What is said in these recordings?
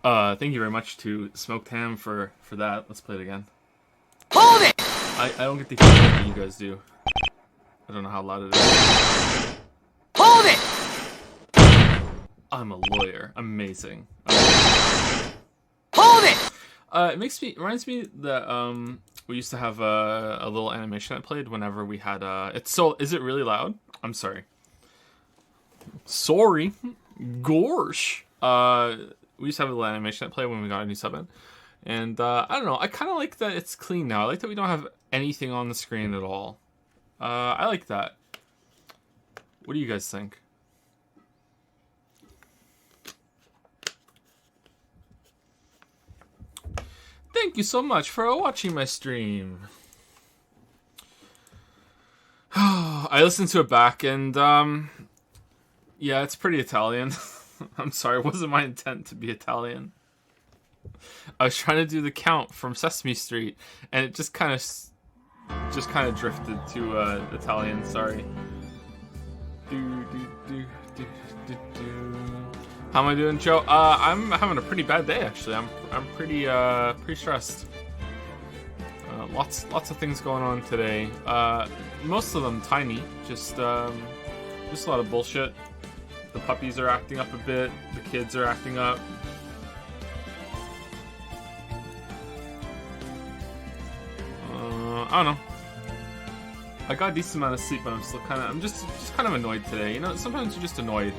Thank you very much to Smoked Ham for that. Let's play it again. Hold it! I don't get the feedback that you guys do. I don't know how loud it is. Hold it! I'm a lawyer. Amazing. Hold it! It reminds me that we used to have a little animation I played whenever we had is it really loud? I'm sorry. Sorry. Gorsh. We used to have a little animation I played when we got a new sub in. And I don't know, I kind of like that it's clean now. I like that we don't have anything on the screen at all. I like that. What do you guys think? Thank you so much for watching my stream. I listened to it back and yeah, it's pretty Italian. I'm sorry, it wasn't my intent to be Italian. I was trying to do the count from Sesame Street, and it just kind of drifted to Italian. Sorry. How am I doing, Joe? I'm having a pretty bad day actually. I'm pretty stressed. Lots of things going on today. Most of them tiny. Just a lot of bullshit. The puppies are acting up a bit. The kids are acting up. I don't know. I got a decent amount of sleep, but I'm just kind of annoyed today. You know, sometimes you're just annoyed.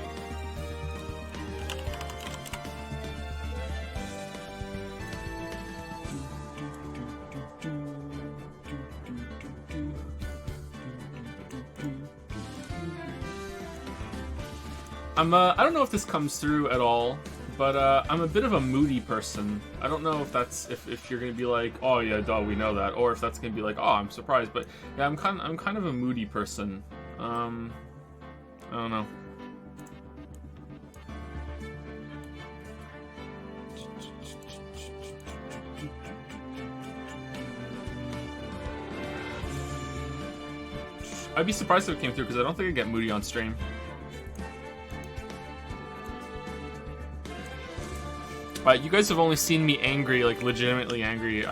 I don't know if this comes through at all, but I'm a bit of a moody person. I don't know if that's if you're gonna be like, oh yeah, duh, we know that, or if that's gonna be like, oh, I'm surprised. But yeah, I'm kind of a moody person. I don't know. I'd be surprised if it came through because I don't think I get moody on stream. You guys have only seen me angry, like legitimately angry,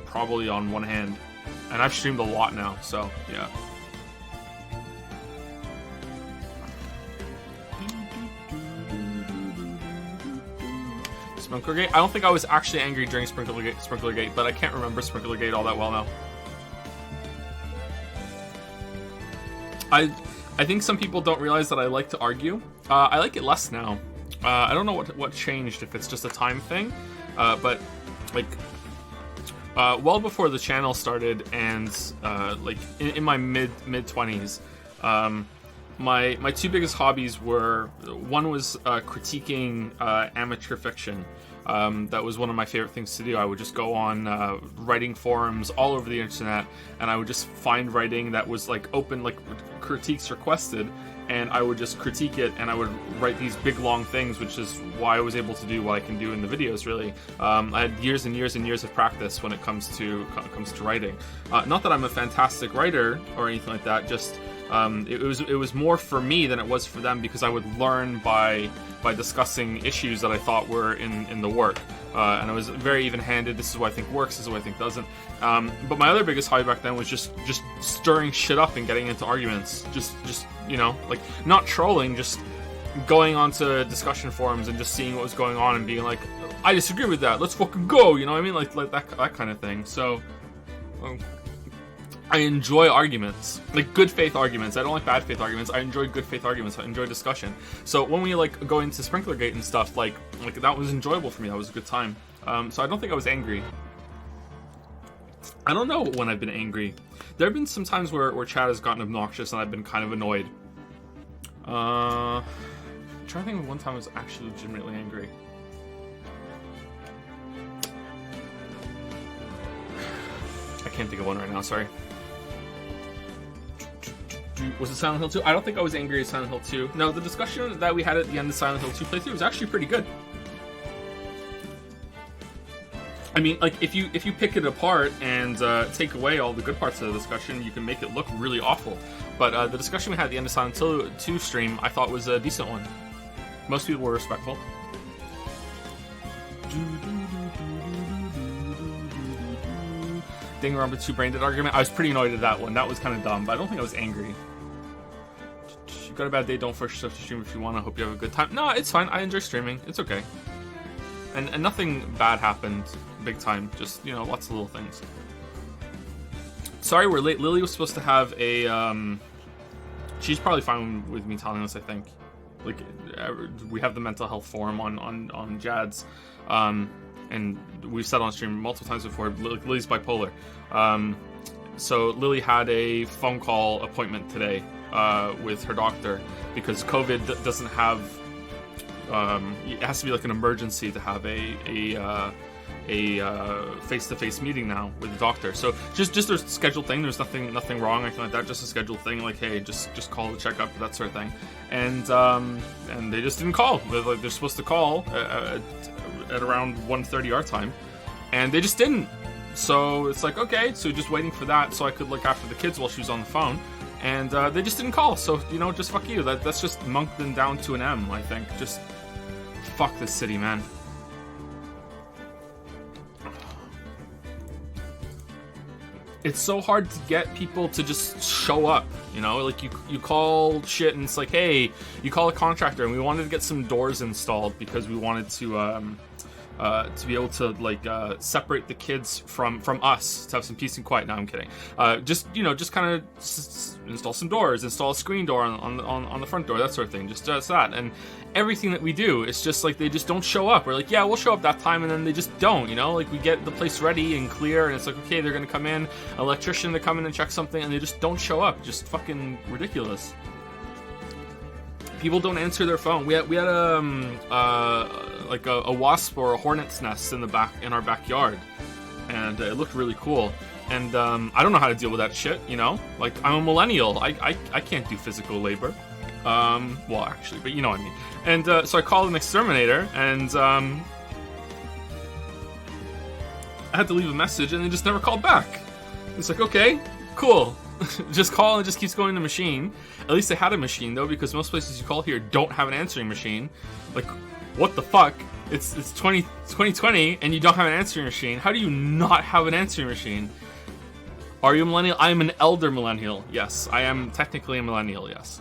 probably on one hand. And I've streamed a lot now, so yeah. Sprinklergate? I don't think I was actually angry during Sprinklergate, but I can't remember Sprinklergate all that well now. I think some people don't realize that I like to argue. I like it less now. I don't know what changed, if it's just a time thing, but like well before the channel started and like in my mid 20s, my two biggest hobbies were, one was critiquing amateur fiction. That was one of my favorite things to do. I would just go on writing forums all over the internet, and I would just find writing that was like open, like critiques requested, and I would just critique it, and I would write these big long things, which is why I was able to do what I can do in the videos. Really, I had years and years and years of practice when it comes to writing. Not that I'm a fantastic writer or anything like that. Just it was more for me than it was for them, because I would learn by discussing issues that I thought were in the work. And I was very even-handed. This is what I think works, this is what I think doesn't. But my other biggest hobby back then was just stirring shit up and getting into arguments. Just you know, like, not trolling, just going onto discussion forums and just seeing what was going on and being like, I disagree with that, let's fucking go, you know what I mean? Like that kind of thing. So I enjoy arguments, like good faith arguments. I don't like bad faith arguments. I enjoy good faith arguments. I enjoy discussion. So when we like go into Sprinklergate and stuff, like that was enjoyable for me. That was a good time. So I don't think I was angry. I don't know when I've been angry. There have been some times where chat has gotten obnoxious and I've been kind of annoyed. I'm trying to think of one time I was actually legitimately angry. I can't think of one right now, sorry. Was it Silent Hill 2? I don't think I was angry at Silent Hill 2. No, the discussion that we had at the end of Silent Hill 2 playthrough was actually pretty good. I mean, like, if you pick it apart and take away all the good parts of the discussion, you can make it look really awful. But the discussion we had at the end of Silent Hill 2 stream, I thought was a decent one. Most people were respectful. Danganronpa 2 brain dead argument. I was pretty annoyed at that one. That was kind of dumb, but I don't think I was angry. You got a bad day, don't force yourself to stream if you want. I hope you have a good time. No, it's fine. I enjoy streaming. It's okay. And nothing bad happened big time. Just, you know, lots of little things. Sorry we're late. Lily was supposed to have a, she's probably fine with me telling this, I think. Like, we have the mental health forum on Jad's, and we've said on stream multiple times before, Lily's bipolar. So Lily had a phone call appointment today with her doctor because COVID doesn't have, it has to be like an emergency to have a face-to-face meeting now with the doctor. So just a scheduled thing. There's nothing wrong, anything like that. Just a scheduled thing. Like, hey, just call to check up, that sort of thing. And they just didn't call. They're supposed to call at around 1:30 our time, and they just didn't. So it's like, okay, so just waiting for that so I could look after the kids while she was on the phone. And they just didn't call. So, you know, just fuck you. That's just Moncton down to an M, I think. Just fuck this city, man. It's so hard to get people to just show up, you know? Like, you call shit and it's like, hey, you call a contractor and we wanted to get some doors installed because we wanted to be able to, like, separate the kids from us, to have some peace and quiet. No, I'm kidding. Just kind of install some doors, install a screen door on the front door, that sort of thing. Just that. And everything that we do, it's just like they just don't show up. We're like, yeah, we'll show up that time, and then they just don't, you know? Like, we get the place ready and clear, and it's like, okay, they're gonna come in, an electrician to come in and check something, and they just don't show up. Just fucking ridiculous. People don't answer their phone. We had a wasp or a hornet's nest in our backyard, and it looked really cool. And I don't know how to deal with that shit, you know? Like, I'm a millennial. I can't do physical labor. Well, actually, but you know what I mean. And so I called an exterminator, and I had to leave a message, and they just never called back. It's like, okay, cool. Just call and it just keeps going to machine. At least they had a machine, though, because most places you call here don't have an answering machine. Like, what the fuck? It's 2020 and you don't have an answering machine. How do you not have an answering machine? Are you a millennial? I am an elder millennial. Yes, I am technically a millennial, yes.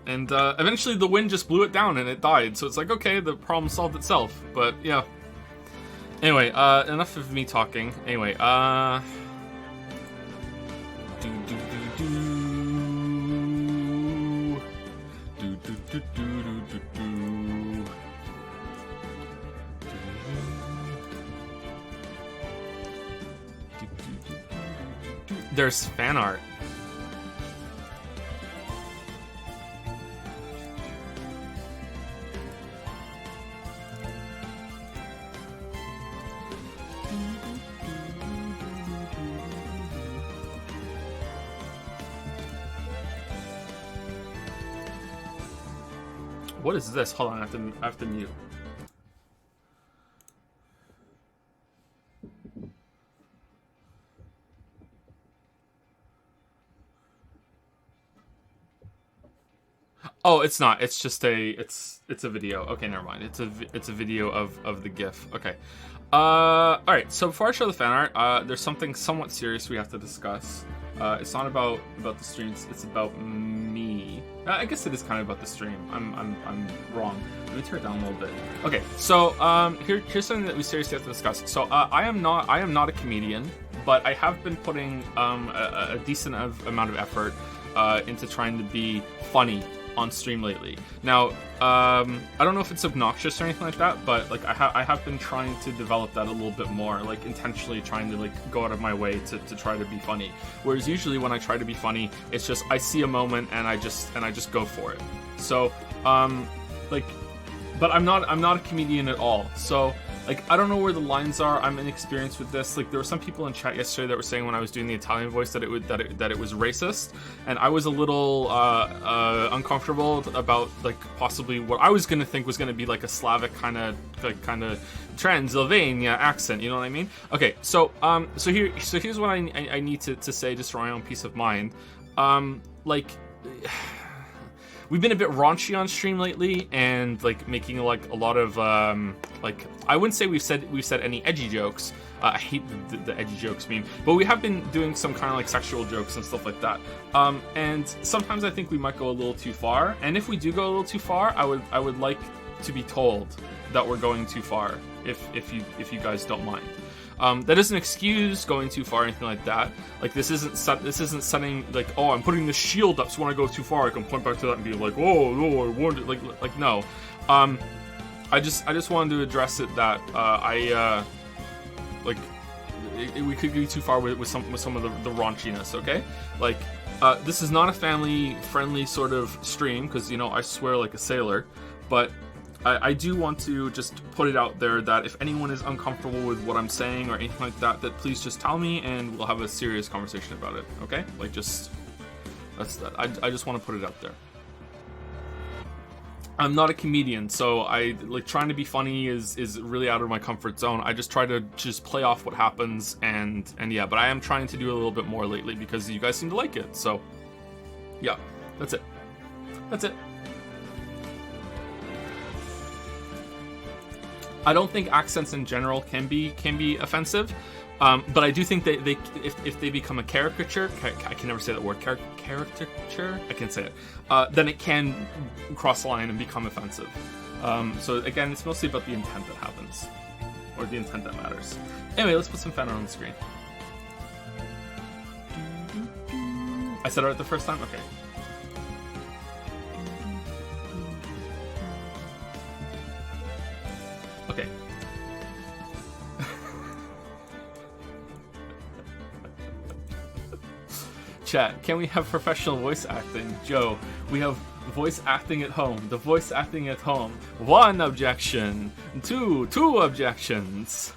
And eventually the wind just blew it down and it died. So it's like, okay, the problem solved itself. But yeah. Anyway, enough of me talking. Anyway, There's fan art. What is this? Hold on, I have to mute. Oh, it's not. It's just it's a video. Okay, never mind. It's a video of the GIF. Okay. All right. So before I show the fan art, there's something somewhat serious we have to discuss. It's not about the streams. It's about me. I guess it is kind of about the stream. I'm wrong. Let me turn it down a little bit. Okay. So here's something that we seriously have to discuss. So I am not a comedian, but I have been putting a decent amount of effort into trying to be funny on stream lately. Now, I don't know if it's obnoxious or anything like that, but like I have been trying to develop that a little bit more, like intentionally trying to like go out of my way to try to be funny. Whereas usually when I try to be funny, it's just I see a moment and I just go for it. So, but I'm not a comedian at all. So, like, I don't know where the lines are. I'm inexperienced with this. Like, there were some people in chat yesterday that were saying when I was doing the Italian voice that it was racist, and I was a little uncomfortable about like possibly what I was gonna think was gonna be like a Slavic kind of Transylvania accent. You know what I mean? Okay, so here's what I need to say just for my own peace of mind. Like, we've been a bit raunchy on stream lately, and like making like a lot of like, I wouldn't say we've said any edgy jokes. I hate the edgy jokes meme, but we have been doing some kind of like sexual jokes and stuff like that. And sometimes I think we might go a little too far. And if we do go a little too far, I would like to be told that we're going too far, if you guys don't mind. That doesn't excuse going too far or anything like that. Like this isn't setting like, oh, I'm putting the shield up, so when I go too far, I can point back to that and be like, oh no, I warned it. Like no. I just wanted to address it that we could go too far with some of the raunchiness. Okay, like this is not a family friendly sort of stream because, you know, I swear like a sailor, but I do want to just put it out there that if anyone is uncomfortable with what I'm saying or anything like that, that please just tell me and we'll have a serious conversation about it, okay? Like, just, that's that. I just want to put it out there. I'm not a comedian, so trying to be funny is really out of my comfort zone. I just try to just play off what happens and yeah, but I am trying to do a little bit more lately because you guys seem to like it, so yeah, that's it. That's it. I don't think accents in general can be offensive, but I do think that if they become a caricature, I can never say that word, caricature, I can't say it, then it can cross the line and become offensive. So again, it's mostly about the intent that happens, or the intent that matters. Anyway, let's put some fun on the screen. I said it right the first time? Okay. Okay. Chat, can we have professional voice acting? Joe, we have voice acting at home. The voice acting at home. 1 objection. 2 objections.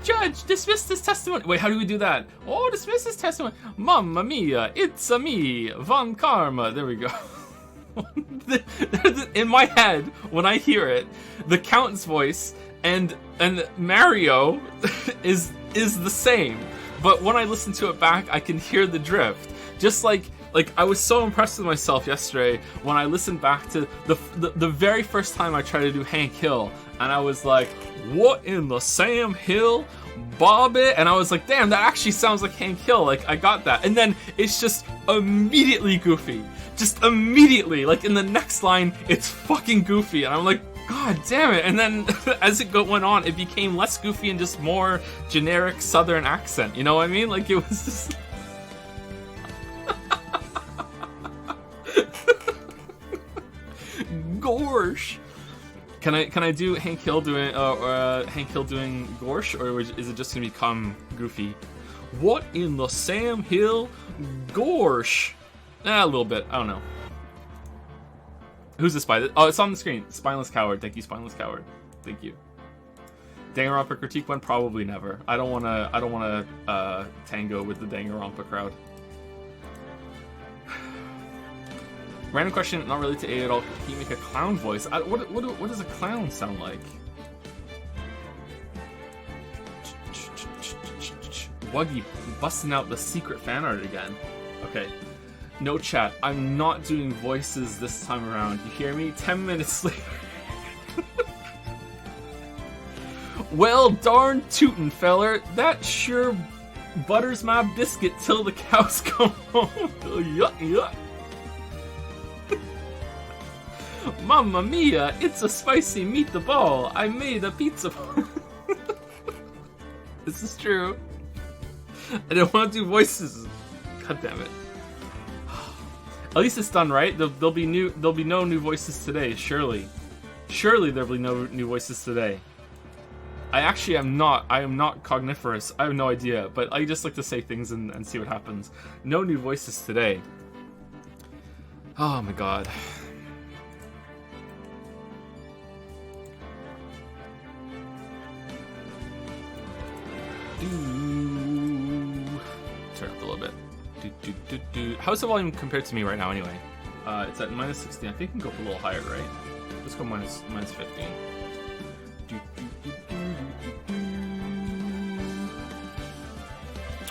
Judge, dismiss this testimony. Wait, how do we do that? Oh, dismiss this testimony. Mamma mia, it's a me, Von Karma. There we go. In my head, when I hear it, the Count's voice and Mario is the same, but when I listen to it back, I can hear the drift. Just like I was so impressed with myself yesterday when I listened back to the very first time I tried to do Hank Hill, and I was like, what in the Sam Hill? Bobbit? And I was like, damn, that actually sounds like Hank Hill. Like, I got that. And then it's just immediately goofy. Just immediately. Like, in the next line, it's fucking goofy. And I'm like, god damn it. And then as it went on, it became less goofy and just more generic southern accent. You know what I mean? Like, it was just... Gorsh. Can I do Hank Hill doing Gorsh, or is it just gonna become goofy? What in the Sam Hill Gorsh? A little bit. I don't know. Who's the spy? Oh, it's on the screen. Spineless Coward. Thank you, Spineless Coward. Thank you. Danganronpa critique one? Probably never. I don't wanna tango with the Danganronpa crowd. Random question, not related to A at all. Can you make a clown voice? What does a clown sound like? Wuggy busting out the secret fan art again. Okay. No chat. I'm not doing voices this time around. You hear me? 10 minutes later. Well, darn tootin', feller. That sure butters my biscuit till the cows come home. Yuck, yuck. Mamma mia, it's a spicy meatball. I made a pizza. This is true. I don't want to do voices. God damn it. At least it's done right. There'll be no new voices today. Surely there'll be no new voices today. I am not cogniferous. I have no idea, but I just like to say things and see what happens. No new voices today. Oh my god. Turn up a little bit. How's the volume compared to me right now anyway? It's at minus 16. I think it can go up a little higher, right? Let's go minus 15.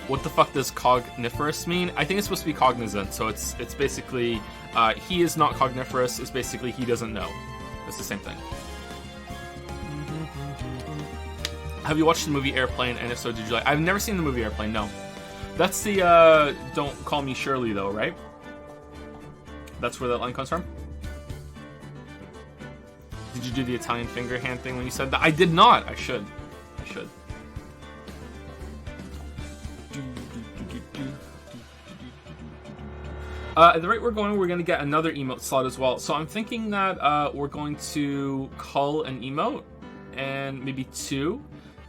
What the fuck does cogniferous mean? I think it's supposed to be cognizant, so it's basically he is not cogniferous. It's basically he doesn't know. It's the same thing. Have you watched the movie Airplane? And if so, did you like? I've never seen the movie Airplane. No, that's the Don't Call Me Shirley though, right? That's where that line comes from. Did you do the Italian finger hand thing when you said that? I did not. I should. At the rate we're going to get another emote slot as well. So I'm thinking that we're going to cull an emote and maybe 2.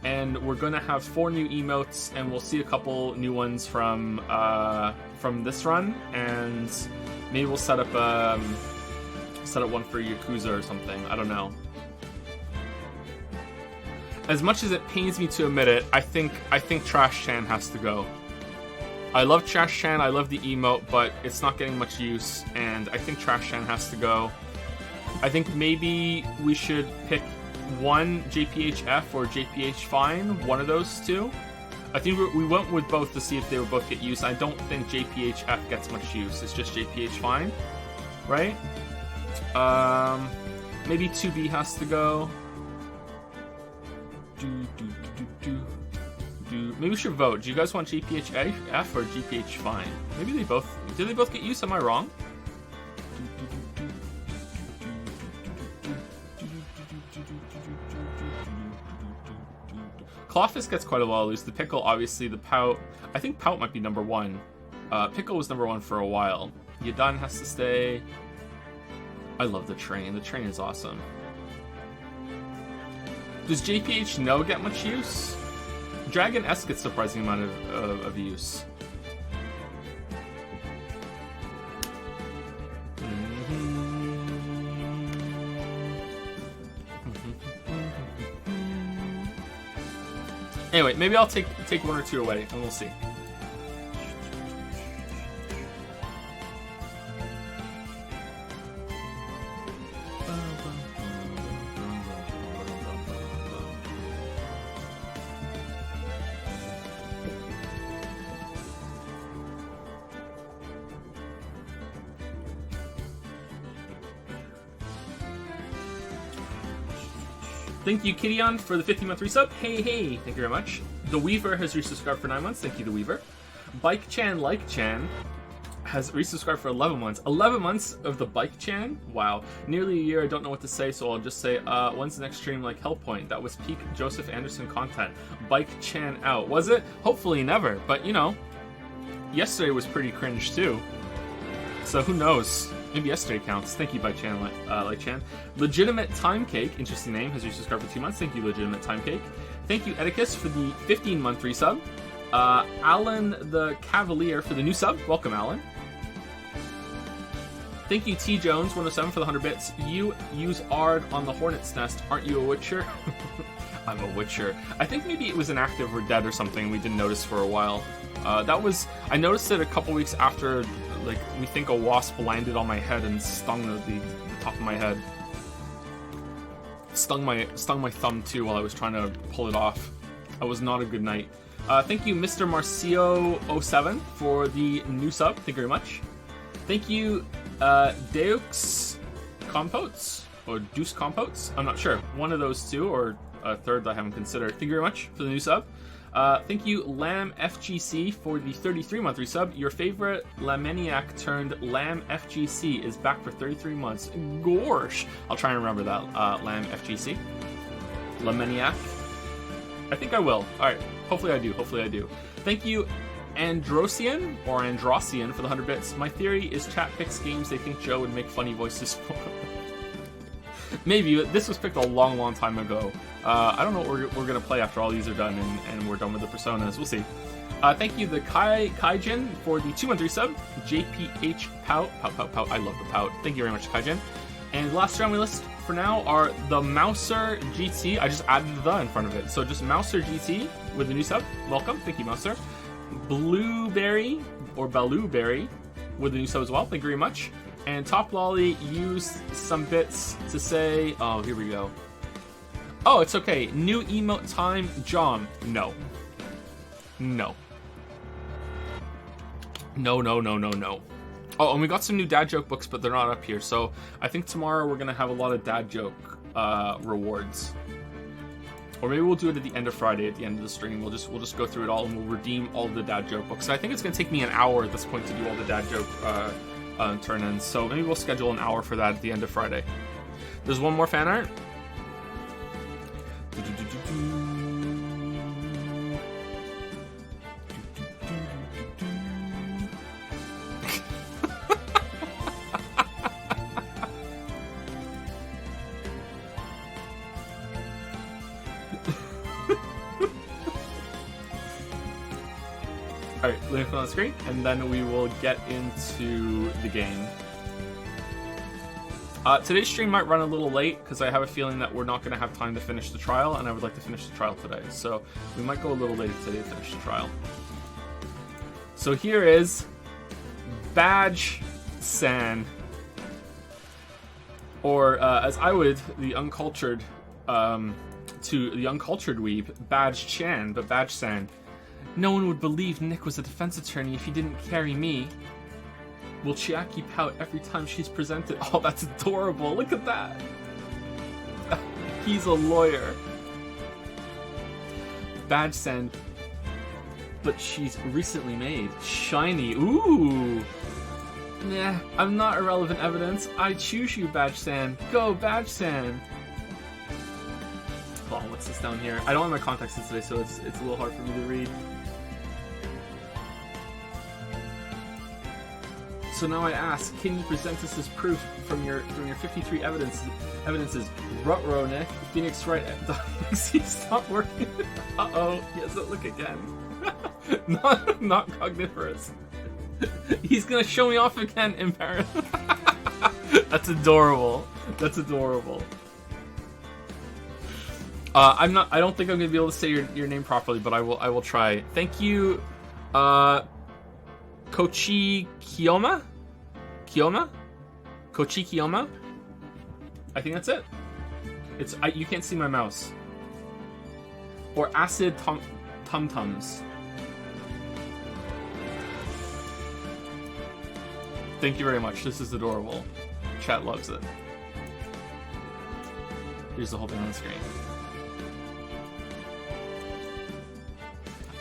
And we're going to have 4 new emotes, and we'll see a couple new ones from this run. And maybe we'll set up one for Yakuza or something. I don't know. As much as it pains me to admit it, I think Trash Chan has to go. I love Trash Chan, I love the emote, but it's not getting much use, and I think Trash Chan has to go. I think maybe we should pick one JPHF or JPH Fine, one of those two. I think we went with both to see if they would both get used. I don't think JPHF gets much use, it's just JPH Fine, right? Maybe 2B has to go. Maybe we should vote. Do you guys want GPHF or GPH Fine? Maybe they both... Did they both get used? Am I wrong? Clawfist gets quite a lot of loose. The Pickle, obviously. The Pout... I think Pout might be number 1. Pickle was number 1 for a while. Yadan has to stay. I love the train. The train is awesome. Does JPH No get much use? Dragon S gets a surprising amount of use. Anyway, maybe I'll take 1 or 2 away, and we'll see. Thank you, Kitty-on, for the 15-month resub. Hey, thank you very much. The Weaver has resubscribed for 9 months. Thank you, The Weaver. Bike-chan, Like-chan has resubscribed for 11 months. 11 months of the Bike-chan? Wow. Nearly a year, I don't know what to say, so I'll just say, when's the next stream like Hellpoint? That was peak Joseph Anderson content. Bike-chan out. Was it? Hopefully never, but you know, yesterday was pretty cringe too. So who knows? Maybe yesterday counts. Thank you, Bike-chan, Like-chan. Legitimate Time Cake, interesting name, has resubscribed for 2 months. Thank you, Legitimate Time Cake. Thank you, Edicus, for the 15-month resub. Alan the Cavalier for the new sub. Welcome, Alan. Thank you, T Jones 107 for the 100 bits. You use Ard on the Hornet's Nest. Aren't you a Witcher? I'm a Witcher. I think maybe it was inactive or dead or something. We didn't notice for a while. I noticed it a couple weeks after, like, we think a wasp landed on my head and stung the top of my head. Stung my thumb too while I was trying to pull it off. That was not a good night. Thank you, Mr. Marcio07 for the new sub. Thank you very much. Thank you, Deux Compotes or Deuce Compotes. I'm not sure. One of those two, or a third that I haven't considered. Thank you very much for the new sub. Thank you, Lamb FGC, for the 33-month resub. Your favorite Lamaniac turned Lamb FGC is back for 33 months. Gorsh! I'll try and remember that, Lamb FGC. Lamaniac. I think I will. Alright, hopefully I do. Thank you, Androsian, or Androsian, for the 100 bits. My theory is chat picks games they think Joe would make funny voices for. Maybe. This was picked a long time ago. I don't know what we're going to play after all these are done and we're done with the personas. We'll see. Thank you, the Kaijin, for the 2-month resub. JPH Pout. Pout. I love the Pout. Thank you very much, Kaijin. And the last round we list for now are the Mouser GT. I just added the in front of it. So just Mouser GT with the new sub. Welcome. Thank you, Mouser. Blueberry, or Balooberry, with the new sub as well. Thank you very much. And Top Lolly used some bits to say, oh, here we go. Oh, it's okay. New emote time, John. No. No, no, no, no, no. Oh, and we got some new dad joke books, but they're not up here. So I think tomorrow we're gonna have a lot of dad joke rewards. Or maybe we'll do it at the end of Friday, at the end of the stream. We'll just go through it all and we'll redeem all the dad joke books. I think it's gonna take me an hour at this point to do all the dad joke turn-ins. So maybe we'll schedule an hour for that at the end of Friday. There's one more fan art. Alright, let me put it on the screen, and then we will get into the game. Today's stream might run a little late, because I have a feeling that we're not going to have time to finish the trial, and I would like to finish the trial today. So, we might go a little late today to finish the trial. So here is Badge San. Or, as I would, the uncultured, to the uncultured weeb, Badge Chan, but Badge San. No one would believe Nick was a defense attorney if he didn't carry me. Will Chiaki pout every time she's presented? Oh, that's adorable. Look at that. He's a lawyer. Badge Send. But she's recently made. Shiny. Ooh. Nah, I'm not irrelevant evidence. I choose you, Badge San. Go, Badge San. Hold on, what's this down here? I don't have my contacts in today, so it's a little hard for me to read. So now I ask, can you present us as proof from your 53 evidences? Ruh-roh, Nick. Phoenix Wright. He's not working. Uh-oh. He has to look again. not cogniferous. He's gonna show me off again in Paris. That's adorable. That's adorable. I don't think I'm gonna be able to say your name properly, but I will try. Thank you, Kochi Kiyoma? Kochi Kiyoma? I think that's it. You can't see my mouse. Or Acid Tum-Tums. Thank you very much. This is adorable. Chat loves it. Here's the whole thing on the screen.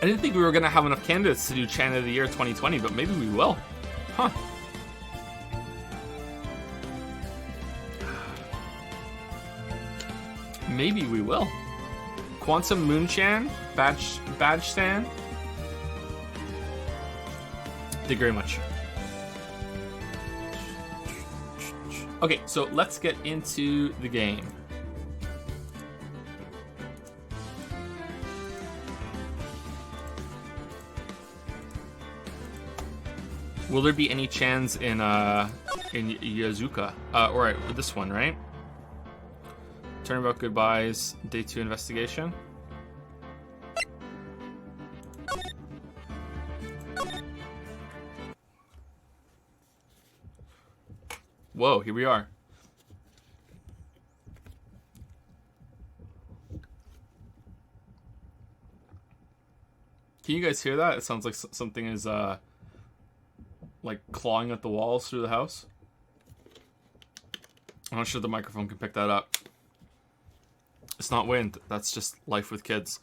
I didn't think we were going to have enough candidates to do Chan of the Year 2020, but maybe we will. Huh. Maybe we will. Quantum Moonchan? Badge Stan? Thank you very much. Okay, so let's get into the game. Will there be any Chans in Yazuka? Alright, this one, right? Turnabout goodbyes, day 2 investigation. Whoa, here we are. Can you guys hear that? It sounds like something is like clawing at the walls through the house. I'm not sure the microphone can pick that up. It's not wind. That's just life with kids.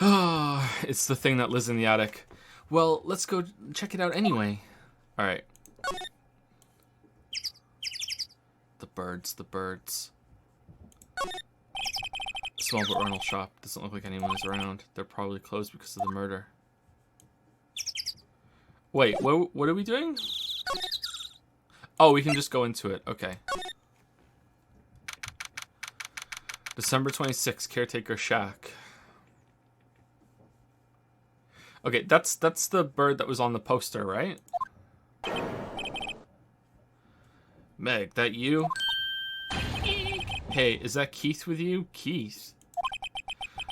It's the thing that lives in the attic. Well, let's go check it out anyway. Alright. The birds. Small but rental shop. Doesn't look like anyone is around. They're probably closed because of the murder. Wait, what are we doing? Oh, we can just go into it. Okay. December 26th, Caretaker Shack. Okay, that's the bird that was on the poster, right? Meg, that you? Hey, is that Keith with you? Keith?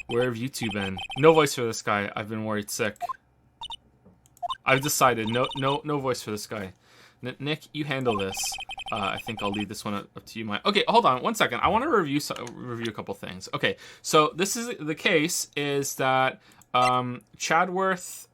Where have you two been? No voice for this guy. I've been worried sick. I've decided. No voice for this guy. Nick, you handle this. I think I'll leave this one up to you. Okay, hold on 1 second. I want to review a couple things. Okay, so this is the case is that Chadworth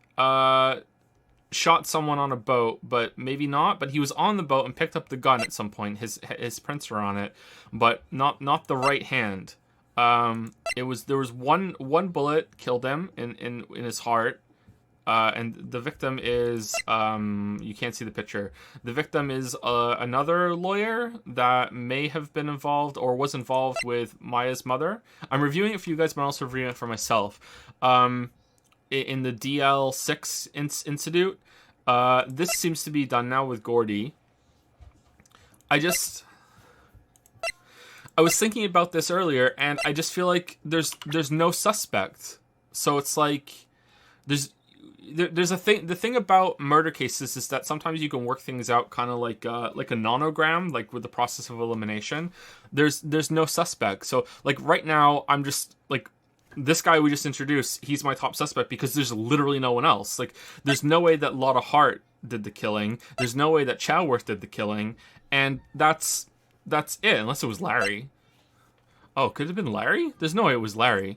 shot someone on a boat, but maybe not. But he was on the boat and picked up the gun at some point. His prints were on it, but not the right hand. There was one bullet killed him in his heart. And the victim is, you can't see the picture. The victim is another lawyer that may have been involved or was involved with Maya's mother. I'm reviewing it for you guys, but I'm also reviewing it for myself. In the DL6 Institute, this seems to be done now with Gordy. I was thinking about this earlier, and I just feel like there's no suspect. So it's like, there's a thing. The thing about murder cases is that sometimes you can work things out kind of like a nonogram, like with the process of elimination. There's no suspect. So like right now, I'm just like, this guy we just introduced. He's my top suspect because there's literally no one else. Like there's no way that Lotta Hart did the killing. There's no way that Chowworth did the killing, and that's it. Unless it was Larry. Oh, could it have been Larry? There's no way it was Larry.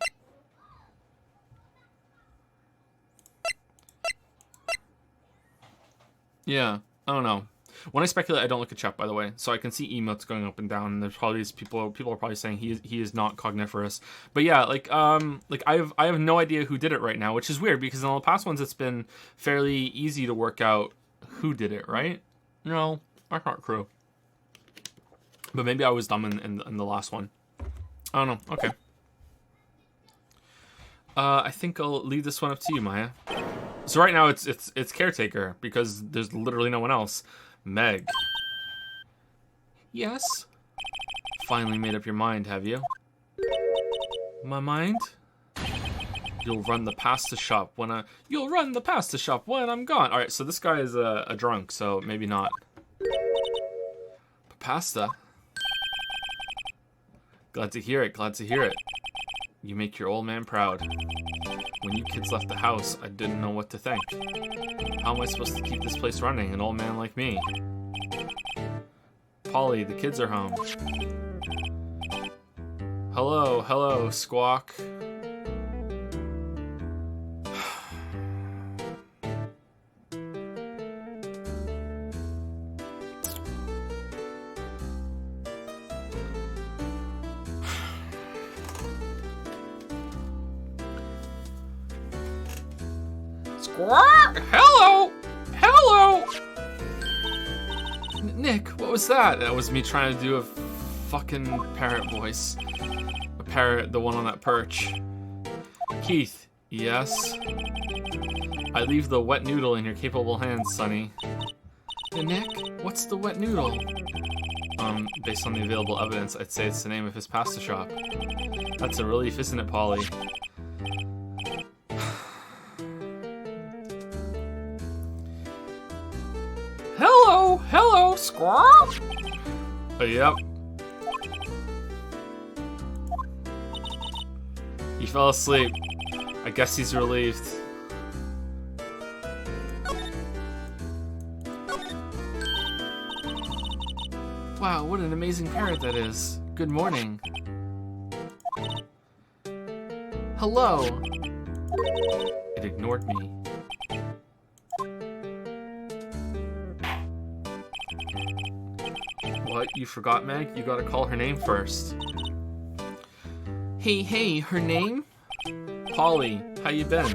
Yeah, I don't know. When I speculate, I don't look at chat, by the way, so I can see emotes going up and down. And there's probably people are probably saying he is not cogniferous. But yeah, like I have no idea who did it right now, which is weird because in all the past ones it's been fairly easy to work out who did it, right? No, that's not true. But maybe I was dumb in the last one. I don't know. Okay. I think I'll leave this one up to you, Maya. So right now it's caretaker because there's literally no one else. Meg. Yes? Finally made up your mind, have you? My mind? You'll run the pasta shop when I'm gone. Alright, so this guy is a drunk, so maybe not. Pasta? Glad to hear it, glad to hear it. You make your old man proud. When you kids left the house, I didn't know what to think. How am I supposed to keep this place running, an old man like me? Polly, the kids are home. Hello, Squawk. Hello! Nick, what was that? That was me trying to do a fucking parrot voice. A parrot, the one on that perch. Keith, yes? I leave the wet noodle in your capable hands, Sonny. Hey, Nick, what's the wet noodle? Based on the available evidence, I'd say it's the name of his pasta shop. That's a relief, isn't it, Polly? Hello, squirrel. Oh, yep. He fell asleep. I guess he's relieved. Wow, what an amazing parrot that is. Good morning. Hello. It ignored me. What? You forgot, Meg? You gotta call her name first. Hey, her name? Polly, how you been?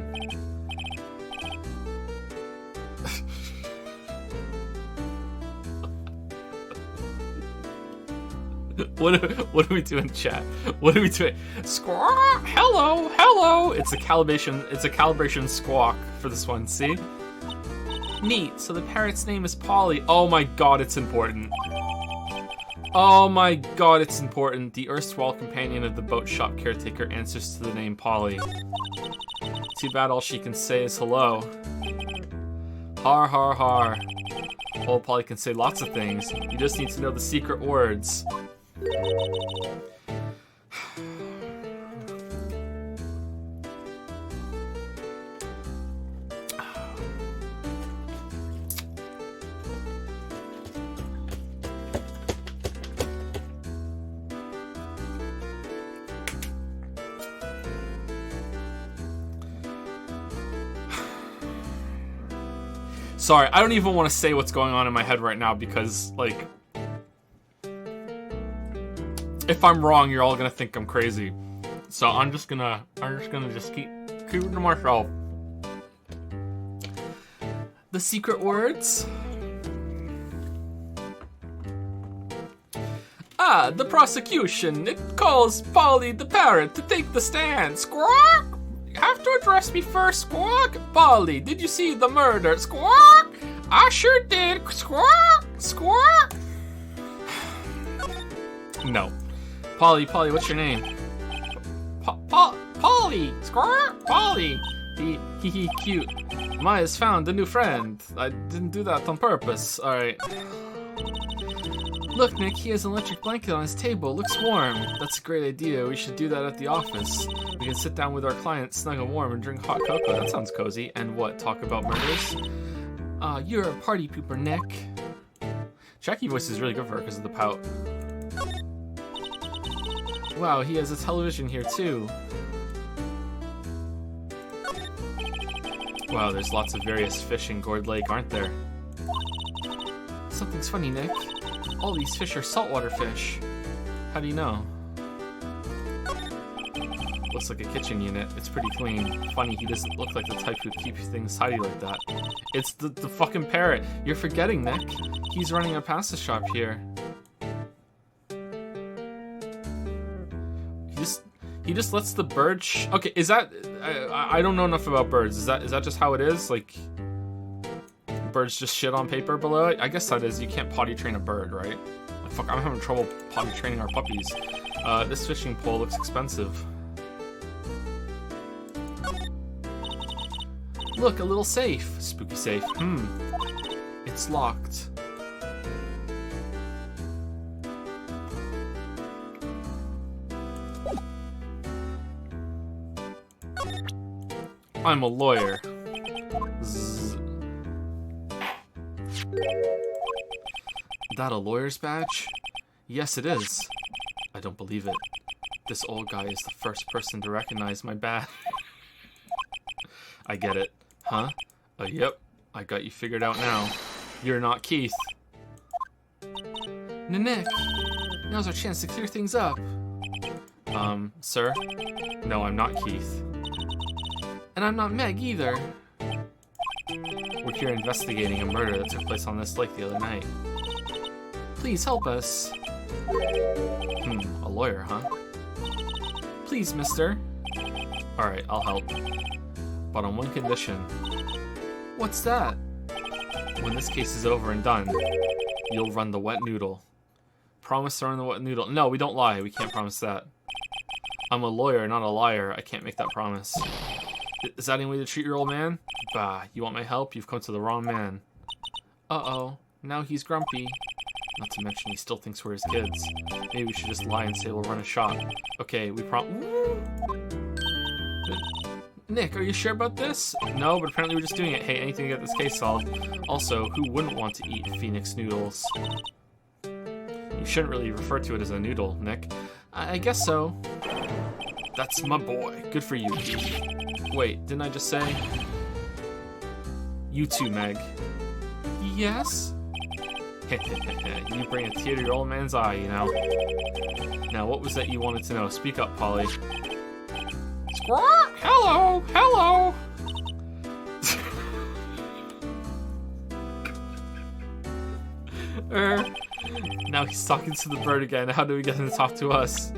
What are we doing, chat? What are we doing? Squawk! Hello! It's a calibration squawk for this one, see? Neat, so the parrot's name is Polly. Oh my god, it's important. Oh my god, it's important. The erstwhile companion of the boat shop caretaker answers to the name Polly. Too bad all she can say is hello. Har har har. Old Polly can say lots of things. You just need to know the secret words. Sorry, I don't even want to say what's going on in my head right now because, like, if I'm wrong, you're all gonna think I'm crazy. So I'm just gonna keep it to myself. The secret words. The prosecution. It calls Polly the parrot to take the stand. Squawk! You have to address me first, Squawk. Polly, did you see the murder? Squawk! I sure did. Squawk! Squawk! No. Polly, what's your name? Polly! Squawk! Polly! He cute. Maya's found a new friend. I didn't do that on purpose. Alright. Look, Nick, he has an electric blanket on his table. Looks warm. That's a great idea. We should do that at the office. We can sit down with our clients, snug and warm, and drink hot cocoa. That sounds cozy. And what, talk about murders? You're a party pooper, Nick. Jackie voice is really good for her because of the pout. Wow, he has a television here, too. Wow, there's lots of various fish in Gourd Lake, aren't there? Something's funny, Nick. All these fish are saltwater fish. How do you know? Looks like a kitchen unit. It's pretty clean. Funny, he doesn't look like the type who'd keep things tidy like that. It's the fucking parrot. You're forgetting, Nick. He's running a pasta shop here. He just lets the bird okay, is that... I don't know enough about birds. Is that just how it is? Like, birds just shit on paper below it? I guess that is. You can't potty train a bird, right? Like, fuck, I'm having trouble potty training our puppies. This fishing pole looks expensive. Look, a little safe. Spooky safe. It's locked. I'm a lawyer. That a lawyer's badge? Yes, it is. I don't believe it. This old guy is the first person to recognize my badge. I get it. Huh? Yep. I got you figured out now. You're not Keith. Nick, now's our chance to clear things up. Sir? No, I'm not Keith. And I'm not Meg either. We're here investigating a murder that took place on this lake the other night. Please help us. A lawyer, huh? Please, mister. Alright, I'll help. But on one condition. What's that? When this case is over and done, you'll run the wet noodle. Promise to run the wet noodle. No, we don't lie. We can't promise that. I'm a lawyer, not a liar. I can't make that promise. Is that any way to treat your old man? Bah, you want my help? You've come to the wrong man. Uh-oh. Now he's grumpy. Not to mention he still thinks we're his kids. Maybe we should just lie and say we'll run a shop. Okay, we Nick, are you sure about this? No, but apparently we're just doing it. Hey, anything to get this case solved. Also, who wouldn't want to eat Phoenix noodles? You shouldn't really refer to it as a noodle, Nick. I guess so. That's my boy. Good for you, Keith. Wait, didn't I just say? You too, Meg. Yes? You bring a tear to your old man's eye, you know. Now, what was that you wanted to know? Speak up, Polly. Squawk! Hello! Hello! Now he's talking to the bird again. How do we get him to talk to us?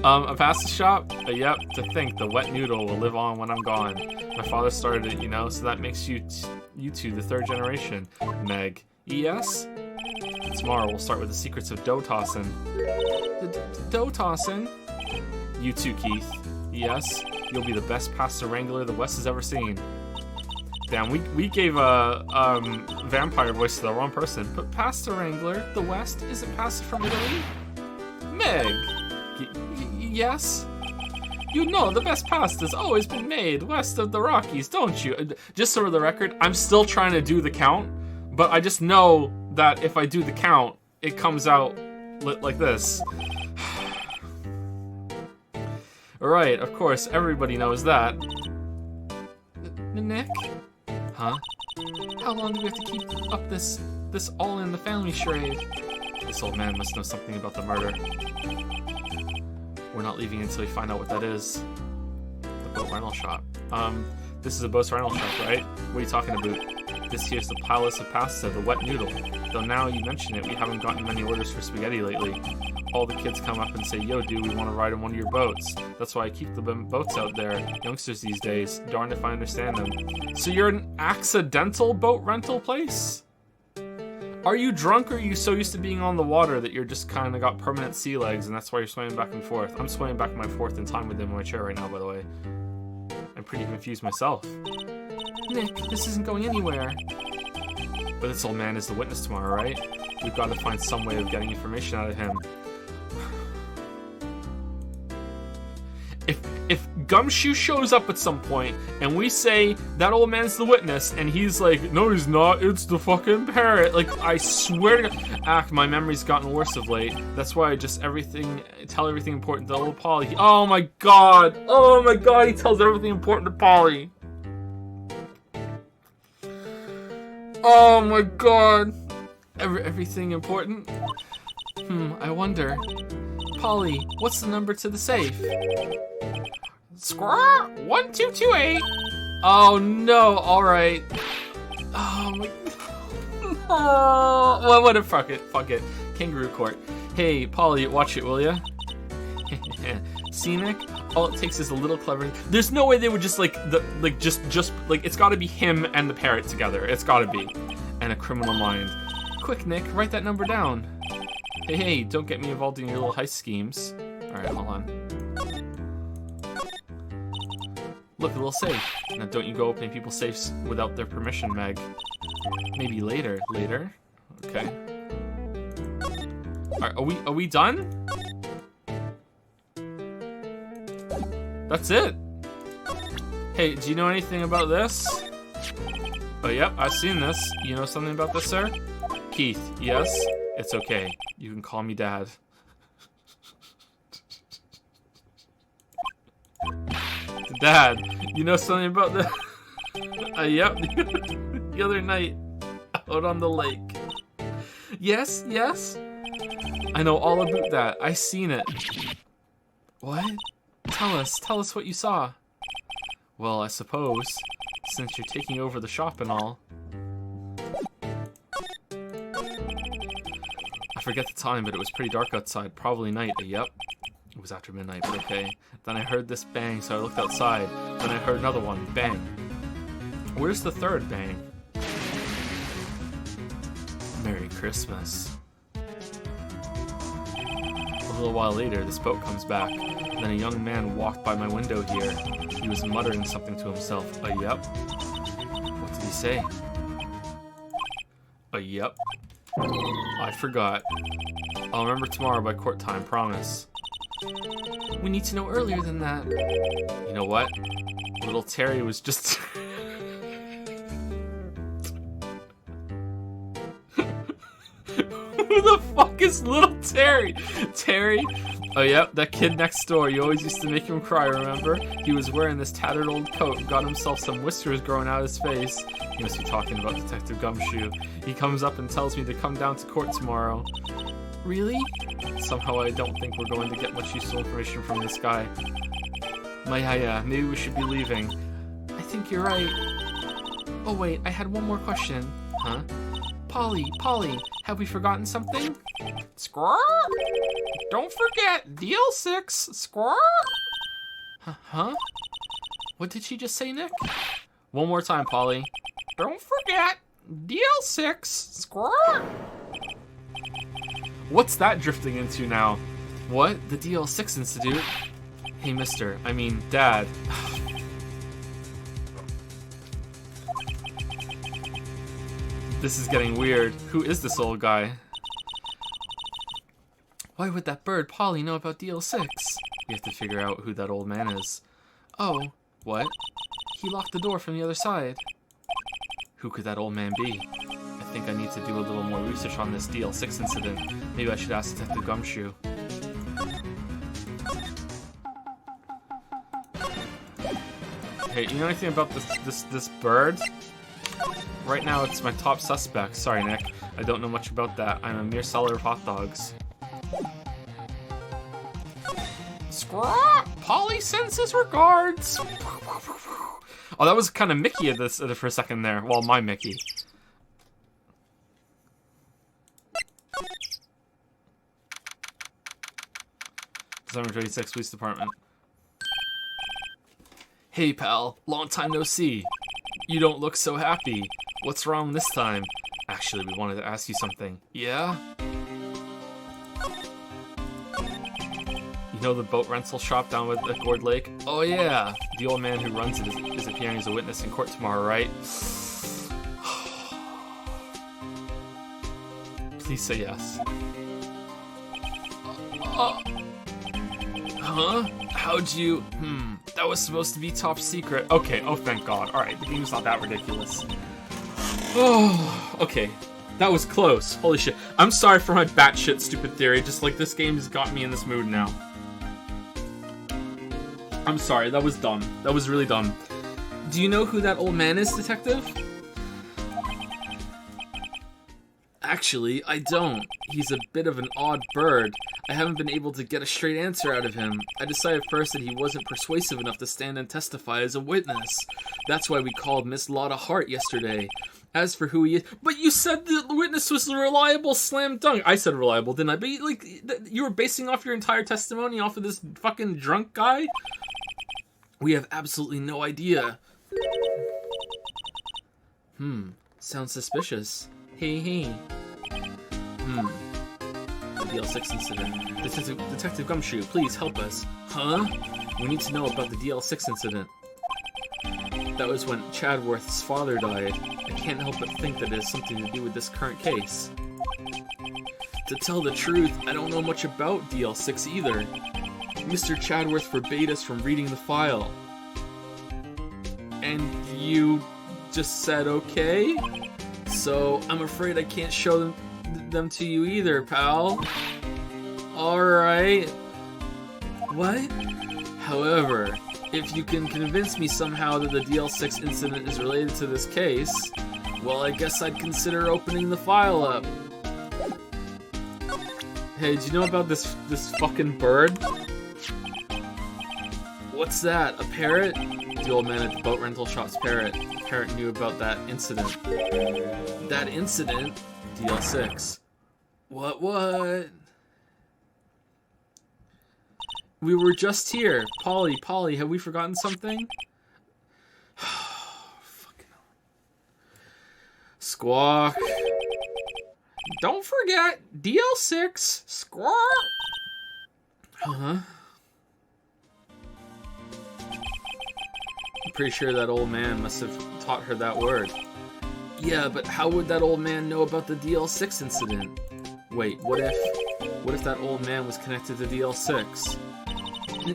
A pasta shop? Yep, to think the wet noodle will live on when I'm gone. My father started it, you know, so that makes you two the third generation. Meg. Yes? Tomorrow we'll start with the secrets of dough tossing. Dough tossing? You too, Keith. Yes? You'll be the best pasta wrangler the West has ever seen. Damn, we gave a vampire voice to the wrong person. But pasta wrangler, the West, isn't pasta from Italy? Meg! Yes? You know the best pasta's always been made west of the Rockies, don't you? Just so for the record, I'm still trying to do the count, but I just know that if I do the count, it comes out like this. Right, of course, everybody knows that. Nick? Huh? How long do we have to keep up this all in the family charade? This old man must know something about the murder. We're not leaving until we find out what that is. The boat rental shop. This is a boat rental shop, right? What are you talking about? This here's the palace of pasta, the wet noodle. Though now you mention it, we haven't gotten many orders for spaghetti lately. All the kids come up and say, yo dude, we want to ride in one of your boats. That's why I keep the boats out there. Youngsters these days, darned if I understand them. So you're an accidental boat rental place? Are you drunk, or are you so used to being on the water that you're just kind of got permanent sea legs and that's why you're swimming back and forth? I'm swimming back and forth in time with them in my chair right now, by the way. I'm pretty confused myself. Nick, this isn't going anywhere. But this old man is the witness tomorrow, right? We've got to find some way of getting information out of him. If Gumshoe shows up at some point and we say that old man's the witness and he's like, no he's not, it's the fucking parrot, like I swear to God, my memory's gotten worse of late. That's why I just tell everything important to old Polly. Oh my god, he tells everything important to Polly. Oh my god, everything important? I wonder. Polly, what's the number to the safe? Squirrel 1228. Oh no! All right. Oh my. Oh, well, what? Fuck it. Kangaroo court. Hey, Polly, watch it, will ya? See, Nick? All it takes is a little clever. There's no way they would just just it's got to be him and the parrot together. It's got to be, and a criminal mind. Quick, Nick, write that number down. Hey, don't get me involved in your little heist schemes. All right, hold on. Look, a little safe. Now, don't you go opening people's safes without their permission, Meg. Maybe later. Okay. All right, are we done? That's it. Hey, do you know anything about this? Oh, yep, I've seen this. You know something about this, sir? Keith, yes? It's okay. You can call me Dad. Dad, you know something about the... yep, the other night, out on the lake. Yes? I know all about that. I seen it. What? Tell us what you saw. Well, I suppose, since you're taking over the shop and all. I forget the time, but it was pretty dark outside. Probably night. Yep. It was after midnight, but okay. Then I heard this bang, so I looked outside. Then I heard another one. Bang. Where's the third bang? Merry Christmas. A little while later, this boat comes back. Then a young man walked by my window here. He was muttering something to himself. Yep. What did he say? Yep. I forgot. I'll remember tomorrow by court time, promise. We need to know earlier than that. You know what? Little Terry was just... Who the fuck is little Terry? Terry? Oh, yep, that kid next door. You always used to make him cry, remember? He was wearing this tattered old coat and got himself some whiskers growing out of his face. He must be talking about Detective Gumshoe. He comes up and tells me to come down to court tomorrow. Really? Somehow I don't think we're going to get much useful information from this guy. Yeah, maybe we should be leaving. I think you're right. Oh wait, I had one more question. Huh? Polly, have we forgotten something? Squirrel! Don't forget, DL6, squirrel! Huh? What did she just say, Nick? One more time, Polly. Don't forget, DL6, squirrel! What's that drifting into now? What? The DL6 Institute? Hey, Dad. This is getting weird. Who is this old guy? Why would that bird Polly know about DL6? We have to figure out who that old man is. Oh, what? He locked the door from the other side. Who could that old man be? I think I need to do a little more research on this DL6 incident. Maybe I should ask Detective Gumshoe. Hey, you know anything about this bird? Right now, it's my top suspect. Sorry, Nick. I don't know much about that. I'm a mere seller of hot dogs. Squawk! Polly sends his regards. Oh, that was kind of Mickey of this for a second there. Well, my Mickey. December 26th, Police Department. Hey, pal. Long time no see. You don't look so happy. What's wrong this time? Actually, we wanted to ask you something. Yeah? You know the boat rental shop down at Gourd Lake? Oh yeah! The old man who runs it is appearing as a witness in court tomorrow, right? Please say yes. Huh? How'd you... That was supposed to be top secret. Okay, oh thank God. Alright, the game's not that ridiculous. Oh, okay. That was close. Holy shit. I'm sorry for my batshit stupid theory, just like this game has got me in this mood now. I'm sorry, that was dumb. That was really dumb. Do you know who that old man is, detective? Actually, I don't. He's a bit of an odd bird. I haven't been able to get a straight answer out of him. I decided first that he wasn't persuasive enough to stand and testify as a witness. That's why we called Miss Lotta Hart yesterday. As for who he is... But you said the witness was a reliable slam dunk. I said reliable, didn't I? But you were basing off your entire testimony off of this fucking drunk guy? We have absolutely no idea. Sounds suspicious. Hey. The DL6 incident. Detective Gumshoe, please help us. Huh? We need to know about the DL6 incident. That was when Chadworth's father died. I can't help but think that it has something to do with this current case. To tell the truth, I don't know much about DL6 either. Mr. Chadworth forbade us from reading the file. And you just said okay? So I'm afraid I can't show them to you either, pal. Alright. What? However, if you can convince me somehow that the DL6 incident is related to this case, well, I guess I'd consider opening the file up. Hey, do you know about this fucking bird? What's that? A parrot? The old man at the boat rental shop's parrot. The parrot knew about that incident. That incident? DL6. What? We were just here. Polly, have we forgotten something? Fucking hell. Squawk. Don't forget, DL6. Squawk. Uh-huh. I'm pretty sure that old man must have taught her that word. Yeah, but how would that old man know about the DL6 incident? Wait, what if that old man was connected to DL6?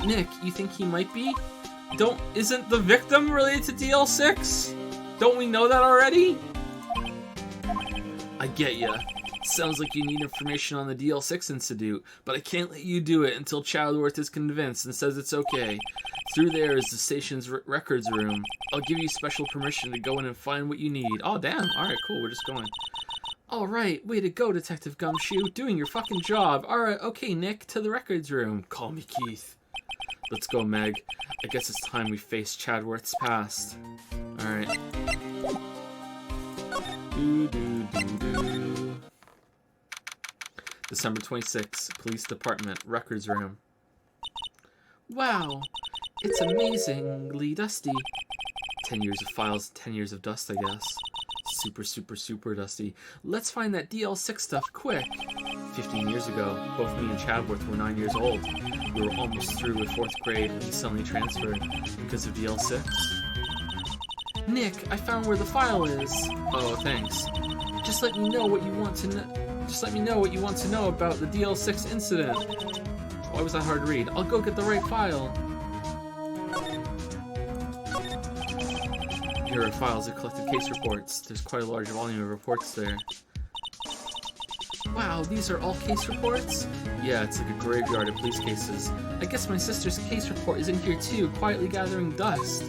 Nick, you think he might be? Isn't the victim related to DL6? Don't we know that already? I get ya. Sounds like you need information on the DL6 Institute, but I can't let you do it until Chadworth is convinced and says it's okay. Through there is the station's records room. I'll give you special permission to go in and find what you need. Oh, damn. Alright, cool. We're just going. Alright, way to go, Detective Gumshoe. Doing your fucking job. Alright, okay, Nick, to the records room. Call me Keith. Let's go, Meg. I guess it's time we face Chadworth's past. Alright. December 26th, Police Department, Records Room. Wow, it's amazingly dusty. 10 years of files, 10 years of dust, I guess. Super dusty. Let's find that DL6 stuff quick. 15 years ago, both me and Chadworth were 9 years old. We were almost through with 4th grade when he suddenly transferred because of DL6. Nick, I found where the file is. Oh, thanks. Just let me know what you want to know. Just let me know what you want to know about the DL6 incident. Why was that hard to read? I'll go get the right file. Here are files of collected case reports. There's quite a large volume of reports there. Wow, these are all case reports? Yeah, it's like a graveyard of police cases. I guess my sister's case report is in here too, quietly gathering dust.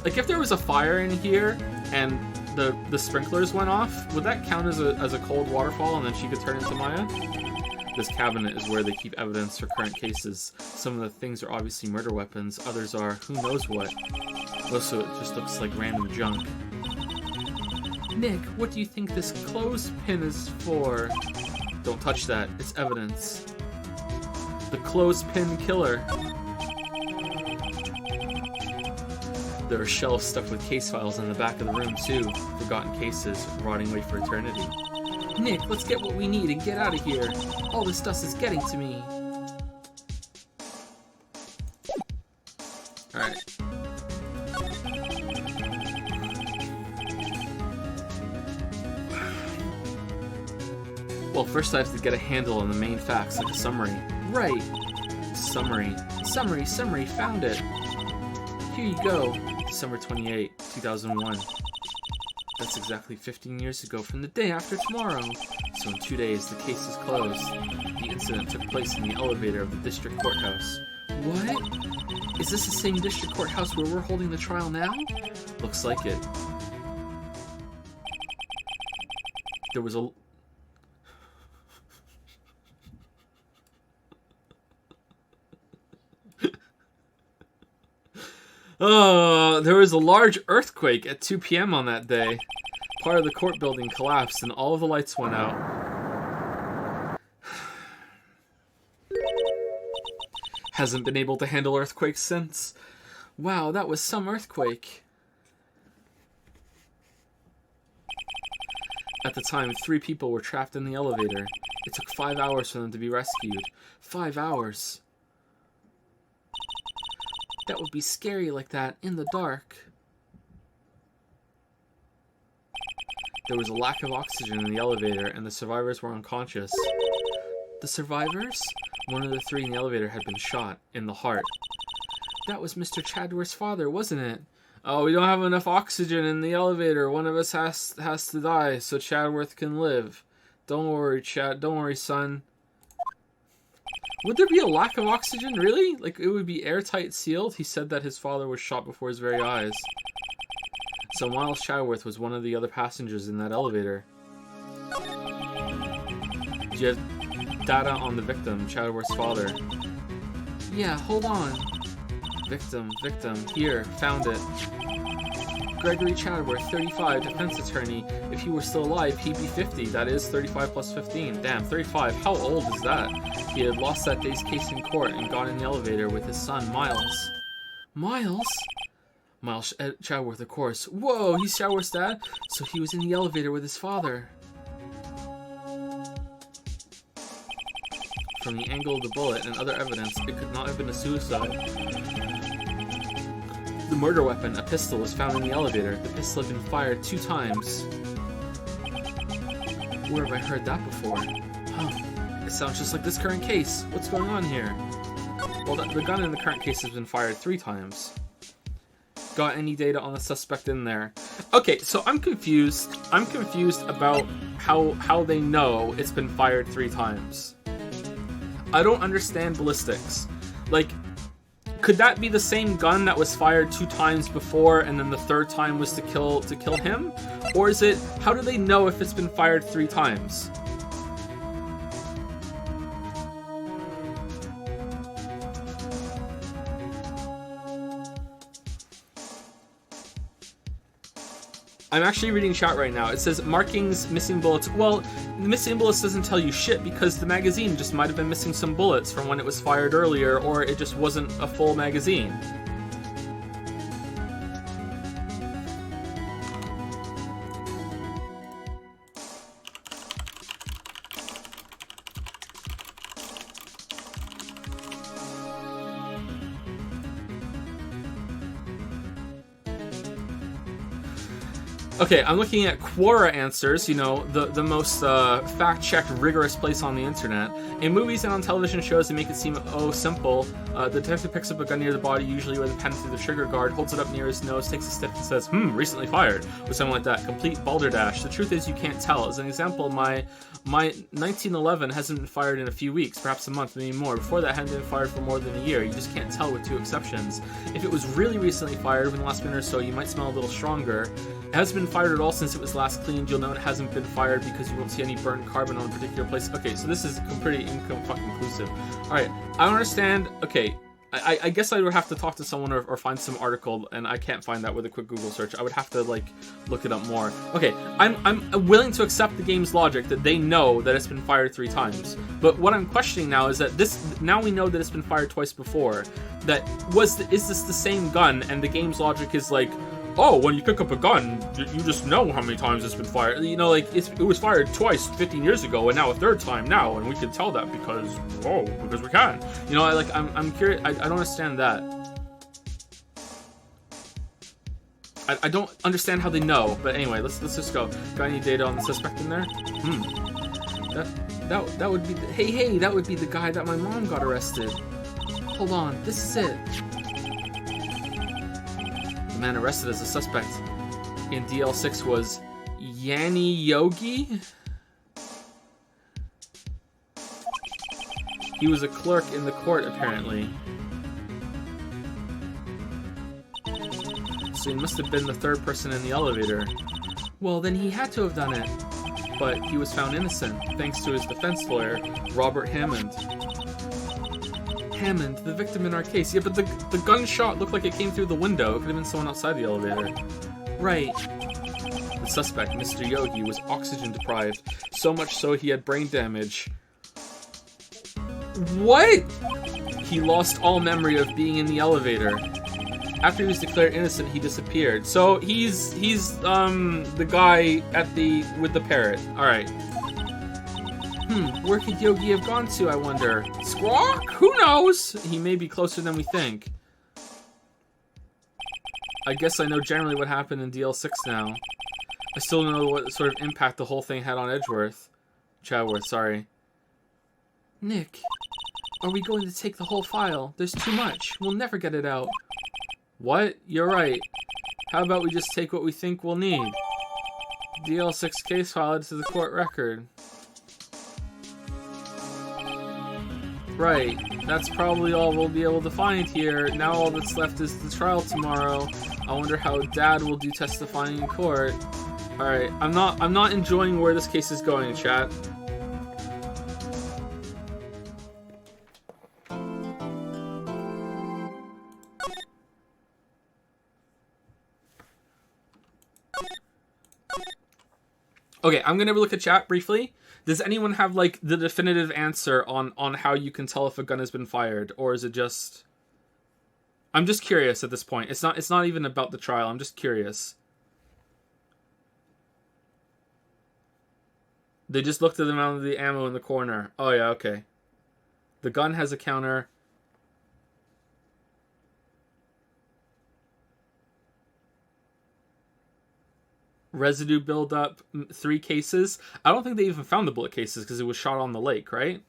Like, if there was a fire in here and the sprinklers went off, would that count as a cold waterfall and then she could turn into Maya? This cabinet is where they keep evidence for current cases. Some of the things are obviously murder weapons, others are who knows what. Most of it just looks like random junk. Nick, what do you think this clothespin is for? Don't touch that, it's evidence. The clothespin killer. There are shelves stuffed with case files in the back of the room too. Forgotten cases, rotting away for eternity. Nick, let's get what we need and get out of here. All this dust is getting to me. Alright. Well, first I have to get a handle on the main facts, like a summary. Right. Summary, found it. Here you go. December 28, 2001. That's exactly 15 years ago from the day after tomorrow. So in 2 days, the case is closed. The incident took place in the elevator of the district courthouse. What? Is this the same district courthouse where we're holding the trial now? Looks like it. There was a... Oh, there was a large earthquake at 2 p.m. on that day. Part of the court building collapsed and all of the lights went out. Hasn't been able to handle earthquakes since. Wow, that was some earthquake. At the time, 3 people were trapped in the elevator. It took 5 hours for them to be rescued. 5 hours. That would be scary like that, in the dark. There was a lack of oxygen in the elevator, and the survivors were unconscious. The survivors? One of the 3 in the elevator had been shot, in the heart. That was Mr. Chadworth's father, wasn't it? Oh, we don't have enough oxygen in the elevator. One of us has to die, so Chadworth can live. Don't worry, Chad. Don't worry, son. Would there be a lack of oxygen, really? Like, it would be airtight sealed? He said that his father was shot before his very eyes. So Miles Chadworth was one of the other passengers in that elevator. Do you have data on the victim, Chadworth's father? Yeah, hold on. Victim. Here, found it. Gregory Chadworth, 35, defense attorney. If he were still alive, he'd be 50. That is 35 plus 15. Damn, 35. How old is that? He had lost that day's case in court and got in the elevator with his son, Miles. Miles? Miles Chadworth, of course. Whoa, he's Chadworth's dad? So he was in the elevator with his father. From the angle of the bullet and other evidence, it could not have been a suicide. The murder weapon, a pistol, was found in the elevator. The pistol had been fired 2 times. Where have I heard that before? Huh. It sounds just like this current case. What's going on here? Well, the gun in the current case has been fired 3 times. Got any data on the suspect in there? Okay, so I'm confused. I'm confused about how they know it's been fired 3 times. I don't understand ballistics. Like, could that be the same gun that was fired 2 times before and then the 3rd time was to kill him? Or is it, how do they know if it's been fired 3 times? I'm actually reading chat right now. It says markings, missing bullets. Well, the missing bullets doesn't tell you shit because the magazine just might have been missing some bullets from when it was fired earlier, or it just wasn't a full magazine. Okay, I'm looking at Quora answers, you know, the most fact-checked, rigorous place on the internet. In movies and on television shows, they make it seem simple. The detective picks up a gun near the body, usually with a pen through the trigger guard, holds it up near his nose, takes a sniff and says, recently fired, or something like that. Complete balderdash. The truth is you can't tell. As an example, my 1911 hasn't been fired in a few weeks, perhaps a month, maybe more. Before that, hadn't been fired for more than a year. You just can't tell with 2 exceptions. If it was really recently fired, within the last minute or so, you might smell a little stronger. It hasn't been fired at all since it was last cleaned. You'll know it hasn't been fired because you won't see any burnt carbon on a particular place. Okay, so this is pretty inclusive. Alright, I don't understand. Okay, I guess I would have to talk to someone or find some article, and I can't find that with a quick Google search. I would have to, like, look it up more. Okay, I'm willing to accept the game's logic that they know that it's been fired 3 times. But what I'm questioning now is that now we know that it's been fired twice before. Is this the same gun, and the game's logic is like, oh, when you pick up a gun, you just know how many times it's been fired. You know, like, it was fired twice 15 years ago, and now a 3rd time now, and we can tell that because we can. You know, I'm curious. I don't understand that. I don't understand how they know, but anyway, let's just go. Got any data on the suspect in there? That would be hey, that would be the guy that my mom got arrested. Hold on, this is it. The man arrested as a suspect in DL6 was Yanni Yogi. He was a clerk in the court, apparently. So he must have been the 3rd person in the elevator. Well, then he had to have done it. But he was found innocent, thanks to his defense lawyer, Robert Hammond. Hammond, the victim in our case. Yeah, but the gunshot looked like it came through the window. It could have been someone outside the elevator. Right. The suspect, Mr. Yogi, was oxygen deprived. So much so he had brain damage. What? He lost all memory of being in the elevator. After he was declared innocent, he disappeared. So he's the guy with the parrot. All right. Where could Yogi have gone to, I wonder? Squawk? Who knows? He may be closer than we think. I guess I know generally what happened in DL6 now. I still don't know what sort of impact the whole thing had on Chadworth, sorry. Nick, are we going to take the whole file? There's too much. We'll never get it out. What? You're right. How about we just take what we think we'll need? DL6 case file to the court record. Right, that's probably all we'll be able to find here. Now all that's left is the trial tomorrow. I wonder how Dad will do testifying in court. Alright, I'm not enjoying where this case is going, chat. Okay, I'm gonna look at chat briefly. Does anyone have, like, the definitive answer on how you can tell if a gun has been fired? Or is it just... I'm just curious at this point. It's not even about the trial. I'm just curious. They just looked at the amount of the ammo in the corner. Oh, yeah, okay. The gun has a counter. Residue buildup, 3 cases. I don't think they even found the bullet cases because it was shot on the lake, right?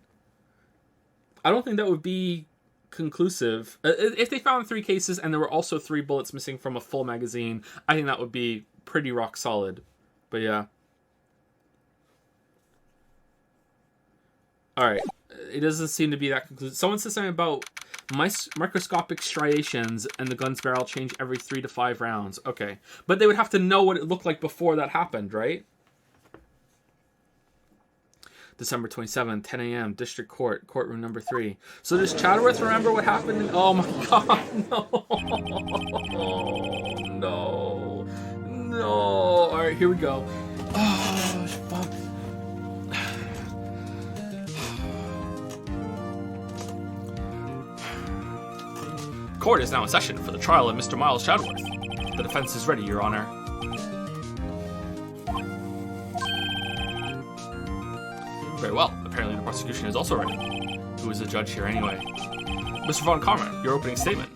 I don't think that would be conclusive. If they found 3 cases and there were also 3 bullets missing from a full magazine, I think that would be pretty rock solid. But yeah. Alright. It doesn't seem to be that conclusive. Someone said something about microscopic striations and the gun's barrel change every 3 to 5 rounds. Okay. But they would have to know what it looked like before that happened, right? December 27, 10 a.m., District Court, courtroom number 3. So does Chadworth remember what happened? Oh my god, no. No. No. Alright, here we go. Oh, fuck. Court is now in session for the trial of Mr. Miles Chadworth. The defense is ready, Your Honor. Very well. Apparently the prosecution is also ready. Who is the judge here anyway? Mr. Von Karma, your opening statement.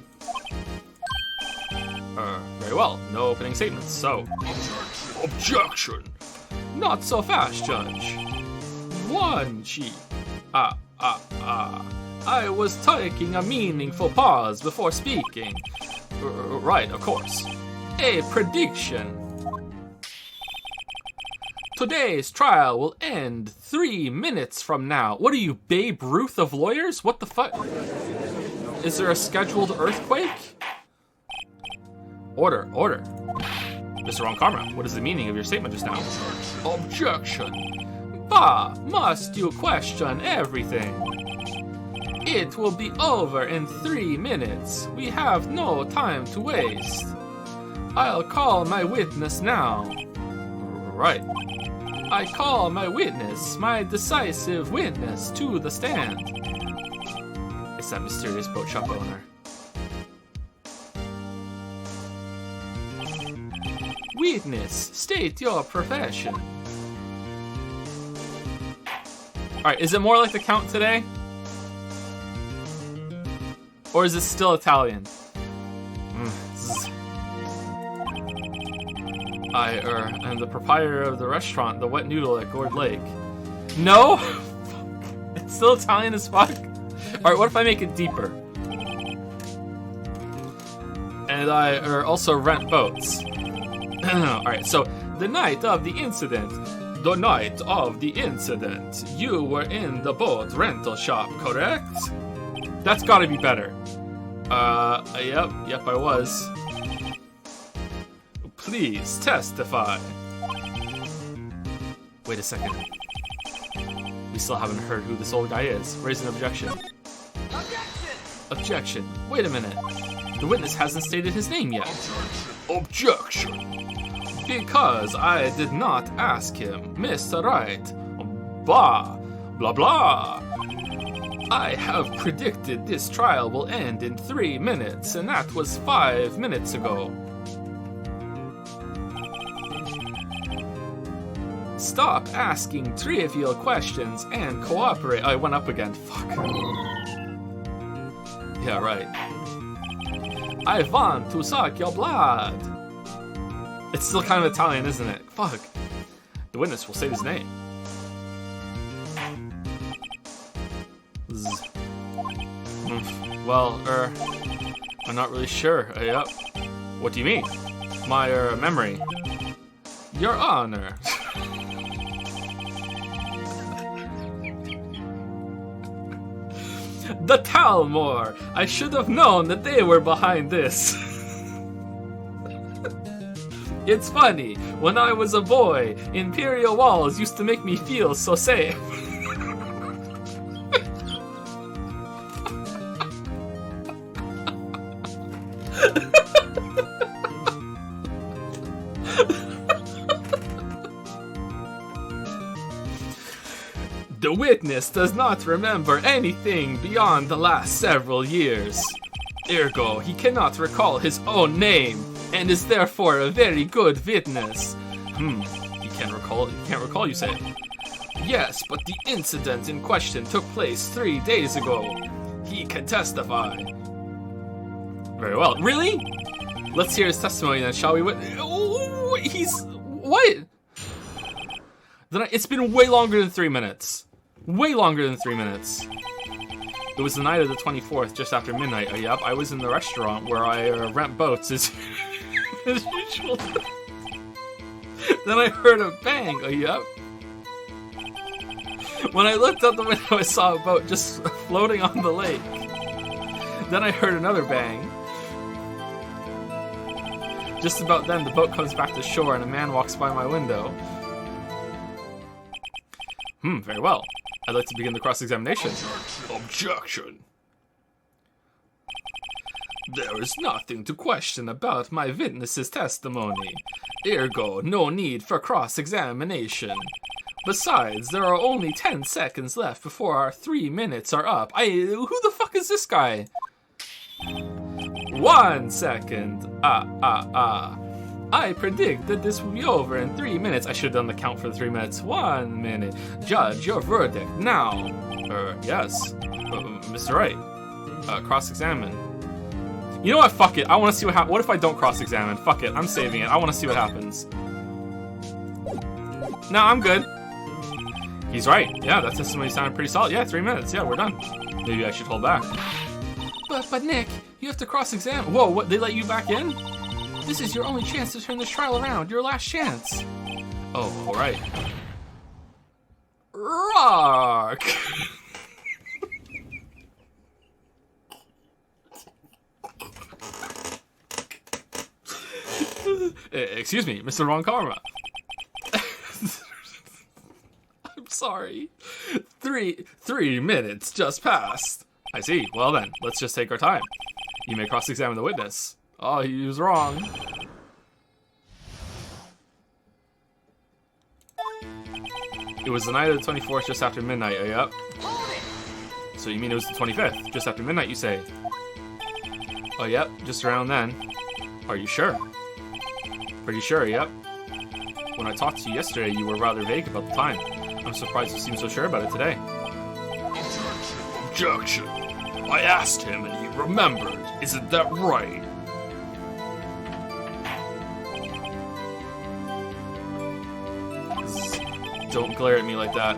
Very well. No opening statements, so... Objection! Not so fast, Judge. One cheat. I was taking a meaningful pause before speaking. Right, of course. A prediction. Today's trial will end 3 minutes from now. What are you, Babe Ruth of lawyers? What the fuck? Is there a scheduled earthquake? Order. Mr. Ron Karma, what is the meaning of your statement just now? Objection. Bah, must you question everything? It will be over in 3 minutes. We have no time to waste. I'll call my witness now. Right. I call my witness, my decisive witness, to the stand. It's that mysterious boat shop owner. Witness, state your profession. Alright, is it more like the Count today? Or is it still Italian? I am the proprietor of the restaurant, the Wet Noodle at Gourd Lake. No? It's still Italian as fuck? Alright, what if I make it deeper? And I also rent boats. Alright, so the night of the incident, you were in the boat rental shop, correct? That's gotta be better. Yep, I was. Please testify. Wait a second. We still haven't heard who this old guy is. Raise an objection. Objection. Wait a minute. The witness hasn't stated his name yet. Objection. Because I did not ask him, Mr. Wright. Blah, blah, blah. I have predicted this trial will end in 3 minutes, and that was 5 minutes ago. Stop asking trivial questions and cooperate. I went up again. Fuck. Yeah, right. I want to suck your blood. It's still kind of Italian, isn't it? Fuck. The witness will say his name. Well, I'm not really sure. Yep. What do you mean? My, memory. Your Honor. The Talmor! I should have known that they were behind this. It's funny, when I was a boy, Imperial walls used to make me feel so safe. The witness does not remember anything beyond the last several years. Ergo, he cannot recall his own name, and is therefore a very good witness. He can't recall, you say? Yes, but the incident in question took place 3 days ago. He can testify. Very well. Really? Let's hear his testimony then, shall we? What? It's been way longer than 3 minutes. Way longer than 3 minutes. It was the night of the 24th, just after midnight. Yep, I was in the restaurant where I rent boats as usual. Then I heard a bang. Yep. When I looked out the window, I saw a boat just floating on the lake. Then I heard another bang. Just about then, the boat comes back to shore and a man walks by my window. Very well. I'd like to begin the cross-examination. Objection. There is nothing to question about my witness's testimony. Ergo, no need for cross-examination. Besides, there are only 10 seconds left before our 3 minutes are up. Who the fuck is this guy? 1 second. I predict that this will be over in 3 minutes. I should have done the count for the 3 minutes. 1 minute. Judge, your verdict now. Yes. Mr. Wright. Cross-examine. You know what? Fuck it. I want to see what happens. What if I don't cross-examine? Fuck it. I'm saving it. I want to see what happens. No, I'm good. He's right. Yeah, that testimony sounded pretty solid. Yeah, 3 minutes. Yeah, we're done. Maybe I should hold back. But Nick, you have to cross-examine. Whoa, what? They let you back in? This is your only chance to turn this trial around. Your last chance. Oh, all right. Rock. Excuse me, Mr. Ron Karma. I'm sorry. Three minutes just passed. I see. Well then, let's just take our time. You may cross-examine the witness. Oh, he was wrong. It was the night of the 24th, just after midnight. Yep. So you mean it was the 25th, just after midnight, you say? Oh, yep, just around then. Are you sure? Pretty sure, yep. When I talked to you yesterday, you were rather vague about the time. I'm surprised you seem so sure about it today. Objection. I asked him and he remembered. Isn't that right? Don't glare at me like that.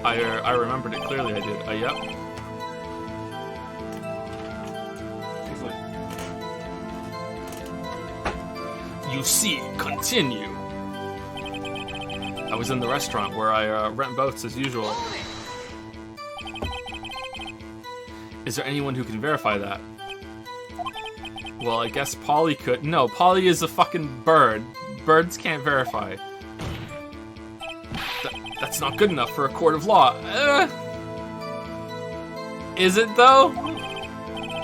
I remembered it clearly, I did. Yep. You see, continue. I was in the restaurant where I rent boats as usual. Is there anyone who can verify that? Well, I guess Polly could. No, Polly is a fucking bird. Birds can't verify. That's not good enough for a court of law. Is it though?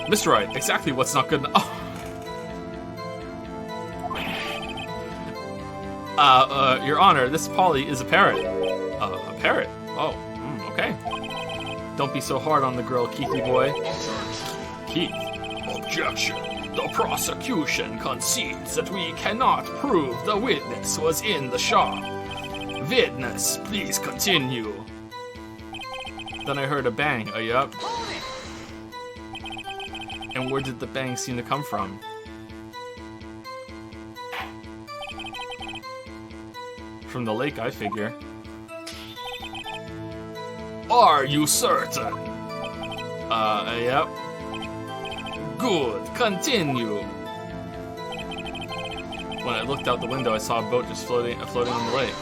Mr. Wright, exactly what's not good enough? Oh. Your Honor, this Polly is a parrot. A parrot? Oh, okay. Don't be so hard on the girl, Keithy boy. Keith. Objection. The prosecution concedes that we cannot prove the witness was in the shop. Witness, please continue. Then I heard a bang. Yup. And where did the bang seem to come from? From the lake, I figure. Are you certain? Yep. Good, continue. When I looked out the window, I saw a boat just floating on the lake.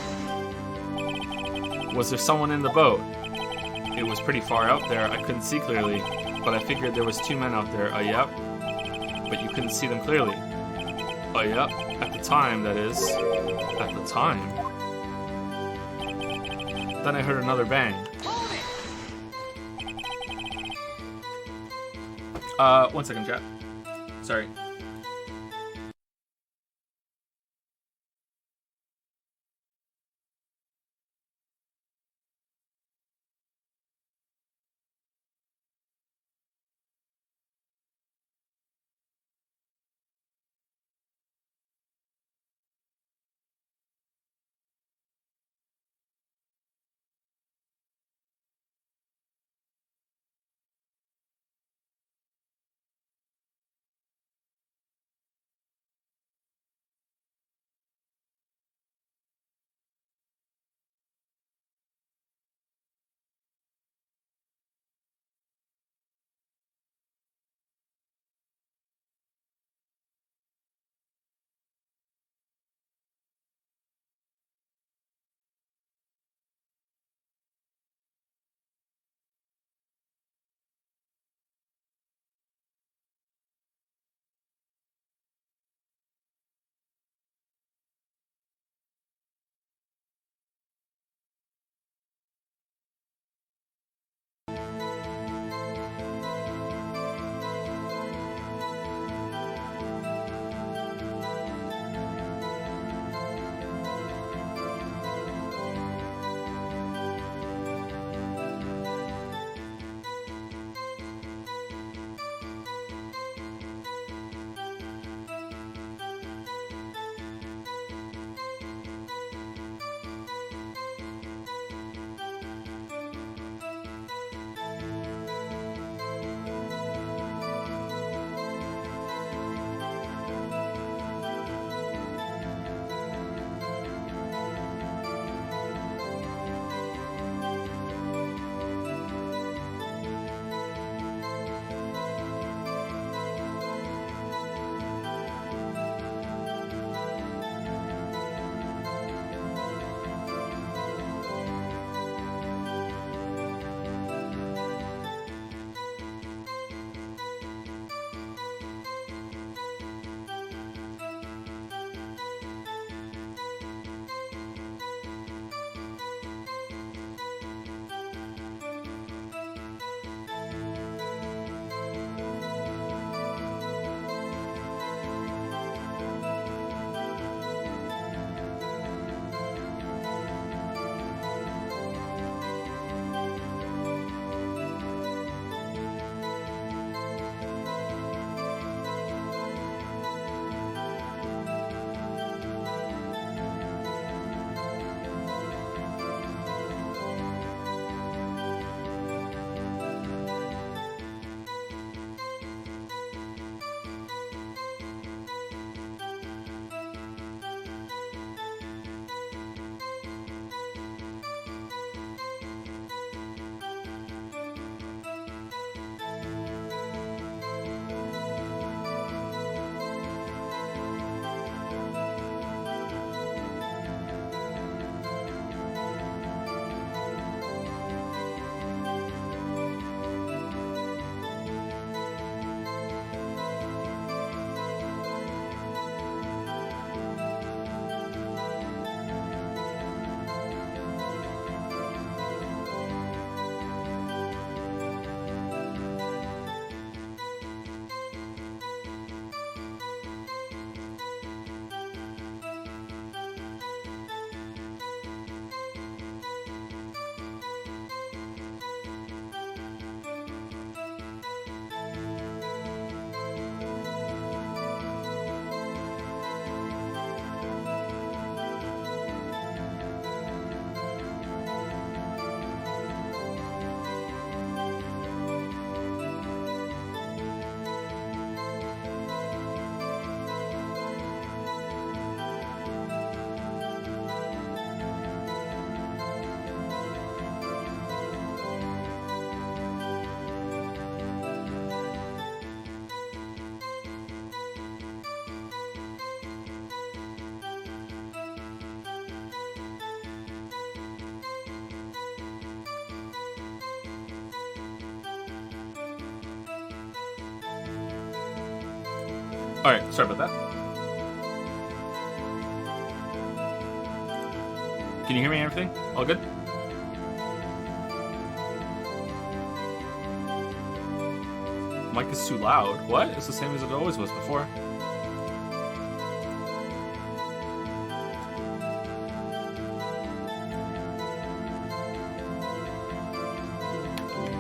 Was there someone in the boat? It was pretty far out there, I couldn't see clearly, but I figured there was 2 men out there. Yep. But you couldn't see them clearly. Yep. At the time, that is. At the time. Then I heard another bang. 1 second, chat. Sorry. Alright, sorry about that. Can you hear me and everything? All good? Mic is too loud. What? It's the same as it always was before.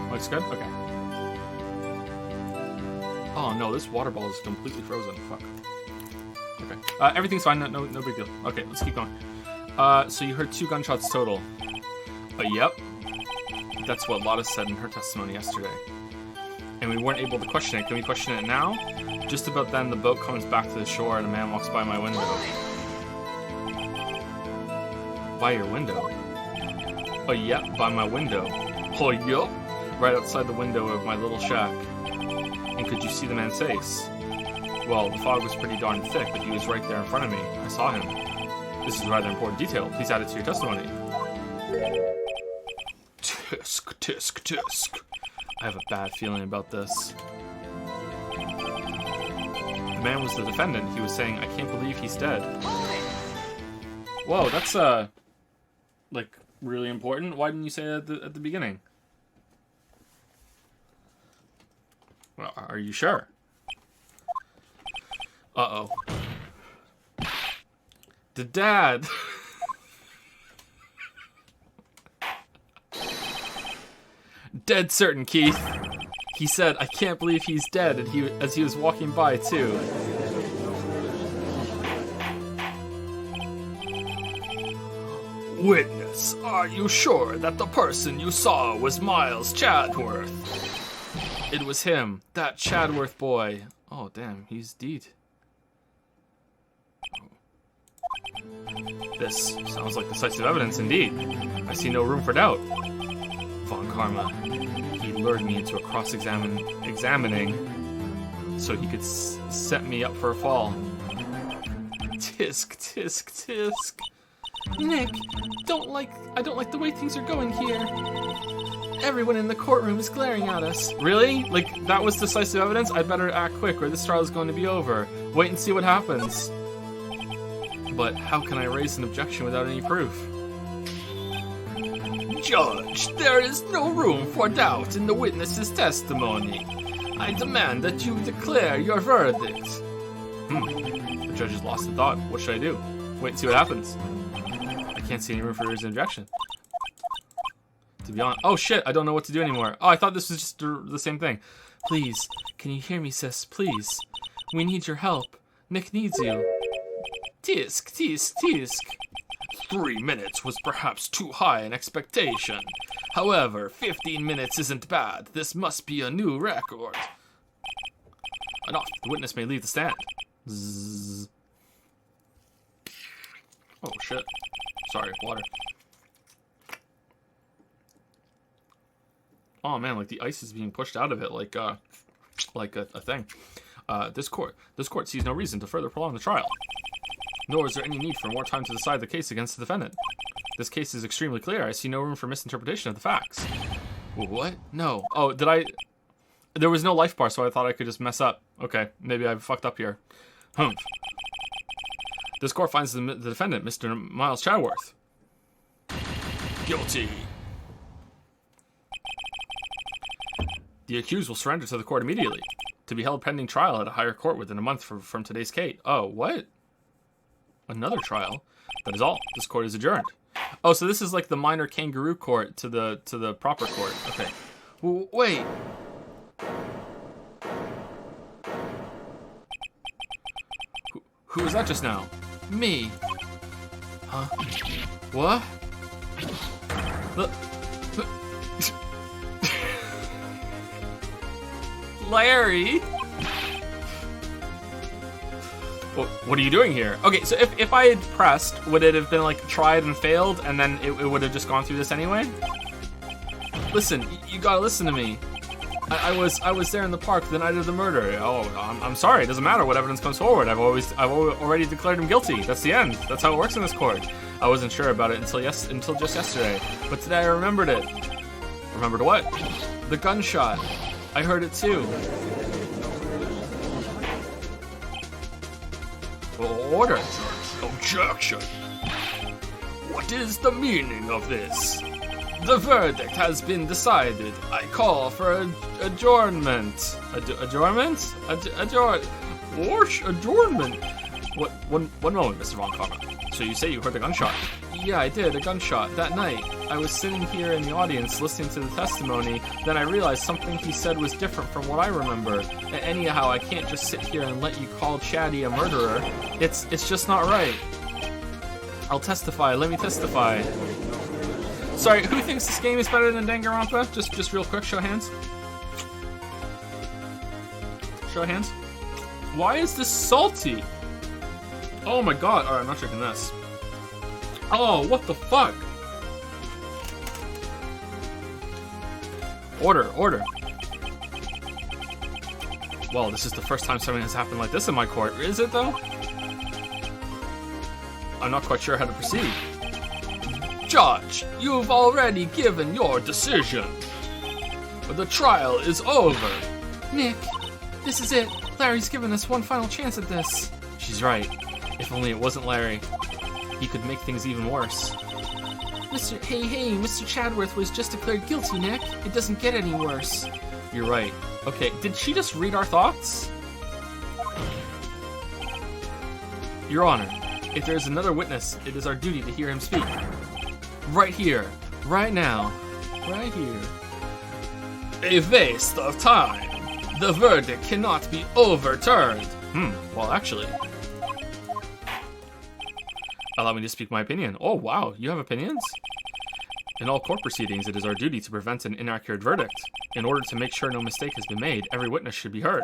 Oh, it's good? Okay. Oh no, this water ball is completely frozen. Fuck. Okay. Everything's fine. No big deal. Okay, let's keep going. So you heard 2 gunshots total. Yep. That's what Lotta said in her testimony yesterday. And we weren't able to question it. Can we question it now? Just about then, the boat comes back to the shore and a man walks by my window. By your window? Yep, by my window. Yup. Right outside the window of my little shack. And could you see the man's face? Well, the fog was pretty darn thick, but he was right there in front of me. I saw him. This is a rather important detail. Please add it to your testimony. Tisk, tisk, tisk. I have a bad feeling about this. The man was the defendant. He was saying, I can't believe he's dead. Whoa, that's, like, really important. Why didn't you say that at the beginning? Well, are you sure? Uh-oh. The dad! Dead certain, Keith. He said, I can't believe he's dead, and as he was walking by, too. Witness, are you sure that the person you saw was Miles Chadworth? It was him, that Chadworth boy. Oh, damn, he's dead. This sounds like decisive evidence indeed. I see no room for doubt. Von Karma, he lured me into a examining so he could set me up for a fall. Tisk, tisk, tisk. Nick, I don't like the way things are going here. Everyone in the courtroom is glaring at us. Really? Like, that was decisive evidence? I'd better act quick or this trial is going to be over. Wait and see what happens. But how can I raise an objection without any proof? Judge, there is no room for doubt in the witness's testimony. I demand that you declare your verdict. The judge has lost the thought. What should I do? Wait and see what happens. I can't see any room for raising an objection. To be honest, oh shit, I don't know what to do anymore. Oh, I thought this was just the same thing. Please, can you hear me, sis? Please. We need your help. Nick needs you. Tisk, tisk, tisk. 3 minutes was perhaps too high an expectation. However, 15 minutes isn't bad. This must be a new record. Enough. The witness may leave the stand. Zzz. Oh shit. Sorry, water. Oh man, like the ice is being pushed out of it like a thing. This court sees no reason to further prolong the trial. Nor is there any need for more time to decide the case against the defendant. This case is extremely clear. I see no room for misinterpretation of the facts. What? No. Oh, there was no life bar, so I thought I could just mess up. Okay, maybe I fucked up here. Humph. This court finds the defendant, Mr. Miles Chadworth, guilty. The accused will surrender to the court immediately, to be held pending trial at a higher court within a month from today's case. Oh, what? Another trial? That is all. This court is adjourned. Oh, so this is like the minor kangaroo court to the proper court. Okay. Wait. Who was that just now? Me. Huh? What? Larry? What are you doing here? Okay, so if I had pressed, would it have been like tried and failed, and then it would have just gone through this anyway? Listen, you gotta listen to me. I was there in the park the night of the murder. Oh, I'm sorry. It doesn't matter what evidence comes forward. I've already declared him guilty. That's the end. That's how it works in this court. I wasn't sure about it until just yesterday, but today I remembered it. Remembered what? The gunshot. I heard it too. Order. Objection. What is the meaning of this? The verdict has been decided. I call for adjournment. Adjournment? Adjournment. What? One moment, Mr. Von Karma. So you say you heard a gunshot? Yeah, I did, a gunshot. That night, I was sitting here in the audience listening to the testimony, then I realized something he said was different from what I remember. Anyhow, I can't just sit here and let you call Chatty a murderer. It's just not right. I'll testify, let me testify. Sorry, who thinks this game is better than Danganronpa? Just real quick, show hands. Show hands. Why is this salty? Oh my god, alright, I'm not drinking this. Oh, what the fuck? Order. Well, this is the first time something has happened like this in my court. Is it, though? I'm not quite sure how to proceed. Judge, you've already given your decision. The trial is over. Nick, this is it. Larry's given us one final chance at this. She's right. If only it wasn't Larry. He could make things even worse. Mr. Chadworth was just declared guilty, Nick. It doesn't get any worse. You're right. Okay, did she just read our thoughts? Your Honor, if there is another witness, it is our duty to hear him speak. Right here. Right now. Right here. A waste of time. The verdict cannot be overturned. Well, actually. Allow me to speak my opinion. Oh, wow, you have opinions? In all court proceedings, it is our duty to prevent an inaccurate verdict. In order to make sure no mistake has been made, every witness should be heard.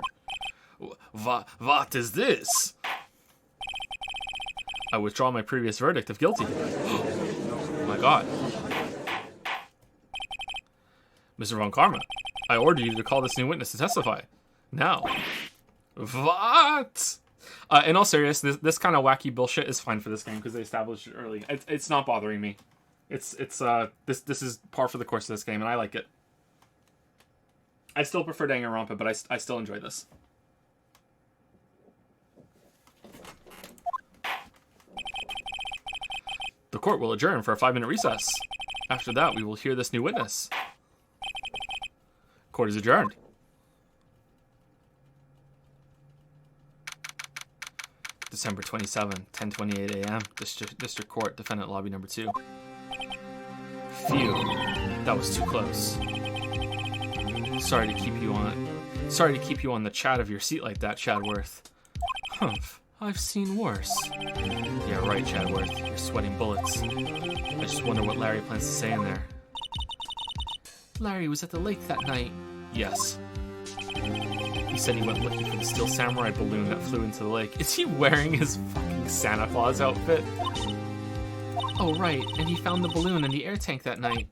What is this? I withdraw my previous verdict of guilty. Oh my god. Mr. Von Karma, I order you to call this new witness to testify. Now. What? In all seriousness, this kind of wacky bullshit is fine for this game because they established it early. It's not bothering me. This is par for the course of this game, and I like it. I still prefer Danganronpa, but I still enjoy this. The court will adjourn for a 5-minute recess. After that, we will hear this new witness. Court is adjourned. December 27, 10:28 a.m. District Court, Defendant Lobby Number 2. Phew, that was too close. Sorry to keep you on the chat of your seat like that, Chadworth. Humph, I've seen worse. Yeah, right, Chadworth. You're sweating bullets. I just wonder what Larry plans to say in there. Larry was at the lake that night. Yes. He said he went looking for the Steel Samurai balloon that flew into the lake. Is he wearing his fucking Santa Claus outfit? Oh, right, and he found the balloon in the air tank that night.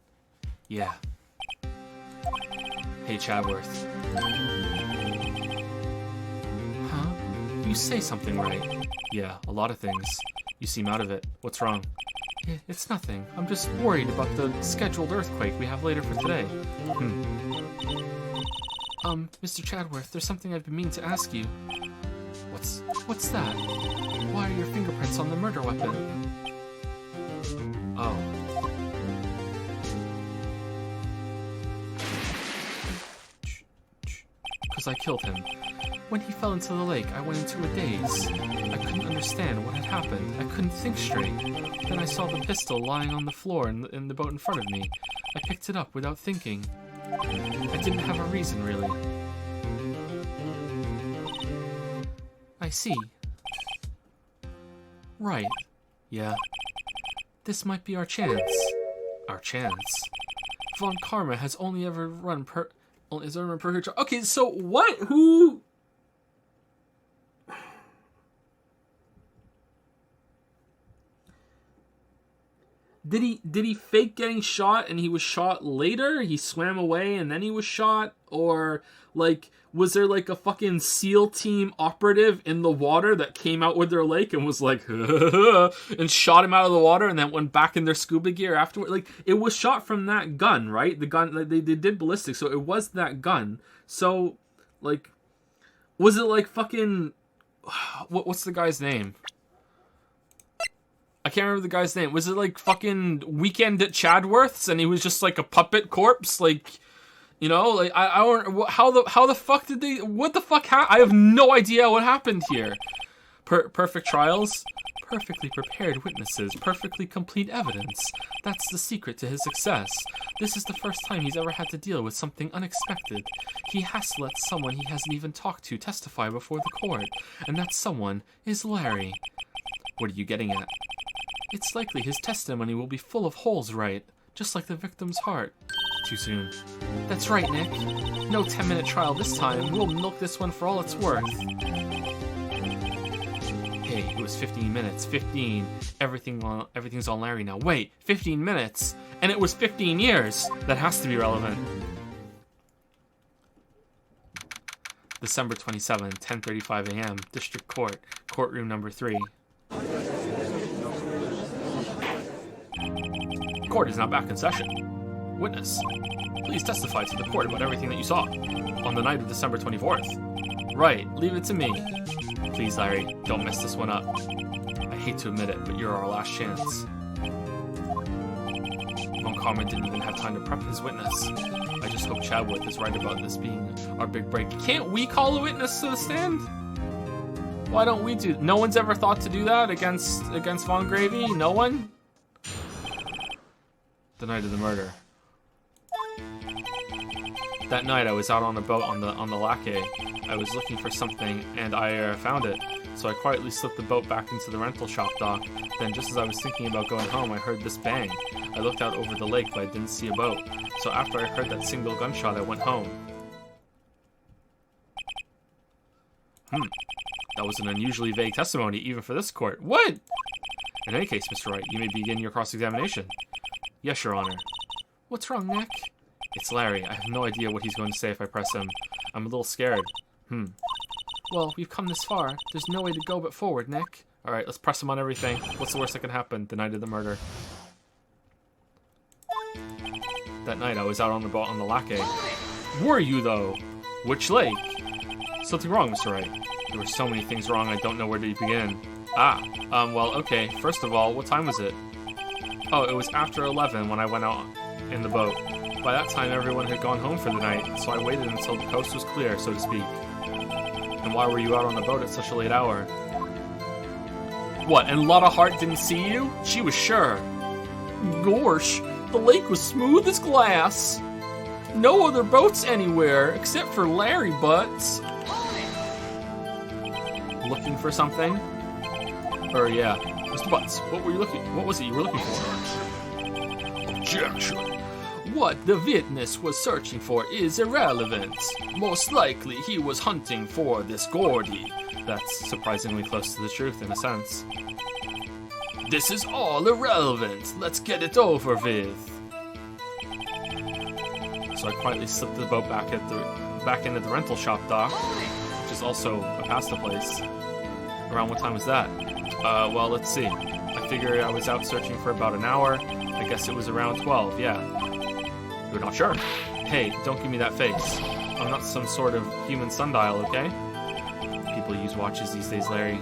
Yeah. Hey, Chadworth. Huh? You say something right. Yeah, a lot of things. You seem out of it. What's wrong? It's nothing. I'm just worried about the scheduled earthquake we have later for today. Mr. Chadworth, there's something I've been meaning to ask you. What's that? Why are your fingerprints on the murder weapon? Oh. Because I killed him. When he fell into the lake, I went into a daze. I couldn't understand what had happened. I couldn't think straight. Then I saw the pistol lying on the floor in the boat in front of me. I picked it up without thinking. I didn't have a reason, really. I see. Right. Yeah. This might be our chance. Our chance. Von Karma has only ever run per... Okay, so what? Who... Did he fake getting shot and he was shot later? He swam away and then he was shot? Or, like, was there, like, a fucking SEAL team operative in the water that came out with their lake and was like, and shot him out of the water and then went back in their scuba gear afterward? Like, it was shot from that gun, right? The gun, like, they did ballistics, so it was that gun. So, like, was it, like, fucking... What's the guy's name? I can't remember the guy's name. Was it like fucking Weekend at Chadworth's and he was just like a puppet corpse? Like, you know, like I don't, how the fuck did they, what the fuck I have no idea what happened here. Perfect trials, perfectly prepared witnesses, perfectly complete evidence. That's the secret to his success. This is the first time he's ever had to deal with something unexpected. He has to let someone he hasn't even talked to testify before the court, and that someone is Larry. What are you getting at? It's likely his testimony will be full of holes, Wright, just like the victim's heart. Too soon. That's right, Nick. No 10-minute trial this time. We'll milk this one for all it's worth. Hey, it was 15 minutes. 15. Everything's on Larry now. Wait, 15 minutes? And it was 15 years. That has to be relevant. December 27, 10:35 a.m. District Court. Courtroom number 3. Court is now back in session. Witness, please testify to the court about everything that you saw on the night of December 24th. Right, leave it to me. Please, Larry, don't mess this one up. I hate to admit it, but you're our last chance. Von Karman didn't even have time to prep his witness. I just hope Chadworth is right about this being our big break. Can't we call a witness to the stand? Why don't we do? No one's ever thought to do that against Von Gravy? No one? The night of the murder. That night I was out on a boat on the Lake. I was looking for something and I found it. So I quietly slipped the boat back into the rental shop dock. Then just as I was thinking about going home, I heard this bang. I looked out over the lake but I didn't see a boat. So after I heard that single gunshot, I went home. That was an unusually vague testimony even for this court. What? In any case, Mr. Wright, you may begin your cross-examination. Yes, Your Honor. What's wrong, Nick? It's Larry. I have no idea what he's going to say if I press him. I'm a little scared. Well, we've come this far. There's no way to go but forward, Nick. Alright, let's press him on everything. What's the worst that can happen? The night of the murder. That night I was out on the boat on the Lake. Were you, though? Which lake? Something wrong, Mr. Wright. There were so many things wrong, I don't know where to begin. Well, okay. First of all, what time was it? Oh, it was after 11 when I went out in the boat. By that time, everyone had gone home for the night, so I waited until the coast was clear, so to speak. And why were you out on the boat at such a late hour? What, and Lotta Hart didn't see you? She was sure. Gorsh, the lake was smooth as glass. No other boats anywhere, except for Larry Butts. Looking for something? Yeah. Mr. Butts, what was it you were looking for? Objection. What the witness was searching for is irrelevant. Most likely he was hunting for this Gordy. That's surprisingly close to the truth in a sense. This is all irrelevant. Let's get it over with. So I quietly slipped the boat back into the rental shop dock, which is also a pasta place. Around what time was that? Well, let's see. I figure I was out searching for about an hour. I guess it was around 12, yeah. You're not sure? Hey, don't give me that face. I'm not some sort of human sundial, okay? People use watches these days, Larry.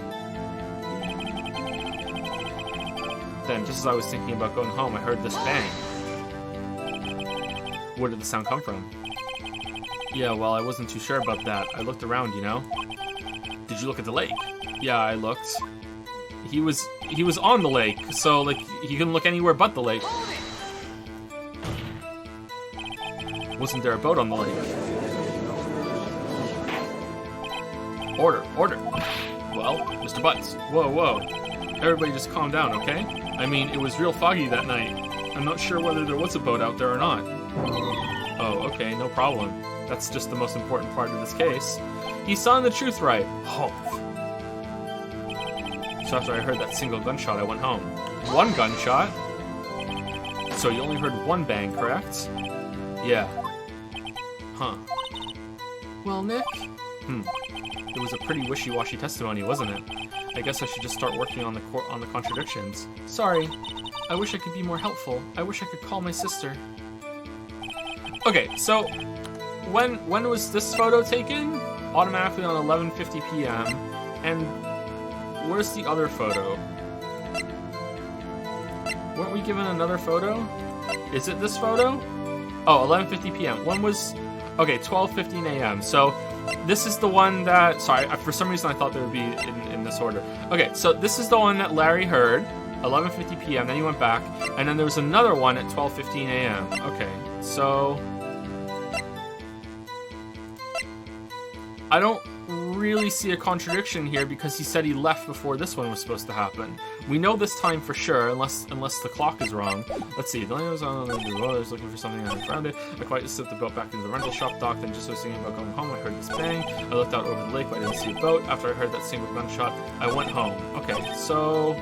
Then, just as I was thinking about going home, I heard this bang. Where did the sound come from? Yeah, well, I wasn't too sure about that. I looked around, you know? Did you look at the lake? Yeah, I looked. He was on the lake, so, like, he couldn't look anywhere but the lake. Wasn't there a boat on the lake? Order. Well, Mr. Butts, whoa. Everybody just calm down, okay? I mean, it was real foggy that night. I'm not sure whether there was a boat out there or not. Oh, okay, no problem. That's just the most important part of this case. He's telling the truth, right? Humph. So after I heard that single gunshot, I went home. One gunshot? So you only heard one bang, correct? Yeah. Huh. Well, Nick? It was a pretty wishy-washy testimony, wasn't it? I guess I should just start working on the contradictions. Sorry. I wish I could be more helpful. I wish I could call my sister. Okay, so when was this photo taken? Automatically on 11:50 p.m. And where's the other photo? weren't we given another photo? Is it this photo? Oh, 11:50 p.m. When was... Okay, 12:15 a.m. So this is the one that... Sorry, for some reason I thought they would be in this order. Okay, so this is the one that Larry heard, 11:50 p.m. Then he went back, and then there was another one at 12:15 a.m. Okay, so... I don't really see a contradiction here because he said he left before this one was supposed to happen. We know this time for sure, unless the clock is wrong. Let's see. I was looking for something and I found it. I quietly slipped the boat back into the rental shop dock. Then just was thinking about going home, I heard this bang. I looked out over the lake, but I didn't see a boat. After I heard that single gunshot, I went home. Okay, so...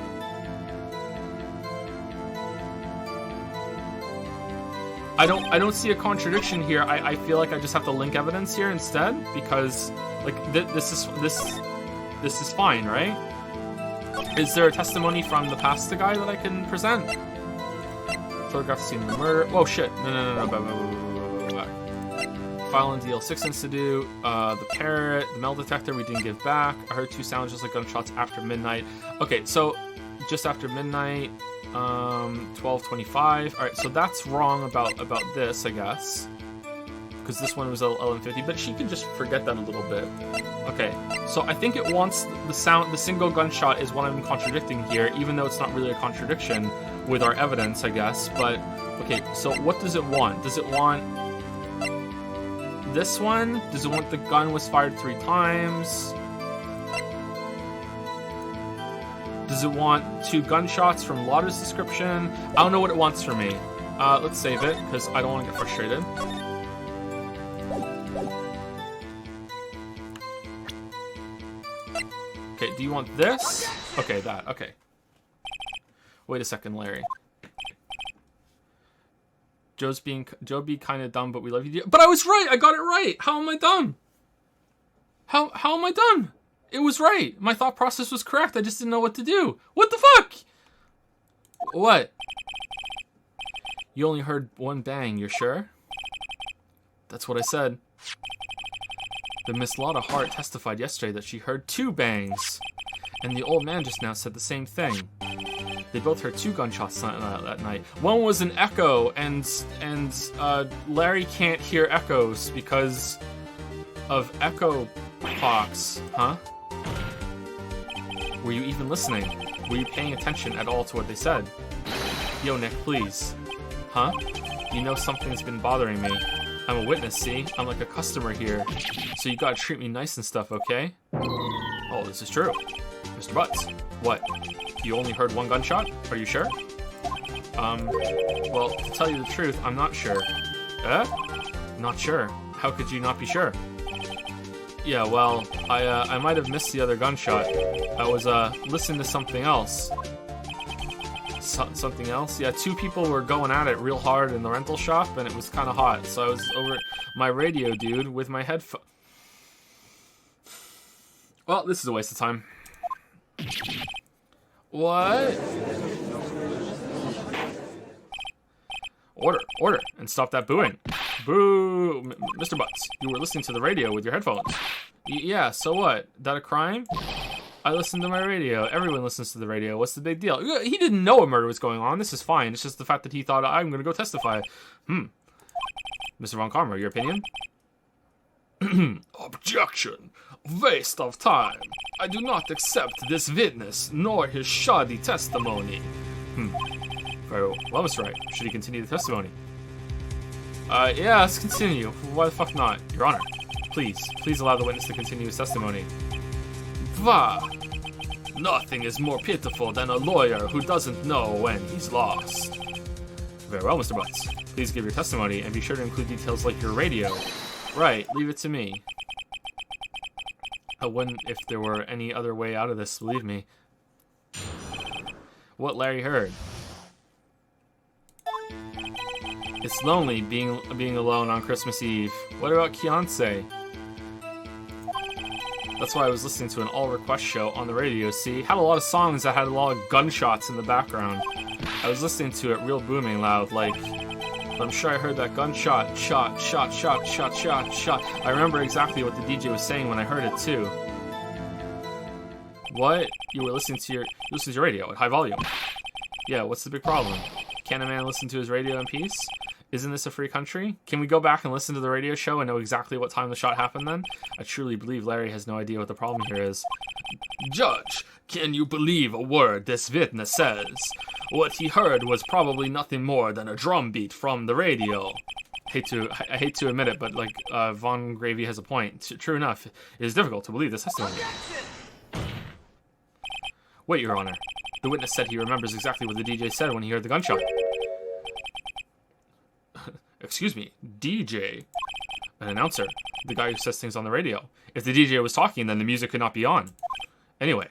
I don't see a contradiction here. I feel like I just have to link evidence here instead because like this is fine, right? Is there a testimony from the past guy that I can present? Photograph scene of the murder. Oh shit! No. File and deal 6 things to do. The parrot, the metal detector we didn't give back. I heard 2 sounds just like gunshots after midnight. Okay, so just after midnight. 12:25. All right, so that's wrong about this, I guess, because this one was 11:50. But she can just forget that a little bit. Okay, so I think it wants the sound. The single gunshot is what I'm contradicting here, even though it's not really a contradiction with our evidence, I guess. But okay, so what does it want? Does it want this one? Does it want the gun was fired 3 times? Does it want 2 gunshots from Lauder's description? I don't know what it wants from me. Let's save it, because I don't want to get frustrated. Okay, do you want this? Okay, that, okay. Wait a second, Larry. Joe be kind of dumb, but we love you. But I was right! I got it right! How am I dumb? How am I dumb? It was right. My thought process was correct. I just didn't know what to do. What the fuck? What? You only heard 1 bang, you're sure? That's what I said. The Miss Lotta Hart testified yesterday that she heard 2 bangs. And the old man just now said the same thing. They both heard 2 gunshots that night. One was an echo, and Larry can't hear echoes because of echo pox, huh? Were you even listening? Were you paying attention at all to what they said? Yo, Nick, please. Huh? You know something's been bothering me. I'm a witness, see? I'm like a customer here. So you gotta treat me nice and stuff, okay? Oh, this is true. Mr. Butts, what? You only heard 1 gunshot? Are you sure? Well, to tell you the truth, I'm not sure. Not sure. How could you not be sure? Yeah, well, I might have missed the other gunshot. I was, listening to something else. Something else? Yeah, 2 people were going at it real hard in the rental shop, and it was kind of hot. So I was over my radio, dude, with my headphone. Well, this is a waste of time. What? Order, and stop that booing. Boo! Mr. Butts, you were listening to the radio with your headphones. Yeah, so what? That a crime? I listen to my radio. Everyone listens to the radio. What's the big deal? He didn't know a murder was going on. This is fine. It's just the fact that he thought, I'm going to go testify. Mr. Von Karmer, your opinion? Objection. Waste of time. I do not accept this witness, nor his shoddy testimony. Very well, Mr. Wright. Should he continue the testimony? Yeah, let's continue. Why the fuck not? Your Honor, please allow the witness to continue his testimony. Bah! Nothing is more pitiful than a lawyer who doesn't know when he's lost. Very well, Mr. Butts. Please give your testimony and be sure to include details like your radio. Right, leave it to me. I wouldn't if there were any other way out of this, believe me. What Larry heard. It's lonely being alone on Christmas Eve. What about Beyonce? That's why I was listening to an all-request show on the radio, see? Had a lot of songs that had a lot of gunshots in the background. I was listening to it real booming loud, like... I'm sure I heard that gunshot, shot. I remember exactly what the DJ was saying when I heard it, too. What? You were listening to your radio at high volume. Yeah, what's the big problem? Can a man listen to his radio in peace? Isn't this a free country? Can we go back and listen to the radio show and know exactly what time the shot happened then? I truly believe Larry has no idea what the problem here is. Judge, can you believe a word this witness says? What he heard was probably nothing more than a drum beat from the radio. I hate to admit it, but like Von Gravy has a point. True enough, it is difficult to believe this testimony. Wait, Your Honor. The witness said he remembers exactly what the DJ said when he heard the gunshot. Excuse me, DJ. An announcer. The guy who says things on the radio. If the DJ was talking, then the music could not be on. Anyway,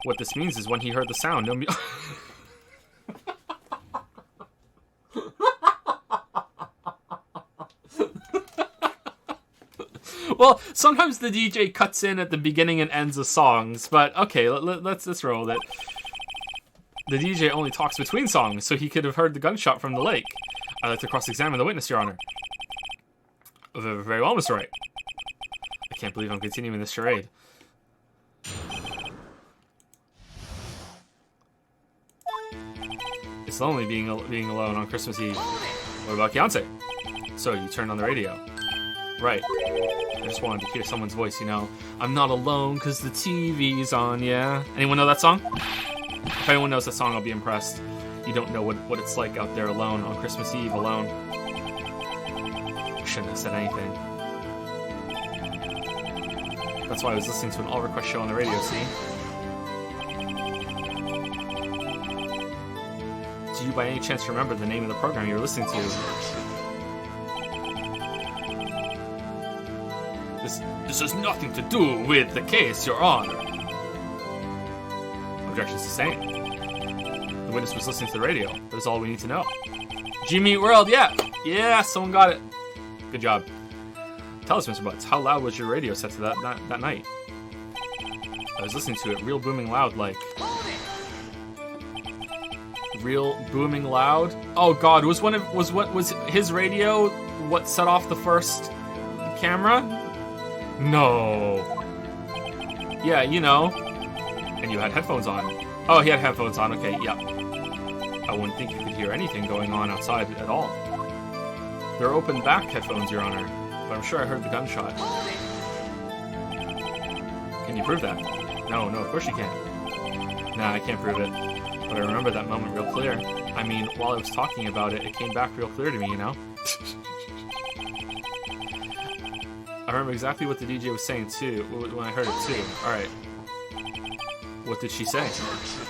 what this means is when he heard the sound, no Well, sometimes the DJ cuts in at the beginning and ends of songs, but okay, let's roll with it. The DJ only talks between songs, so he could have heard the gunshot from the lake. I'd like to cross-examine the witness, Your Honor. Very well, Mr. Wright. I can't believe I'm continuing this charade. It's lonely being alone on Christmas Eve. What about Beyonce? So, you turned on the radio. Right. I just wanted to hear someone's voice, you know. I'm not alone because the TV's on, yeah? Anyone know that song? If anyone knows that song, I'll be impressed. You don't know what it's like out there alone on Christmas Eve alone. I shouldn't have said anything. That's why I was listening to an all-request show on the radio, see? Do you by any chance remember the name of the program you were listening to? This has nothing to do with the case, Your Honor. Objection's sustained. The witness was listening to the radio. That's all we need to know. G-Meat World, yeah! Yeah, someone got it. Good job. Tell us, Mr. Butts, how loud was your radio set to that night? I was listening to it real booming loud, like... Real booming loud? Oh god, was his radio what set off the first camera? No. Yeah, you know. And you had headphones on. Oh, he had headphones on. Okay, yeah. I wouldn't think you could hear anything going on outside at all. They're open back headphones, Your Honor. But I'm sure I heard the gunshot. Can you prove that? No, of course you can't. Nah, I can't prove it. But I remember that moment real clear. I mean, while I was talking about it, it came back real clear to me, you know? I remember exactly what the DJ was saying, too, when I heard it, too. Alright. What did she say?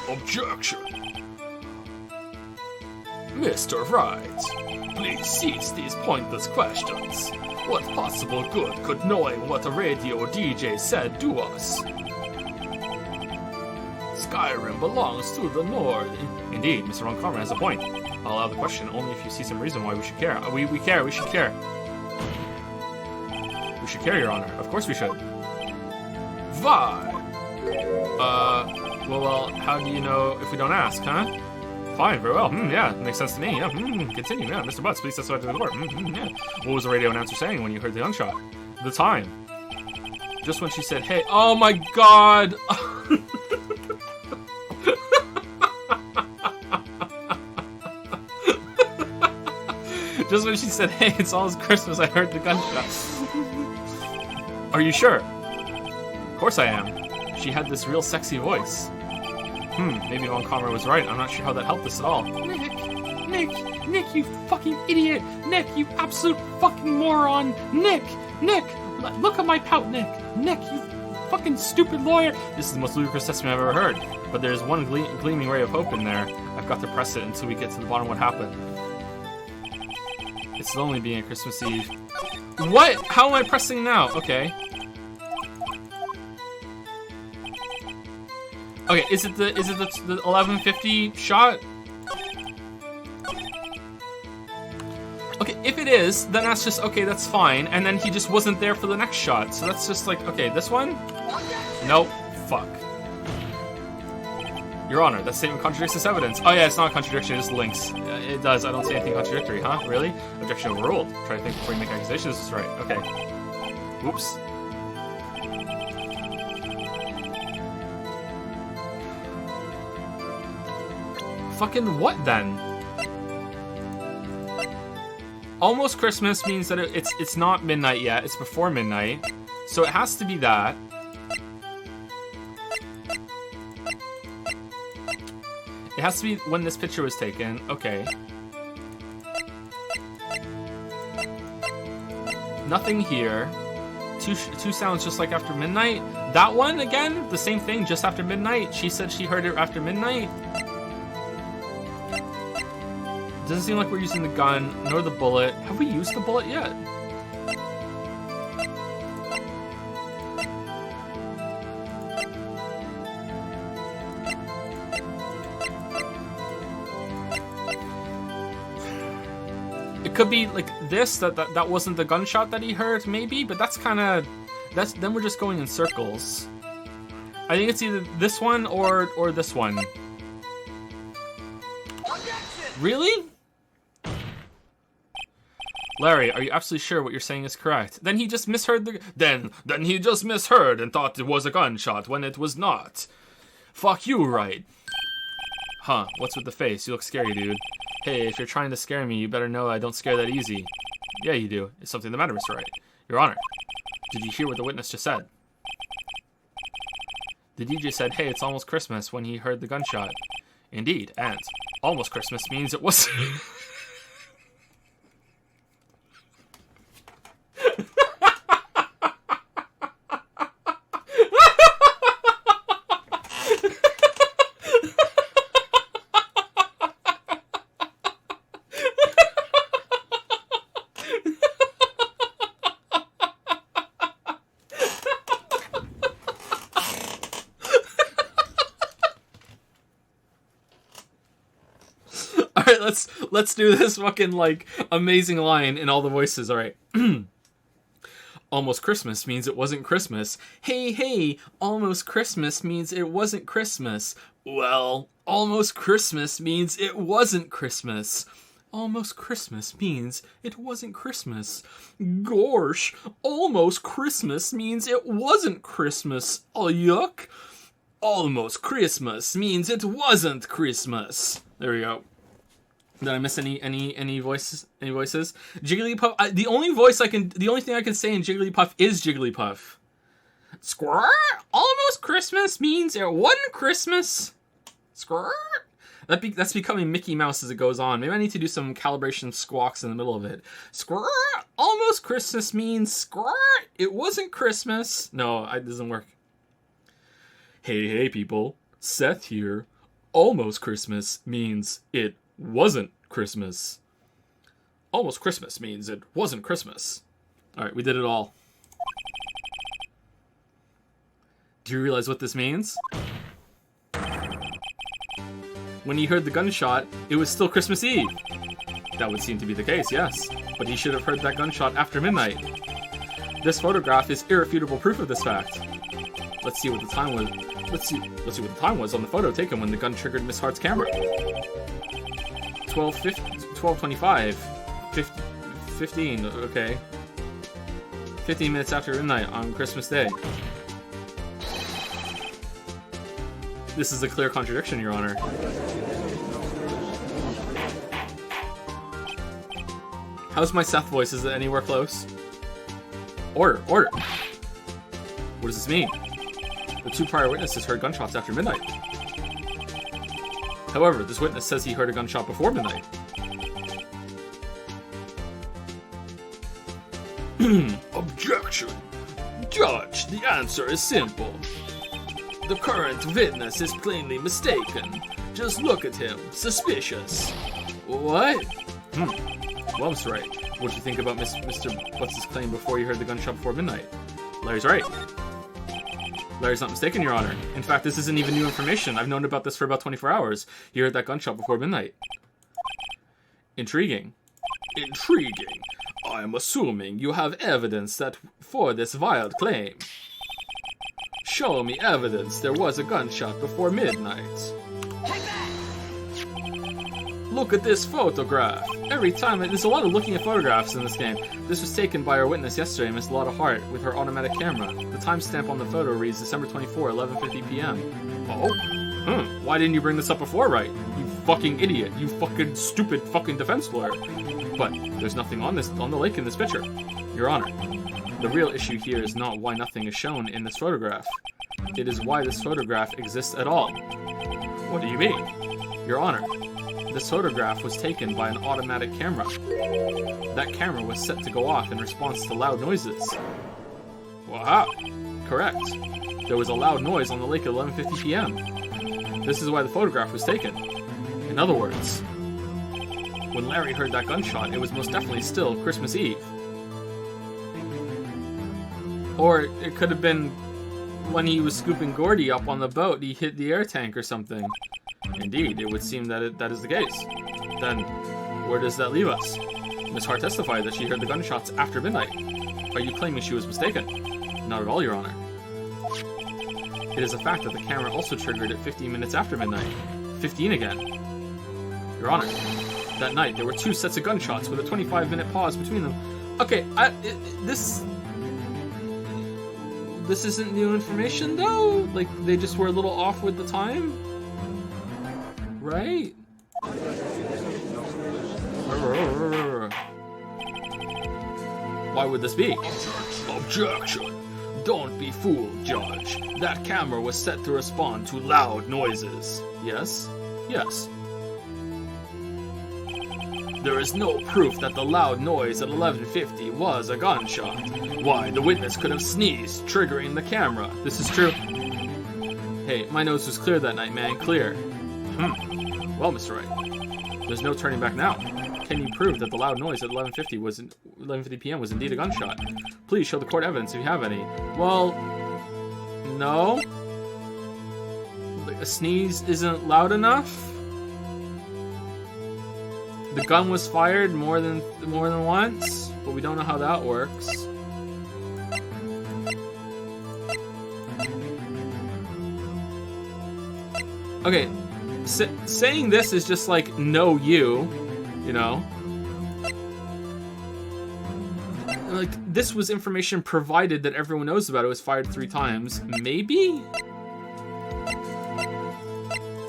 Objection! Mr. Wright, please cease these pointless questions. What possible good could knowing what a radio DJ said do us? Skyrim belongs to the North. Indeed, Mr. Von Karma has a point. I'll allow the question only if you see some reason why we should care. We care, we should care. We should care, Your Honor. Of course we should. Why? Well, how do you know if we don't ask, huh? Fine, very well. Yeah, makes sense to me. Yeah, continue. Yeah, Mr. Butts, please testify to the court. Yeah. What was the radio announcer saying when you heard the gunshot? The time. Just when she said, hey, oh my god! Just when she said, hey, it's almost Christmas, I heard the gunshot. Are you sure? Of course I am. She had this real sexy voice. Maybe Von Karma was right. I'm not sure how that helped us at all. Nick, you fucking idiot! Nick, you absolute fucking moron! Nick, look at my pout, Nick, you fucking stupid lawyer! This is the most ludicrous testimony I've ever heard. But there's one gleaming ray of hope in there. I've got to press it until we get to the bottom of what happened. It's lonely being a Christmas Eve. What? How am I pressing now? Okay. Okay, is it the 1150 shot? Okay, if it is, then that's just okay, that's fine. And then he just wasn't there for the next shot. So that's just like, okay, this one? Nope. Fuck. Your Honor, that statement contradicts this evidence. Oh yeah, it's not a contradiction, it just links. It does, I don't see anything contradictory, huh? Really? Objection overruled. Try to think before you make accusations, this is right. Okay. Whoops. Fucking what then? Almost Christmas means that it's not midnight yet. It's before midnight. So it has to be that. It has to be when this picture was taken. Okay. Nothing here. Two sounds just like after midnight. That one, again, the same thing, just after midnight. She said she heard it after midnight. Doesn't seem like we're using the gun, nor the bullet. Have we used the bullet yet? It could be like this, that wasn't the gunshot that he heard, maybe, but that's kind of, then we're just going in circles. I think it's either this one or this one. Really? Larry, are you absolutely sure what you're saying is correct? Then he just misheard Then he just misheard and thought it was a gunshot when it was not. Fuck you, Wright. Huh, what's with the face? You look scary, dude. Hey, if you're trying to scare me, you better know I don't scare that easy. Yeah, you do. Is something the matter, Mr. Wright? Your Honor, did you hear what the witness just said? The DJ said, hey, it's almost Christmas when he heard the gunshot. Indeed, and almost Christmas means it was... Let's do this fucking, like, amazing line in all the voices, alright. Almost Christmas means it wasn't Christmas. Hey, hey, almost Christmas means it wasn't Christmas. Well, almost Christmas means it wasn't Christmas. Almost Christmas means it wasn't Christmas. Gosh, almost Christmas means it wasn't Christmas. Oh, yuck. Almost Christmas means it wasn't Christmas. There we go. Did I miss any voices? Any voices? Jigglypuff. The only thing I can say in Jigglypuff is Jigglypuff. Squirt. Almost Christmas means it wasn't Christmas. Squirt. That's becoming Mickey Mouse as it goes on. Maybe I need to do some calibration squawks in the middle of it. Squirt. Almost Christmas means squirt. It wasn't Christmas. No, it doesn't work. Hey, people. Seth here. Almost Christmas means it wasn't Christmas. Almost Christmas means it wasn't Christmas. Alright, we did it all. Do you realize what this means? When he heard the gunshot, it was still Christmas Eve. That would seem to be the case, yes. But he should have heard that gunshot after midnight. This photograph is irrefutable proof of this fact. Let's see what the time was. Let's see what the time was on the photo taken when the gun triggered Miss Hart's camera. 12:25. 15, okay. 15 minutes after midnight on Christmas Day. This is a clear contradiction, Your Honor. How's my Seth voice? Is it anywhere close? Order! What does this mean? The two prior witnesses heard gunshots after midnight. However, this witness says he heard a gunshot before midnight. Objection! Judge, the answer is simple. The current witness is plainly mistaken. Just look at him. Suspicious. What? Well, Mr. Wright, what do you think about Mr. What's his claim before you heard the gunshot before midnight? Larry's right. Larry's not mistaken, Your Honor. In fact, this isn't even new information. I've known about this for about 24 hours. He heard that gunshot before midnight. Intriguing. Intriguing. I am assuming you have evidence that for this wild claim. Show me evidence there was a gunshot before midnight. Look at this photograph. Every time, there's a lot of looking at photographs in this game. This was taken by our witness yesterday, Miss Lotta Hart, with her automatic camera. The timestamp on the photo reads December 24, 11:50 p.m. Oh? Why didn't you bring this up before, Wright? You fucking idiot. You fucking stupid fucking defense lawyer. But there's nothing on the lake in this picture. Your Honor, the real issue here is not why nothing is shown in this photograph. It is why this photograph exists at all. What do you mean? Your Honor, this photograph was taken by an automatic camera. That camera was set to go off in response to loud noises. Wow, correct. There was a loud noise on the lake at 11:50 p.m. This is why the photograph was taken. In other words, when Larry heard that gunshot, it was most definitely still Christmas Eve. Or it could have been when he was scooping Gordy up on the boat, he hit the air tank or something. Indeed, it would seem that that is the case. Then, where does that leave us? Miss Hart testified that she heard the gunshots after midnight. Are you claiming she was mistaken? Not at all, Your Honor. It is a fact that the camera also triggered at 15 minutes after midnight. 15 again. Your Honor, that night there were 2 sets of gunshots with a 25-minute pause between them. Okay, this isn't new information, though? Like, they just were a little off with the time? Right? Why would this be? Objection! Don't be fooled, Judge. That camera was set to respond to loud noises. Yes? Yes. There is no proof that the loud noise at 11:50 was a gunshot. Why, the witness could have sneezed, triggering the camera. This is true. Hey, my nose was clear that night, man. Clear. Well, Mr. Wright, there's no turning back now. Can you prove that the loud noise at 11:50 p.m. was indeed a gunshot? Please show the court evidence if you have any. Well, no. A sneeze isn't loud enough. The gun was fired more than once, but we don't know how that works. Okay, saying this is just like, no, you know? Like, this was information provided that everyone knows about. It was fired 3 times. Maybe?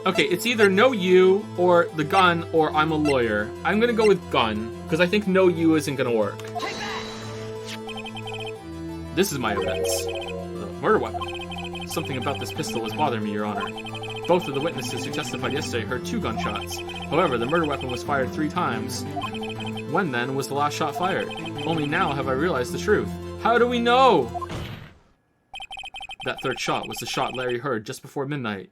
Okay, it's either no you, or the gun, or I'm a lawyer. I'm gonna go with gun, because I think no you isn't gonna work. This is my evidence. The murder weapon. Something about this pistol was bothering me, Your Honor. Both of the witnesses who testified yesterday heard 2 gunshots. However, the murder weapon was fired 3 times. When then was the last shot fired? Only now have I realized the truth. How do we know? That 3rd shot was the shot Larry heard just before midnight.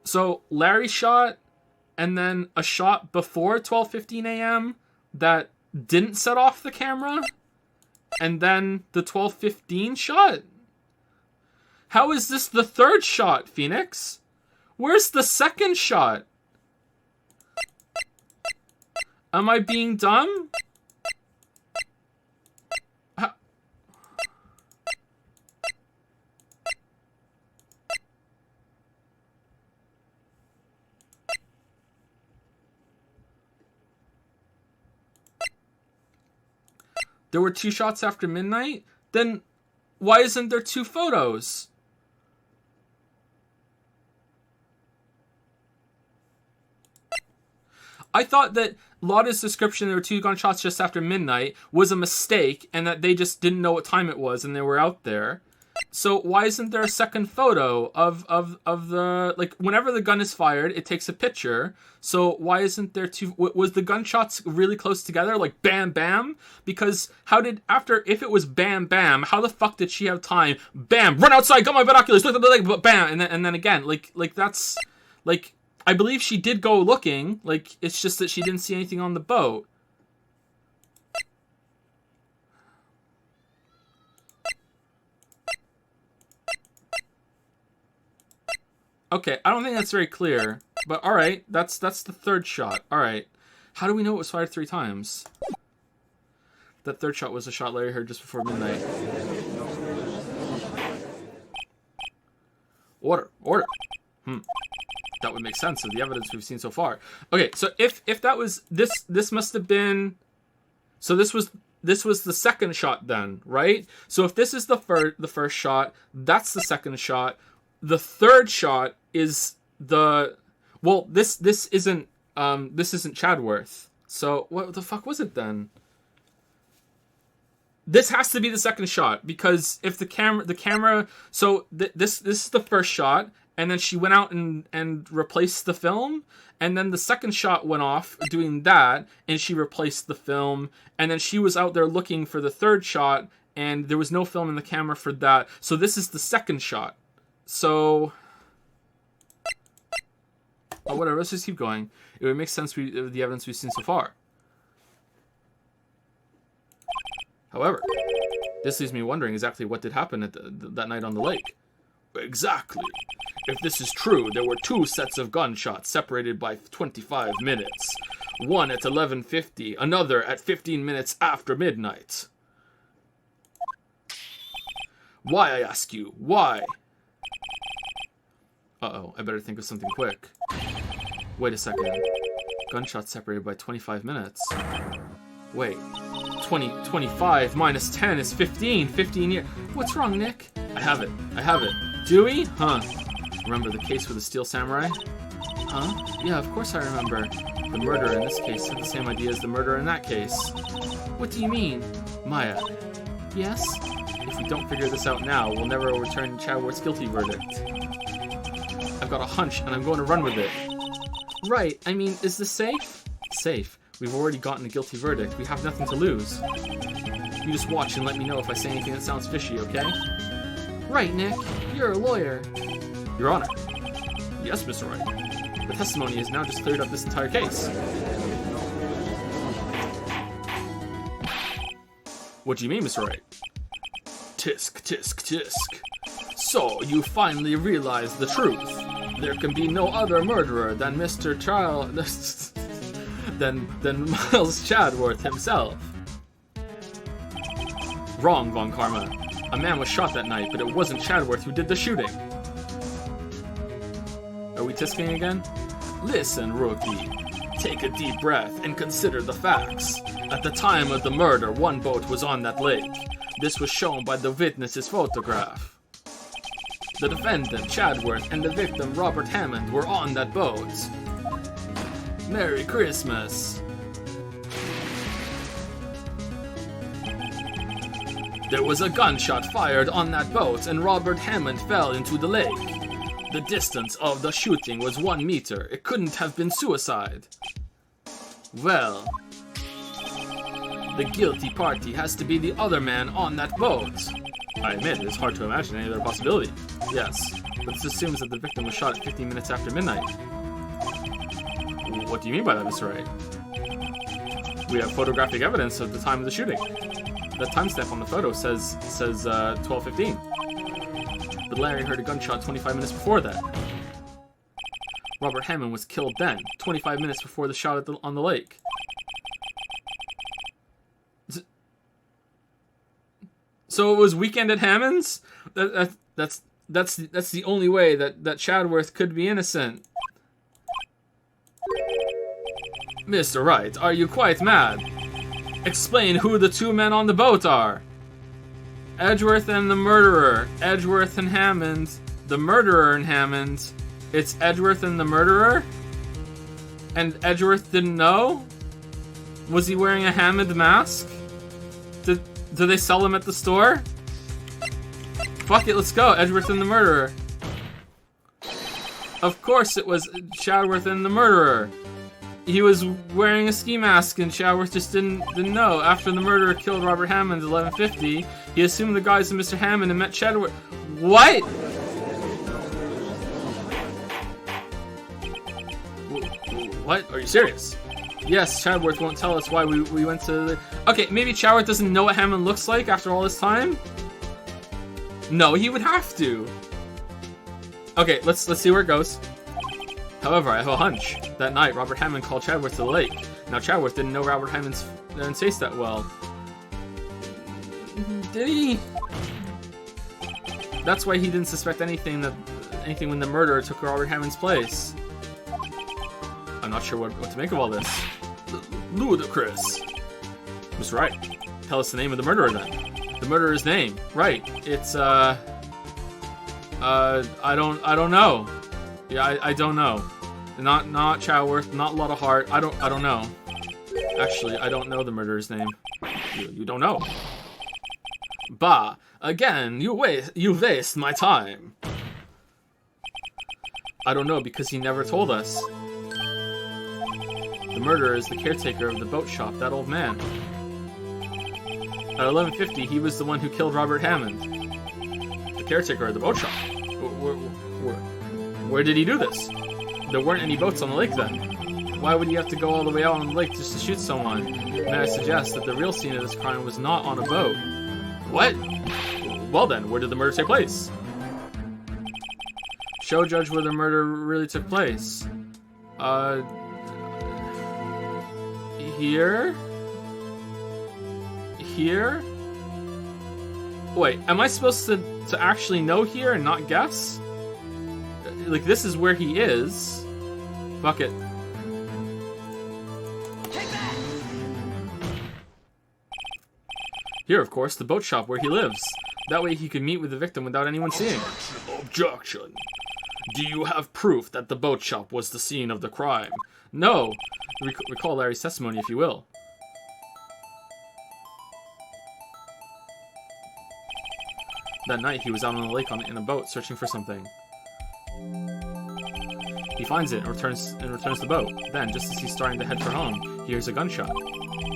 So Larry shot, and then a shot before 12:15 a.m. that didn't set off the camera, and then the 12:15 shot? How is this the 3rd shot, Phoenix? Where's the 2nd shot? Am I being dumb? There were 2 shots after midnight? Then why isn't there 2 photos? I thought that Lotta's description there were 2 gunshots just after midnight was a mistake, and that they just didn't know what time it was and they were out there. So why isn't there a 2nd photo of the, like, whenever the gun is fired, it takes a picture. So why isn't there 2? Was the gunshots really close together, like bam bam? Because if it was bam bam, how the fuck did she have time? Bam, run outside, got my binoculars, look at the leg, bam, and then again, like that's, like, I believe she did go looking, like, it's just that she didn't see anything on the boat. Okay, I don't think that's very clear, but alright, that's the 3rd shot. Alright, how do we know it was fired 3 times? That 3rd shot was a shot Larry heard just before midnight. Order. That would make sense of the evidence we've seen so far. Okay, so if that was, this must have been, so this was this was the second shot then, right? So if this is the first shot, that's the second shot. The third shot is the... Well, this isn't Chadworth. So what the fuck was it then? This has to be the second shot, because if the camera, so this is the first shot, and then she went out and replaced the film, and then the second shot went off doing that, and she replaced the film, and then she was out there looking for the third shot, and there was no film in the camera for that. So this is the second shot. So, oh, whatever. Let's just keep going. It would make sense with the evidence we've seen so far. However, this leaves me wondering exactly what did happen at that night on the lake. Exactly. If this is true, there were 2 sets of gunshots separated by 25 minutes. One at 11:50, another at 15 minutes after midnight. Why, I ask you? Why? Uh-oh, I better think of something quick. Wait a second. Gunshots separated by 25 minutes. Wait. 25 minus 10 is 15. 15 years. What's wrong, Nick? I have it. Do we? Huh. Remember the case with the steel samurai? Huh? Yeah, of course I remember. The murderer in this case had the same idea as the murderer in that case. What do you mean? Maya. Yes? If we don't figure this out now, we'll never overturn Chadworth's guilty verdict. I've got a hunch, and I'm going to run with it. Right, I mean, is this safe? Safe. We've already gotten a guilty verdict. We have nothing to lose. You just watch and let me know if I say anything that sounds fishy, okay? Right, Nick. You're a lawyer. Your Honor. Yes, Mr. Wright. The testimony has now just cleared up this entire case. What do you mean, Mr. Wright? Tisk, tisk, tisk. So, you finally realized the truth. There can be no other murderer than Mr. than Miles Chadworth himself. Wrong, Von Karma. A man was shot that night, but it wasn't Chadworth who did the shooting. Are we tisking again? Listen, rookie. Take a deep breath and consider the facts. At the time of the murder, 1 boat was on that lake. This was shown by the witness's photograph. The defendant, Chadworth, and the victim, Robert Hammond, were on that boat. Merry Christmas. There was a gunshot fired on that boat, and Robert Hammond fell into the lake. The distance of the shooting was 1 meter. It couldn't have been suicide. Well, the guilty party has to be the other man on that boat. I admit, it's hard to imagine any other possibility. Yes, but this assumes that the victim was shot at 15 minutes after midnight. What do you mean by that, Mr. Wright? We have photographic evidence of the time of the shooting. The timestamp on the photo says 12:15. But Larry heard a gunshot 25 minutes before that. Robert Hammond was killed then, 25 minutes before the shot on the lake. So it was Weekend at Hammond's? That's the only way that Chadworth could be innocent. Mr. Wright, are you quite mad? Explain who the 2 men on the boat are. Edgeworth and the murderer. Edgeworth and Hammond. The murderer and Hammond. It's Edgeworth and the murderer? And Edgeworth didn't know? Was he wearing a Hammond mask? Do they sell him at the store? Fuck it, let's go. Edgeworth and the murderer. Of course it was Chadworth and the murderer. He was wearing a ski mask and Chadworth just didn't know. After the murderer killed Robert Hammond at 11:50, he assumed the guise of Mr. Hammond and met Chadworth. What? What? Are you serious? Yes, Chadworth won't tell us why we went to the... Okay, maybe Chadworth doesn't know what Hammond looks like after all this time? No, he would have to. Okay, let's see where it goes. However, I have a hunch. That night, Robert Hammond called Chadworth to the lake. Now, Chadworth didn't know Robert Hammond's face that well. Did he? That's why he didn't suspect anything when the murderer took Robert Hammond's place. I'm not sure what to make of all this. Ludicrous. Mr. Wright, Tell us the name of the murderer then. The murderer's name. Right. It's I don't know. Yeah, I don't know. Not Chadworth, not Lotta Hart. I don't know. Actually, I don't know the murderer's name. You don't know. Bah, again, you waste my time. I don't know because he never told us. The murderer is the caretaker of the boat shop, that old man. At 11:50, he was the one who killed Robert Hammond. The caretaker of the boat shop. Where did he do this? There weren't any boats on the lake then. Why would he have to go all the way out on the lake just to shoot someone? May I suggest that the real scene of this crime was not on a boat? What? Well then, where did the murder take place? Show judge where the murder really took place. Here? Here? Wait, am I supposed to actually know here and not guess? Like, this is where he is. Fuck it. Here, of course, the boat shop where he lives. That way he could meet with the victim without anyone seeing. Objection. Do you have proof that the boat shop was the scene of the crime? No. Recall Larry's testimony, if you will. That night, he was out on the lake in a boat, searching for something. He finds it and returns the boat. Then, just as he's starting to head for home, he hears a gunshot.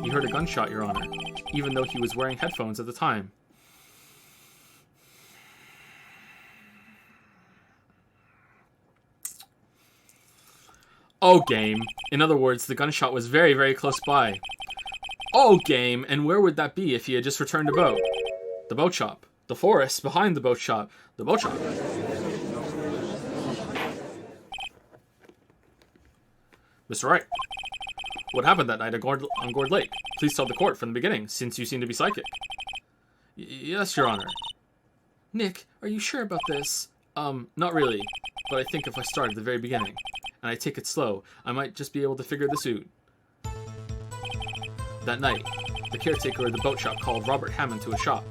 He heard a gunshot, Your Honor, even though he was wearing headphones at the time. Oh, game. In other words, the gunshot was very, very close by. Oh, game. And where would that be if he had just returned a boat? The boat shop. The forest behind the boat shop. The boat shop. Mr. Wright, what happened that night on Gourd Lake? Please tell the court from the beginning, since you seem to be psychic. Yes, Your Honor. Nick, are you sure about this? Not really, but I think if I start at the very beginning, and I take it slow, I might just be able to figure this out. That night, the caretaker of the boat shop called Robert Hammond to a shop.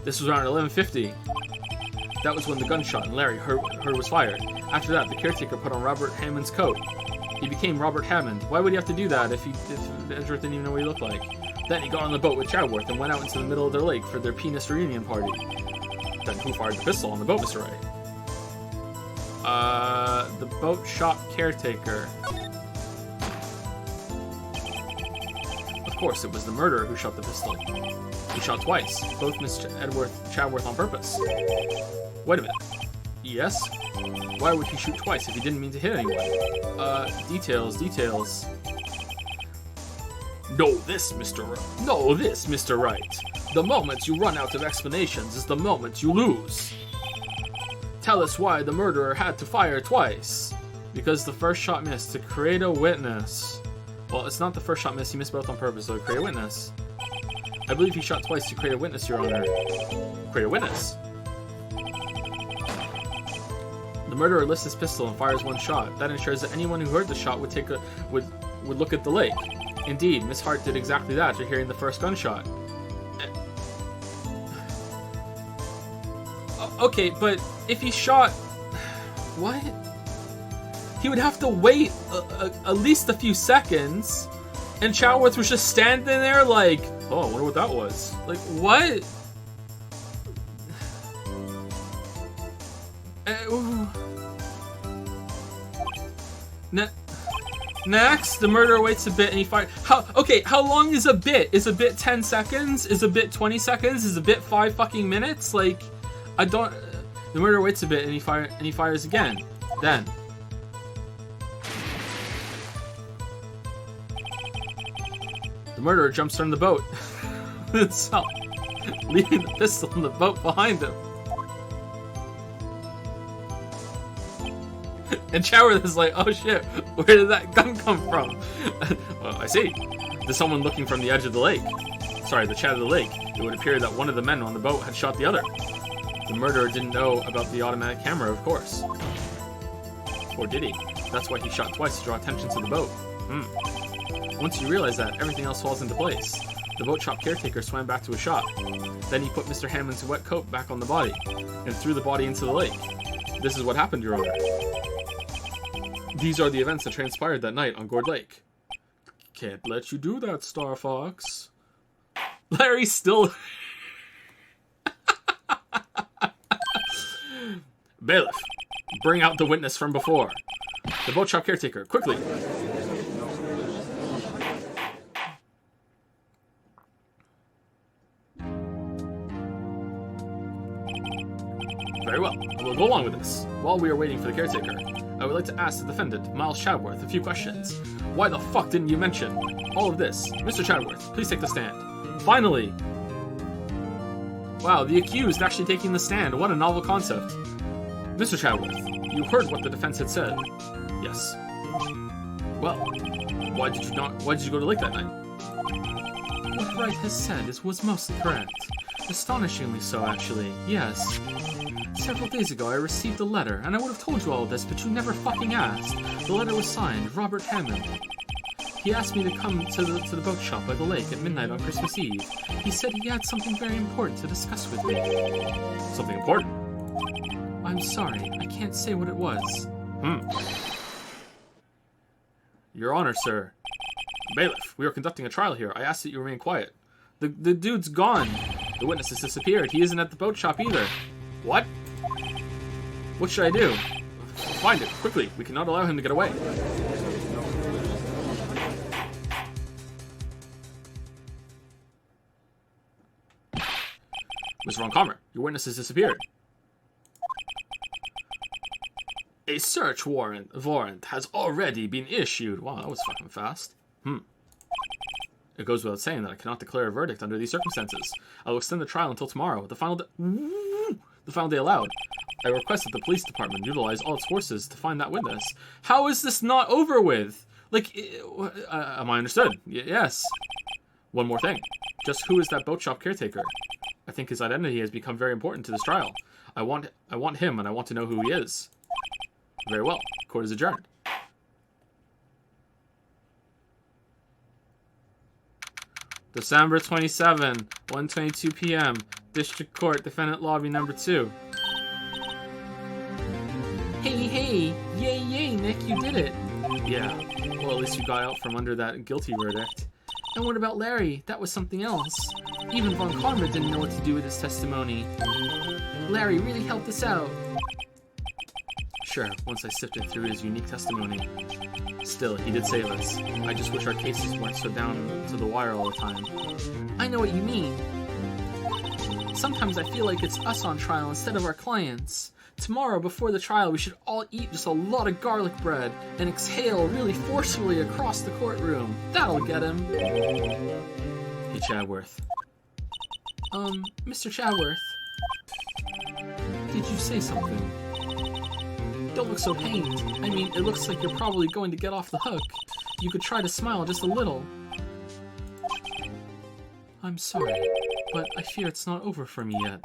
This was around 11:50. That was when the gunshot and Larry heard was fired. After that, the caretaker put on Robert Hammond's coat. He became Robert Hammond. Why would he have to do that if Edgeworth didn't even know what he looked like? Then he got on the boat with Chadworth and went out into the middle of their lake for their penis reunion party. Then who fired the pistol on the boat, Mr. Wright? The boat shop caretaker. Of course, it was the murderer who shot the pistol. He shot twice, both missed Chadworth on purpose. Wait a minute. Yes? Why would he shoot twice if he didn't mean to hit anyone? Details. Know this, Mr. Wright. The moment you run out of explanations is the moment you lose. Tell us why the murderer had to fire twice. Because the first shot missed to create a witness. Well, it's not the first shot missed, he missed both on purpose, so to create a witness. I believe he shot twice to create a witness, Your Honor. Create a witness. The murderer lifts his pistol and fires one shot. That ensures that anyone who heard the shot would look at the lake. Indeed, Miss Hart did exactly that after hearing the first gunshot. Okay, but if he shot... What? He would have to wait at least a few seconds, and Chadworth was just standing there like, oh, I wonder what that was. Like, what? Next, the murderer waits a bit and he fires. How long is a bit? Is a bit 10 seconds? Is a bit 20 seconds? Is a bit 5 fucking minutes? Like, I don't... The murderer waits a bit and he fires again. Then... The murderer jumps from the boat itself, leaving the pistol in the boat behind him. And Chadworth is like, oh shit, where did that gun come from? Well, I see. There's someone looking from the edge of the lake. Sorry, the chat of the lake. It would appear that one of the men on the boat had shot the other. The murderer didn't know about the automatic camera, of course. Or did he? That's why he shot twice to draw attention to the boat. Once you realize that, everything else falls into place. The boat shop caretaker swam back to his shop. Then he put Mr. Hammond's wet coat back on the body, and threw the body into the lake. This is what happened, Your Honor. These are the events that transpired that night on Gourd Lake. Can't let you do that, Star Fox. Larry still... Bailiff, bring out the witness from before. The boat shop caretaker, quickly. Very well, we'll go along with this. While we are waiting for the caretaker, I would like to ask the defendant, Miles Chadworth, a few questions. Why the fuck didn't you mention all of this? Mr. Chadworth, please take the stand. Finally! Wow, the accused actually taking the stand. What a novel concept. Mr. Chadworth, you heard what the defense had said. Yes. Well, why did you go to the lake that night? What Wright has said was mostly correct. Astonishingly so, actually. Yes. Several days ago, I received a letter, and I would have told you all of this, but you never fucking asked. The letter was signed, Robert Hammond. He asked me to come to the boat shop by the lake at midnight on Christmas Eve. He said he had something very important to discuss with me. Something important? I'm sorry, I can't say what it was. Your Honor, sir. Bailiff, we are conducting a trial here. I ask that you remain quiet. The dude's gone. The witness has disappeared. He isn't at the boat shop either. What? What should I do? Find it, quickly. We cannot allow him to get away. Mr. Von Commer, your witness has disappeared. A search warrant has already been issued. Wow, that was fucking fast. It goes without saying that I cannot declare a verdict under these circumstances. I will extend the trial until tomorrow, the final day allowed. I request that the police department utilize all its forces to find that witness. How is this not over with? Like, am I understood? Yes. One more thing. Just who is that boat shop caretaker? I think his identity has become very important to this trial. I want him, and I want to know who he is. Very well. Court is adjourned. December 27, 1:22 p.m. District Court, Defendant Lobby Number 2. Hey, yay, Nick, you did it. Yeah, well, at least you got out from under that guilty verdict. And what about Larry? That was something else. Even Von Karma didn't know what to do with his testimony. Larry really helped us out. Sure, once I sifted through his unique testimony. Still, he did save us. I just wish our cases weren't so down to the wire all the time. I know what you mean. Sometimes I feel like it's us on trial instead of our clients. Tomorrow, before the trial, we should all eat just a lot of garlic bread and exhale really forcefully across the courtroom. That'll get him. Hey, Chadworth. Mr. Chadworth. Did you say something? Don't look so pained. I mean, it looks like you're probably going to get off the hook. You could try to smile just a little. I'm sorry, but I fear it's not over for me yet.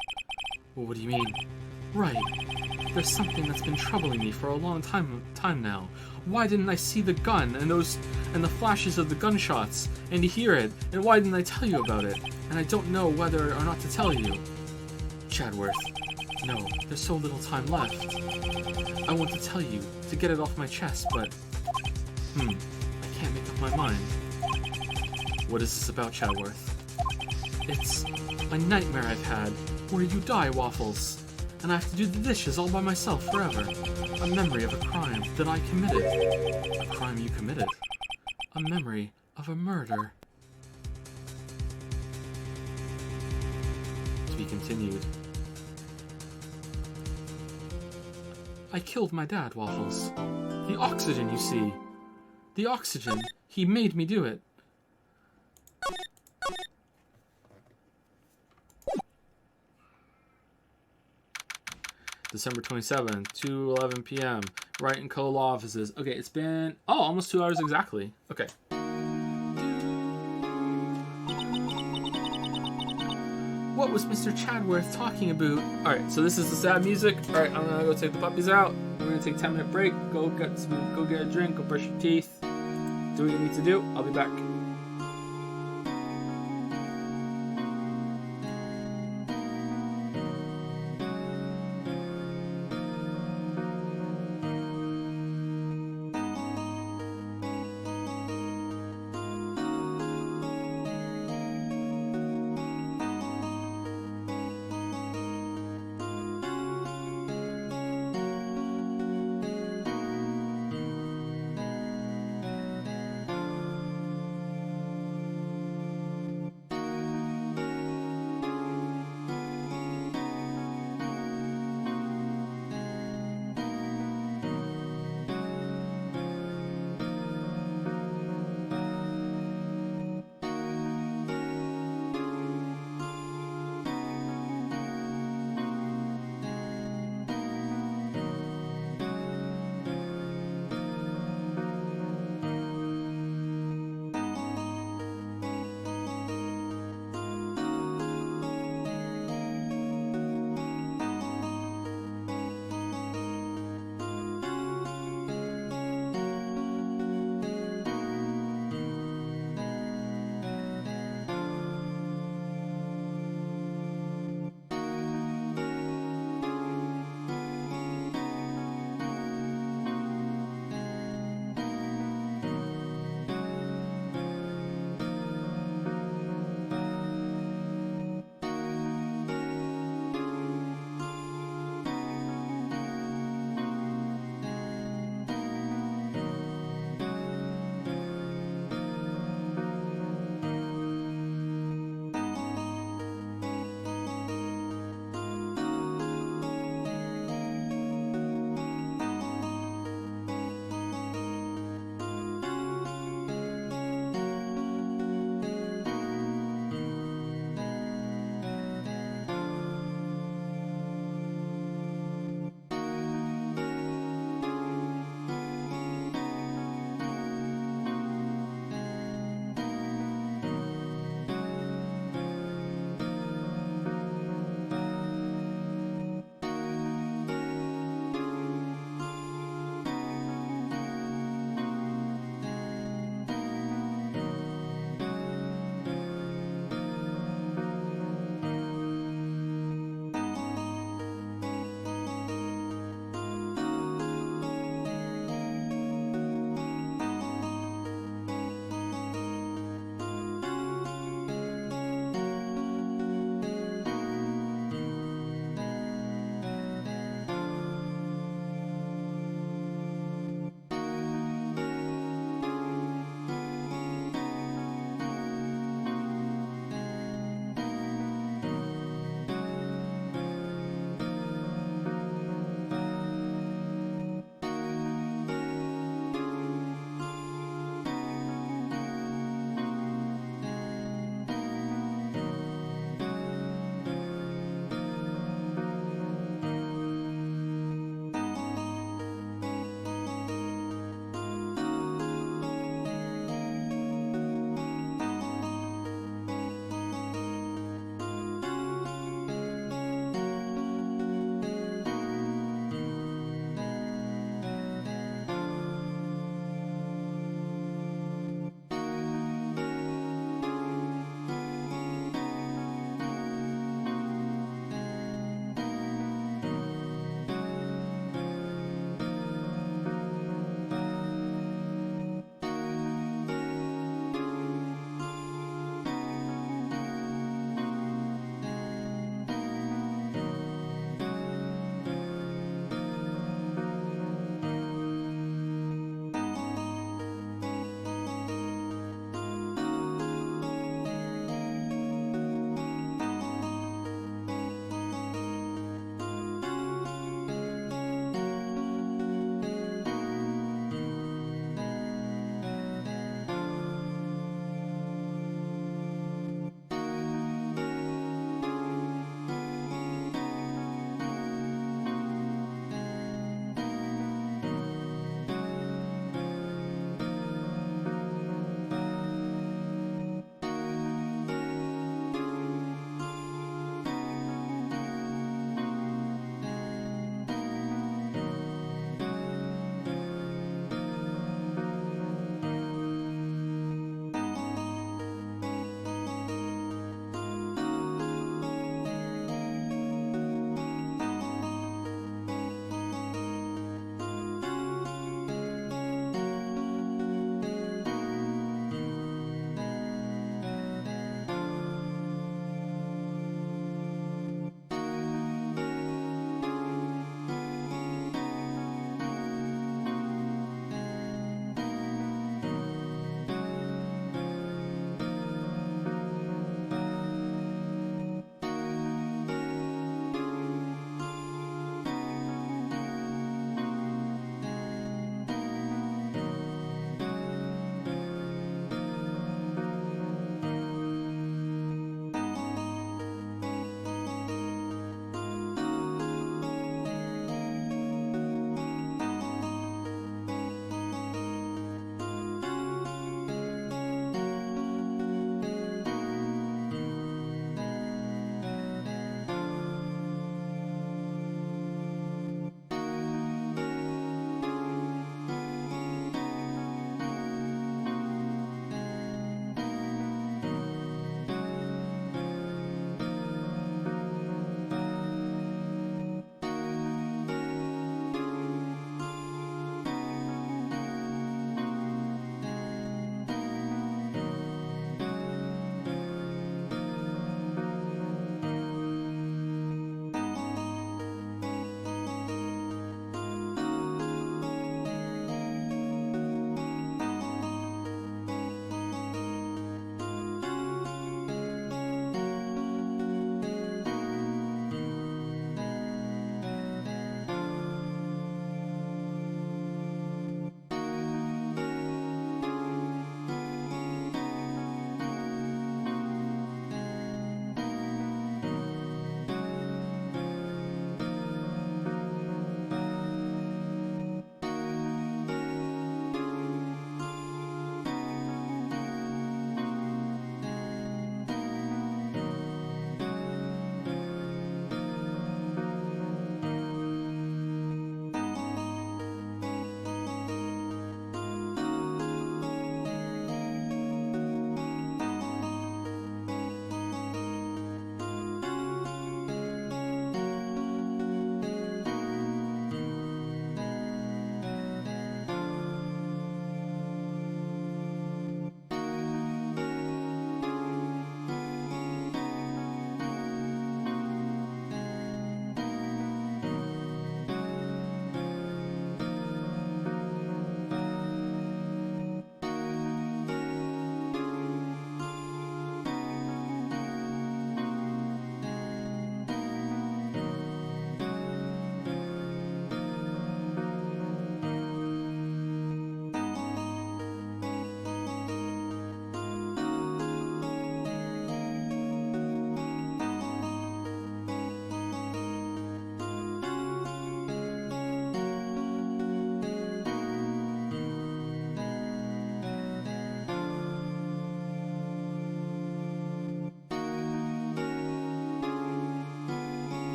Well, what do you mean? Right. There's something that's been troubling me for a long time now. Why didn't I see the gun and the flashes of the gunshots and hear it? And why didn't I tell you about it? And I don't know whether or not to tell you. Chadworth. No, there's so little time left. I want to tell you, to get it off my chest, but... I can't make up my mind. What is this about, Chadworth? It's a nightmare I've had, where you die, Waffles. And I have to do the dishes all by myself forever. A memory of a crime that I committed. A crime you committed. A memory of a murder. To be continued. I killed my dad, Waffles. The oxygen, you see. The oxygen. He made me do it. December 27th, 2:11 p.m. Wright & Co. Law Offices. Okay, it's been... Oh, almost 2 hours exactly. Okay. What was Mr. Chadworth talking about? Alright, so this is the sad music. Alright, I'm gonna go take the puppies out. We're gonna take a 10-minute break. Go get a drink, go brush your teeth. Do what you need to do. I'll be back.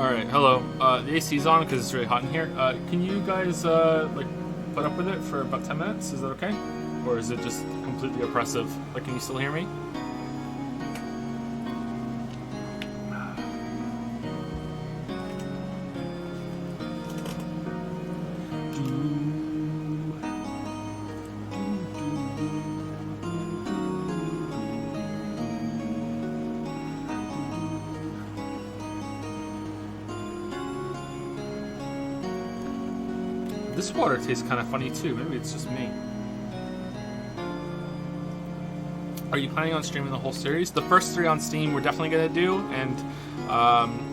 Alright, hello. The AC's on because it's really hot in here. Can you guys, like, put up with it for about 10 minutes? Is that okay? Or is it just completely oppressive? Like, can you still hear me? This water tastes kind of funny too. Maybe it's just me. Are you planning on streaming the whole series? The first 3 on Steam we're definitely going to do, and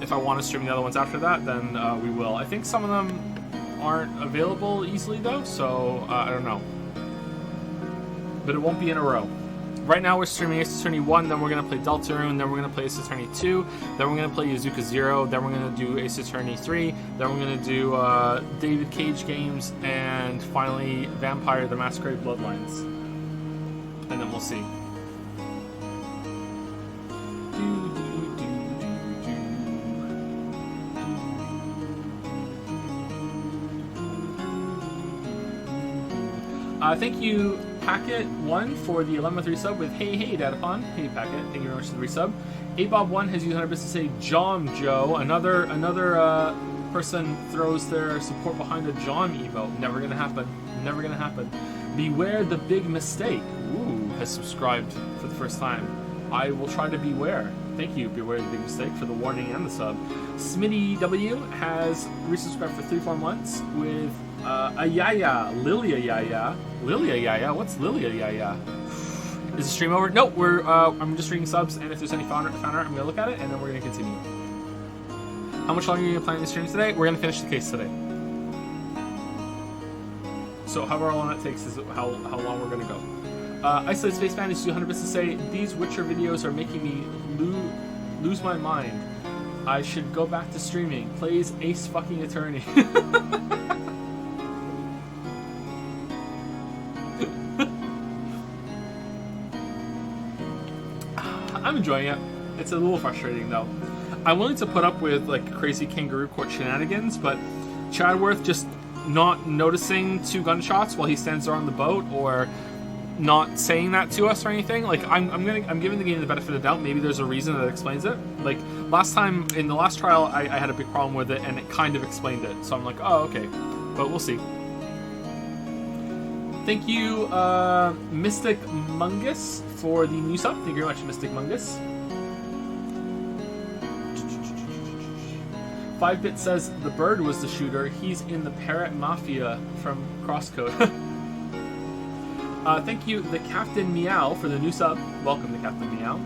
if I want to stream the other ones after that, then we will. I think some of them aren't available easily though, so I don't know. But it won't be in a row. Right now we're streaming Ace Attorney 1, then we're going to play Deltarune, then we're going to play Ace Attorney 2, then we're going to play Yazuka 0, then we're going to do Ace Attorney 3, then we're going to do David Cage games, and finally Vampire the Masquerade Bloodlines. And then we'll see. Thank you, Packet1, for the 11th resub with Hey Datapon. Hey Packet, thank you very much for the resub. ABob1 has used 100 bits to say Jom Joe. Another person throws their support behind a John emote. Never gonna happen. Never gonna happen. Beware the big mistake. Ooh, has subscribed for the first time. I will try to beware. Thank you, Beware the Big Mistake, for the warning and the sub. Smitty W has resubscribed for 3 months with Ayaya, Lilia Yaya. Lilia Yaya? What's Lilia Yaya? Is the stream over? No, I'm just reading subs, and if there's any fan art, I'm gonna look at it, and then we're gonna continue. How much longer are you planning to stream today? We're gonna finish the case today. So however long that takes is how long we're gonna go. Isolated Spaceman is 200 bits to say, these Witcher videos are making me lose my mind. I should go back to streaming. Plays Ace fucking Attorney. I'm enjoying it. It's a little frustrating though. I'm willing to put up with like crazy kangaroo court shenanigans, but Chadworth just not noticing 2 gunshots while he stands there on the boat, or not saying that to us or anything. Like I'm giving the game the benefit of the doubt. Maybe there's a reason that explains it. Like last time in the last trial, I had a big problem with it, and it kind of explained it. So I'm like, oh okay, but we'll see. Thank you, Mystic Mungus, for the new sub. Thank you very much, Mystic Mungus. 5-Bit says the bird was the shooter. He's in the Parrot Mafia from Crosscode. Thank you, the Captain Meow, for the new sub. Welcome to Captain Meow.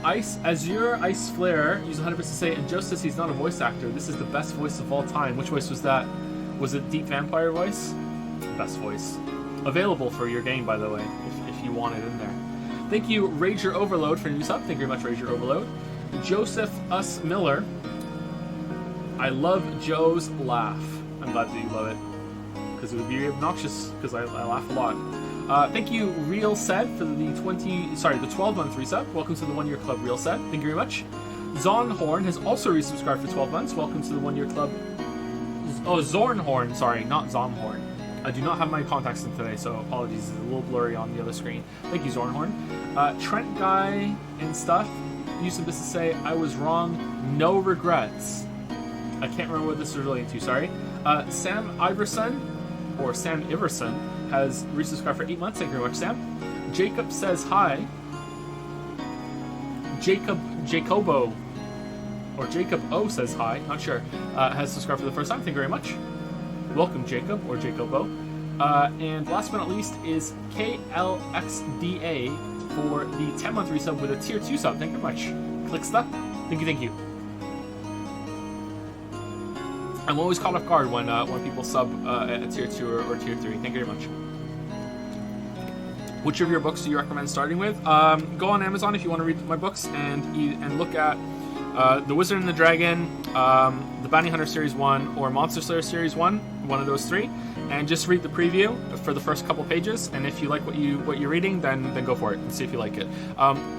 Ice Azure Ice Flare used 100% to say, and Joe says he's not a voice actor. This is the best voice of all time. Which voice was that? Was it Deep Vampire voice? Best voice. Available for your game, by the way, if you want it in there. Thank you, Rager Overload, for the new sub. Thank you very much, Rager Overload. Joseph Us Miller. I love Joe's laugh. I'm glad that you love it, because it would be obnoxious, because I laugh a lot. Thank you, Real Said, for the 12-month resub. Welcome to the 1 Year Club, Real Said. Thank you very much. Zornhorn has also resubscribed for 12 months. Welcome to the 1 Year Club. Oh, Zornhorn, sorry, not Zonhorn. I do not have my contacts in today, so apologies. It's a little blurry on the other screen. Thank you, Zornhorn. Trent Guy and stuff used this to say, I was wrong, no regrets. I can't remember what this is relating to, sorry. Sam Iverson, or Sam Iverson, has resubscribed for 8 months. Thank you very much, Sam. Jacob says hi. Jacobo, or Jacob O says hi, not sure, has subscribed for the first time. Thank you very much. Welcome, Jacob, or Jacobo. And last but not least is KLXDA for the 10-month resub with a tier 2 sub. Thank you very much. Click stuff. Thank you. I'm always caught off guard when people sub at tier 2 or tier 3. Thank you very much. Which of your books do you recommend starting with? Go on Amazon if you want to read my books and look at The Wizard and the Dragon, the Bounty Hunter Series 1, or Monster Slayer Series 1, one of those 3, and just read the preview for the first couple pages, and if you like what you're reading, then go for it and see if you like it.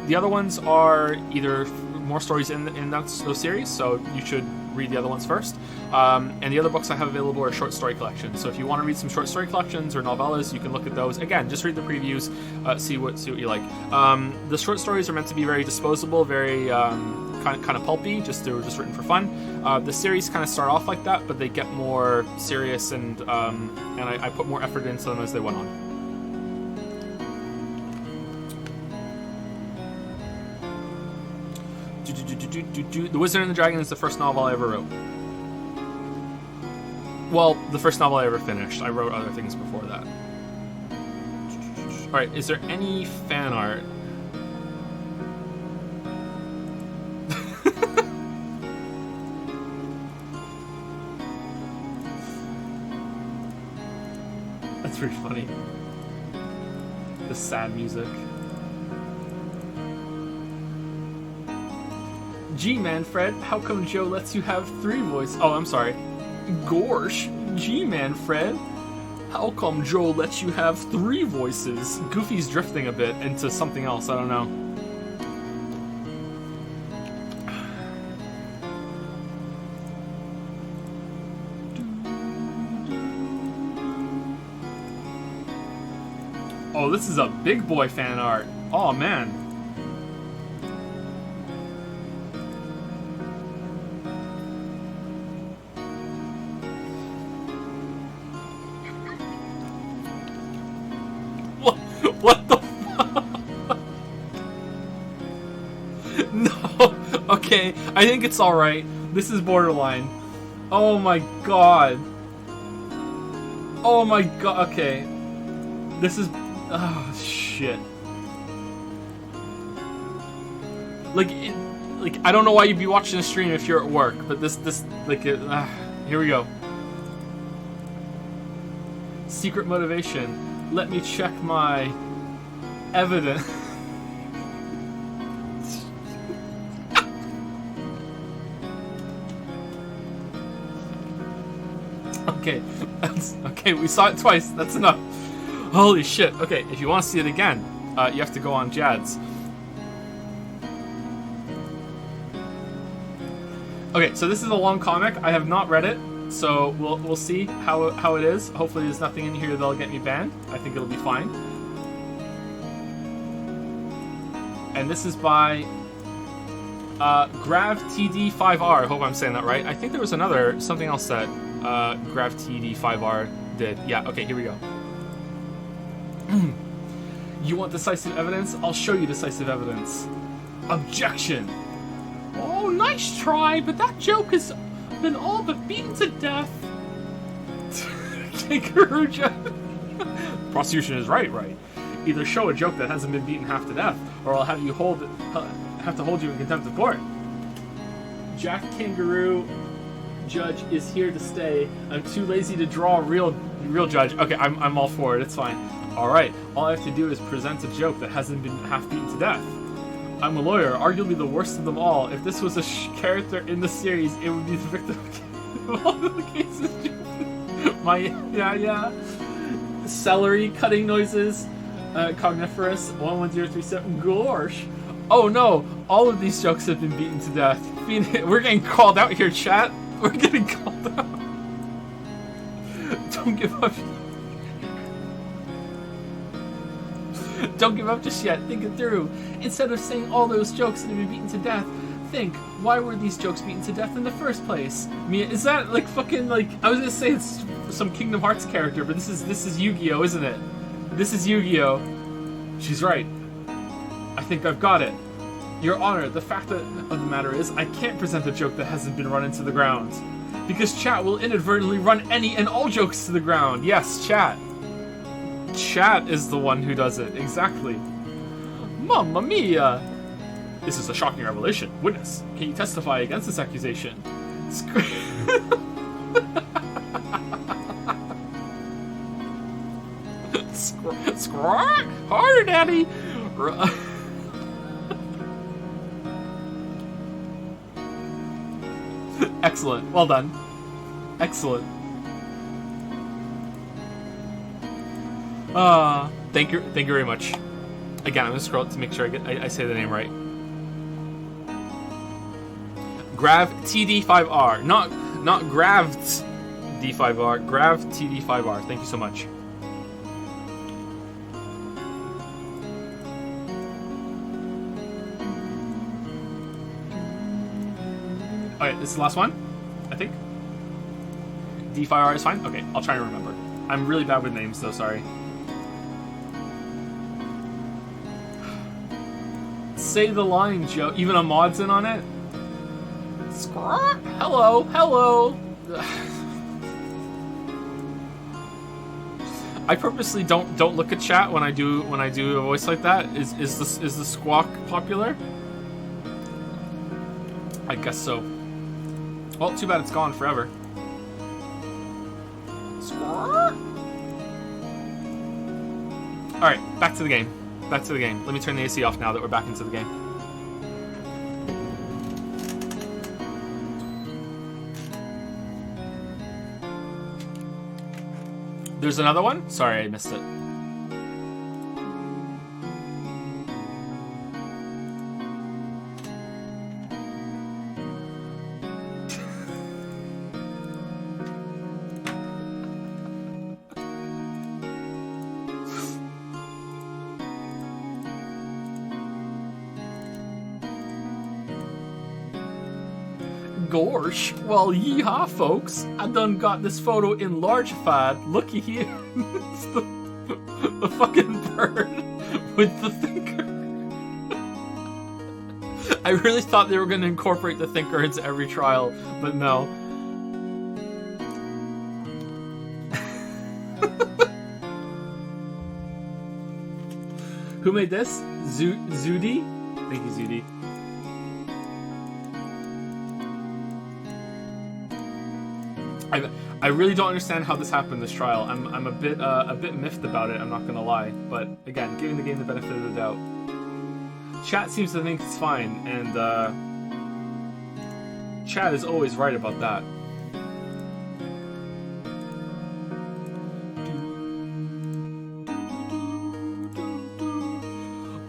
The other ones are either more stories in those series, so you should read the other ones first. And the other books I have available are short story collections. So if you want to read some short story collections or novellas, you can look at those. Again, just read the previews, see what you like. The short stories are meant to be very disposable, very kind of pulpy. They were just written for fun. The series kind of start off like that, but they get more serious, and I put more effort into them as they went on. The Wizard and the Dragon is the first novel I ever wrote. Well, the first novel I ever finished. I wrote other things before that. Alright, is there any fan art? That's pretty funny. The sad music. G-Man, Fred, how come Joe lets you have 3 voices? Oh, I'm sorry. Gorsh, G-Man, Fred, how come Joe lets you have 3 voices? Goofy's drifting a bit into something else, I don't know. Oh, this is a big boy fan art. Oh, man. What the fuck? No. Okay, I think it's alright. This is borderline. Oh my god. Oh my god. Okay. This is... Oh, shit. Like, I don't know why you'd be watching a stream if you're at work, but here we go. Secret motivation. Let me check my evidence. Okay, okay, we saw it twice, that's enough. Holy shit. Okay, if you want to see it again, you have to go on Jad's. Okay, so this is a long comic. I have not read it, so we'll see how it is. Hopefully there's nothing in here that'll get me banned. I think it'll be fine. And this is by Grav TD5R. I hope I'm saying that right. I think there was something else that Grav TD5R did. Yeah, okay, here we go. You want decisive evidence? I'll show you decisive evidence. Objection. Oh, nice try, but that joke has been all but beaten to death. Kangaroo joke. Prosecution is right. Either show a joke that hasn't been beaten half to death, or I'll have to hold you in contempt of court. Jack Kangaroo judge is here to stay. I'm too lazy to draw a real judge. Okay, I'm all for it. It's fine. All right. All I have to do is present a joke that hasn't been half beaten to death. I'm a lawyer, arguably the worst of them all. If this was a character in the series, it would be the victim of all the cases. Yeah. Celery cutting noises. Cogniferous 11037. Gorsh. Oh no! All of these jokes have been beaten to death. We're getting called out here, chat. We're getting called out. Don't give up. Don't give up just yet. Think it through. Instead of saying all those jokes that have been beaten to death, think, why were these jokes beaten to death in the first place? Mia, is that like fucking like... I was gonna say it's some Kingdom Hearts character, but this is Yu-Gi-Oh, isn't it? This is Yu-Gi-Oh. She's right. I think I've got it. Your Honor, the fact of the matter is, I can't present a joke that hasn't been run into the ground. Because chat will inadvertently run any and all jokes to the ground. Yes, chat. Chat is the one who does it. Exactly. Mamma mia! This is a shocking revelation. Witness, can you testify against this accusation? Squawk! Harder, Daddy! Excellent. Well done. Excellent. Thank you very much. Again, I'm gonna scroll to make sure I say the name right. Grav TD5R. Not Graved D5R. Grav TD5R. Thank you so much. Alright, this is the last one, I think. D5R is fine? Okay, I'll try and remember. I'm really bad with names, though, sorry. Say the line, Joe. Even a mod's in on it? Hello, hello. I purposely don't look at chat when I do a voice like that. Is the squawk popular? I guess so. Well, too bad it's gone forever. Alright, back to the game. Back to the game. Let me turn the AC off now that we're back into the game. There's another one? Sorry, I missed it. Gorsh, well, yeehaw, folks. I done got this photo enlargified. Looky here. It's the fucking bird with the thinker. I really thought they were going to incorporate the thinker into every trial, but no. Who made this? Zudi? Thank you, Zudi. I really don't understand how this happened, this trial. I'm a bit miffed about it, I'm not gonna lie. But again, giving the game the benefit of the doubt. Chat seems to think it's fine, and chat is always right about that.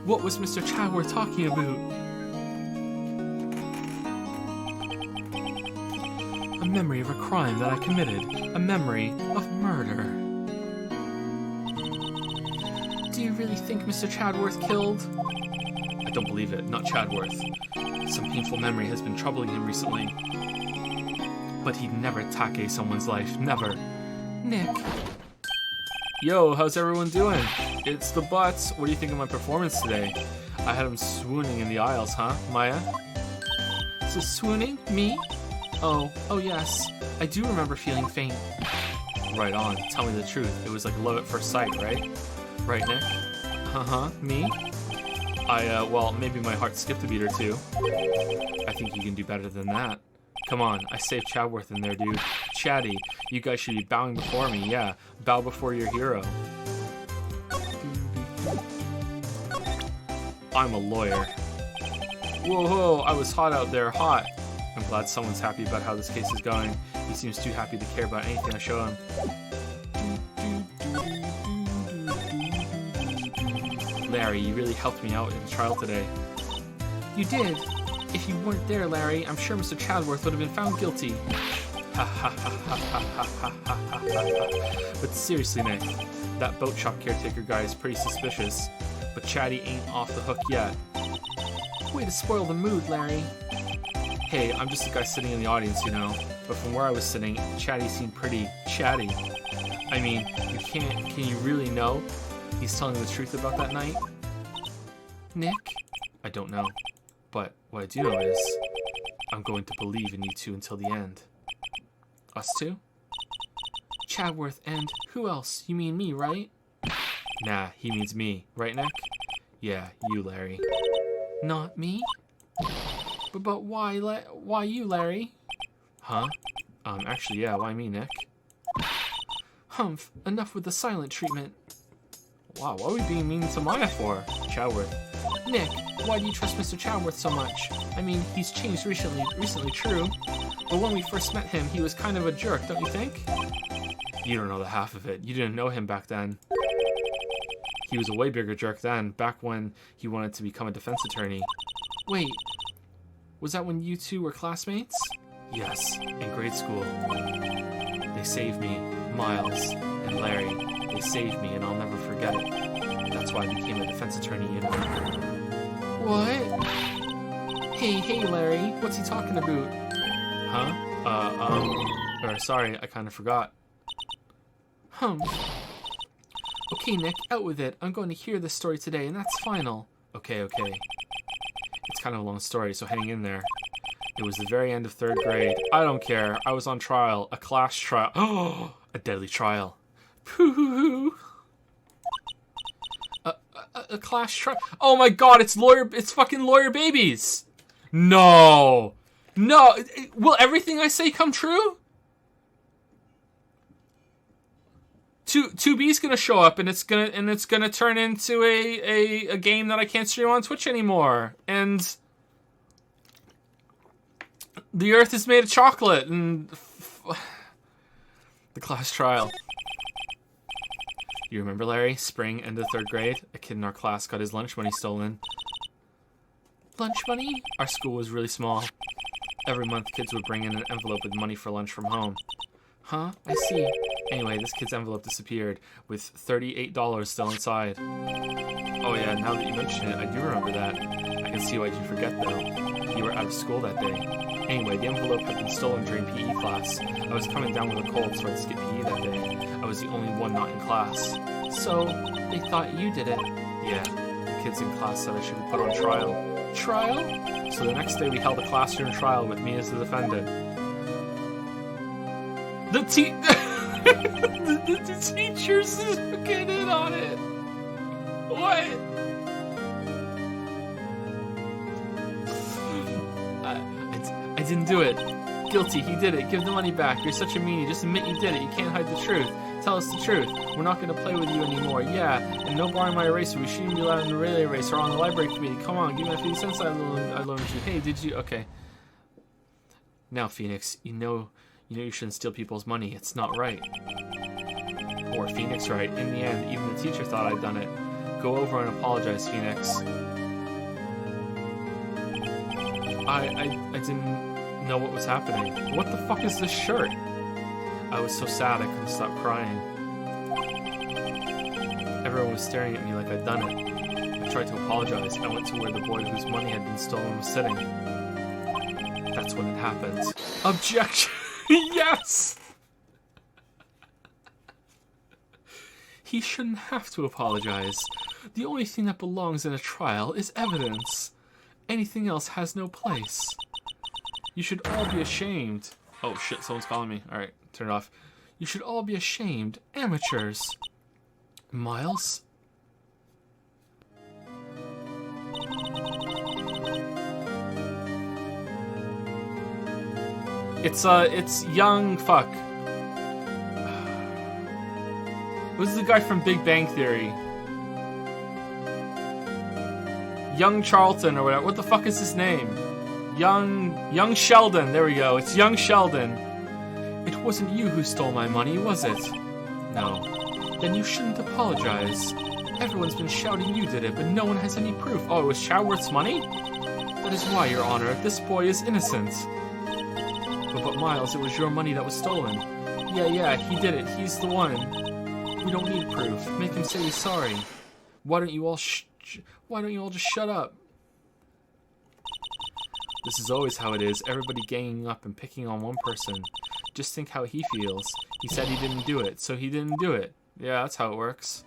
What was Mr. Chadworth talking about? A memory of a crime that I committed. A memory of murder. Do you really think Mr. Chadworth killed? I don't believe it, not Chadworth. Some painful memory has been troubling him recently. But he'd never take someone's life, never. Nick. Yo, how's everyone doing? It's the Butts. What do you think of my performance today? I had him swooning in the aisles, huh, Maya? So swooning? Me? Oh yes. I do remember feeling faint. Right on. Tell me the truth. It was like love at first sight, right? Right, Nick? Me? Well, maybe my heart skipped a beat or two. I think you can do better than that. Come on, I saved Chadworth in there, dude. Chatty, you guys should be bowing before me, yeah. Bow before your hero. I'm a lawyer. Whoa, I was hot out there, hot. I'm glad someone's happy about how this case is going. He seems too happy to care about anything I show him. Larry, you really helped me out in the trial today. You did? If you weren't there, Larry, I'm sure Mr. Chadworth would have been found guilty. But seriously, Nick, that boat shop caretaker guy is pretty suspicious. But Chatty ain't off the hook yet. Way to spoil the mood, Larry. Hey, I'm just a guy sitting in the audience, you know. But from where I was sitting, Chatty seemed pretty chatty. I mean, can you really know he's telling the truth about that night? Nick? I don't know. But what I do know is, I'm going to believe in you two until the end. Us two? Chadworth and who else? You mean me, right? Nah, he means me. Right, Nick? Yeah, you, Larry. Not me? But why you, Larry? Huh? Actually, yeah, why me, Nick? Humph, enough with the silent treatment. Wow, what are we being mean to Maya for? Chadworth. Nick, why do you trust Mr. Chadworth so much? I mean, he's changed recently, true. But when we first met him, he was kind of a jerk, don't you think? You don't know the half of it. You didn't know him back then. He was a way bigger jerk then, back when he wanted to become a defense attorney. Wait, Was that when you two were classmates? Yes, in grade school. They saved me, Miles and Larry. They saved me and I'll never forget it. That's why I became a defense attorney, you know. What? Hey, Larry, what's he talking about? Huh? Sorry, I kind of forgot. Okay, Nick, out with it. I'm going to hear this story today, and that's final. Okay. It's kind of a long story, so hang in there. It was the very end of 3rd grade. I don't care. I was on trial. A class trial. Oh, a deadly trial. Pooh. A class trial. Oh my god, it's fucking Lawyer Babies. No. Will everything I say come true? 2B's gonna show up and it's gonna turn into a game that I can't stream on Twitch anymore. And the Earth is made of chocolate and the class trial. You remember, Larry? Spring, end of 3rd grade. A kid in our class got his lunch money stolen. Lunch money? Our school was really small. Every month, kids would bring in an envelope with money for lunch from home. Huh? I see. Anyway, this kid's envelope disappeared, with $38 still inside. Oh yeah, now that you mention it, I do remember that. I can see why'd you forget, though. You were out of school that day. Anyway, the envelope had been stolen during PE class. I was coming down with a cold, so I'd skip PE that day. I was the only one not in class. So, they thought you did it? Yeah. The kids in class said I should be put on trial. Trial? So the next day we held a classroom trial with me as the defendant. The teachers is getting in on it. What? I didn't do it. Guilty, he did it. Give the money back. You're such a meanie. Just admit you did it. You can't hide the truth. Tell us the truth. We're not going to play with you anymore. Yeah, and no borrowing my eraser. We shouldn't be allowed in the relay race or on the library committee. Come on, give me my 50 cents I loaned you. Hey, did you? Okay. Now, Phoenix, you know you shouldn't steal people's money. It's not right. Or Phoenix, right? In the end, even the teacher thought I'd done it. Go over and apologize, Phoenix. I didn't know what was happening. What the fuck is this shirt? I was so sad I couldn't stop crying. Everyone was staring at me like I'd done it. I tried to apologize. I went to where the boy whose money had been stolen was sitting. That's when it happened. Objection! Yes! He shouldn't have to apologize. The only thing that belongs in a trial is evidence. Anything else has no place. You should all be ashamed. Oh shit, someone's calling me. Alright, turn it off. You should all be ashamed. Amateurs. Miles? It's young fuck. Who's the guy from Big Bang Theory? Young Charlton or whatever. What the fuck is his name? Young Sheldon. There we go. It's young Sheldon. It wasn't you who stole my money, was it? No. Then you shouldn't apologize. Everyone's been shouting you did it, but no one has any proof. Oh, it was Showerth's money? That is why, Your Honor, this boy is innocent. But Miles, it was your money that was stolen. Yeah, he did it. He's the one. We don't need proof. Make him say he's sorry. Why don't you all just shut up? This is always how it is. Everybody ganging up and picking on one person. Just think how he feels. He said he didn't do it, so he didn't do it. Yeah, that's how it works.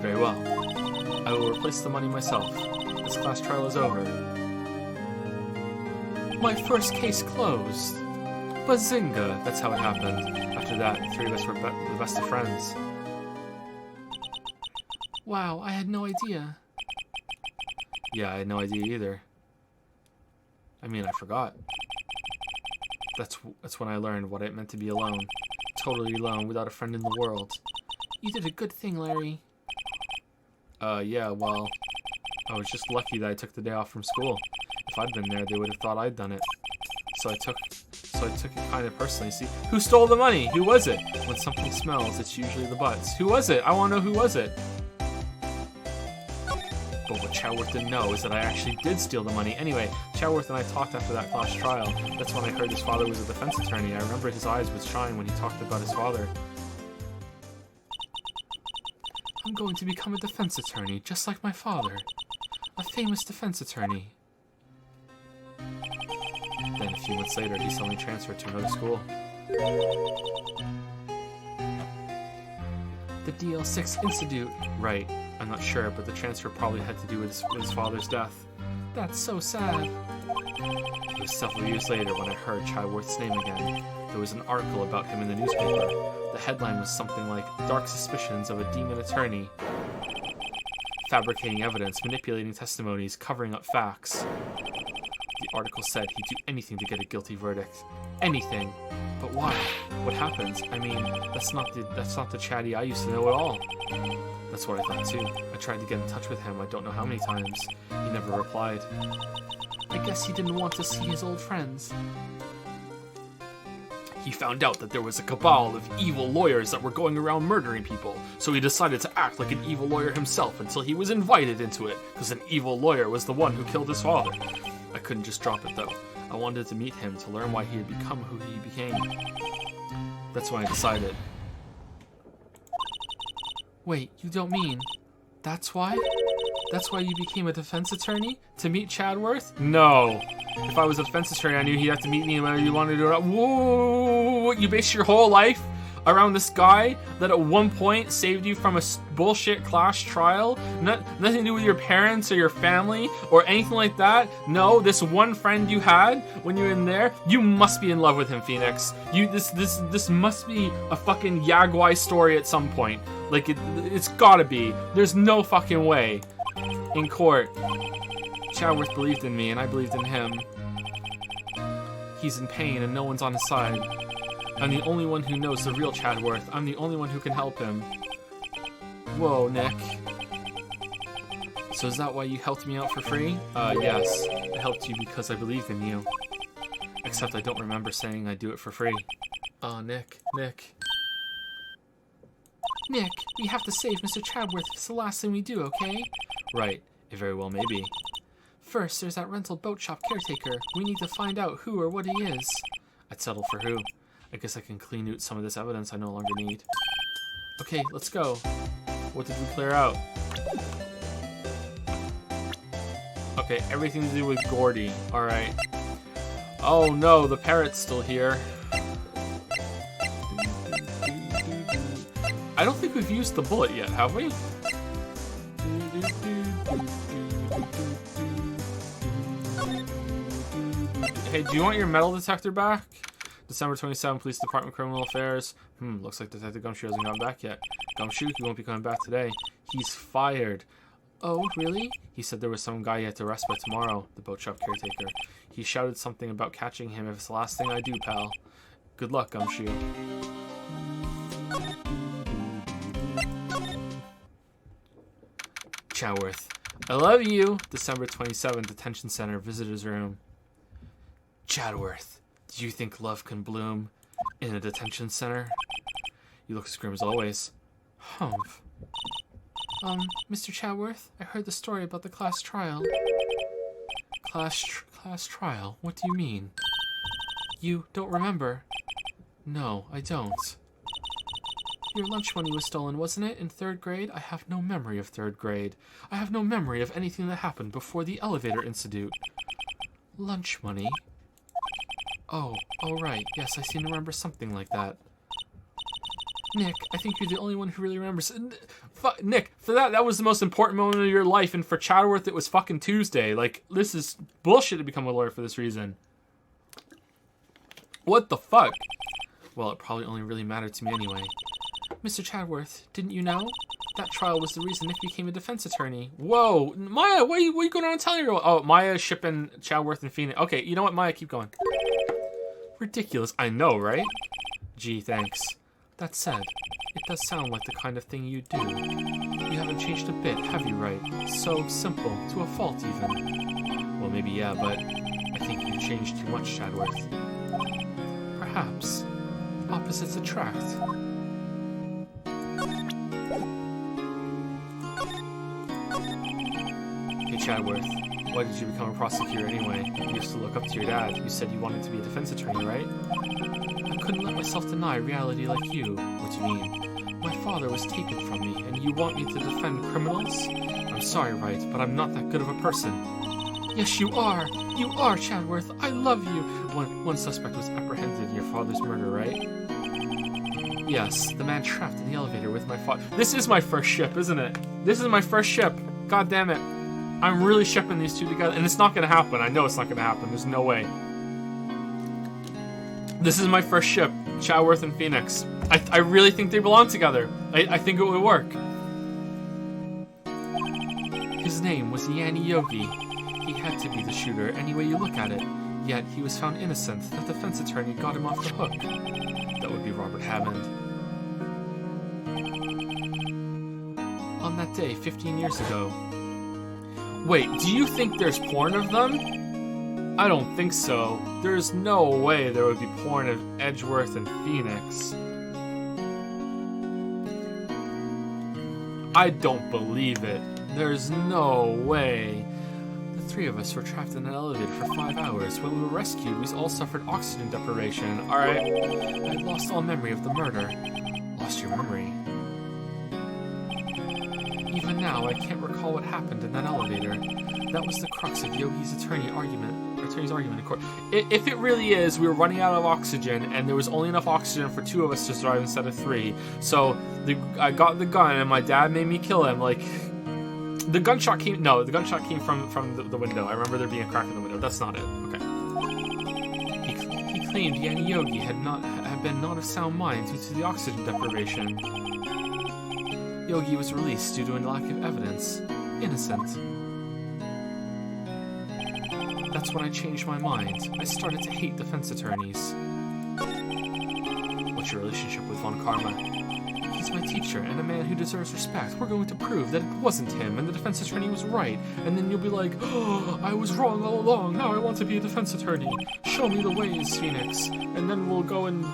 Very well. I will replace the money myself. This class trial is over. My first case closed. Bazinga! That's how it happened. After that, the three of us were the best of friends. Wow, I had no idea. Yeah, I had no idea either. I mean, I forgot. That's when I learned what it meant to be alone. Totally alone, without a friend in the world. You did a good thing, Larry. Yeah, well, I was just lucky that I took the day off from school. If I'd been there, they would have thought I'd done it. So I took it kind of personally. See, who stole the money? Who was it? When something smells, it's usually the butts. Who was it? I want to know who was it. But what Chadworth didn't know is that I actually did steal the money. Anyway, Chadworth and I talked after that class trial. That's when I heard his father was a defense attorney. I remember his eyes would shine when he talked about his father. I'm going to become a defense attorney, just like my father. A famous defense attorney. Then a few months later, he suddenly transferred to another school. The DL6 Institute. Right. I'm not sure, but the transfer probably had to do with his father's death. That's so sad. It was several years later when I heard Chadworth's name again. There was an article about him in the newspaper. The headline was something like, Dark Suspicions of a Demon Attorney. Fabricating evidence, manipulating testimonies, covering up facts. The article said he'd do anything to get a guilty verdict. Anything. But why? What happens? I mean, that's not the Chatty I used to know at all. That's what I thought too. I tried to get in touch with him I don't know how many times. He never replied. I guess he didn't want to see his old friends. He found out that there was a cabal of evil lawyers that were going around murdering people, so he decided to act like an evil lawyer himself until he was invited into it, because an evil lawyer was the one who killed his father. I couldn't just drop it though. I wanted to meet him to learn why he had become who he became. That's when I decided. Wait, you don't mean... That's why? That's why you became a defense attorney? To meet Chadworth? No. If I was a defense attorney, I knew he'd have to meet me whether you wanted to do it. Whoa! You based your whole life around this guy that at one point saved you from a bullshit class trial? Nothing to do with your parents or your family or anything like that? No, this one friend you had when you were in there? You must be in love with him, Phoenix. This must be a fucking Yagwai story at some point. Like, it's gotta be. There's no fucking way. In court, Chadworth believed in me and I believed in him. He's in pain and no one's on his side. I'm the only one who knows the real Chadworth. I'm the only one who can help him. Whoa, Nick. So is that why you helped me out for free? Yes. I helped you because I believed in you. Except I don't remember saying I'd do it for free. Oh, Nick. Nick, we have to save Mr. Chadworth. It's the last thing we do, okay? Right. It very well may be. First, there's that rental boat shop caretaker. We need to find out who or what he is. I'd settle for who. I guess I can clean out some of this evidence I no longer need. Okay, let's go. What did we clear out? Okay, everything to do with Gordy. Alright. Oh no, the parrot's still here. I don't think we've used the bullet yet, have we? Hey, do you want your metal detector back? December 27, Police Department, Criminal Affairs. Looks like Detective Gumshoe hasn't gone back yet. Gumshoe, he won't be coming back today. He's fired. Oh, really? He said there was some guy he had to arrest by tomorrow, the boat shop caretaker. He shouted something about catching him if it's the last thing I do, pal. Good luck, Gumshoe. Chadworth. I love you. December 27, Detention Center, Visitor's Room. Chadworth. Do you think love can bloom in a detention center? You look as grim as always. Humph. Mr. Chadworth, I heard the story about the class trial. Class trial? What do you mean? You don't remember? No, I don't. Your lunch money was stolen, wasn't it, in 3rd grade? I have no memory of 3rd grade. I have no memory of anything that happened before the elevator incident. Lunch money? Oh, right. Yes, I seem to remember something like that. Nick, I think you're the only one who really remembers. Nick, for that was the most important moment of your life, and for Chadworth, it was fucking Tuesday. Like, this is bullshit to become a lawyer for this reason. What the fuck? Well, it probably only really mattered to me anyway. Mr. Chadworth, didn't you know? That trial was the reason Nick became a defense attorney. Whoa, Maya, what are you going on and telling her? Oh, Maya shipping Chadworth and Phoenix. Okay, you know what, Maya, keep going. Ridiculous, I know, right? Gee, thanks. That said, it does sound like the kind of thing you do. You haven't changed a bit, have you, Wright? So simple, to a fault even. Well, maybe yeah, but I think you changed too much, Chadworth. Perhaps. Opposites attract. Hey Chadworth, why did you become a prosecutor anyway? You used to look up to your dad. You said you wanted to be a defense attorney, right? I couldn't let myself deny reality like you. What do you mean? My father was taken from me, and you want me to defend criminals? I'm sorry, Wright, but I'm not that good of a person. Yes, you are! You are, Chadworth! I love you! One suspect was apprehended in your father's murder, right? Yes, the man trapped in the elevator with my father. This is my first ship, isn't it? This is my first ship. God damn it. I'm really shipping these two together, and it's not gonna happen. I know it's not gonna happen. There's no way. This is my first ship, Chadworth and Phoenix. I really think they belong together. I think it would work. His name was Yanni Yogi. He had to be the shooter any way you look at it. Yet he was found innocent. The defense attorney got him off the hook. That would be Robert Hammond. On that day, 15 years ago. Wait, do you think there's porn of them? I don't think so. There's no way there would be porn of Edgeworth and Phoenix. I don't believe it. There's no way. The three of us were trapped in an elevator for 5 hours. When we were rescued, we all suffered oxygen deprivation. Alright. I lost all memory of the murder. Lost your memory? Even now, I can't recall what happened in that elevator. That was the crux of Yogi's attorney's argument in court. If it really is, we were running out of oxygen, and there was only enough oxygen for 2 of us to survive instead of 3. So I got the gun, and my dad made me kill him. Like, the gunshot came. No, the gunshot came from the window. I remember there being a crack in the window. That's not it. Okay. He claimed Yanni Yogi had been not of sound mind due to the oxygen deprivation. Yogi was released due to a lack of evidence. Innocent. That's when I changed my mind. I started to hate defense attorneys. What's your relationship with Von Karma? He's my teacher and a man who deserves respect. We're going to prove that it wasn't him and the defense attorney was right. And then you'll be like, oh, I was wrong all along. Now I want to be a defense attorney. Show me the ways, Phoenix. And then we'll go and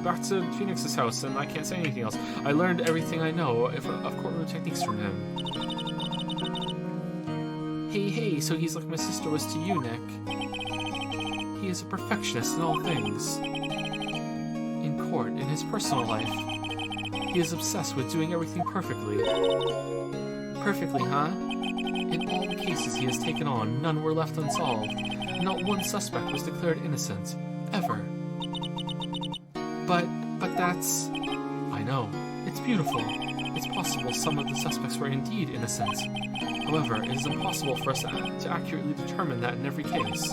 back to Phoenix's house, and I can't say anything else. I learned everything I know of courtroom techniques from him. Hey, so he's like my sister was to you, Nick. He is a perfectionist in all things. In court, in his personal life, he is obsessed with doing everything perfectly. Perfectly, huh? In all the cases he has taken on, none were left unsolved. Not one suspect was declared innocent. Ever. But that's... I know. It's beautiful. It's possible some of the suspects were indeed innocent. However, it is impossible for us to accurately determine that in every case.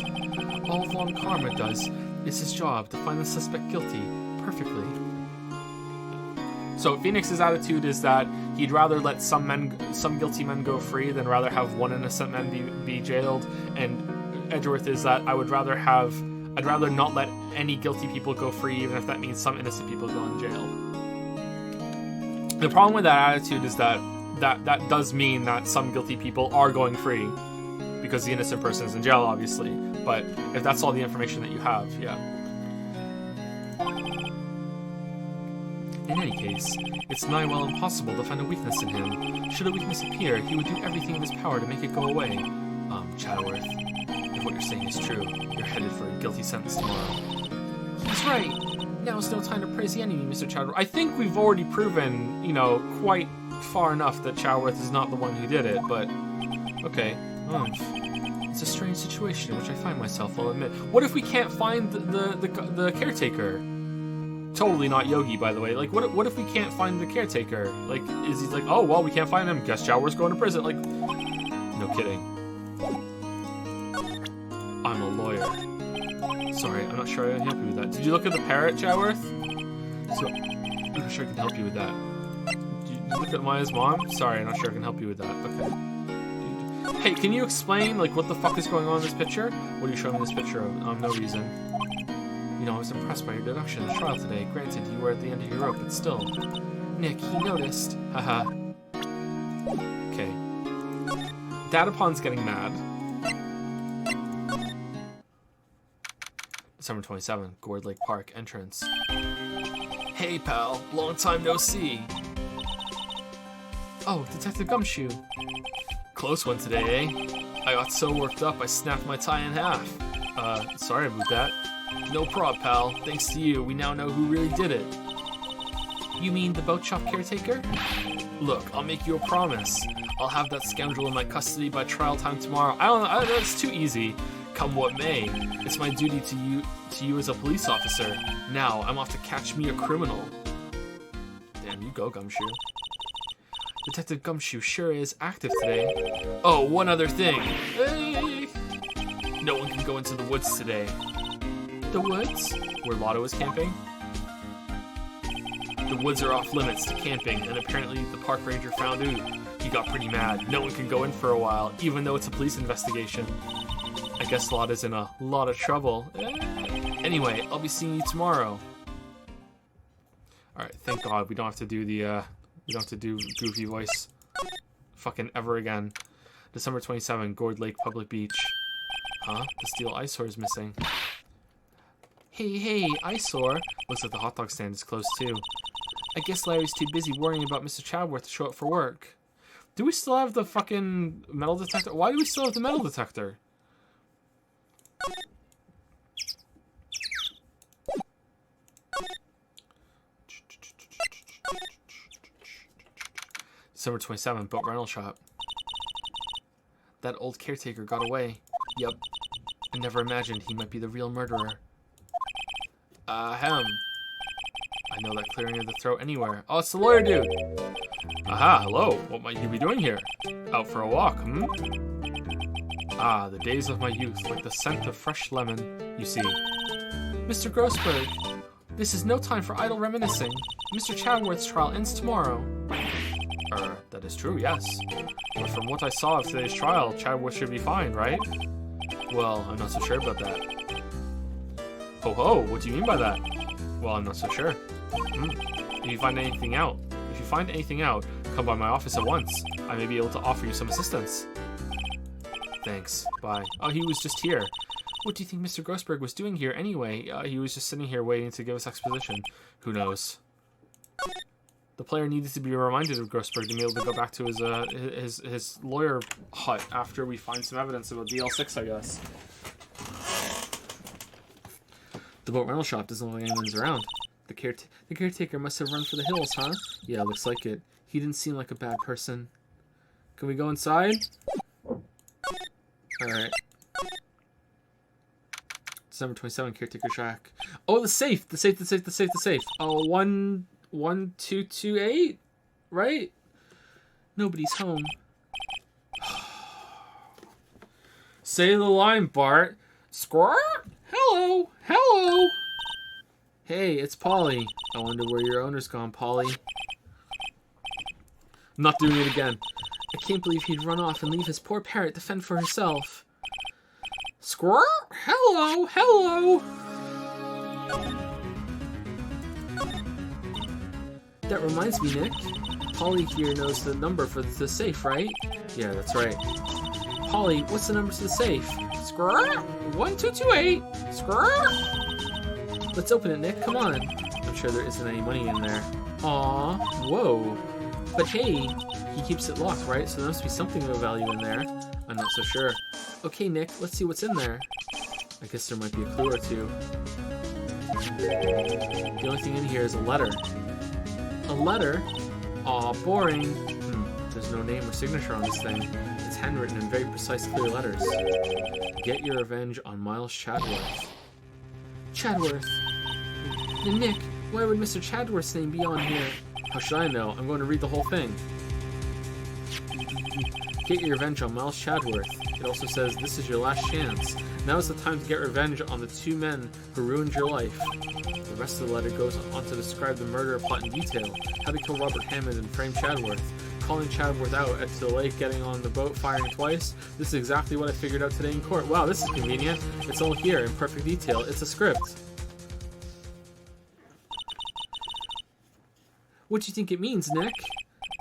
All Von Karma does is his job to find the suspect guilty perfectly. So Phoenix's attitude is that he'd rather let some guilty men go free than rather have one innocent man be jailed, and Edgeworth is that I'd rather not let any guilty people go free, even if that means some innocent people go in jail. The problem with that attitude is that does mean that some guilty people are going free because the innocent person is in jail, obviously. But if that's all the information that you have, yeah. In any case, it's nigh well impossible to find a weakness in him. Should a weakness appear, he would do everything in his power to make it go away. Chadworth, if what you're saying is true, you're headed for a guilty sentence tomorrow. He's right. Now's no time to praise the enemy, Mr. Chadworth. I think we've already proven, quite far enough that Chadworth is not the one who did it, but okay. It's a strange situation in which I find myself, I'll admit. What if we can't find the caretaker? Totally not Yogi, by the way. Like, what if we can't find the caretaker? Like, is he like, oh, well, we can't find him. Guess Chadworth's going to prison. Like, no kidding. I'm a lawyer. Sorry, I'm not sure I can help you with that. Did you look at the parrot, Chadworth? So, I'm not sure I can help you with that. Did you look at Maya's mom? Sorry, I'm not sure I can help you with that. Okay. Hey, can you explain, like, what the fuck is going on in this picture? What are you showing me this picture of? No reason. I was impressed by your deduction in the trial today. Granted, you were at the end of your rope, but still. Nick, he noticed. Haha. Okay. Datapon's getting mad. December 27, Gourd Lake Park entrance. Hey, pal. Long time no see. Oh, Detective Gumshoe. Close one today, eh? I got so worked up I snapped my tie in half. Sorry about that. No prob, pal. Thanks to you, we now know who really did it. You mean the boat shop caretaker? Look, I'll make you a promise. I'll have that scoundrel in my custody by trial time tomorrow. I don't know, that's too easy. Come what may, it's my duty to you as a police officer. Now, I'm off to catch me a criminal. Damn, you go, Gumshoe. Detective Gumshoe sure is active today. Oh, one other thing. Hey. No one can go into the woods today. The woods? Where Lotto is camping? The woods are off limits to camping, and apparently the park ranger found out. He got pretty mad. No one can go in for a while, even though it's a police investigation. I guess Lotto's in a lot of trouble. Anyway, I'll be seeing you tomorrow. Alright, thank God we don't have to do the, we don't have to do goofy voice fucking ever again. December 27, Gourd Lake Public Beach. Huh? The steel eyesore is missing. Hey, eyesore. Looks like the hot dog stand is closed too. I guess Larry's too busy worrying about Mr. Chadworth to show up for work. Do we still have the fucking metal detector? Why do we still have the metal detector? December 27, boat rental shop. That old caretaker got away. Yep. I never imagined he might be the real murderer. Ahem. I know that clearing of the throat anywhere. Oh, it's the lawyer dude. Aha, hello. What might you be doing here? Out for a walk, hmm? Ah, the days of my youth, like the scent of fresh lemon, you see. Mr. Grossberg, this is no time for idle reminiscing. Mr. Chadworth's trial ends tomorrow. That is true, yes. But from what I saw of today's trial, Chadworth should be fine, right? Well, I'm not so sure about that. Ho ho, what do you mean by that? Well, I'm not so sure. If you find anything out, come by my office at once. I may be able to offer you some assistance. Thanks. Bye. Oh, he was just here. What do you think Mr. Grossberg was doing here anyway? He was just sitting here waiting to give us exposition. Who knows? The player needed to be reminded of Grossberg to be able to go back to his lawyer hut after we find some evidence about DL6, I guess. The boat rental shop doesn't look like anyone's around. The caretaker must have run for the hills, huh? Yeah, looks like it. He didn't seem like a bad person. Can we go inside? Alright. December 27, caretaker shack. Oh, the safe! The safe. Oh, 1228? Right? Nobody's home. Say the line, Bart. Squirt! Hello! Hey, it's Polly. I wonder where your owner's gone, Polly. I'm not doing it again. I can't believe he'd run off and leave his poor parrot to fend for herself. Squirt! Hello! That reminds me, Nick. Polly here knows the number for the safe, right? Yeah, that's right. Polly, what's the number to the safe? Squirt! 1228! Squirt! Let's open it, Nick. Come on. I'm sure there isn't any money in there. Aw, whoa. But hey, he keeps it locked, right? So there must be something of value in there. I'm not so sure. Okay, Nick, let's see what's in there. I guess there might be a clue or two. The only thing in here is a letter. A letter? Aw, boring. There's no name or signature on this thing. It's handwritten in very precise, clear letters. Get your revenge on Miles Chadworth. Chadworth. Nick, why would Mr. Chadworth's name be on here? How should I know? I'm going to read the whole thing. Get your revenge on Miles Chadworth. It also says, this is your last chance. Now is the time to get revenge on the two men who ruined your life. The rest of the letter goes on to describe the murder plot in detail, how to kill Robert Hammond and frame Chadworth, calling Chadworth out at the lake, getting on the boat, firing twice. This is exactly what I figured out today in court. Wow, this is convenient. It's all here in perfect detail. It's a script. What do you think it means, Nick?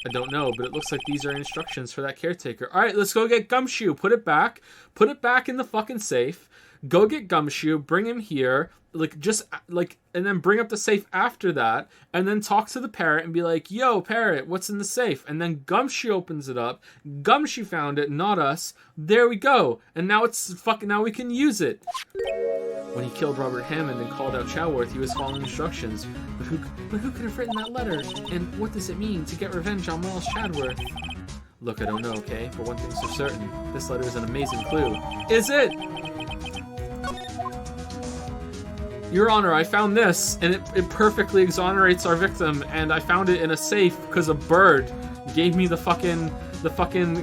I don't know, but it looks like these are instructions for that caretaker. All right, let's go get Gumshoe. Put it back. Put it back in the fucking safe. Go get Gumshoe. Bring him here. And then bring up the safe after that. And then talk to the parrot and be like, yo, parrot, what's in the safe? And then Gumshoe opens it up. Gumshoe found it, not us. There we go. And now now we can use it. When he killed Robert Hammond and called out Chowworth, he was following instructions. But who could have written that letter? And what does it mean to get revenge on Miles Chadworth? Look, I don't know, okay? But one thing's for certain. This letter is an amazing clue. Is it? Your Honor, I found this, and it perfectly exonerates our victim, and I found it in a safe because a bird gave me the fucking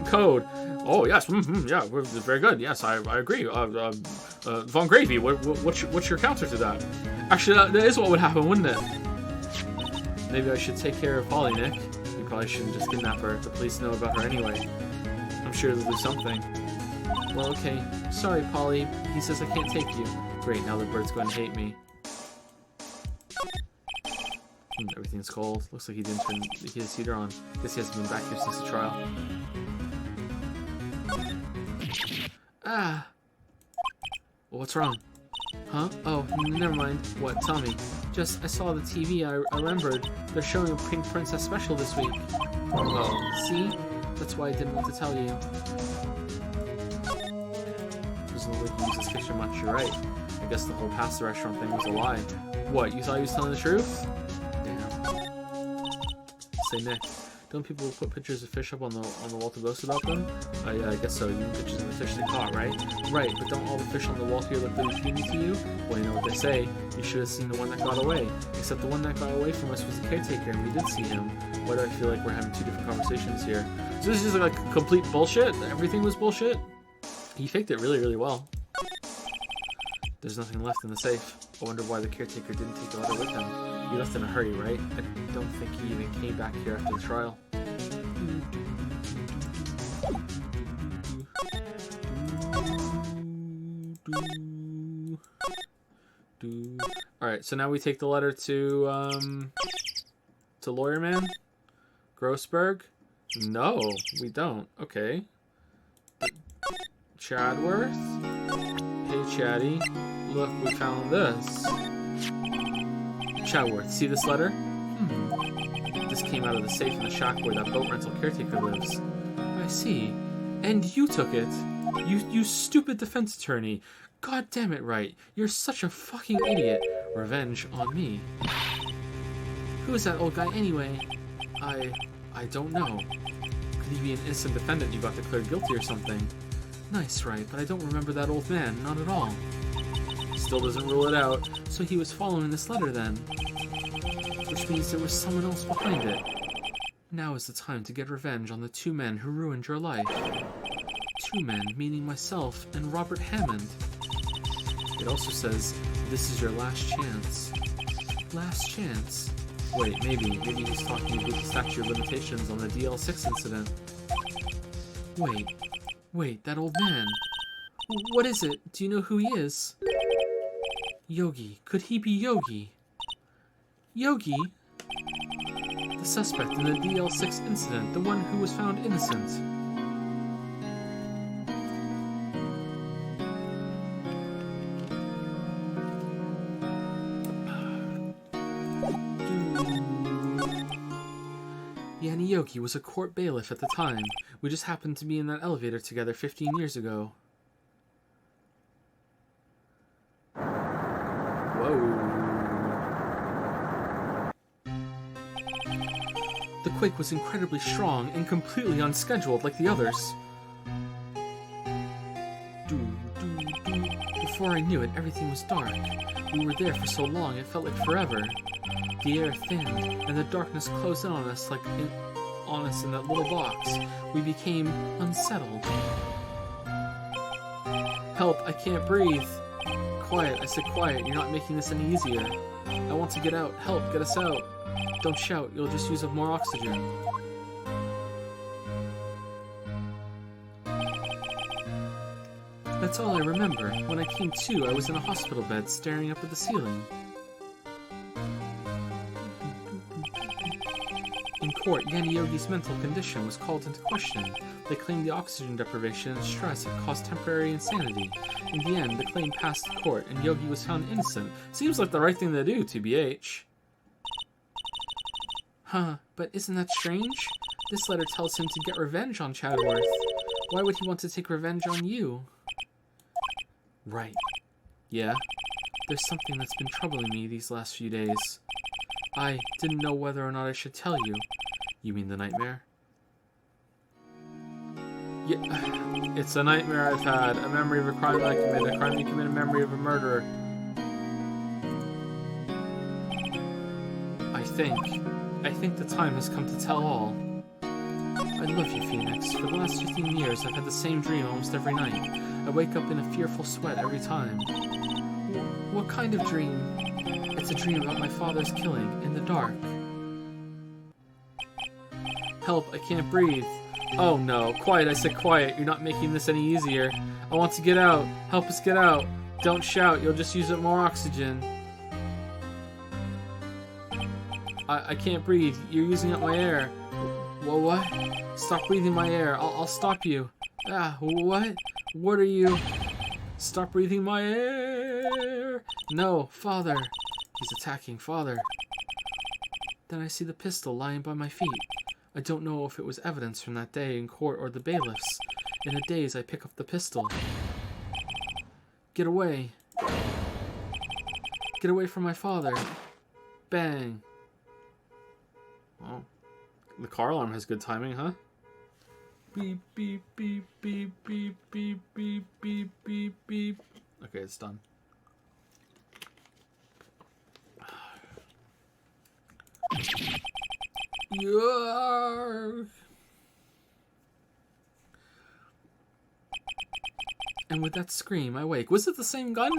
code. Oh, yes, yeah, very good. Yes, I agree. Von Gravy, what's your counter to that? Actually, that is what would happen, wouldn't it? Maybe I should take care of Polly, Nick. You probably shouldn't just kidnap her. The police know about her anyway. I'm sure they'll do something. Well, okay. Sorry, Polly. He says I can't take you. Great, now the bird's going to hate me. Everything's cold. Looks like he didn't turn his heater on. Guess he hasn't been back here since the trial. Ah! Well, what's wrong? Huh? Oh, never mind. What? Tell me. Just, I saw the TV. I remembered. They're showing a Pink Princess special this week. Oh, see? That's why I didn't want to tell you. There's no way to use this picture much. You're right. I guess the whole pasta restaurant thing was a lie. What, you thought he was telling the truth? Damn. Say, Nick, don't people put pictures of fish up on the wall to boast about them? Yeah, I guess so. You mean pictures of the fish they caught, right? Right, but don't all the fish on the wall here look really puny to you? Well, you know what they say. You should have seen the one that got away. Except the one that got away from us was the caretaker, and we did see him. Why do I feel like we're having two different conversations here? So this is like complete bullshit? Everything was bullshit? He faked it really, really well. There's nothing left in the safe. I wonder why the caretaker didn't take the letter with him. He left in a hurry, right? I don't think he even came back here after the trial. Alright, so now we take the letter to Lawyer Man? Grossberg? No, we don't. Okay. Chadworth? Hey, Chatty. Look, we found this. Chadworth, see this letter? This came out of the safe in the shack where that boat rental caretaker lives. I see. And you took it. You stupid defense attorney. God damn it, Wright. You're such a fucking idiot. Revenge on me. Who is that old guy anyway? I don't know. Could he be an innocent defendant you got declared guilty or something? Nice, Wright, but I don't remember that old man, not at all. Still doesn't rule it out, so he was following this letter then. Which means there was someone else behind it. Now is the time to get revenge on the two men who ruined your life. Two men, meaning myself and Robert Hammond. It also says, this is your last chance. Last chance? Wait, maybe he's talking about the statute of limitations on the DL6 incident. Wait, that old man. What is it? Do you know who he is? Yogi. Could he be Yogi? Yogi? The suspect in the DL6 incident, the one who was found innocent. Yanni Yogi was a court bailiff at the time. We just happened to be in that elevator together 15 years ago. Whoa. The quake was incredibly strong and completely unscheduled like the others. Before I knew it, everything was dark. We were there for so long, it felt like forever. The air thinned, and the darkness closed in on us in that little box. We became unsettled. Help, I can't breathe. Quiet, I said quiet, you're not making this any easier. I want to get out. Help, get us out. Don't shout, you'll just use up more oxygen. That's all I remember. When I came to, I was in a hospital bed staring up at the ceiling. In court, Yanni Yogi's mental condition was called into question. They claimed the oxygen deprivation and stress had caused temporary insanity. In the end, the claim passed the court, and Yogi was found innocent. Seems like the right thing to do, TBH. Huh, but isn't that strange? This letter tells him to get revenge on Chadworth. Why would he want to take revenge on you? Right. Yeah? There's something that's been troubling me these last few days. I didn't know whether or not I should tell you. You mean the nightmare? Yeah, it's a nightmare I've had. A memory of a crime I committed. A crime you committed, a memory of a murderer. I think the time has come to tell all. I love you, Phoenix. For the last 15 years, I've had the same dream almost every night. I wake up in a fearful sweat every time. What kind of dream? It's a dream about my father's killing, in the dark. Help, I can't breathe. Oh no, quiet, I said quiet. You're not making this any easier. I want to get out. Help us get out. Don't shout, you'll just use up more oxygen. I can't breathe. You're using up my air. Well, what? Stop breathing my air. I'll stop you. Ah, what? What are you? Stop breathing my air. No, Father. He's attacking Father. Then I see the pistol lying by my feet. I don't know if it was evidence from that day in court or the bailiffs. In a daze, I pick up the pistol. Get away. Get away from my father. Bang. Oh, the car alarm has good timing, huh? Beep, beep, beep, beep, beep, beep, beep, beep, beep, beep. Okay, it's done. Yarr. And with that scream, I wake. Was it the same gun?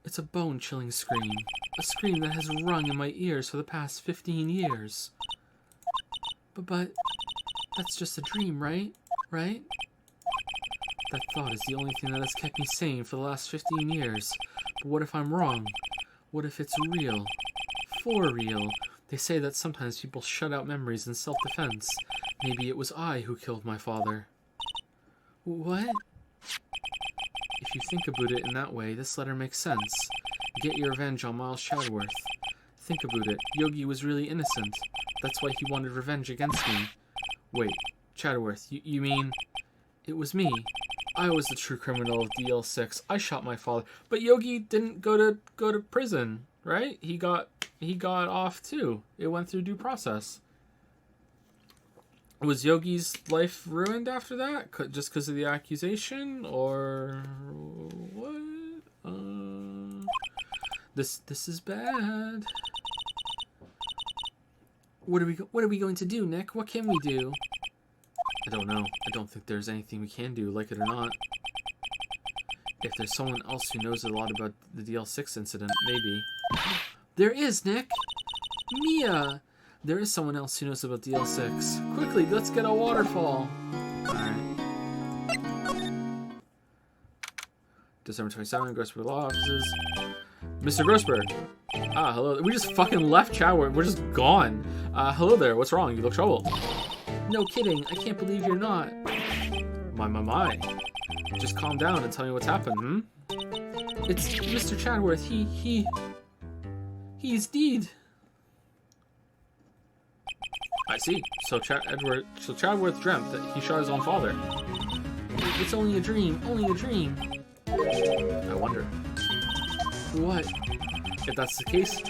It's a bone-chilling scream. A scream that has rung in my ears for the past 15 years. But that's just a dream, right? Right? That thought is the only thing that has kept me sane for the last 15 years. But what if I'm wrong? What if it's real? For real? They say that sometimes people shut out memories in self-defense. Maybe it was I who killed my father. What? If you think about it in that way, this letter makes sense. Get your revenge on Miles Chadworth. Think about it. Yogi was really innocent. That's why he wanted revenge against me. Wait, Chadworth, you mean... It was me. I was the true criminal of DL6. I shot my father. But Yogi didn't go to prison, right? He got off too. It went through due process. Was Yogi's life ruined after that? Just because of the accusation? Or what? This is bad. What are we going to do, Nick? What can we do? I don't know. I don't think there's anything we can do, like it or not. If there's someone else who knows a lot about the DL6 incident, maybe. There is, Nick! Mia! There is someone else who knows about DL6. Quickly, let's get a waterfall! Alright. December 27, Grossberg Law Offices. Mr. Grossberg! Ah, hello. We just fucking left Chadworth. We're just gone. Hello there. What's wrong? You look troubled. No kidding. I can't believe you're not. My. Just calm down and tell me what's happened, hmm? It's Mr. Chadworth. He's dead. I see. So Chadworth dreamt that he shot his own father. It's only a dream. Only a dream. I wonder. What? If that's the case...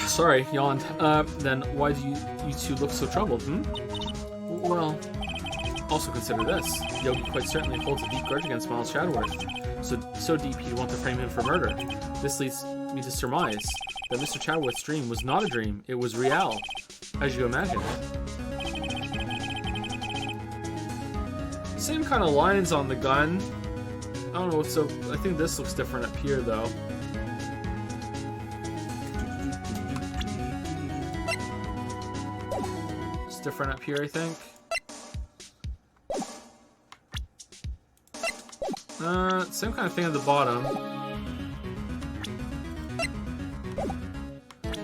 Sorry, yawned. Then why do you two look so troubled, hmm? Well, also consider this. Yogi quite certainly holds a deep grudge against Miles Chadworth. So deep he'd want to frame him for murder. This leads me to surmise that Mr. Chadworth's dream was not a dream. It was real, as you imagine. Same kind of lines on the gun. I don't know, so I think this looks different up here, though. It's different up here, I think. Same kind of thing at the bottom.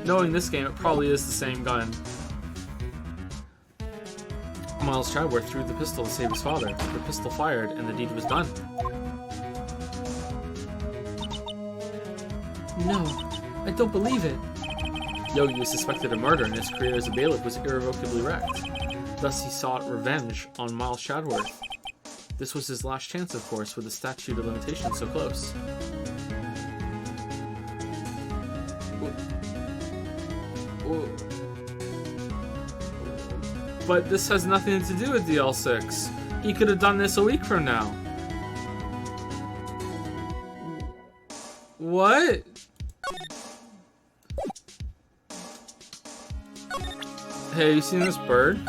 Knowing this game, it probably is the same gun. Miles Chadworth threw the pistol to save his father. The pistol fired, and the deed was done. No, I don't believe it. Yogi was suspected of murder, and his career as a bailiff was irrevocably wrecked. Thus, he sought revenge on Miles Chadworth. This was his last chance, of course, with the statute of limitations so close. But this has nothing to do with DL6. He could have done this a week from now. What? Hey, you seen this bird?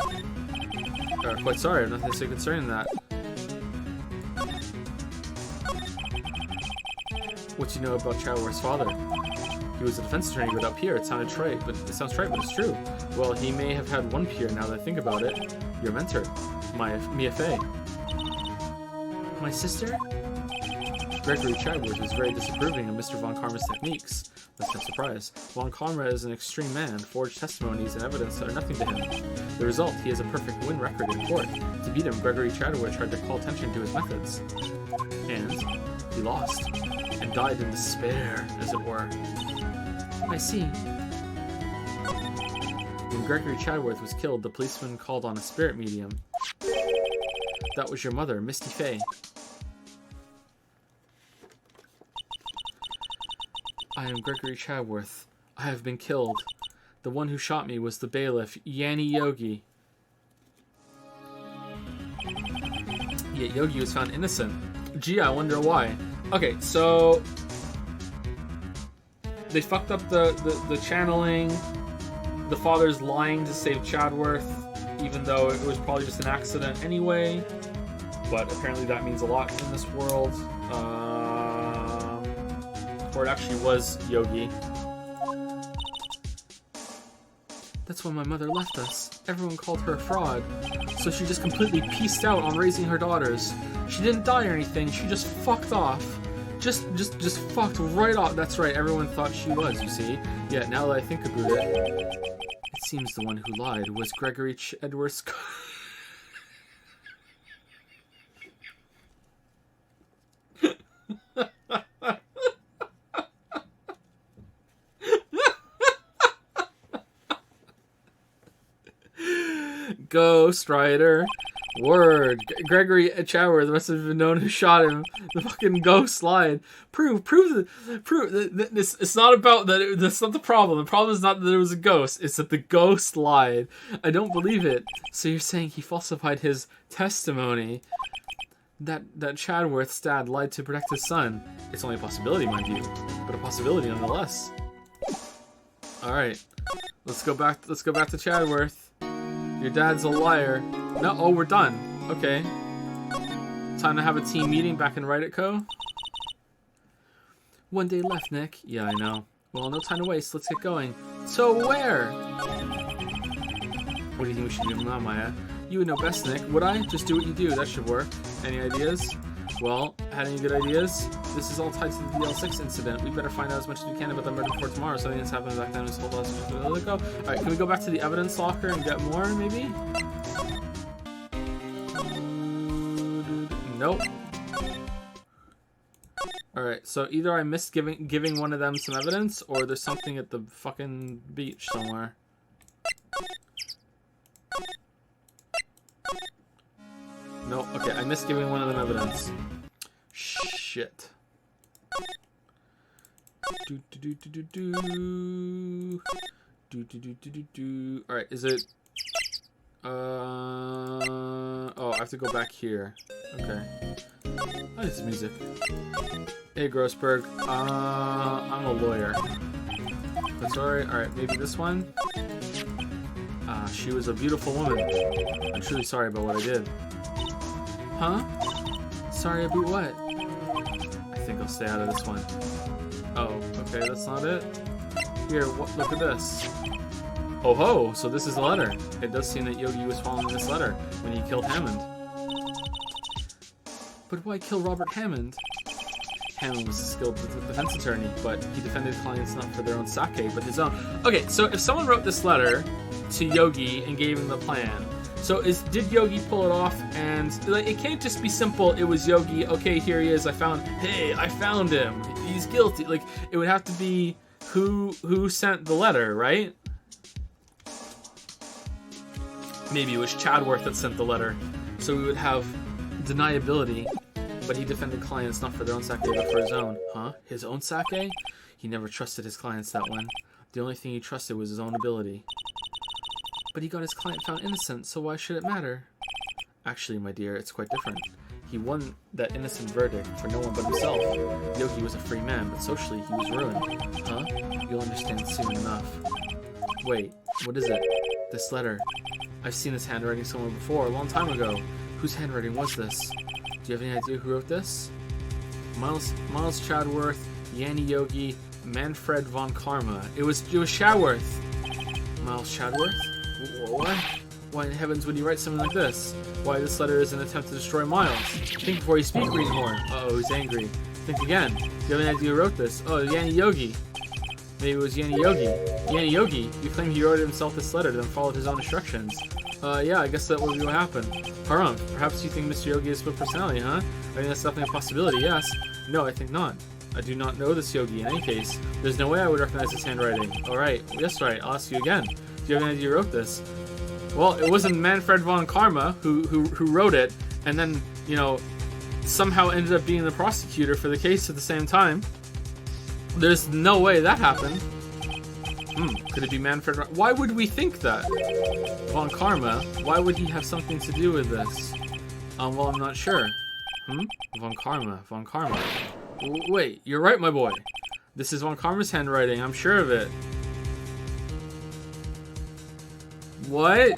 Quite sorry, I have nothing to say concerning that. What do you know about Chadworth's father? He was a defense attorney, but up here it sounds trite, but it's true. Well, he may have had one peer now that I think about it. Your mentor, Mia Fey. My sister? Gregory Chadworth was very disapproving of Mr. Von Karma's techniques. That's no surprise. Von Karma is an extreme man, forged testimonies and evidence that are nothing to him. The result, he has a perfect win record in court. To beat him, Gregory Chadworth tried to call attention to his methods. And he lost. And died in despair, as it were. I see. When Gregory Chadworth was killed, the policeman called on a spirit medium. That was your mother, Misty Fey. I am Gregory Chadworth. I have been killed. The one who shot me was the bailiff, Yanni Yogi. Yet Yogi was found innocent. Gee, I wonder why. Okay, so they fucked up the channeling. The father's lying to save Chadworth, even though it was probably just an accident anyway. But apparently that means a lot in this world. Or it actually was Yogi. That's when my mother left us. Everyone called her a fraud. So she just completely pieced out on raising her daughters. She didn't die or anything, she just fucked off. Just fucked right off. That's right, everyone thought she was, you see. Yeah, now that I think about it, it seems the one who lied was Gregory Chadworth's... Ghost Rider. Word. Gregory Chadworth must have been known who shot him. The fucking ghost lied. Prove. This. It's not about that. That's not the problem. The problem is not that it was a ghost. It's that the ghost lied. I don't believe it. So you're saying he falsified his testimony? That Chadworth's dad lied to protect his son. It's only a possibility, mind you, but a possibility nonetheless. All right. Let's go back to Chadworth. Your dad's a liar. No, oh, we're done. Okay. Time to have a team meeting back in Wright Co. 1 day left, Nick. Yeah, I know. Well, no time to waste. Let's get going. So where? What do you think we should do now, Maya? You would know best, Nick. Would I? Just do what you do. That should work. Any ideas? Well, had any good ideas? This is all tied to the DL6 incident. We better find out as much as we can about the murder before tomorrow. Something that's happened back then is hold us. Alright, can we go back to the evidence locker and get more, maybe? Nope. Alright, so either I missed giving one of them some evidence, or there's something at the fucking beach somewhere. No, okay, I missed giving one of them evidence. Shit. Alright, is it... Oh, I have to go back here. Okay. Oh, it's music. Hey, Grossberg. I'm a lawyer. That's alright. Alright, maybe this one? She was a beautiful woman. I'm truly sorry about what I did. Huh? Sorry about what? I think I'll stay out of this one. Oh, okay, that's not it. Here, look at this. Oh ho, so this is a letter. It does seem that Yogi was following this letter when he killed Hammond. But why kill Robert Hammond? Hanlon was a skilled defense attorney, but he defended clients not for their own sake, but his own. Okay, so if someone wrote this letter to Yogi and gave him the plan, so did Yogi pull it off? And like, it can't just be simple. It was Yogi. Okay, here he is. I found him. He's guilty. Like, it would have to be who sent the letter, right? Maybe it was Chadworth that sent the letter, so we would have deniability. But he defended clients not for their own sake, but for his own. Huh? His own sake? He never trusted his clients that one. The only thing he trusted was his own ability. But he got his client found innocent, so why should it matter? Actually, my dear, it's quite different. He won that innocent verdict for no one but himself. Yogi was a free man, but socially he was ruined. Huh? You'll understand soon enough. Wait, what is it? This letter. I've seen this handwriting somewhere before, a long time ago. Whose handwriting was this? Do you have any idea who wrote this? Miles Chadworth, Yanni Yogi, Manfred von Karma. It was Chadworth. Miles Chadworth? What? Why in heavens would he write something like this? Why, this letter is an attempt to destroy Miles. Think before you speak, Greenhorn. Uh-oh, he's angry. Think again. Do you have any idea who wrote this? Oh, Yanni Yogi. Maybe it was Yanni Yogi. Yanni Yogi? You claim he wrote himself this letter, then followed his own instructions. Yeah, I guess that would be what happened. Haram, perhaps you think Mr. Yogi has split personality, huh? I think that's definitely a possibility, yes. No, I think not. I do not know this Yogi in any case. There's no way I would recognize his handwriting. Alright, yes, right, I'll ask you again. Do you have any idea who wrote this? Well, it wasn't Manfred von Karma who wrote it, and then, you know, somehow ended up being the prosecutor for the case at the same time. There's no way that happened. Could it be Manfred? Why would we think that? Von Karma? Why would he have something to do with this? Well, I'm not sure. Von Karma. Wait, you're right, my boy. This is Von Karma's handwriting. I'm sure of it. What?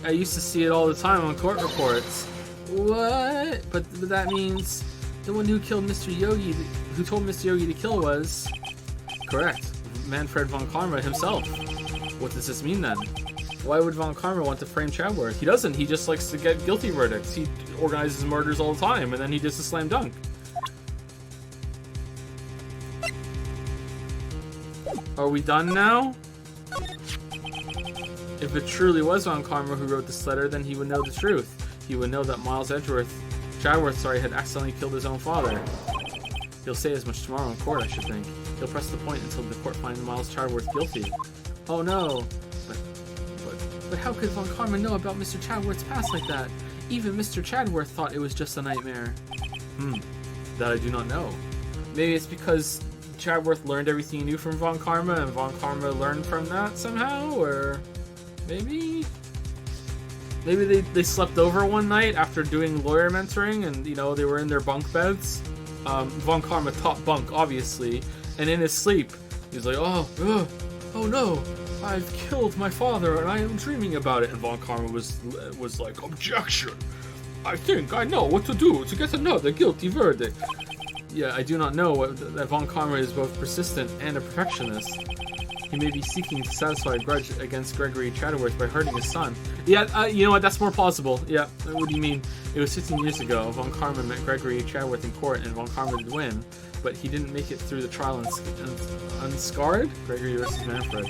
I used to see it all the time on court reports. What? But that means the one who killed Mr. Yogi, who told Mr. Yogi to kill was... Correct. Manfred von Karma himself. What does this mean then? Why would von Karma want to frame Chadworth? He doesn't. He just likes to get guilty verdicts. He organizes murders all the time, and then he does a slam dunk. Are we done now? If it truly was von Karma who wrote this letter, then he would know the truth. He would know that Miles Chadworth, had accidentally killed his own father. He'll say as much tomorrow in court, I should think. He'll press the point until the court finds Miles Chadworth guilty. Oh no! But how could von Karma know about Mr. Chadworth's past like that? Even Mr. Chadworth thought it was just a nightmare. That I do not know. Maybe it's because Chadworth learned everything he knew from von Karma, and von Karma learned from that somehow, or maybe they slept over one night after doing lawyer mentoring, and you know they were in their bunk beds. Von Karma top bunk, obviously, and in his sleep, he's like, oh no, I've killed my father, and I am dreaming about it. And Von Karma was like, objection! I think I know what to do to get another guilty verdict. Yeah, I do not know that Von Karma is both persistent and a perfectionist. He may be seeking to satisfy a grudge against Gregory Chadworth by hurting his son. Yeah, you know what? That's more plausible. Yeah, what do you mean? It was 15 years ago. Von Karma met Gregory Chadworth in court, and Von Karma did win, but he didn't make it through the trial unscarred? Gregory versus Manfred.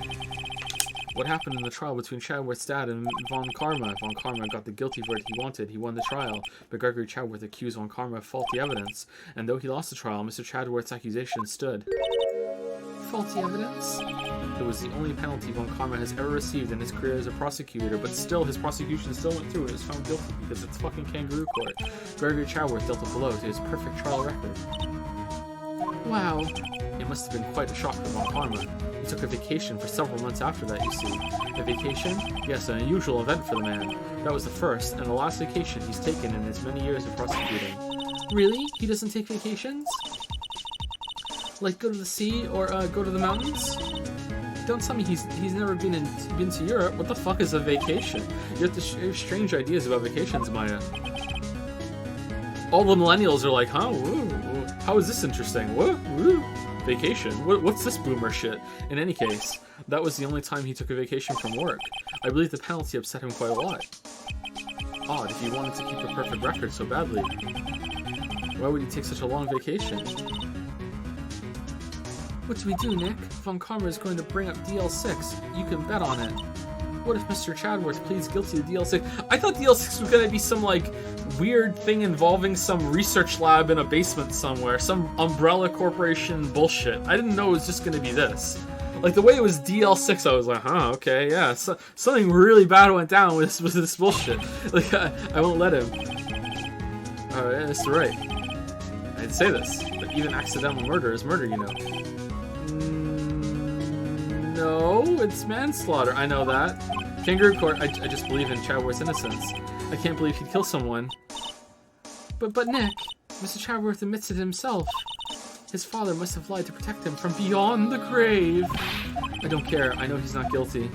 What happened in the trial between Chadworth's dad and Von Karma? Von Karma got the guilty verdict he wanted. He won the trial, but Gregory Chadworth accused Von Karma of faulty evidence, and though he lost the trial, Mr. Chadworth's accusation stood. Faulty evidence? It was the only penalty Von Karma has ever received in his career as a prosecutor, but still, his prosecution still went through and was found guilty because it's fucking kangaroo court. Gregory Chadworth dealt a blow to his perfect trial record. Wow. It must have been quite a shock for Von Karma. He took a vacation for several months after that, you see. A vacation? Yes, an unusual event for the man. That was the first and the last vacation he's taken in his many years of prosecuting. Really? He doesn't take vacations? Like go to the sea or go to the mountains? Don't tell me he's never been to Europe. What the fuck is a vacation? You have strange ideas about vacations, Maya. All the millennials are like, huh? Woo, woo. How is this interesting? What? Woo. Vacation? What's this boomer shit? In any case, that was the only time he took a vacation from work. I believe the penalty upset him quite a lot. Odd, if he wanted to keep a perfect record so badly. Why would he take such a long vacation? What do we do, Nick? Von Karma is going to bring up DL6. You can bet on it. What if Mr. Chadworth pleads guilty to DL6? I thought DL6 was going to be some, like, weird thing involving some research lab in a basement somewhere. Some Umbrella Corporation bullshit. I didn't know it was just going to be this. Like, the way it was DL6, I was like, huh, okay, yeah. So, something really bad went down with this bullshit. Like, I won't let him. Alright, Mr. Wright. I'd say this, but even accidental murder is murder, you know. No, it's manslaughter. I know that. Kangaroo Court, I just believe in Chadworth's innocence. I can't believe he'd kill someone. But Nick, Mr. Chadworth admits it himself. His father must have lied to protect him from beyond the grave. I don't care. I know he's not guilty.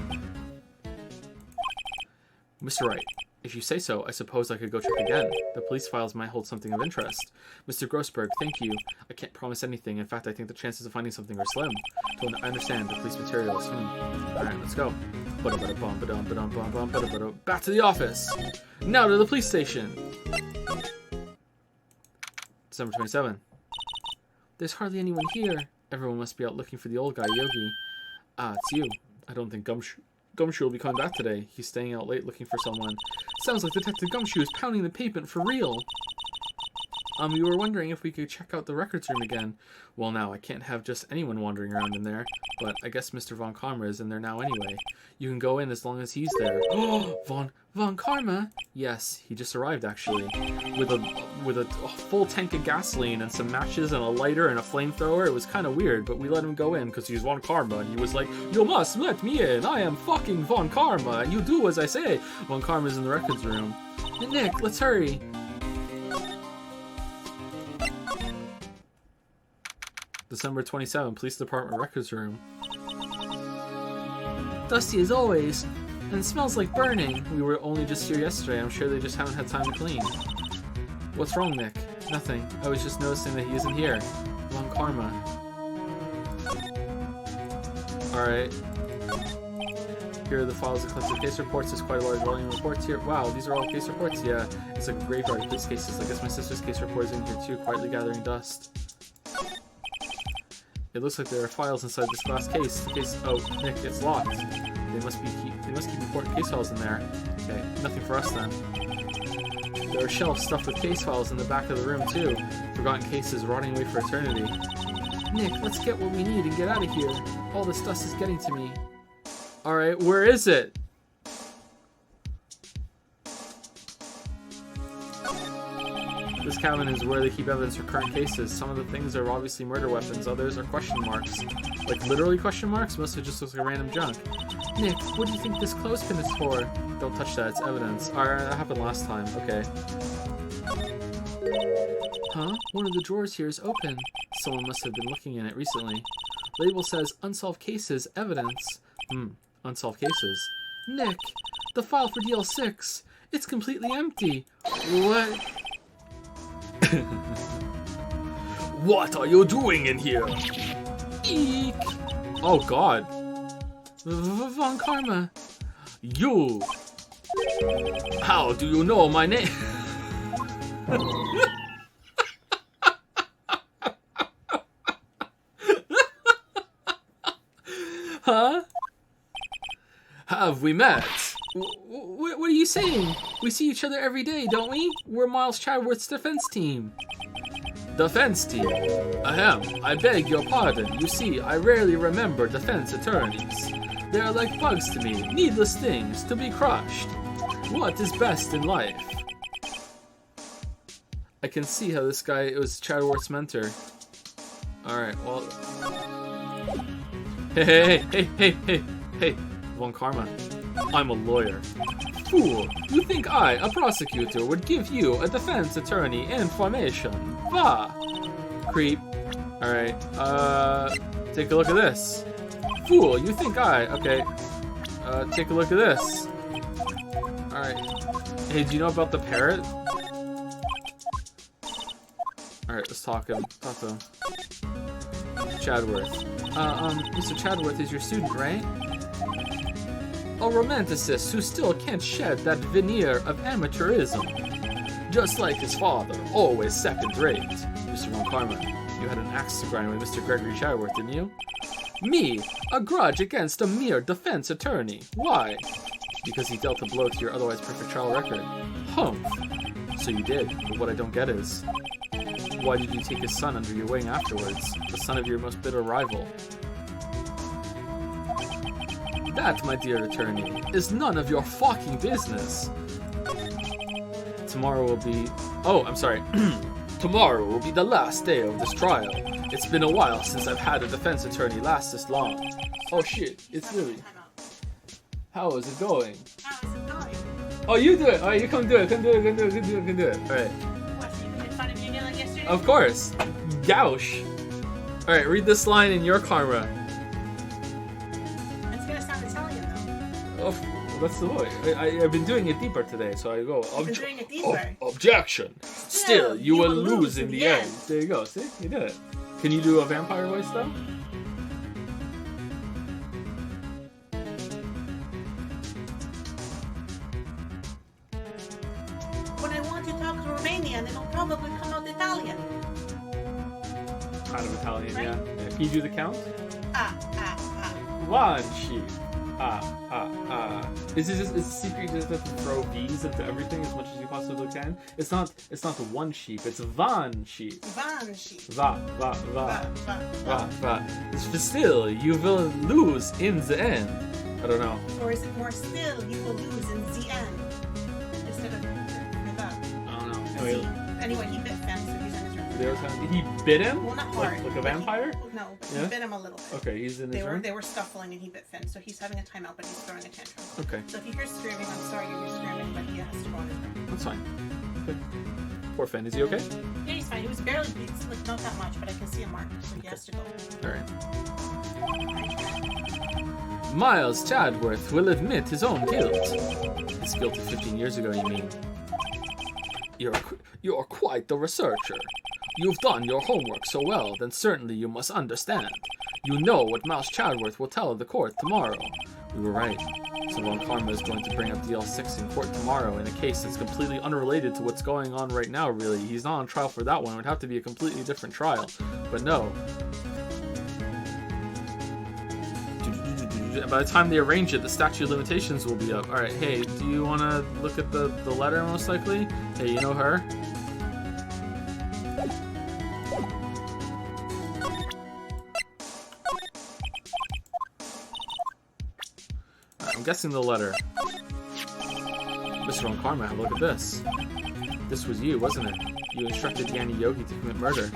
Mr. Wright, if you say so, I suppose I could go check again. The police files might hold something of interest. Mr. Grossberg, thank you. I can't promise anything. In fact, I think the chances of finding something are slim. I understand. The police materials. Alright, let's go. Back to the office. Now to the police station. December 27. There's hardly anyone here. Everyone must be out looking for the old guy, Yogi. Ah, it's you. I don't think Gumshoe will be coming back today. He's staying out late looking for someone. Sounds like Detective Gumshoe is pounding the pavement for real. We were wondering if we could check out the records room again. Well, now, I can't have just anyone wandering around in there, but I guess Mr. Von Karma is in there now anyway. You can go in as long as he's there. Oh, Von Karma? Yes, he just arrived, actually. With a full tank of gasoline and some matches and a lighter and a flamethrower. It was kind of weird, but we let him go in because he's Von Karma, and he was like, you must let me in. I am fucking Von Karma, and you do as I say. Von Karma's in the records room. Hey, Nick, let's hurry. December 27, Police Department Records Room. Dusty as always, and it smells like burning. We were only just here yesterday. I'm sure they just haven't had time to clean. What's wrong, Nick? Nothing. I was just noticing that he isn't here. Von Karma. Alright. Here are the files of collected case reports. There's quite a large volume of reports here. Wow, these are all case reports? Yeah, it's like a graveyard of police cases. I guess my sister's case report is in here too, quietly gathering dust. It looks like there are files inside this glass case. The case. Oh, Nick, it's locked. They must keep important case files in there. Okay, nothing for us then. There are shelves stuffed with case files in the back of the room too. Forgotten cases rotting away for eternity. Nick, let's get what we need and get out of here. All this dust is getting to me. All right, where is it? This cabin is where they keep evidence for current cases. Some of the things are obviously murder weapons, others are question marks. Like, literally question marks? Most of it just looks like random junk. Nick, what do you think this clothespin is for? Don't touch that, it's evidence. Alright, that happened last time. Okay. Huh? One of the drawers here is open. Someone must have been looking in it recently. Label says, unsolved cases, evidence. Unsolved cases. Nick, the file for DL6. It's completely empty. What? What are you doing in here? Eek! Oh god. Von Karma. You! How do you know my name? Huh? Have we met? What are you saying? We see each other every day, don't we? We're Miles Chadworth's defense team. Defense team? Ahem, I beg your pardon. You see, I rarely remember defense attorneys. They are like bugs to me, needless things to be crushed. What is best in life? I can see how this guy was Chadworth's mentor. Alright, well... Hey, Von Karma. I'm a lawyer. Fool, you think I, a prosecutor, would give you, a defense attorney, information? Bah! Creep. Alright, take a look at this. Fool, you think I... Okay. Take a look at this. Alright. Hey, do you know about the parrot? Alright, let's talk to him. Chadworth. Mr. Chadworth is your student, right? A romanticist who still can't shed that veneer of amateurism. Just like his father, always second-rate. Mr. Von Karma, you had an axe to grind with Mr. Gregory Chadworth, didn't you? Me? A grudge against a mere defense attorney. Why? Because he dealt a blow to your otherwise perfect trial record. Humph. So you did, but what I don't get is, why did you take his son under your wing afterwards? The son of your most bitter rival. That, my dear attorney, is none of your fucking business. Tomorrow will be... Oh, I'm sorry. Tomorrow will be the last day of this trial. It's been a while since I've had a defense attorney last this long. Oh shit, it's Lily. How is it going? How is it going? Oh, you do it! Alright, you come do it, come do it. Alright. What, so you made fun of me again like yesterday? Of course! Gouch! Alright, read this line in your karma. It's gonna sound Italian though. Oh, that's the way. I've been doing it deeper today, so I go. You've been doing it deeper. Objection! Still, you will lose in the end. There you go, see? You did it. Can you do a vampire voice though? When I want to talk to Romanian, it'll probably come out Italian. Kind of Italian, Right? yeah. Can you do the count? Ah. One sheep. Is the secret just to throw V's into everything as much as you possibly can? It's not the one sheep, it's van sheep. Van sheep. Va. Va. Still, you will lose in the end. I don't know. Or is it more still, you will lose in the end? Instead of that. I don't know. Anyway, he bit Fem, so he's in his room. He bit him? Well, not hard. Like a vampire? No, but Yeah? he bit him a little bit. Okay, he's in his room? They were scuffling and he bit Finn, so he's having a timeout, but he's throwing a tantrum. Okay, So if you hear screaming, I'm sorry you hear screaming, but he has to go on his room. that's fine. Okay. Poor Finn, is he okay? Yeah, he's fine. He was barely beat, like not that much, but I can see a mark, so he has to go. Alright. Miles Chadworth will admit his own guilt. His guilt of 15 years ago, you mean? You're quite the researcher. You've done your homework so well, then certainly you must understand. You know what Miles Chadworth will tell the court tomorrow. We were right. So Von Karma is going to bring up DL6 in court tomorrow in a case that's completely unrelated to what's going on right now, really. He's not on trial for that one. It would have to be a completely different trial. But no. And by the time they arrange it, the statute of limitations will be up. Alright, hey, do you want to look at the letter most likely? Hey, you know her? I'm guessing the letter. Mr. Von Karma, look at this. This was you, wasn't it? You instructed Yanni Yogi to commit murder.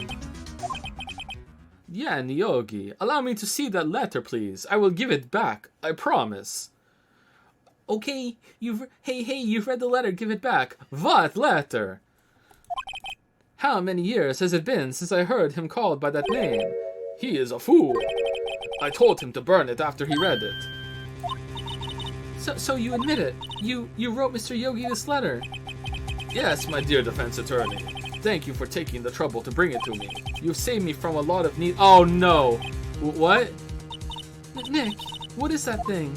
Yeah, Yogi, allow me to see that letter, please. I will give it back. I promise. Okay, you've read the letter. Give it back. What letter? How many years has it been since I heard him called by that name? He is a fool. I told him to burn it after he read it. So you admit it? You wrote Mr. Yogi this letter? Yes, my dear defense attorney. Thank you for taking the trouble to bring it to me. You've saved me from a lot of need. Oh no! What? Nick, what is that thing?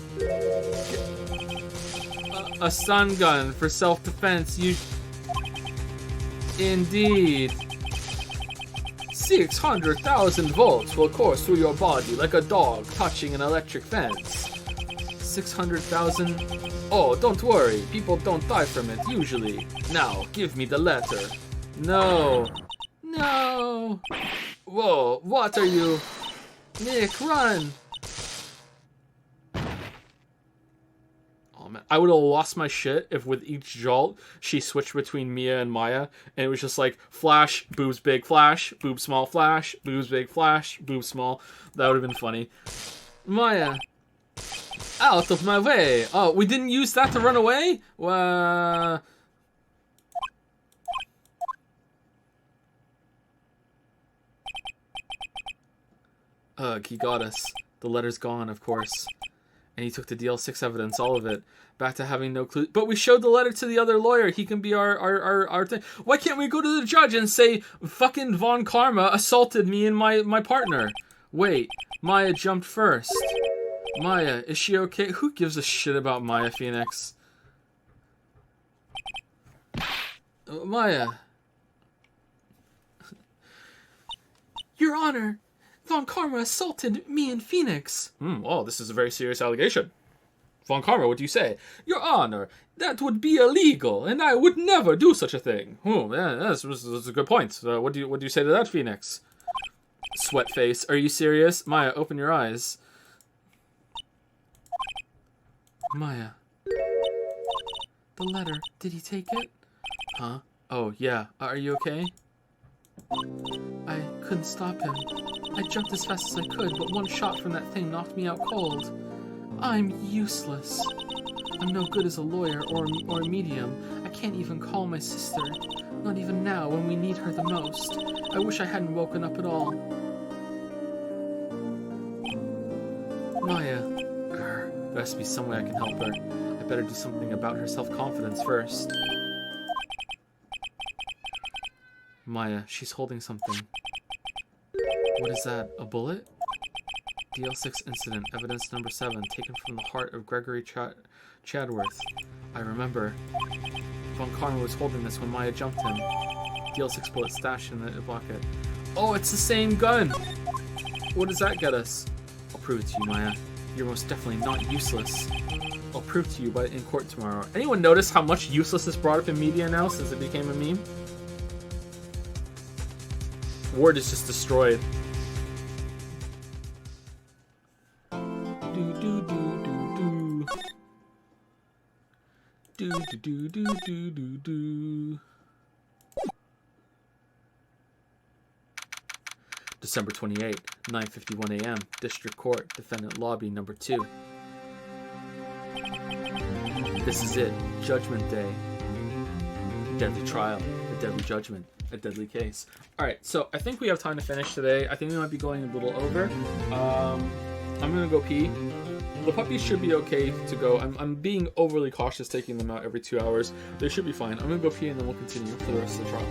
A stun gun for self-defense. Indeed. 600,000 volts will course through your body like a dog touching an electric fence. 600,000? Oh, don't worry. People don't die from it, usually. Now, give me the letter. No. No. Whoa, what are you? Nick, run. Oh man, I would have lost my shit if with each jolt she switched between Mia and Maya and it was just like flash, boobs big, flash, boob small, flash, boobs big, flash, boob small. That would have been funny. Maya. Out of my way. Oh, we didn't use that to run away? Ugh, he got us. The letter's gone, of course. And he took the DL6 evidence, all of it. Back to having no clue. But we showed the letter to the other lawyer. He can be our thing. Why can't we go to the judge and say, fucking Von Karma assaulted me and my partner? Wait, Maya jumped first. Maya, is she okay? Who gives a shit about Maya, Phoenix? Maya. Your Honor, Von Karma assaulted me and Phoenix. Oh, this is a very serious allegation. Von Karma, what do you say? Your Honor, that would be illegal, and I would never do such a thing. Yeah, that's a good point. What do you say to that, Phoenix? Sweat face. Are you serious? Maya, open your eyes. Maya. The letter. Did he take it? Huh? Oh, yeah. Are you okay? I couldn't stop him. I jumped as fast as I could, but one shot from that thing knocked me out cold. I'm useless. I'm no good as a lawyer or a medium. I can't even call my sister. Not even now, when we need her the most. I wish I hadn't woken up at all. Maya. There has to be some way I can help her. I better do something about her self-confidence first. Maya, she's holding something. What is that? A bullet? DL6 incident, evidence number 7, taken from the heart of Gregory Chadworth. I remember. Von Karma was holding this when Maya jumped him. DL6 bullet stashed in the pocket. Oh, it's the same gun! What does that get us? I'll prove it to you, Maya. You're most definitely not useless. I'll prove to you in court tomorrow. Anyone notice how much useless is brought up in media now since it became a meme? Word is just destroyed. December 28, 9:51 a.m. District Court, Defendant Lobby Number 2. This is it. Judgment Day. Deadly trial. A deadly judgment. A deadly case. Alright, so I think we have time to finish today. I think we might be going a little over. I'm gonna go pee. The puppies should be okay to go. I'm being overly cautious taking them out every 2 hours. They should be fine. I'm gonna go pee and then we'll continue for the rest of the trial.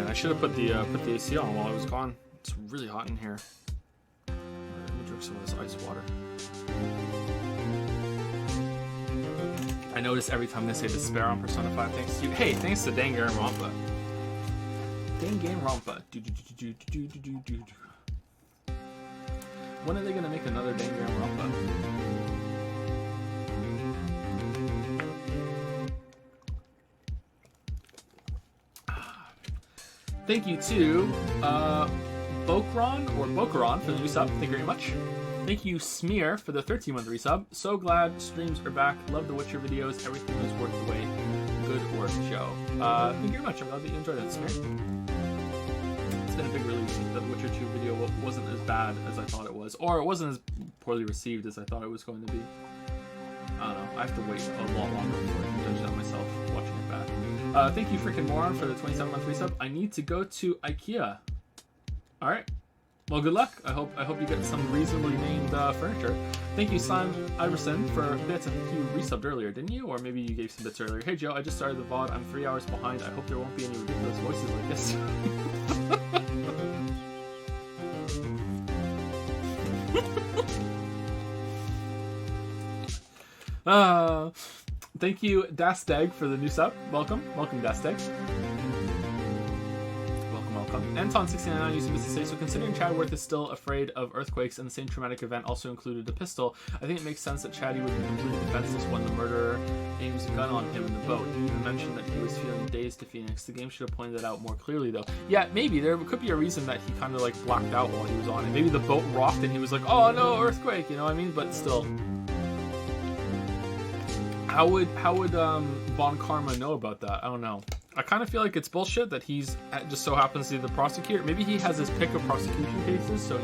I should have put the AC on while I was gone. It's really hot in here. Let me drink some of this ice water. I notice every time they say despair on Persona 5. Thanks to you. Hey, thanks to Danganronpa. Danganronpa. When are they gonna make another Danganronpa? Thank you to Bokaron for the new sub. Thank you very much. Thank you, Smear, for the 13-month resub. So glad streams are back. Love the Witcher videos. Everything was worth the wait. Good work, Joe. Thank you very much. I'm glad that you enjoyed it, Smear. It's been a big relief that the Witcher 2 video wasn't as bad as I thought it was. Or it wasn't as poorly received as I thought it was going to be. I don't know. I have to wait a lot longer before I can judge that myself watching it back. Thank you, freaking moron, for the 27-month resub. I need to go to IKEA. Alright. Well, good luck. I hope you get some reasonably named furniture. Thank you, Simon Iverson, for bits. I think you resubbed earlier, didn't you? Or maybe you gave some bits earlier. Hey, Joe, I just started the VOD. I'm 3 hours behind. I hope there won't be any ridiculous voices like this. Thank you, Dasteg, for the new sub. Welcome, Dasteg. Welcome. Anton69 using this to say, so considering Chadworth is still afraid of earthquakes and the same traumatic event also included a pistol, I think it makes sense that Chaddy would be completely defenseless when the murderer aims a gun on him in the boat. He even mentioned that he was feeling dazed to Phoenix. The game should have pointed that out more clearly, though. Yeah, maybe. There could be a reason that he kind of like blacked out while he was on it. Maybe the boat rocked and he was like, oh no, earthquake, you know what I mean? But still. How would Von Karma know about that? I don't know. I kind of feel like it's bullshit that he's just so happens to be the prosecutor. Maybe he has his pick of prosecution cases, so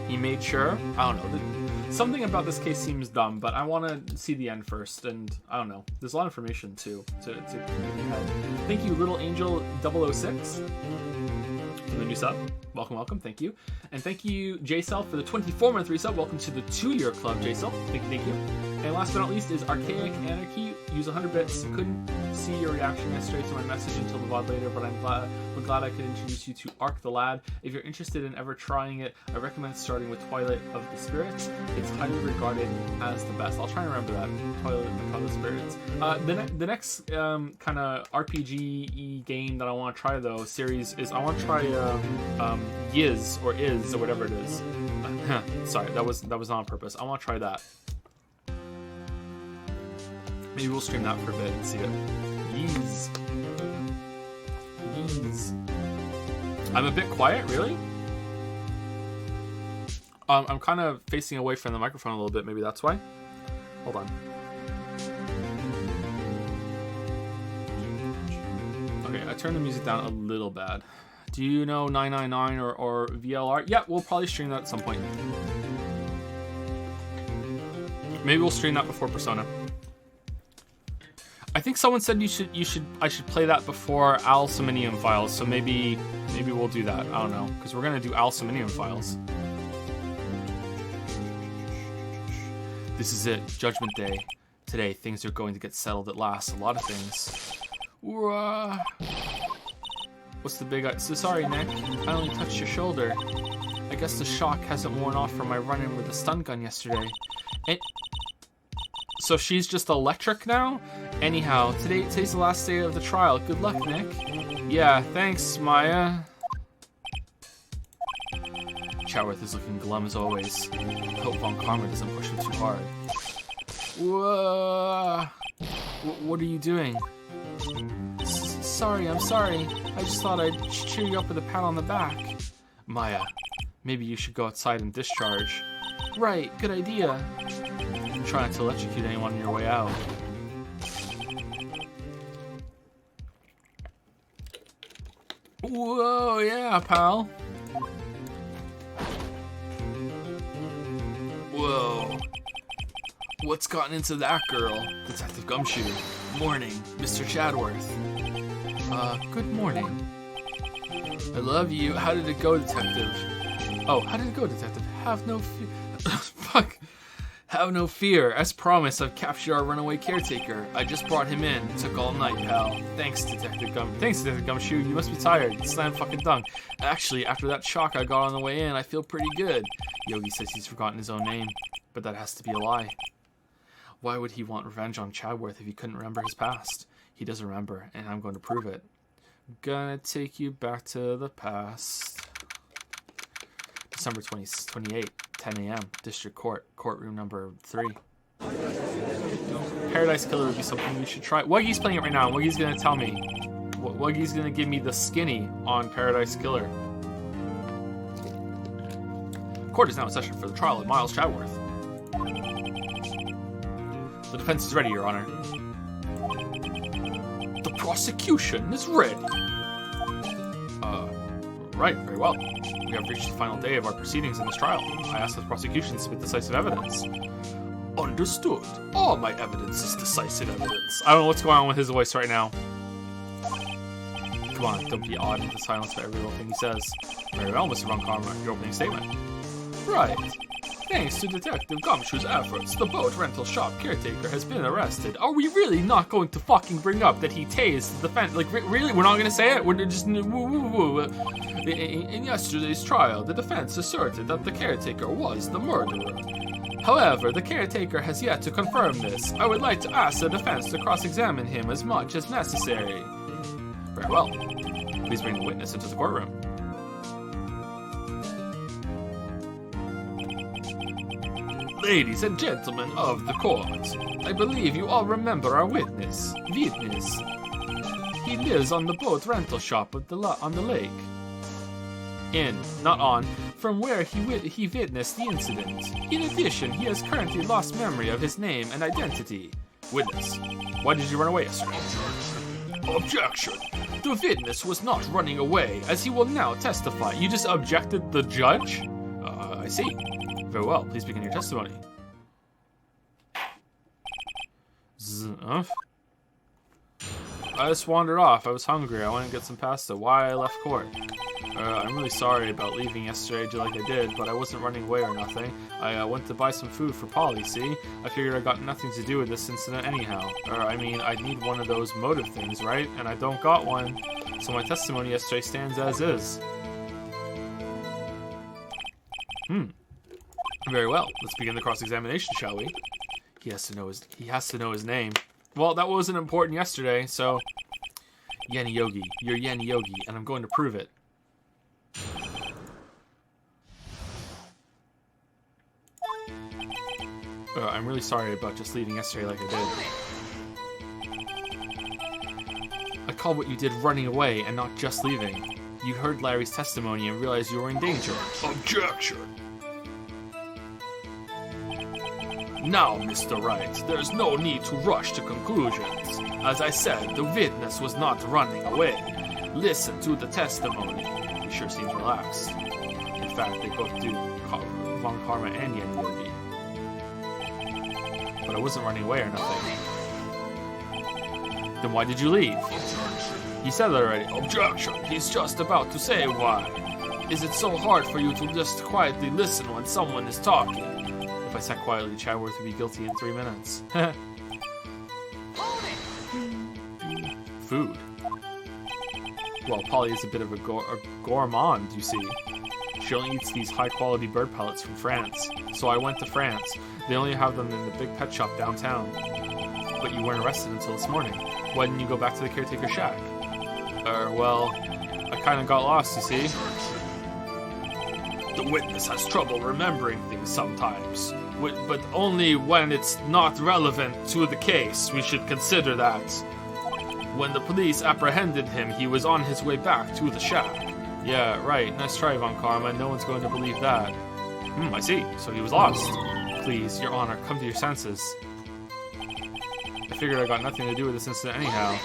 he made sure. I don't know. Something about this case seems dumb, but I want to see the end first, and I don't know. There's a lot of information too to Thank you, Little Angel 006 for the new sub. Welcome. Thank you. And thank you, JSL, for the 24-month resub. Welcome to the 2-year club, JSL. Thank you. And last but not least is Archaic Anarchy. Use 100 bits. Couldn't see your reaction yesterday to my message until the VOD later, but I'm glad I could introduce you to Ark the Lad. If you're interested in ever trying it, I recommend starting with Twilight of the Spirits. It's highly regarded as the best. I'll try and remember that. Twilight of the Spirits. The next kind of RPG game that I want to try, though, series is I want to try Yiz or Is or whatever it is. Sorry, that was not on purpose. I want to try that. Maybe we'll stream that for a bit and see it. Yeez. I'm a bit quiet, really? I'm kind of facing away from the microphone a little bit. Maybe that's why. Hold on. Okay, I turned the music down a little bad. Do you know 999 or VLR? Yeah, we'll probably stream that at some point. Maybe we'll stream that before Persona. I think someone said I should play that before Alciminium Files, so maybe we'll do that. I don't know, because we're gonna do Alciminium Files. This is it, Judgment Day. Today, things are going to get settled at last. A lot of things. What's the big... So sorry, Nick. I only touched your shoulder. I guess the shock hasn't worn off from my run-in with the stun gun yesterday. So she's just electric now? Anyhow, today's the last day of the trial. Good luck, Nick. Yeah, thanks, Maya. Chadworth is looking glum as always. Hope Von Karma doesn't push him too hard. Whoa. What are you doing? Sorry, I'm sorry. I just thought I'd cheer you up with a pat on the back. Maya, maybe you should go outside and discharge. Right, good idea. Try not to electrocute anyone on your way out. Whoa, yeah, pal. Whoa. What's gotten into that girl? Detective Gumshoe. Morning, Mr. Chadworth. Good morning. I love you. How did it go, Detective? Oh, how did it go, Detective? Have no fear. Fuck. Have no fear. As promised, I've captured our runaway caretaker. I just brought him in. It took all night, pal. Thanks, Detective Gumshoe. You must be tired. Slam fucking dunk. Actually, after that shock I got on the way in, I feel pretty good. Yogi says he's forgotten his own name, but that has to be a lie. Why would he want revenge on Chadworth if he couldn't remember his past? He doesn't remember, and I'm going to prove it. Gonna take you back to the past. December 28, 10 a.m. District Court, courtroom number 3. Paradise Killer would be something we should try. Wuggy's playing it right now. Wuggy's gonna tell me. Wuggy's gonna give me the skinny on Paradise Killer. Court is now in session for the trial of Miles Chadworth. The defense is ready, Your Honor. The prosecution is ready. Right, very well. We have reached the final day of our proceedings in this trial. I ask the prosecution to submit decisive evidence. Understood. All my evidence is decisive evidence. I don't know what's going on with his voice right now. Come on, don't be awed into silence for every little thing he says. Very well, Mr. Von Karma, your opening statement. Right. Thanks to Detective Gumshoe's efforts, the boat rental shop caretaker has been arrested. Are we really not going to fucking bring up that he tased the defense? Like, really? We're not going to say it? We're just... In yesterday's trial, the defense asserted that the caretaker was the murderer. However, the caretaker has yet to confirm this. I would like to ask the defense to cross-examine him as much as necessary. Very well. Please bring the witness into the courtroom. Ladies and gentlemen of the court, I believe you all remember our witness. He lives on the boat rental shop on the lake. Not on, from where he witnessed the incident. In addition, he has currently lost memory of his name and identity. Witness, why did you run away yesterday? Objection! The witness was not running away, as he will now testify. You just objected the judge? I see. Very well, please begin your testimony. I just wandered off. I was hungry. I wanted to get some pasta. Why I left court? I'm really sorry about leaving yesterday like I did, but I wasn't running away or nothing. I went to buy some food for Polly, see? I figured I got nothing to do with this incident anyhow. I mean, I need one of those motive things, right? And I don't got one. So my testimony yesterday stands as is. Very well. Let's begin the cross-examination, shall we? He has to know his name. Well, that wasn't important yesterday, so Yanni Yogi, you're Yanni Yogi, and I'm going to prove it. I'm really sorry about just leaving yesterday like I did. I call what you did running away and not just leaving. You heard Larry's testimony and realized you were in danger. Objection! Now, Mr. Wright, there's no need to rush to conclusions. As I said, the witness was not running away. Listen to the testimony. He sure seems relaxed. In fact, they both do, Von Karma and Yen Yogi. But I wasn't running away or nothing. Then why did you leave? He said that already. Objection! He's just about to say why. Is it so hard for you to just quietly listen when someone is talking? If I sat quietly, Chadworth would be guilty in 3 minutes. Food. Well, Polly is a bit of a gourmand, you see. She only eats these high-quality bird pellets from France. So I went to France. They only have them in the big pet shop downtown. But you weren't arrested until this morning. Why didn't you go back to the caretaker shack? Well, I kind of got lost, you see. The witness has trouble remembering things sometimes, but only when it's not relevant to the case. We should consider that. When the police apprehended him, he was on his way back to the shack. Yeah, right. Nice try, Von Karma. No one's going to believe that. I see. So he was lost. Please, Your Honor, come to your senses. I figured I got nothing to do with this incident anyhow.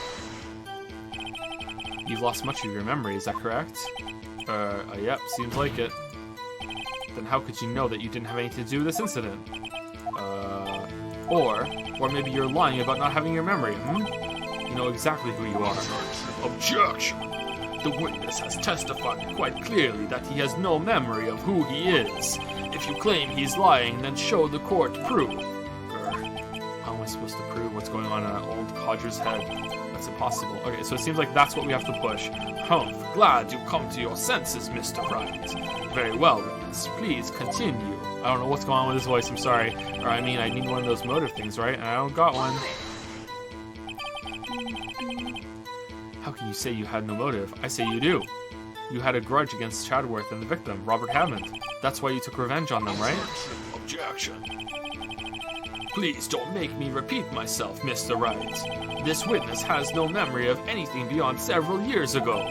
You've lost much of your memory, is that correct? Yep, seems like it. Then how could you know that you didn't have anything to do with this incident? Or maybe you're lying about not having your memory, You know exactly who you are. Objection! The witness has testified quite clearly that he has no memory of who he is. If you claim he's lying, then show the court proof. How am I supposed to prove what's going on in that old codger's head? That's impossible. Okay, so it seems like that's what we have to push. Humph, glad you come to your senses, Mr. Wright. Very well, witness. evidence. Please continue. I don't know what's going on with his voice, I'm sorry. Or I mean, I need one of those motive things, right? And I don't got one. How can you say you had no motive? I say you do. You had a grudge against Chadworth and the victim, Robert Hammond. That's why you took revenge on them, right? Objection. Please don't make me repeat myself, Mr. Wright. This witness has no memory of anything beyond several years ago.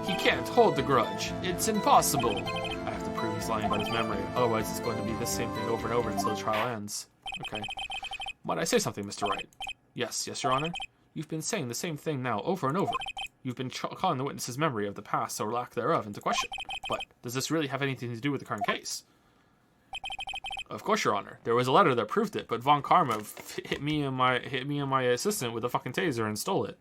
He can't hold the grudge. It's impossible. I have to prove he's lying about his memory. Otherwise, it's going to be the same thing over and over until the trial ends. Okay. Might I say something, Mr. Wright? Yes, Your Honor. You've been saying the same thing now over and over. You've been calling the witness's memory of the past or lack thereof into question. But does this really have anything to do with the current case? Of course, Your Honor. There was a letter that proved it, but Von Karma hit me and my assistant with a fucking taser and stole it.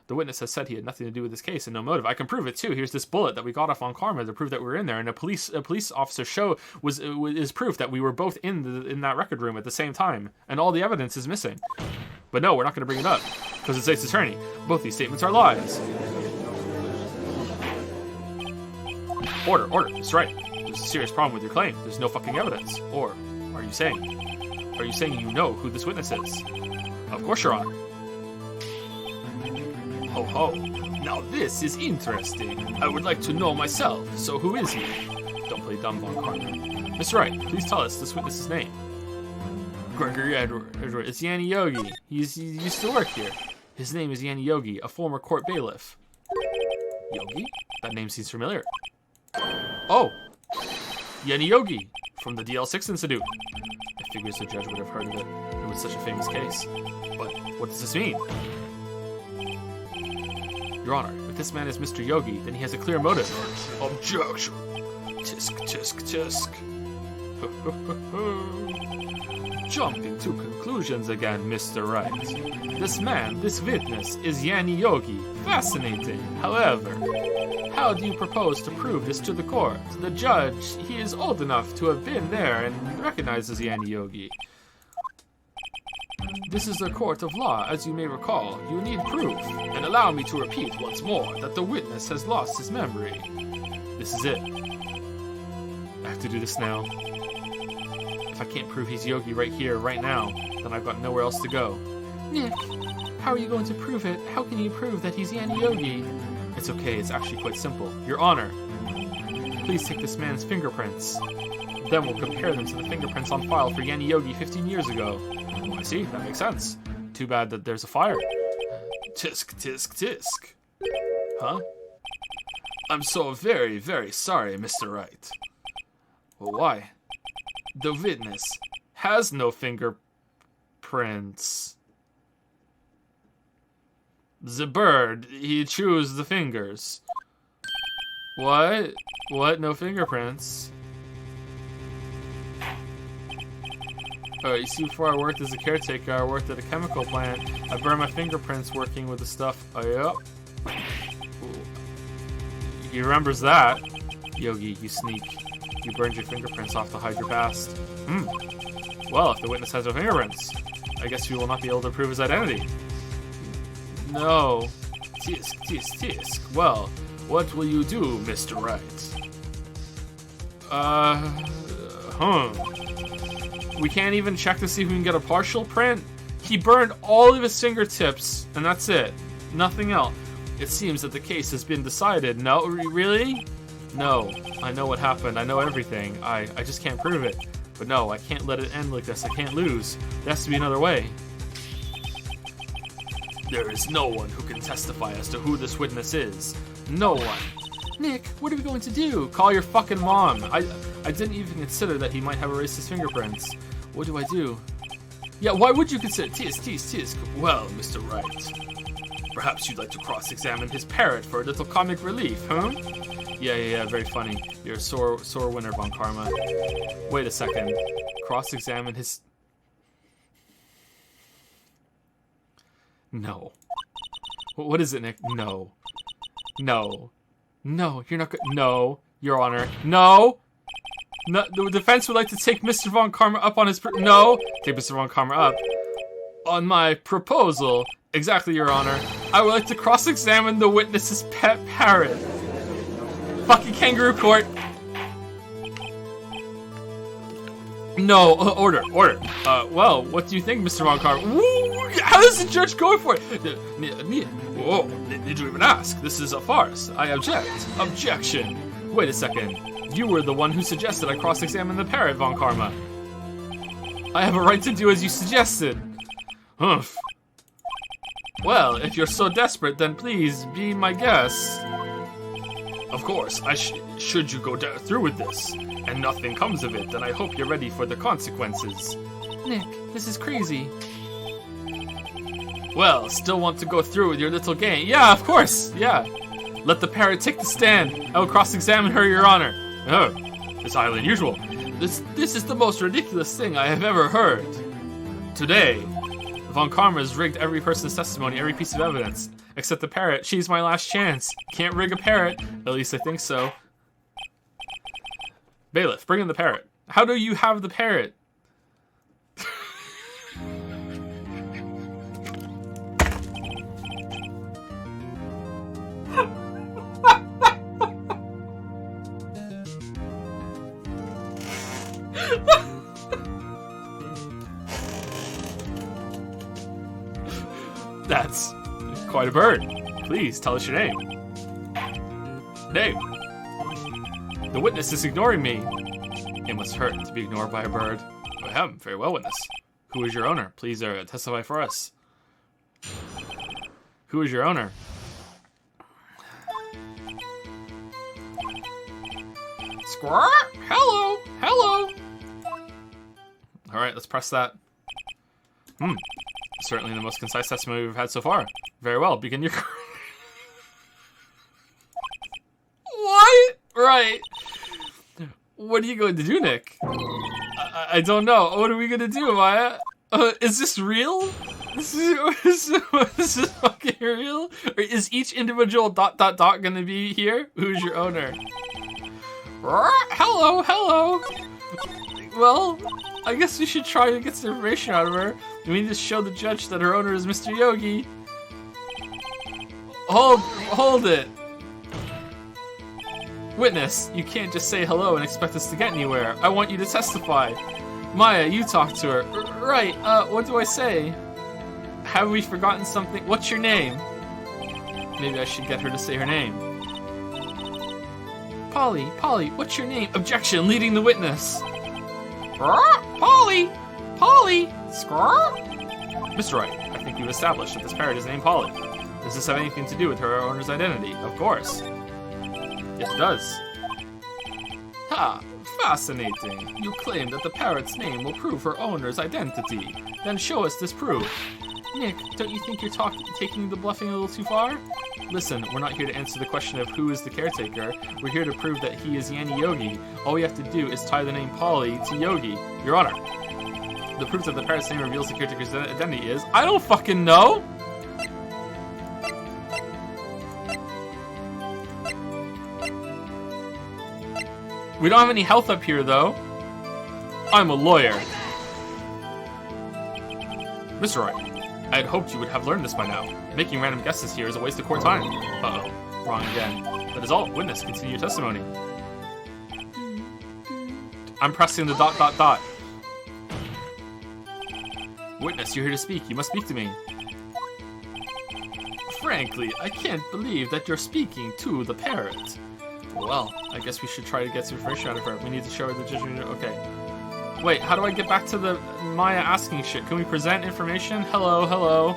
The witness has said he had nothing to do with this case and no motive. I can prove it too. Here's this bullet that we got off on Karma to prove that we were in there, and a police officer is proof that we were both in that record room at the same time, and all the evidence is missing. But no, we're not going to bring it up because it's State's attorney. Both these statements are lies. Order, That's right. There's a serious problem with your claim. There's no fucking evidence. Or are you saying you know who this witness is? Of course, Your Honor. Ho ho. Now this is interesting. I would like to know myself. So who is he? Don't play dumb, Von Karma. Mr. Wright, please tell us this witness's name. Gregory Edward. It's Yanni Yogi. He used to work here. His name is Yanni Yogi, a former court bailiff. Yogi? That name seems familiar. Oh! Yanni Yogi, from the DL6 Institute. I figured the judge would have heard of it. It was such a famous case. But what does this mean? Your Honor, if this man is Mr. Yogi, then he has a clear motive. Objection! Tisk, tisk, tisk. Jumping to conclusions again, Mr. Wright. This witness is Yanni Yogi. Fascinating. However, how do you propose to prove this to the court? The judge, he is old enough to have been there and recognizes Yanni Yogi. This is a court of law, as you may recall. You need proof. And allow me to repeat once more that the witness has lost his memory. This is it. I have to do this now. If I can't prove he's Yogi right here, right now, then I've got nowhere else to go. Nick, how are you going to prove it? How can you prove that he's Yanni Yogi? It's okay, it's actually quite simple. Your Honor, please take this man's fingerprints. Then we'll compare them to the fingerprints on file for Yanni Yogi 15 years ago. Oh, I see, that makes sense. Too bad that there's a fire. Tisk, tisk, tisk. Huh? I'm so very, very sorry, Mr. Wright. Well, why? The witness has no fingerprints. The bird, he chews the fingers. What? What? No fingerprints? You see, before I worked as a caretaker, I worked at a chemical plant. I burned my fingerprints working with the stuff. Oh, yep. Ooh. He remembers that. Yogi, you sneak. You burned your fingerprints off to hide your past. Well, if the witness has no fingerprints, I guess we will not be able to prove his identity. No. Tisk, tisk, tisk. Well, what will you do, Mr. Wright? We can't even check to see if we can get a partial print? He burned all of his fingertips, and that's it. Nothing else. It seems that the case has been decided. No, really? No. I know what happened. I know everything. I just can't prove it. But no, I can't let it end like this. I can't lose. There has to be another way. There is no one who can testify as to who this witness is. No one. Nick, what are we going to do? Call your fucking mom. I didn't even consider that he might have erased his fingerprints. What do I do? Yeah, why would you consider? Tisk, tisk, tisk. Well, Mr. Wright, perhaps you'd like to cross-examine his parrot for a little comic relief, huh? Yeah, very funny. You're a sore winner, Von Karma. Wait a second. Cross-examine his... No. What is it, Nick? No. No. No, you're not good. No, Your Honor. No! No, the defense would like to take Mr. Von Karma up on his... No! Take Mr. Von Karma up on my proposal. Exactly, Your Honor. I would like to cross-examine the witness's pet parrot. Fucking kangaroo court. No, order. Well, what do you think, Mr. Von Karma? Woo, how is the judge going for it? Whoa, did you even ask? This is a farce. I object. Objection. Wait a second. You were the one who suggested I cross-examine the parrot, Von Karma. I have a right to do as you suggested. Humph. Well, if you're so desperate, then please be my guest. Of course, should you go through with this, and nothing comes of it, then I hope you're ready for the consequences. Nick, this is crazy. Well, still want to go through with your little game? Yeah, of course, yeah. Let the parrot take the stand. I will cross-examine her, Your Honor. Oh, it's highly unusual. This is the most ridiculous thing I have ever heard. Today, Von Karma has rigged every person's testimony, every piece of evidence. Except the parrot. She's my last chance. Can't rig a parrot. At least I think so. Bailiff, bring in the parrot. How do you have the parrot? That's quite a bird. Please, tell us your name. Name. The witness is ignoring me. It must hurt to be ignored by a bird. Ahem, very well, witness. Who is your owner? Please testify for us. Who is your owner? Squirrel? Hello! Hello! Alright, let's press that. Certainly the most concise testimony we've had so far. Very well, begin your... What? Right. What are you going to do, Nick? I don't know. What are we going to do, Maya? Is this real? Is this fucking real? Or is each individual ... going to be here? Who's your owner? Hello. Well, I guess we should try to get some information out of her. We need to show the judge that her owner is Mr. Yogi. Hold it. Witness, you can't just say hello and expect us to get anywhere. I want you to testify. Maya, you talk to her. Right, what do I say? Have we forgotten something? What's your name? Maybe I should get her to say her name. Polly, what's your name? Objection, leading the witness. Polly! Mr. Wright, I think you've established that this parrot is named Polly. Does this have anything to do with her owner's identity? Of course. Yes, it does. Ha! Fascinating. You claim that the parrot's name will prove her owner's identity. Then show us this proof. Nick, don't you think you're taking the bluffing a little too far? Listen, we're not here to answer the question of who is the caretaker. We're here to prove that he is Yanni Yogi. All we have to do is tie the name Polly to Yogi. Your Honor. The proof that the parrot's name reveals the caretaker's identity is... I don't fucking know! We don't have any health up here, though. I'm a lawyer. Mr. Wright, I had hoped you would have learned this by now. Making random guesses here is a waste of court time. Uh-oh. Wrong again. That is all. Witness, continue your testimony. I'm pressing the ... Witness, you're here to speak. You must speak to me. Frankly, I can't believe that you're speaking to the parrot. Well, I guess we should try to get some information out of her. We need to show her the judgment. Okay. Wait, how do I get back to the Maya asking shit? Can we present information? Hello.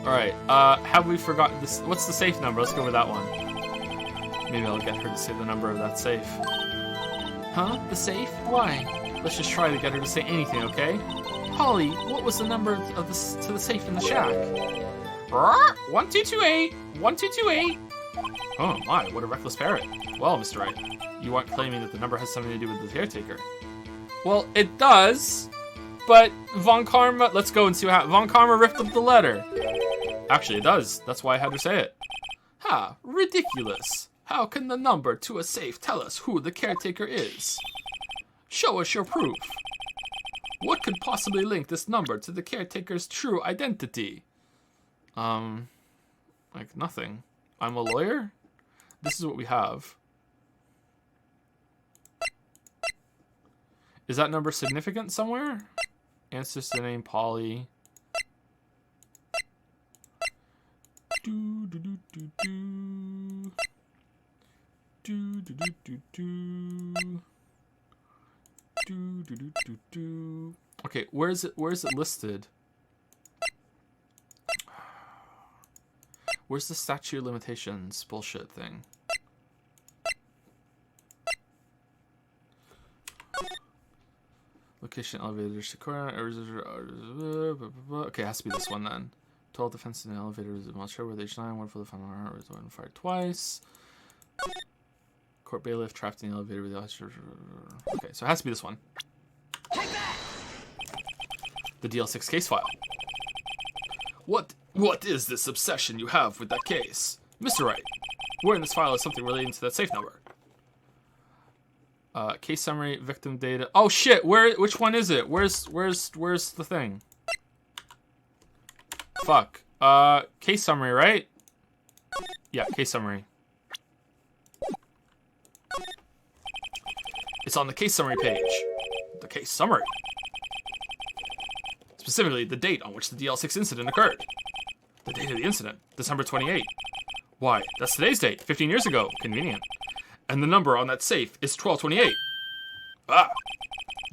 Alright, have we forgotten this? What's the safe number? Let's go with that one. Maybe I'll get her to say the number of that safe. Huh? The safe? Why? Let's just try to get her to say anything, okay? Polly, what was the number of to the safe in the shack? 1228! 1228! Oh my, what a reckless parrot. Well, Mr. Wright, you aren't claiming that the number has something to do with the caretaker. Well, it does, but Von Karma... Let's go and see what Von Karma ripped up the letter. Actually, it does. That's why I had her say it. Ha, ridiculous. How can the number to a safe tell us who the caretaker is? Show us your proof. What could possibly link this number to the caretaker's true identity? Like nothing. I'm a lawyer? This is what we have. Is that number significant somewhere? Answers to the name Polly. Do do do do do. Do do do do do. Do do do do do. Okay, where is it listed? Where's the statute of limitations bullshit thing? Location elevators to corner. Okay, it has to be this one then. 12 defense in the elevator is a monster with H9. One for the final heart was one fired twice. Court bailiff trapped in the elevator with the officer. Okay, so it has to be this one. The DL6 case file. What is this obsession you have with that case? Mr. Wright, where in this file is something relating to that safe number? Case summary, victim data. Oh shit, which one is it? Where's the thing? Fuck. Case summary, right? Yeah, case summary. It's on the case summary page. The case summary. Specifically, the date on which the DL6 incident occurred. The date of the incident, December 28. Why, that's today's date, 15 years ago. Convenient. And the number on that safe is 1228. Ah!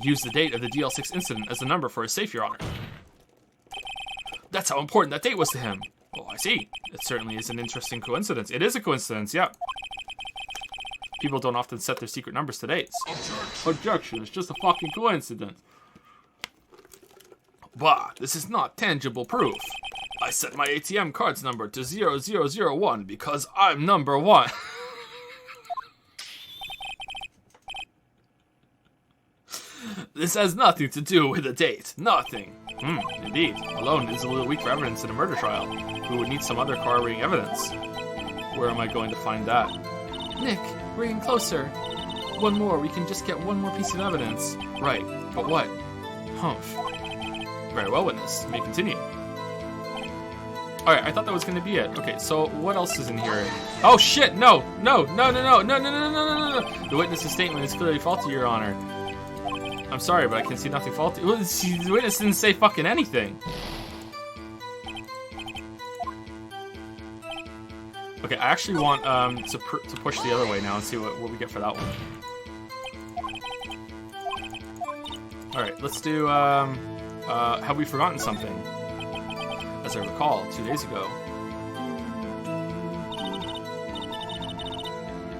Use the date of the DL6 incident as the number for his safe, Your Honor. That's how important that date was to him. Oh, I see. It certainly is an interesting coincidence. It is a coincidence, yeah. People don't often set their secret numbers to dates. Objection, it's just a fucking coincidence. Bah, this is not tangible proof. I set my ATM card's number to 0001 because I'm number one. This has nothing to do with a date. Nothing. Indeed. Alone is a little weak for evidence in a murder trial. We would need some other corroborating evidence. Where am I going to find that? Nick, we're getting closer. One more. We can just get one more piece of evidence. Right. But what? Humph. Very well, witness. You may continue. Alright, I thought that was going to be it. Okay, so what else is in here? Oh shit! No! No! No! No! No! No! No! No! No! No! The witness's statement is clearly faulty, Your Honor. I'm sorry, but I can see nothing faulty. Well, the witness didn't say fucking anything. Okay, I actually want to push the other way now and see what we get for that one. Alright, let's do, have we forgotten something? As I recall, 2 days ago.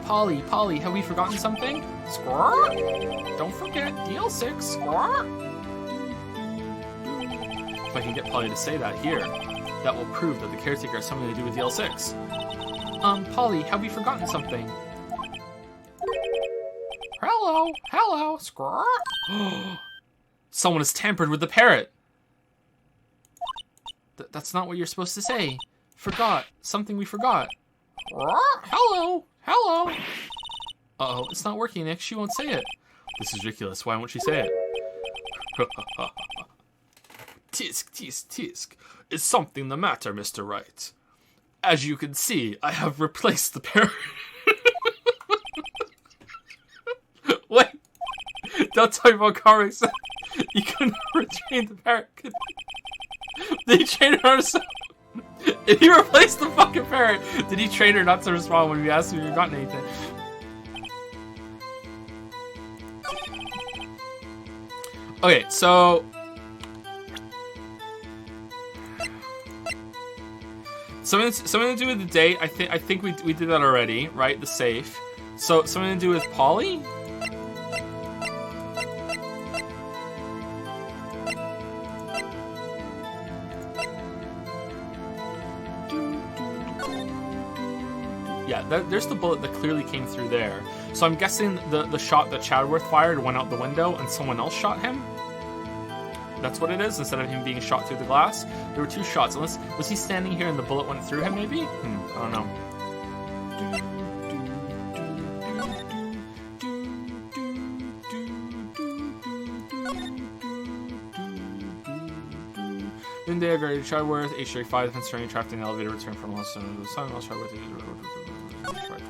Polly, have we forgotten something? Squirrel? Don't forget, DL6, squirrel? If I can get Polly to say that here, that will prove that the caretaker has something to do with DL6. Polly, have we forgotten something? Hello, squirrel? Someone has tampered with the parrot. That's not what you're supposed to say. Forgot. Something we forgot. Hello. Uh-oh, it's not working, Nick. She won't say it. This is ridiculous. Why won't she say it? Tisk. Is something the matter, Mr. Wright? As you can see, I have replaced the parrot. Wait. Don't tell me about comics. You couldn't retrain the parrot. Did he train her so? If he replaced the fucking parrot, did he train her not to respond when we asked if we forgotten anything? Okay, so something to do with the date. I think we did that already, right? The safe. So something to do with Polly. Yeah, there's the bullet that clearly came through there. So I'm guessing the shot that Chadworth fired went out the window and someone else shot him? That's what it is, instead of him being shot through the glass? There were two shots. Unless, was he standing here and the bullet went through him, maybe? I don't know. day I graduated Chadworth, age 35, concerning trapped in the elevator, returned from Los Angeles to the sun, lost Chadworth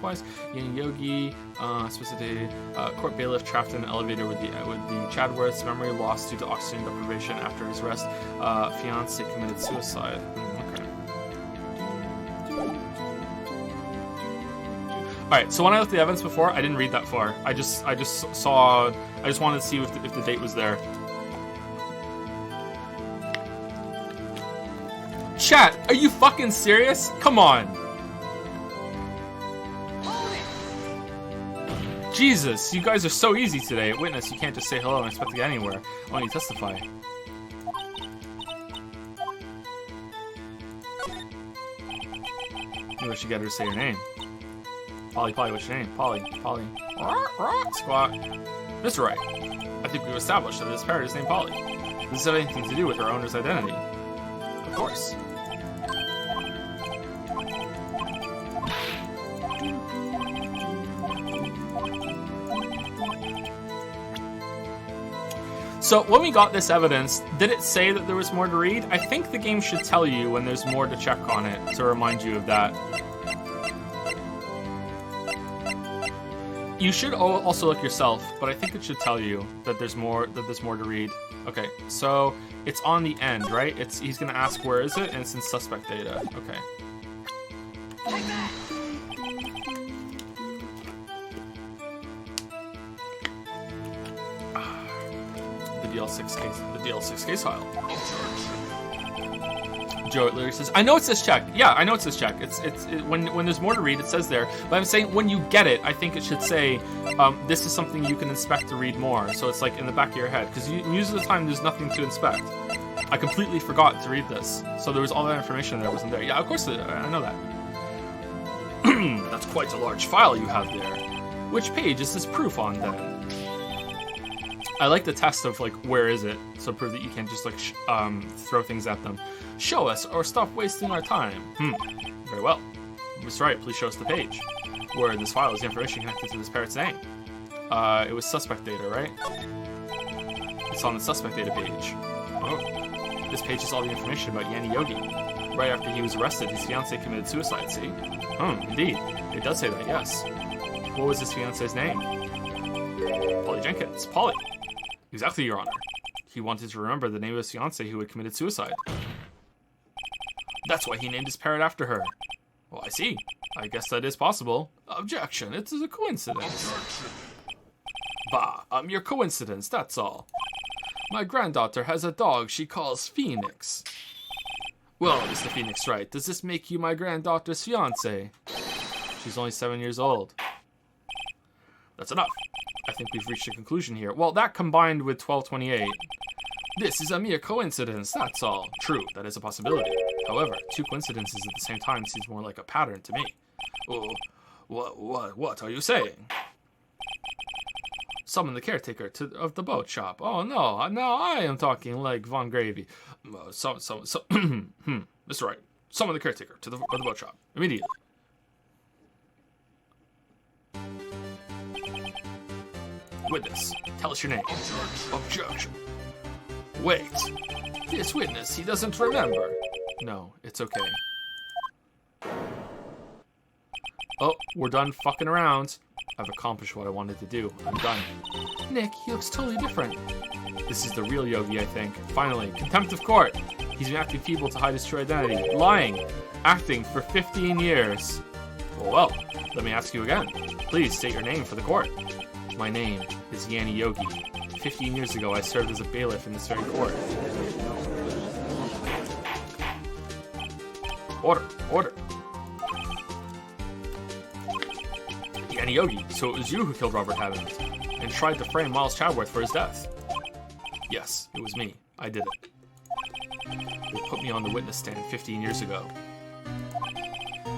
twice. Yin Yogi, specifically, court bailiff trapped in an elevator with the Chadworth's memory lost due to oxygen deprivation after his arrest. Fiance committed suicide. Alright, so when I looked at the evidence before, I didn't read that far. I just wanted to see if the date was there. Chat, are you fucking serious? Come on. Jesus, you guys are so easy today. Witness, you can't just say hello and expect to get anywhere. Why don't you testify? Maybe I should get her to say her name. Polly, what's your name? Polly. Squawk. Mr. Wright, I think we've established that this parrot is named Polly. Does this have anything to do with her owner's identity? Of course. So when we got this evidence, did it say that there was more to read? I think the game should tell you when there's more to check on it to remind you of that. You should also look yourself, but I think it should tell you that there's more to read. Okay, so it's on the end, right? He's gonna ask where is it, and it's in suspect data. Okay. The DL6 case file. Joe literally says, I know it says check. Yeah, I know it says check. When there's more to read, it says there. But I'm saying when you get it, I think it should say, this is something you can inspect to read more. So it's like in the back of your head. Because most of the time, there's nothing to inspect. I completely forgot to read this. So there was all that information that wasn't there. Yeah, of course, I know that. That's quite a large file you have there. Which page is this proof on, then? I like the test of, like, where is it? So prove that you can't just, like, throw things at them. Show us, or stop wasting our time. Very well. Mr. Wright, please show us the page. Where this file is the information connected to this parrot's name. It was suspect data, right? It's on the suspect data page. Oh. This page is all the information about Yanni Yogi. Right after he was arrested, his fiancée committed suicide, see? Indeed. It does say that, yes. What was his fiancée's name? Polly Jenkins. Polly. Exactly, Your Honor. He wanted to remember the name of his fiancée who had committed suicide. That's why he named his parrot after her. Well, I see. I guess that is possible. Objection. It is a coincidence. Bah, a mere coincidence, that's all. My granddaughter has a dog she calls Phoenix. Well, Mr. Phoenix Wright, does this make you my granddaughter's fiancé? She's only 7 years old. That's enough. I think we've reached a conclusion here. Well, that combined with 1228. This is a mere coincidence, that's all. True, that is a possibility. However, two coincidences at the same time seems more like a pattern to me. Oh, what are you saying? Summon the caretaker of the boat shop. Oh no, I am talking like Von Gravy. Mr. Wright, summon the caretaker of the boat shop immediately. Witness, tell us your name. Objection. Wait. This witness, he doesn't remember. No, it's okay. Oh, we're done fucking around. I've accomplished what I wanted to do. I'm done. Nick, he looks totally different. This is the real Yogi, I think. Finally, contempt of court. He's been acting feeble to hide his true identity. Lying. Acting for 15 years. Well, let me ask you again. Please state your name for the court. My name is Yanni Yogi. 15 years ago, I served as a bailiff in this very court. Order. Yanni Yogi, so it was you who killed Robert Hammond and tried to frame Miles Chadworth for his death. Yes, it was me. I did it. They put me on the witness stand 15 years ago.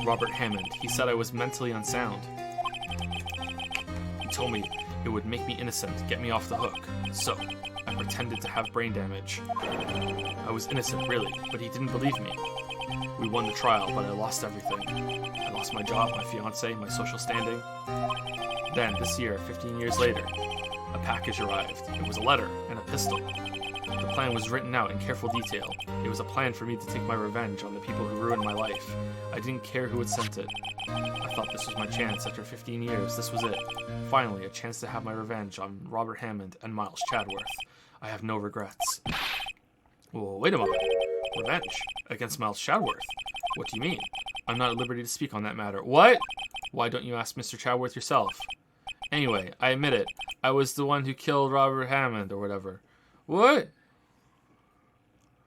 Robert Hammond, he said I was mentally unsound. He told me it would make me innocent, get me off the hook. So, I pretended to have brain damage. I was innocent, really, but he didn't believe me. We won the trial, but I lost everything. I lost my job, my fiancé, my social standing. Then, this year, 15 years later, a package arrived. It was a letter and a pistol. The plan was written out in careful detail. It was a plan for me to take my revenge on the people who ruined my life. I didn't care who had sent it. I thought this was my chance after 15 years. This was it. Finally, a chance to have my revenge on Robert Hammond and Miles Chadworth. I have no regrets. Well, wait a moment. Revenge? Against Miles Chadworth? What do you mean? I'm not at liberty to speak on that matter. What? Why don't you ask Mr. Chadworth yourself? Anyway, I admit it. I was the one who killed Robert Hammond or whatever. What?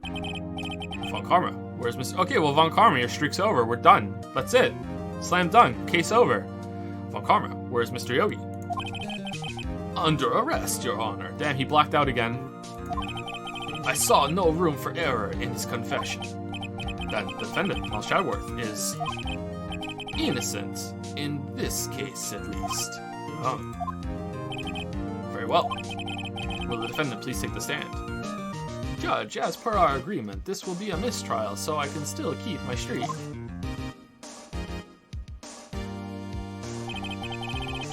Von Karma. Where's Mr. Okay, well, Von Karma, your streak's over. We're done. That's it. Slam dunk. Case over. Von Karma. Where's Mr. Yogi? Under arrest, Your Honor. Damn, he blacked out again. I saw no room for error in his confession. That defendant, Miles Chadworth, is innocent. In this case, at least. Oh. Very well. Will the defendant please take the stand? Judge, as per our agreement, this will be a mistrial, so I can still keep my streak.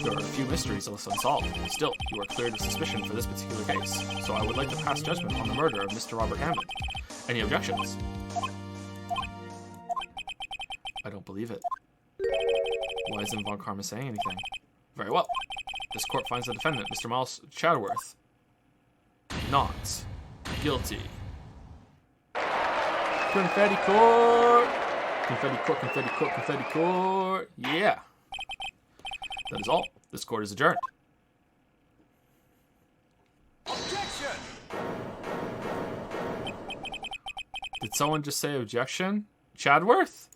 There are a few mysteries left unsolved. Still, you are cleared of suspicion for this particular case, so I would like to pass judgment on the murder of Mr. Robert Hammond. Any objections? I don't believe it. Why isn't Von Karma saying anything? Very well. This court finds the defendant, Mr. Miles Chadworth, not guilty. Confetti court! Confetti court, confetti court, confetti court. Yeah. That is all. This court is adjourned. Objection! Did someone just say objection? Chadworth?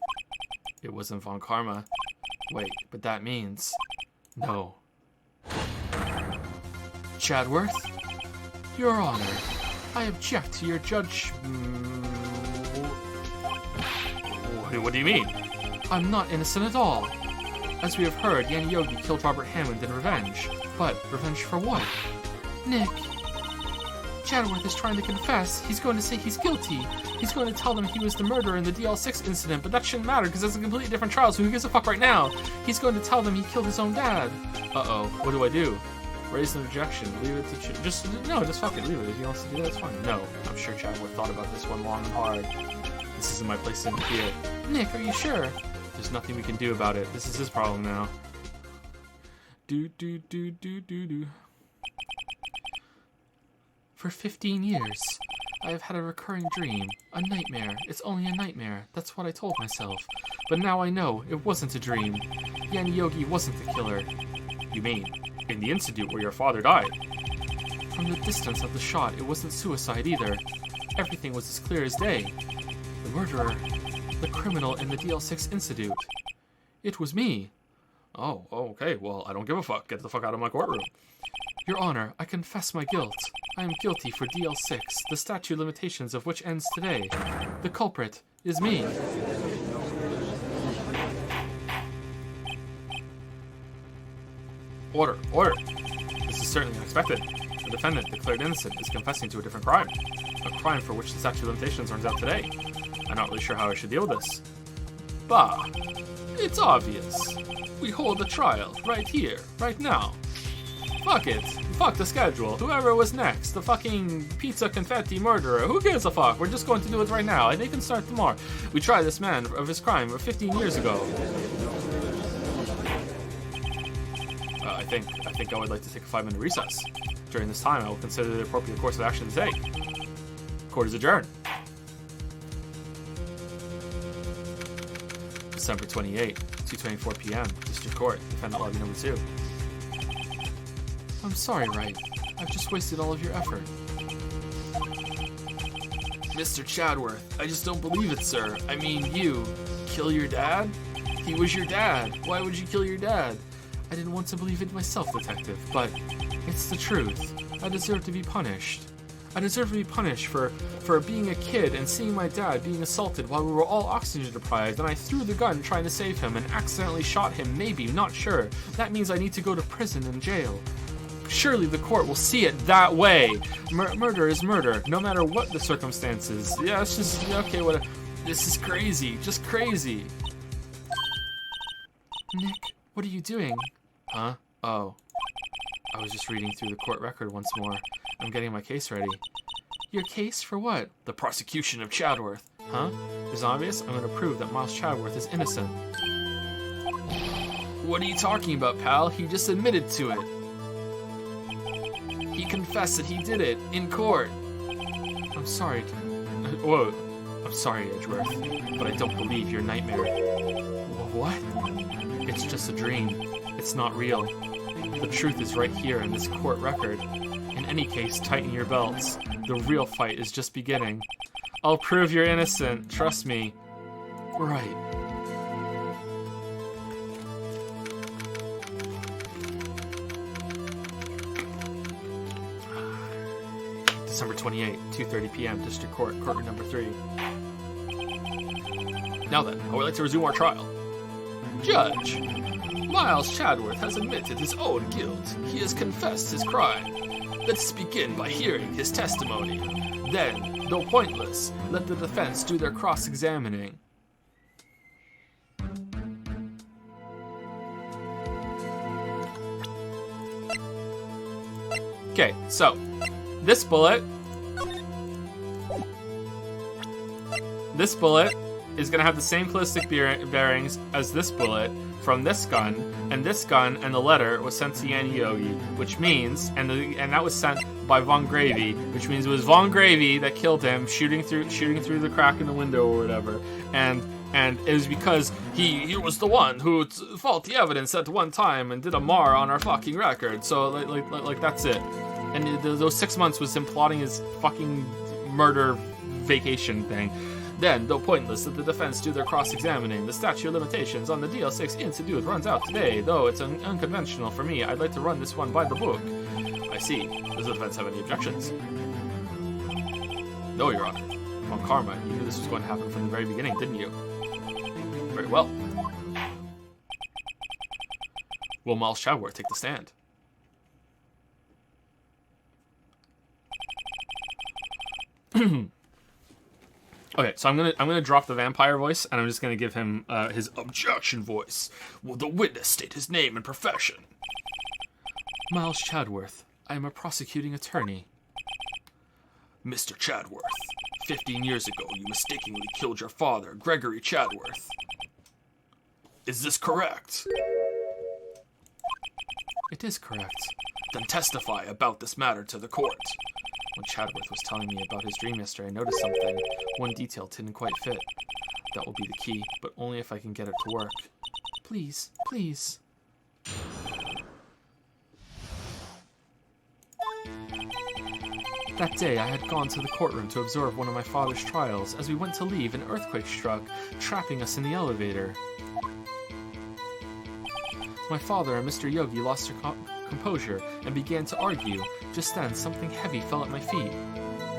It wasn't Von Karma. Wait, but that means... No. Chadworth? Your Honor, I object to your judge... What do you mean? I'm not innocent at all. As we have heard, Yan Yogi killed Robert Hammond in revenge. But revenge for what? Nick. Chadworth is trying to confess. He's going to say he's guilty. He's going to tell them he was the murderer in the DL6 incident, but that shouldn't matter because it's a completely different trial, so who gives a fuck right now? He's going to tell them he killed his own dad. Uh-oh, what do I do? Raise an objection. Leave it to just fuck it. Leave it. If he wants to do that, it's fine. No, I'm sure Chadworth thought about this one long and hard. This isn't my place to interfere. Nick, are you sure? There's nothing we can do about it. This is his problem now. Do. For 15 years, I have had a recurring dream. A nightmare. It's only a nightmare. That's what I told myself. But now I know it wasn't a dream. Yan Yogi wasn't the killer. You mean, in the incident where your father died? From the distance of the shot, it wasn't suicide either. Everything was as clear as day. The murderer, the criminal in the DL6 incident. It was me. Oh, okay, well, I don't give a fuck. Get the fuck out of my courtroom. Your Honor, I confess my guilt. I am guilty for DL6, the statute limitations of which ends today. The culprit is me. Order. This is certainly unexpected. The defendant, declared innocent, is confessing to a different crime. A crime for which the statute of limitations runs out today. I'm not really sure how I should deal with this. Bah, it's obvious. We hold the trial right here, right now. Fuck it. Fuck the schedule. Whoever was next, the fucking pizza confetti murderer, who gives a fuck? We're just going to do it right now, and they can start tomorrow. We tried this man of his crime 15 years ago. I think I would like to take a 5-minute recess. During this time, I will consider the appropriate course of action to take. Court is adjourned. December 28, 2:24 p.m. District Court, Defendant Lobby Number 2. I'm sorry, Wright. I've just wasted all of your effort. Mr. Chadworth, I just don't believe it, sir. I mean, you kill your dad? He was your dad. Why would you kill your dad? I didn't want to believe it myself, Detective, but it's the truth. I deserve to be punished. I deserve to be punished for being a kid and seeing my dad being assaulted while we were all oxygen deprived, and I threw the gun trying to save him and accidentally shot him, maybe, not sure. That means I need to go to prison and jail. Surely the court will see it that way. Murder is murder, no matter what the circumstances. Yeah, it's just, okay, whatever. This is crazy, just crazy. Nick, what are you doing? Huh? Oh. I was just reading through the court record once more. I'm getting my case ready. Your case for what? The prosecution of Chadworth. Huh? It's obvious. I'm going to prove that Miles Chadworth is innocent. What are you talking about, pal? He just admitted to it. He confessed that he did it in court. I'm sorry. Whoa. I'm sorry, Edgeworth, but I don't believe your nightmare. What? It's just a dream. It's not real. The truth is right here in this court record. In any case, tighten your belts. The real fight is just beginning. I'll prove you're innocent. Trust me. Right. December 28, 2:30 p.m., District Court, Courtroom Number 3. Now then, I would like to resume our trial. Judge, Miles Chadworth has admitted his own guilt. He has confessed his crime. Let's begin by hearing his testimony. Then, though pointless, let the defense do their cross-examining. Okay, so, this bullet is going to have the same ballistic bearings as this bullet from this gun, and the letter was sent to Yanni Yogi, which means, and that was sent by Von Gravy, which means it was Von Gravy that killed him, shooting through the crack in the window or whatever, and it was because he was the one who faulty evidence at one time and did a mar on our fucking record, so like that's it. And those 6 months was him plotting his fucking murder vacation thing. Then, though pointless, let the defense do their cross-examining. The statute of limitations on the DL6 Institute runs out today, though it's unconventional for me. I'd like to run this one by the book. I see. Does the defense have any objections? No, Your Honor. Von Karma, you knew this was going to happen from the very beginning, didn't you? Very well. Will Miles Chadworth take the stand? Okay, so I'm gonna drop the vampire voice, and I'm just gonna give him his objection voice. Will the witness state his name and profession? Miles Chadworth. I am a prosecuting attorney. Mr. Chadworth, 15 years ago, you mistakenly killed your father, Gregory Chadworth. Is this correct? It is correct. Then testify about this matter to the court. When Chadworth was telling me about his dream yesterday, I noticed something. One detail didn't quite fit. That will be the key, but only if I can get it to work. Please, please. That day, I had gone to the courtroom to observe one of my father's trials. As we went to leave, an earthquake struck, trapping us in the elevator. My father and Mr. Yogi lost their composure and began to argue. Just then, something heavy fell at my feet.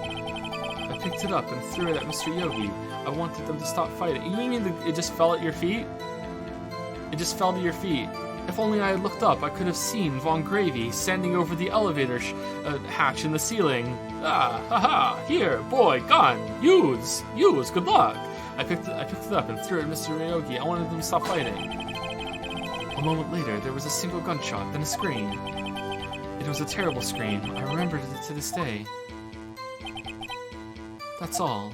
I picked it up and threw it at Mr. Yogi. I wanted them to stop fighting. You mean it just fell at your feet? It just fell to your feet. If only I had looked up, I could have seen Von Gravy standing over the elevator hatch in the ceiling. Ah, haha, here, boy, gun, use, good luck. I picked it up and threw it at Mr. Yogi. I wanted them to stop fighting. A moment later, there was a single gunshot, then a scream. It was a terrible scream. I remembered it to this day. That's all.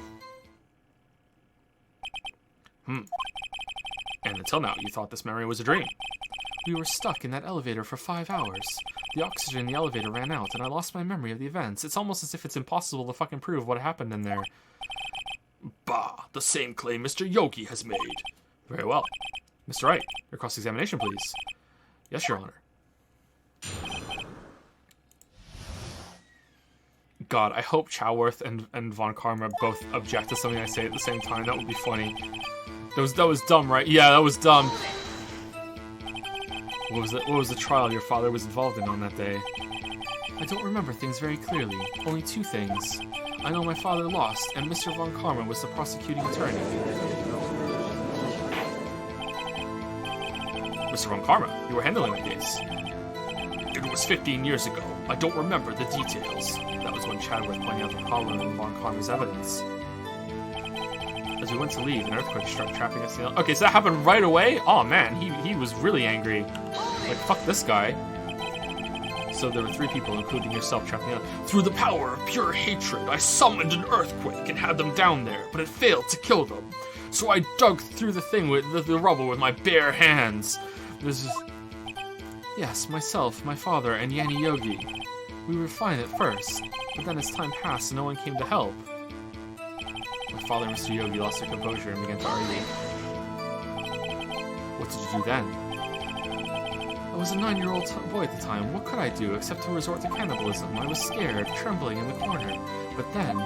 And until now, you thought this memory was a dream. We were stuck in that elevator for 5 hours. The oxygen in the elevator ran out, and I lost my memory of the events. It's almost as if it's impossible to fucking prove what happened in there. Bah, the same claim Mr. Yogi has made. Very well. Mr. Wright, your cross-examination, please. Yes, Your Honor. God, I hope Chadworth and Von Karma both object to something I say at the same time. That would be funny. That was dumb, right? Yeah, that was dumb. What was the trial your father was involved in on that day? I don't remember things very clearly. Only 2 things. I know my father lost, and Mr. Von Karma was the prosecuting attorney. Mr. Von Karma, you were handling the case. It was 15 years ago. I don't remember the details. That was when Chadworth pointed out the problem in Von Karma's evidence. As we went to leave, an earthquake struck, trapping us in the... Okay, so that happened right away? Oh man, he was really angry. Like, fuck this guy. So there were 3 people, including yourself, trapped in the Through the power of pure hatred, I summoned an earthquake and had them down there, but it failed to kill them. So I dug through the thing with the rubble with my bare hands. This is... Yes, myself, my father, and Yanni Yogi. We were fine at first, but then as time passed, no one came to help. My father and Mr. Yogi lost their composure and began to argue. What did you do then? I was a 9-year-old boy at the time. What could I do except to resort to cannibalism? I was scared, trembling in the corner. But then...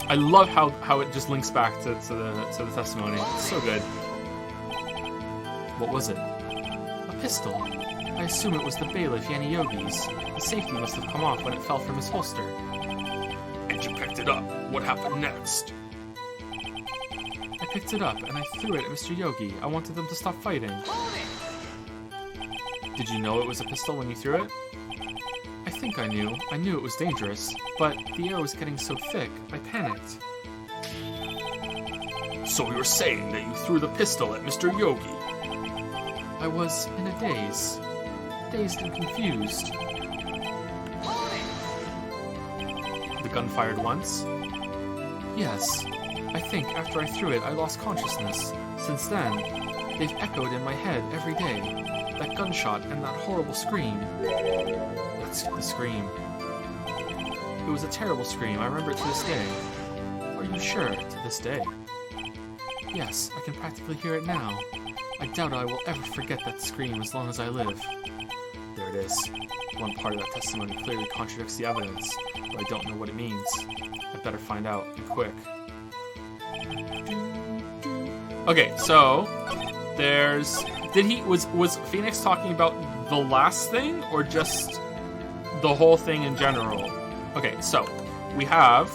I love how it just links back to the testimony. It's so good. What was it? A pistol. I assume it was the bailiff Yanni Yogi's. The safety must have come off when it fell from his holster. And you picked it up. What happened next? I picked it up and I threw it at Mr. Yogi. I wanted them to stop fighting. Did you know it was a pistol when you threw it? I think I knew. I knew it was dangerous, but the air was getting so thick, I panicked. So you were saying that you threw the pistol at Mr. Yogi? I was in a daze. Dazed and confused. The gun fired once? Yes. I think after I threw it, I lost consciousness. Since then, they've echoed in my head every day. That gunshot and that horrible scream. That's the scream. It was a terrible scream. I remember it to this day. Are you sure? To this day? Yes, I can practically hear it now. I doubt I will ever forget that scream as long as I live. There it is. One part of that testimony clearly contradicts the evidence, but I don't know what it means. I'd better find out, and quick. Okay, so there's... Was Phoenix talking about the last thing, or just the whole thing in general? Okay, so we have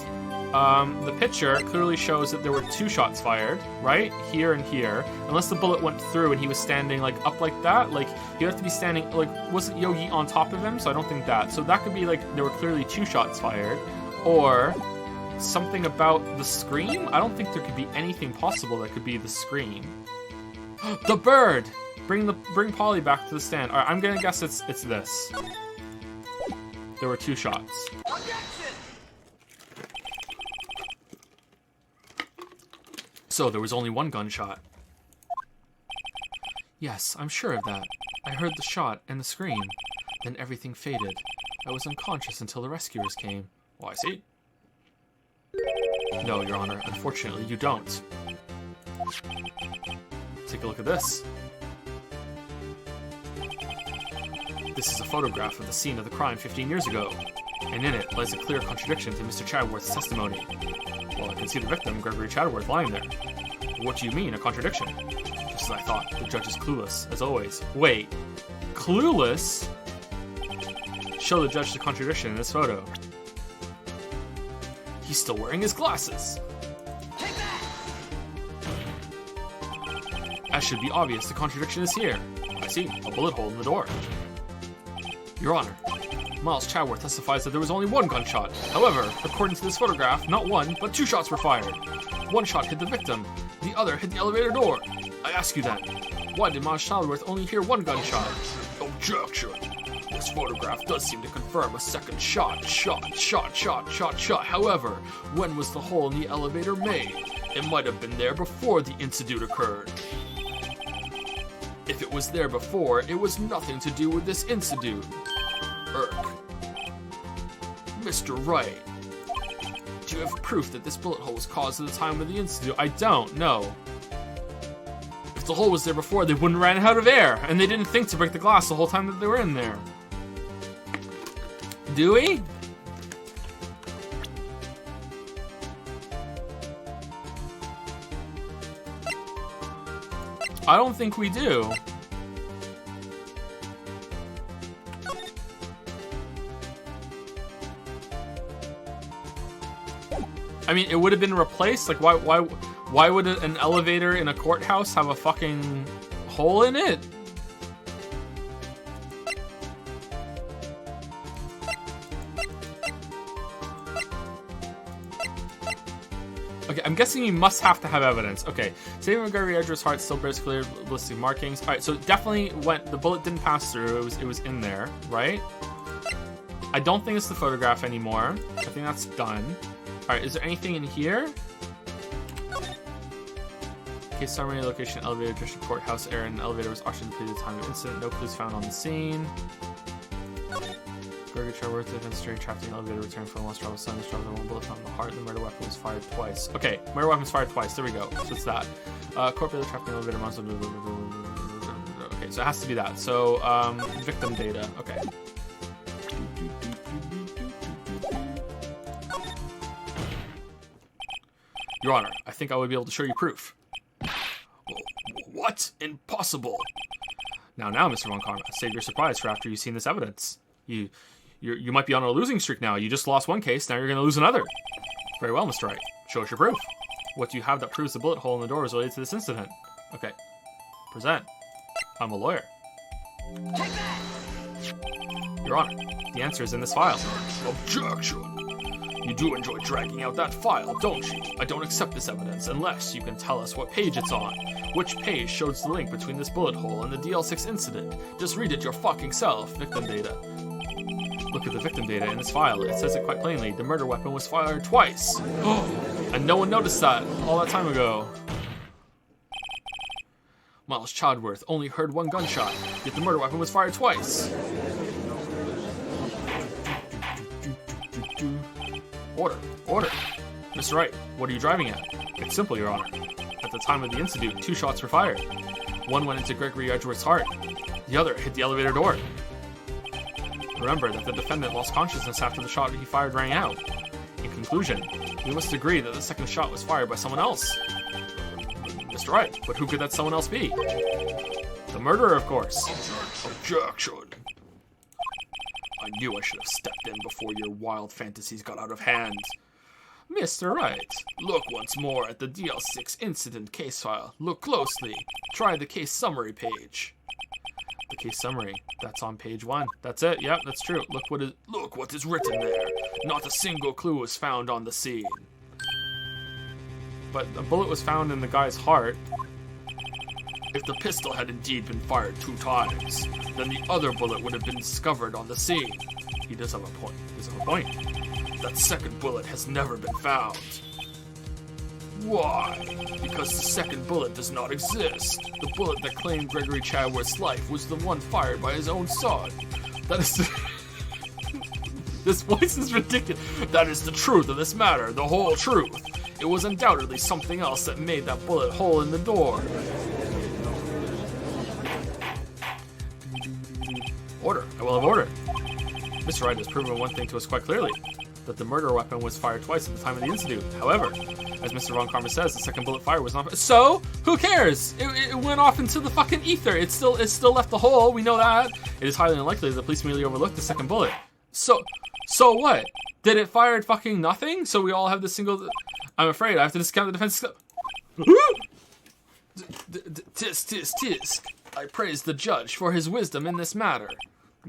the picture clearly shows that there were 2 shots fired, right? Here and here. Unless the bullet went through and he was standing like up like that, like he'd have to be standing like, wasn't Yogi on top of him? So I don't think that. So that could be like there were clearly 2 shots fired, or something about the scream. I don't think there could be anything possible that could be the scream. The bird. Bring Polly back to the stand. All right, I'm gonna guess it's this. There were 2 shots. So there was only 1 gunshot. Yes, I'm sure of that. I heard the shot and the scream. Then everything faded. I was unconscious until the rescuers came. Oh, I see. No, Your Honor. Unfortunately, you don't. Take a look at this. This is a photograph of the scene of the crime 15 years ago, and in it lies a clear contradiction to Mr. Chadworth's testimony. Well, I can see the victim, Gregory Chadworth, lying there. What do you mean, a contradiction? Just as I thought, the judge is clueless, as always. Wait, clueless? Show the judge the contradiction in this photo. He's still wearing his glasses! As should be obvious, the contradiction is here. I see, a bullet hole in the door. Your Honor, Miles Chadworth testifies that there was only 1 gunshot. However, according to this photograph, not 1, but 2 shots were fired. 1 shot hit the victim, the other hit the elevator door. I ask you then, why did Miles Chadworth only hear 1 gunshot? Objection! This photograph does seem to confirm a second shot. However, when was the hole in the elevator made? It might have been there before the incident occurred. If it was there before, it was nothing to do with this incident. Mr. Wright, do you have proof that this bullet hole was caused at the time of the incident? I don't, no. If the hole was there before, they wouldn't have ran out of air, and they didn't think to break the glass the whole time that they were in there. Do we? I don't think we do. I mean, it would have been replaced. Like, why would an elevator in a courthouse have a fucking hole in it? I'm guessing you must have to have evidence. Okay, saving Gregory Edgeworth's heart still bears clear ballistic markings. All right, so definitely when the bullet didn't pass through, it was in there, right? I don't think it's the photograph anymore. I think that's done. All right, is there anything in here? Case summary, location, elevator, district courthouse, area, and elevator was auctioned at the time of incident. No clues found on the scene. Gregory Trevorth, defense jury trapped in the elevator, returned from lost travel son. Was traveled one bullet found in the heart. The murder weapon was fired twice. Okay, murder weapon was fired twice. There we go. So it's that. Corporate trapped in the elevator. Okay, so it has to be that. So victim data. Okay. Your Honor, I think I would be able to show you proof. What? Impossible. Now, Mr. Von Karma, save your surprise for after you've seen this evidence. You might be on a losing streak now. You just lost one case, now you're going to lose another. Very well, Mr. Wright. Show us your proof. What do you have that proves the bullet hole in the door is related to this incident? Okay. Present. I'm a lawyer. Take that! Your Honor, the answer is in this file. Objection! You do enjoy dragging out that file, don't you? I don't accept this evidence unless you can tell us what page it's on. Which page shows the link between this bullet hole and the DL6 incident? Just read it your fucking self. Victim data. Look at the victim data in this file. It says it quite plainly. The murder weapon was fired twice. And no one noticed that all that time ago. Miles Chadworth only heard one gunshot, yet the murder weapon was fired twice. Order. Mr. Wright, what are you driving at? It's simple, Your Honor. At the time of the incident, 2 shots were fired. One went into Gregory Edgeworth's heart. The other hit the elevator door. Remember that the defendant lost consciousness after the shot he fired rang out. In conclusion, we must agree that the second shot was fired by someone else. Mr. Wright, but who could that someone else be? The murderer, of course. Objection. I knew I should have stepped in before your wild fantasies got out of hand. Mr. Wright, look once more at the DL6 incident case file. Look closely. Try the case summary page. The case summary, that's on page 1. That's it, yep, that's true. Look what is written there. Not a single clue was found on the scene. But a bullet was found in the guy's heart. If the pistol had indeed been fired 2 times, then the other bullet would have been discovered on the scene. He does have a point. That second bullet has never been found. Why? Because the second bullet does not exist. The bullet that claimed Gregory Chadworth's life was the one fired by his own son. That is This voice is ridiculous. That is the truth of this matter, the whole truth. It was undoubtedly something else that made that bullet hole in the door. Order. I will have order. Mr. Wright has proven one thing to us quite clearly, that the murder weapon was fired twice at the time of the incident. However, as Mr. Von Karma says, the second bullet fired was not... So? Who cares? It went off into the fucking ether. It still left the hole. We know that. It is highly unlikely that the police merely overlooked the second bullet. So what? Did it fire fucking nothing? So we all have the single... I'm afraid I have to discount the defense... Tisk. I praise the judge for his wisdom in this matter.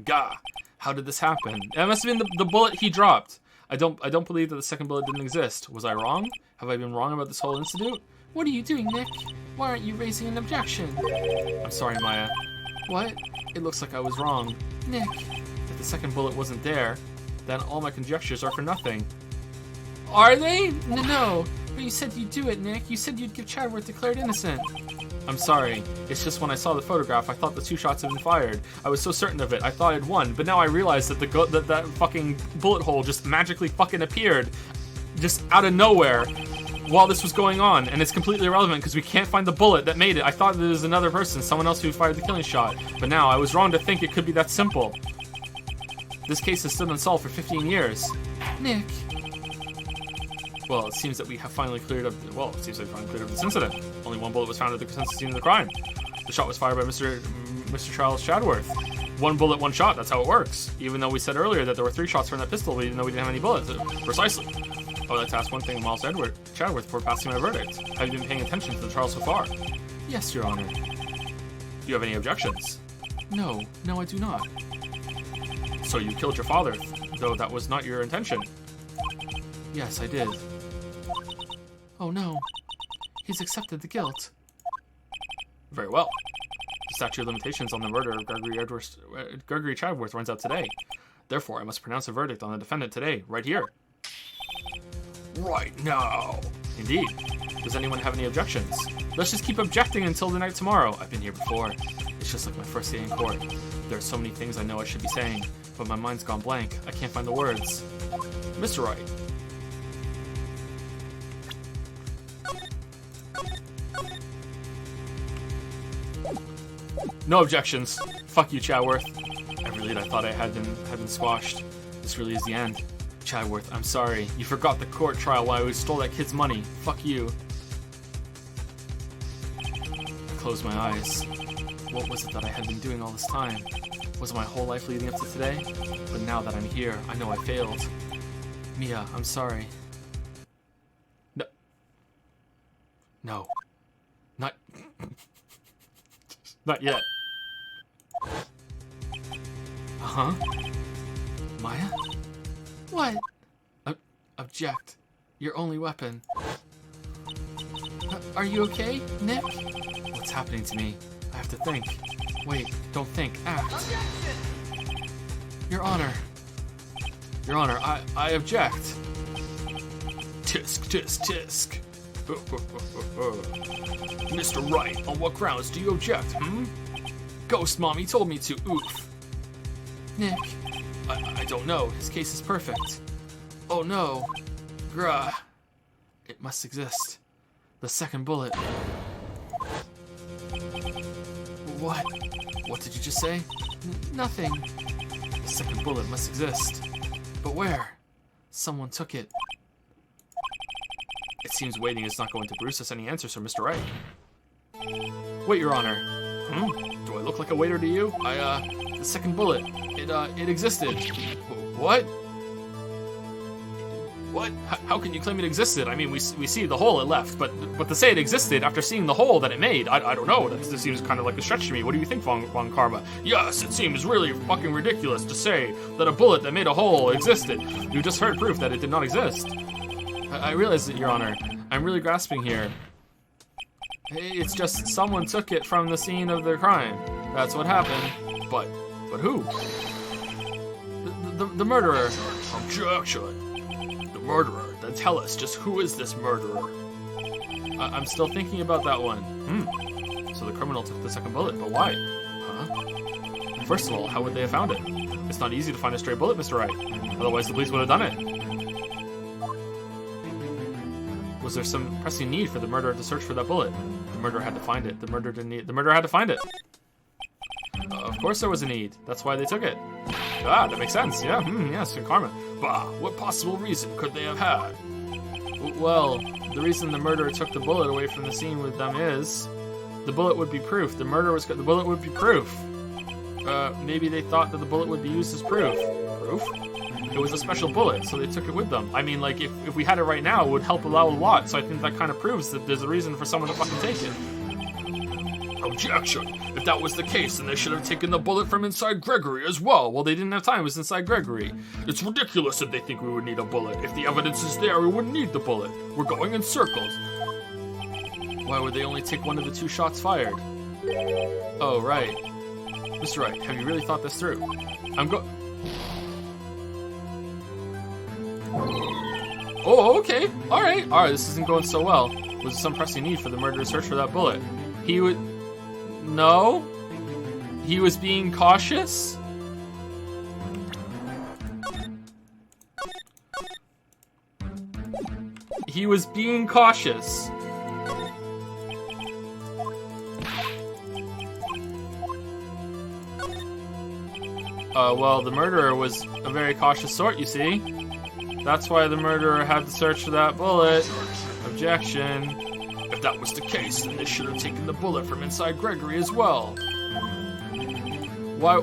Gah, how did this happen? That must have been the bullet he dropped. I don't believe that the second bullet didn't exist. Was I wrong? Have I been wrong about this whole incident? What are you doing, Nick? Why aren't you raising an objection? I'm sorry, Maya. What? It looks like I was wrong. Nick. If the second bullet wasn't there, then all my conjectures are for nothing. Are they? No. But you said you'd do it, Nick. You said you'd give Chadworth declared innocent. I'm sorry. It's just when I saw the photograph, I thought the 2 shots had been fired. I was so certain of it. I thought I'd won, but now I realize that that fucking bullet hole just magically fucking appeared, just out of nowhere, while this was going on, and it's completely irrelevant because we can't find the bullet that made it. I thought there was another person, someone else who fired the killing shot, but now I was wrong to think it could be that simple. This case has stood unsolved for 15 years. Nick. Well, it seems that we have finally cleared up... Well, it seems like we finally cleared up this incident. Only 1 bullet was found at the consensus scene of the crime. The shot was fired by Mr. Charles Chadworth. 1 bullet, 1 shot. That's how it works. Even though we said earlier that there were 3 shots from that pistol, we didn't know we didn't have any bullets. Precisely. I would like to ask one thing, Miles Chadworth, before passing my verdict. Have you been paying attention to the trial so far? Yes, Your Honor. Do you have any objections? No, I do not. So you killed your father, though that was not your intention? Yes, I did. Oh no. He's accepted the guilt. Very well. The statute of limitations on the murder of Gregory Chadworth runs out today. Therefore, I must pronounce a verdict on the defendant today, right here. Right now. Indeed. Does anyone have any objections? Let's just keep objecting until the night tomorrow. I've been here before. It's just like my first day in court. There are so many things I know I should be saying, but my mind's gone blank. I can't find the words. Mr. Wright. No objections. Fuck you, Chadworth. Every lead I thought I had been squashed. This really is the end. Chadworth, I'm sorry. You forgot the court trial while I stole that kid's money. Fuck you. I closed my eyes. What was it that I had been doing all this time? Was it my whole life leading up to today? But now that I'm here, I know I failed. Mia, I'm sorry. No. No. Not... Not yet. Uh-huh. Maya? What? Object. Your only weapon. Are you okay, Nick? What's happening to me? I have to think. Wait, don't think. Act. Objection! Your Honor. Your Honor, I object. Tisk, tisk, tisk. Mr. Wright, on what grounds do you object, Ghost Mommy told me to, oof. Nick. I don't know. His case is perfect. Oh no. Grah. It must exist. The second bullet. What? What did you just say? Nothing. The second bullet must exist. But where? Someone took it. It seems waiting is not going to produce us any answers from Mr. Wright. Wait, Your Honor. Do I look like a waiter to you? The second bullet. It existed. What? What? How can you claim it existed? I mean, we see the hole it left, but to say it existed after seeing the hole that it made, I don't know. This seems kind of like a stretch to me. What do you think, Von Karma? Yes, it seems really fucking ridiculous to say that a bullet that made a hole existed. You just heard proof that it did not exist. I realize that, Your Honor. I'm really grasping here. It's just someone took it from the scene of their crime. That's what happened. But who? The murderer. Objection. The murderer. Then tell us, just who is this murderer? I'm still thinking about that one. So the criminal took the second bullet, but why? Huh? First of all, how would they have found it? It's not easy to find a stray bullet, Mr. Wright. Otherwise, the police would have done it. Was there some pressing need for the murderer to search for that bullet? The murderer had to find it. The murderer had to find it. Of course there was a need. That's why they took it. Ah, that makes sense. Yeah, yes, karma. Bah, what possible reason could they have had? Well, the reason the murderer took the bullet away from the scene with them is the bullet would be proof. The bullet would be proof. Maybe they thought that the bullet would be used as proof. Proof? It was a special bullet, so they took it with them. I mean, like, if we had it right now, it would help a lot, so I think that kind of proves that there's a reason for someone to fucking take it. Objection! If that was the case, then they should have taken the bullet from inside Gregory as well. Well, they didn't have time, it was inside Gregory. It's ridiculous if they think we would need a bullet. If the evidence is there, we wouldn't need the bullet. We're going in circles. Why would they only take one of the two shots fired? Oh, right. Mr. Wright, have you really thought this through? Oh, okay. Alright, this isn't going so well. Was there some pressing need for the murderer to search for that bullet? No? He was being cautious? He was being cautious. Well, the murderer was a very cautious sort, you see. That's why the murderer had to search for that bullet. Objection. If that was the case, then they should have taken the bullet from inside Gregory as well. Why?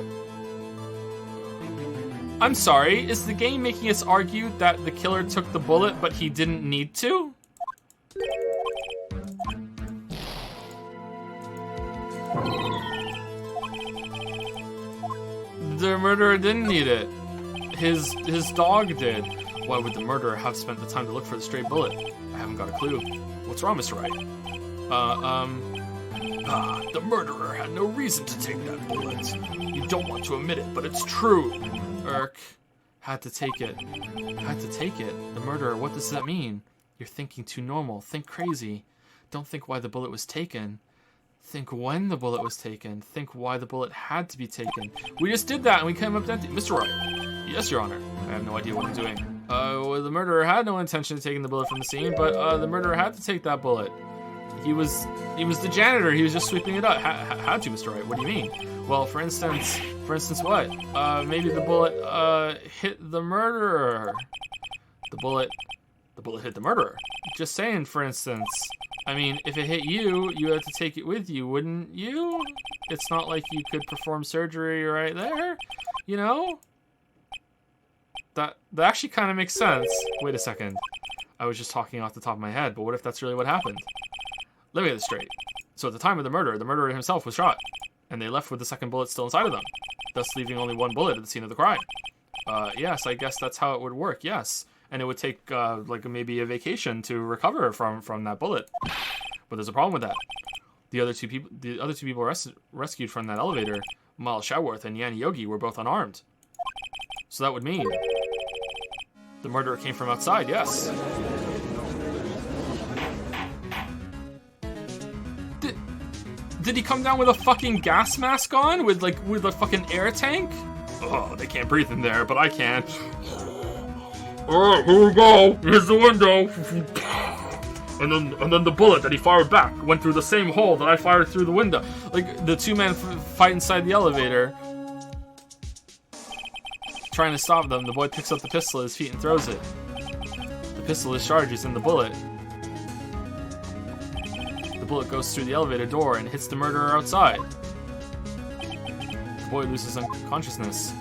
I'm sorry, is the game making us argue that the killer took the bullet, but he didn't need to? The murderer didn't need it. His dog did. Why would the murderer have spent the time to look for the stray bullet? I haven't got a clue. What's wrong, Mr. Wright? The murderer had no reason to take that bullet. You don't want to admit it, but it's true. Had to take it. Had to take it. The murderer, what does that mean? You're thinking too normal. Think crazy. Don't think why the bullet was taken. Think when the bullet was taken. Think why the bullet had to be taken. We just did that and we came up empty. Mr. Wright. Yes, Your Honor. I have no idea what I'm doing. Well, the murderer had no intention of taking the bullet from the scene, but the murderer had to take that bullet. He was the janitor. He was just sweeping it up. Had to, Mr. Wright. What do you mean? Well, for instance what? Maybe the bullet hit the murderer. The bullet hit the murderer. Just saying, for instance. I mean, if it hit you, you had to take it with you, wouldn't you? It's not like you could perform surgery right there, you know? That actually kind of makes sense. Wait a second. I was just talking off the top of my head, but what if that's really what happened? Let me get this straight. So at the time of the murderer himself was shot, and they left with the second bullet still inside of them, thus leaving only one bullet at the scene of the crime. Yes, I guess that's how it would work, yes. And it would take, like, maybe a vacation to recover from that bullet. But there's a problem with that. The other two people rescued from that elevator, Mal Shaworth and Yanni Yogi, were both unarmed. So that would mean the murderer came from outside, yes. Did he come down with a fucking gas mask on? With a fucking air tank? Oh, they can't breathe in there, but I can. Alright, here we go. Here's the window. And then the bullet that he fired back went through the same hole that I fired through the window. Like, the two men fight inside the elevator. Trying to stop them, the boy picks up the pistol at his feet and throws it. The pistol discharges and the bullet goes through the elevator door and hits the murderer outside. The boy loses consciousness.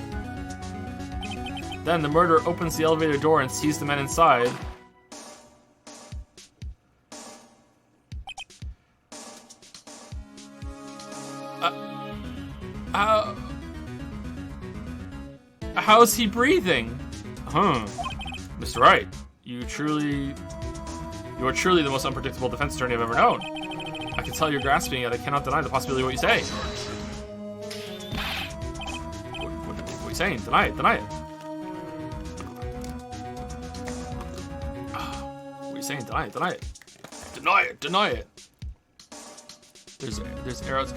Then the murderer opens the elevator door and sees the men inside. How's he breathing? Mr. Wright, you are truly the most unpredictable defense attorney I've ever known. I can tell you're grasping it. I cannot deny the possibility of what you say. What are you saying? Deny it. Deny it. What are you saying? Deny it. Deny it. Deny it. Deny it. There's arrows.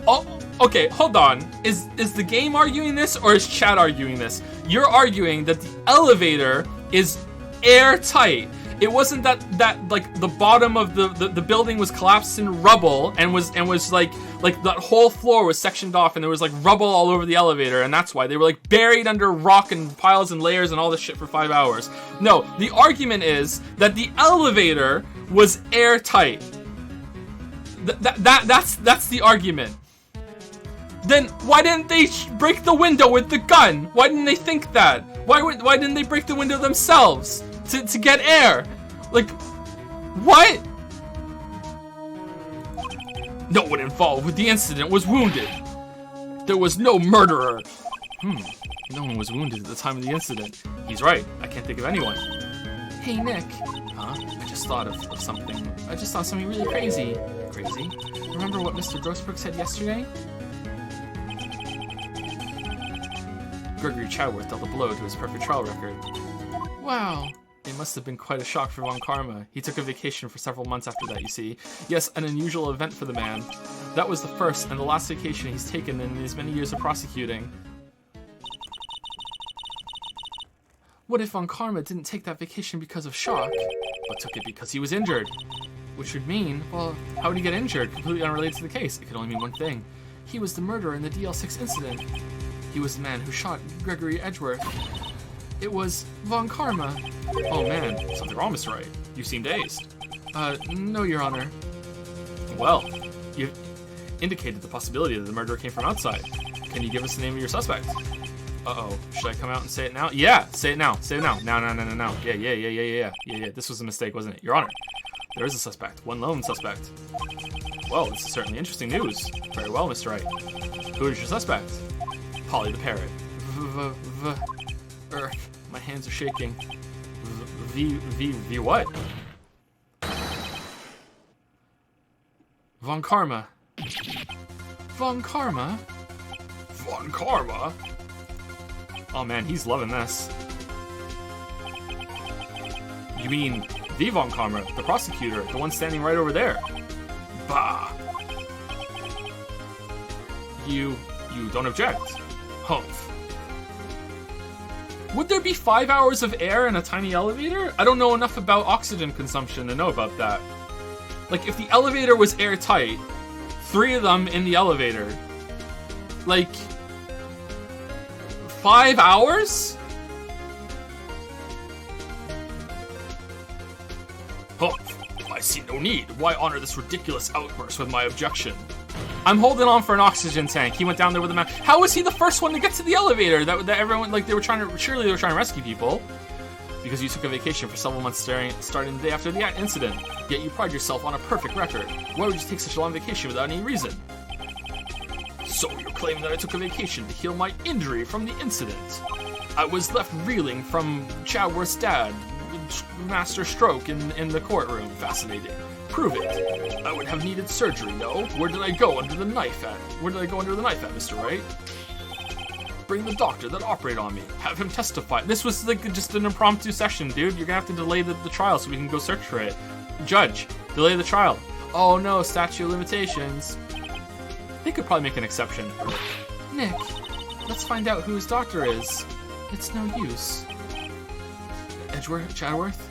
Oh, okay, hold on. Is the game arguing this or is chat arguing this? You're arguing that the elevator is airtight. It wasn't that like the bottom of the building was collapsed in rubble and was like that whole floor was sectioned off and there was like rubble all over the elevator, and that's why they were like buried under rock and piles and layers and all this shit for 5 hours. No, the argument is that the elevator was airtight. That's the argument. Then why didn't they break the window with the gun? Why didn't they think that? Why didn't they break the window themselves to get air? Like, what? No one involved with the incident was wounded. There was no murderer. No one was wounded at the time of the incident. He's right. I can't think of anyone. Hey, Nick. Huh? I just thought of something. I just thought something really crazy. Crazy? Remember what Mr. Grossbrook said yesterday? Gregory Chadworth dealt a blow to his perfect trial record. Wow. It must have been quite a shock for Von Karma. He took a vacation for several months after that, you see. Yes, an unusual event for the man. That was the first and the last vacation he's taken in his many years of prosecuting. What if Von Karma didn't take that vacation because of shock, but took it because he was injured? Which would mean, well, how would he get injured? Completely unrelated to the case. It could only mean one thing. He was the murderer in the DL6 incident. He was the man who shot Gregory Edgeworth. It was Von Karma. Oh man, something wrong, Mr. Wright. You seem dazed. No, Your Honor. Well, you've indicated the possibility that the murderer came from outside. Can you give us the name of your suspect? Uh-oh. Should I come out and say it now? Yeah, say it now. Say it now. No. Yeah. This was a mistake, wasn't it? Your Honor, there is a suspect. One lone suspect. Well, this is certainly interesting news. Very well, Mr. Wright. Who is your suspect? Polly the parrot. My hands are shaking. V what? Von Karma. Von Karma? Von Karma? Oh man, he's loving this. You mean the Von Karma, the prosecutor, the one standing right over there? Bah! You don't object? Humph. Would there be 5 hours of air in a tiny elevator? I don't know enough about oxygen consumption to know about that. Like, if the elevator was airtight, 3 of them in the elevator, like, 5 hours? Humph. I see no need. Why honor this ridiculous outburst with my objection? I'm holding on for an oxygen tank. He went down there with a man. How was he the first one to get to the elevator? That everyone, like, surely they were trying to rescue people. Because you took a vacation for several months starting the day after the incident. Yet you pride yourself on a perfect record. Why would you take such a long vacation without any reason? So you're claiming that I took a vacation to heal my injury from the incident. I was left reeling from Chadworth's dad, master stroke in the courtroom. Fascinating. Prove it. I would have needed surgery, no? Where did I go under the knife at? Mr. Wright? Bring the doctor that operated on me. Have him testify. This was like just an impromptu session, dude. You're gonna have to delay the trial so we can go search for it. Judge, delay the trial. Oh no, statute of limitations. They could probably make an exception. Nick, let's find out who his doctor is. It's no use. Chadworth?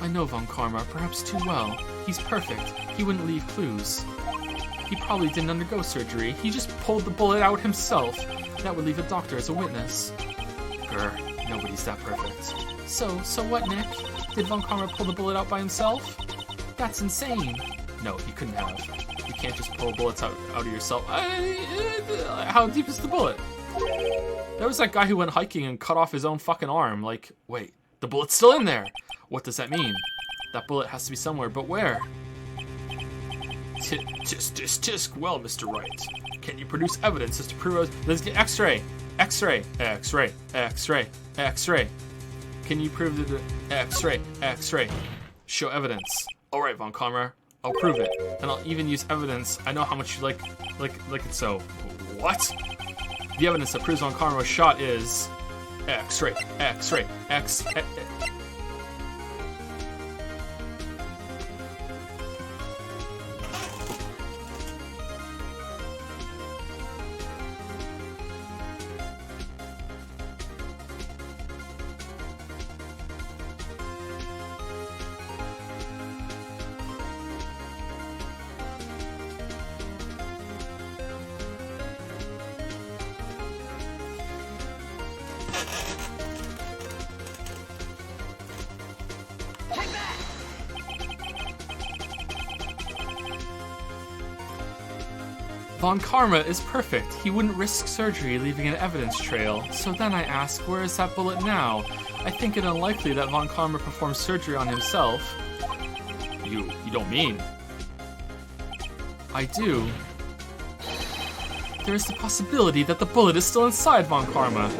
I know Von Karma, perhaps too well. He's perfect. He wouldn't leave clues. He probably didn't undergo surgery. He just pulled the bullet out himself. That would leave a doctor as a witness. Grr, nobody's that perfect. So what, Nick? Did Von Karma pull the bullet out by himself? That's insane. No, he couldn't have. You can't just pull bullets out of yourself. How deep is the bullet? There was that guy who went hiking and cut off his own fucking arm. Like, wait, the bullet's still in there. What does that mean? That bullet has to be somewhere, but where? Tisk. Well, Mr. Wright, can you produce evidence as to prove... Let's get X-ray. X-ray. Can you prove the X-ray? Show evidence. All right, Von Karma, I'll prove it, and I'll even use evidence. I know how much you like it. So, what? The evidence that proves Von Karma was shot is X-ray. Von Karma is perfect. He wouldn't risk surgery leaving an evidence trail. So then I ask, where is that bullet now? I think it unlikely that Von Karma performed surgery on himself. You don't mean? I do. There is the possibility that the bullet is still inside Von Karma.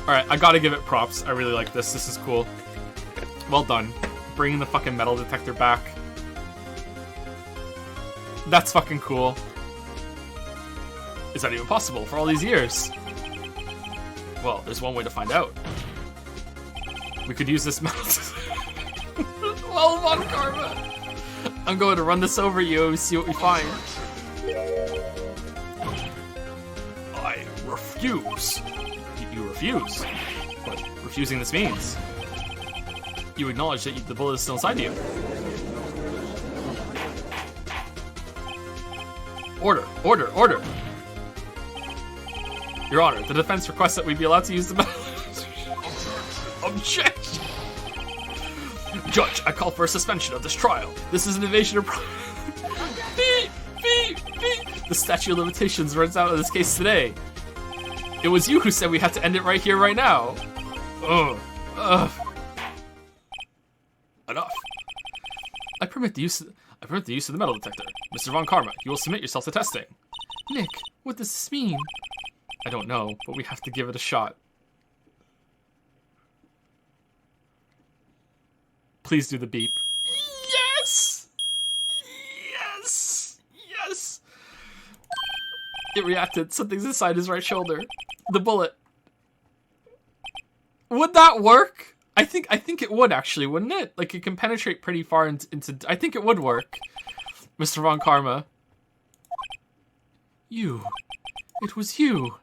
Alright, I gotta give it props. I really like this. This is cool. Well done. Bringing the fucking metal detector back. That's fucking cool. Is that even possible for all these years? Well, there's one way to find out. We could use this metal Well, Von Karma! I'm going to run this over you and see what we find. I refuse. You refuse? What refusing this means? You acknowledge that the bullet is still inside you. Order! Your Honor, the defense requests that we be allowed to use the metal. Objection! Judge, I call for a suspension of this trial. This is an invasion of privacy. The statute of limitations runs out in this case today. It was you who said we had to end it right here, right now. Ugh. Enough. permit the use of the metal detector. Mr. Von Karma, you will submit yourself to testing. Nick, what does this mean? I don't know, but we have to give it a shot. Please do the beep. Yes! Yes! Yes! It reacted. Something's inside his right shoulder. The bullet. Would that work? I think it would actually, wouldn't it? Like, it can penetrate pretty far into... I think it would work. Mr. Von Karma. You. It was you.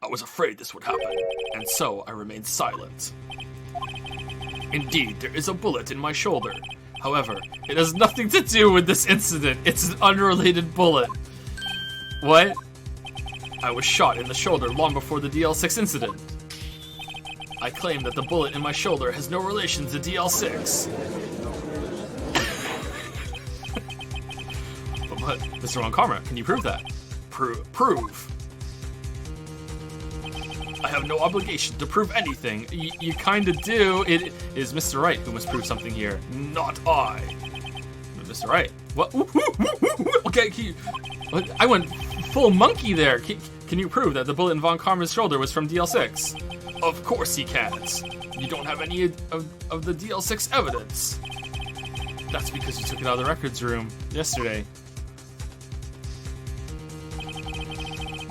I was afraid this would happen, and so I remained silent. Indeed, there is a bullet in my shoulder. However, it has nothing to do with this incident. It's an unrelated bullet. What? I was shot in the shoulder long before the DL6 incident. I claim that the bullet in my shoulder has no relation to DL6. But, Mr. Von Karma, can you prove that? Prove. I have no obligation to prove anything. You kinda do. It is Mr. Wright who must prove something here, not I. Mr. Wright. What? Okay, I went full monkey there. Can you prove that the bullet in Von Karma's shoulder was from DL6? Of course he can't. You don't have any of the DL6 evidence. That's because you took it out of the records room yesterday.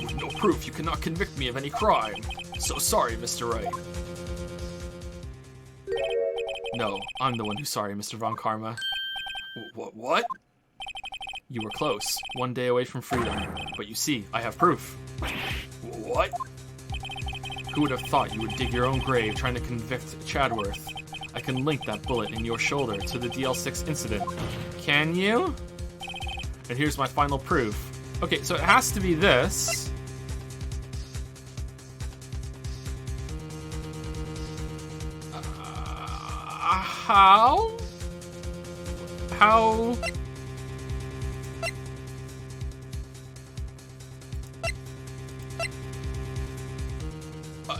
With no proof, you cannot convict me of any crime. So sorry, Mr. Wright. No, I'm the one who's sorry, Mr. Von Karma. What? You were close, 1 day away from freedom. But you see, I have proof. What? Who would have thought you would dig your own grave trying to convict Chadworth? I can link that bullet in your shoulder to the DL6 incident. Can you? And here's my final proof. Okay, so it has to be this. How?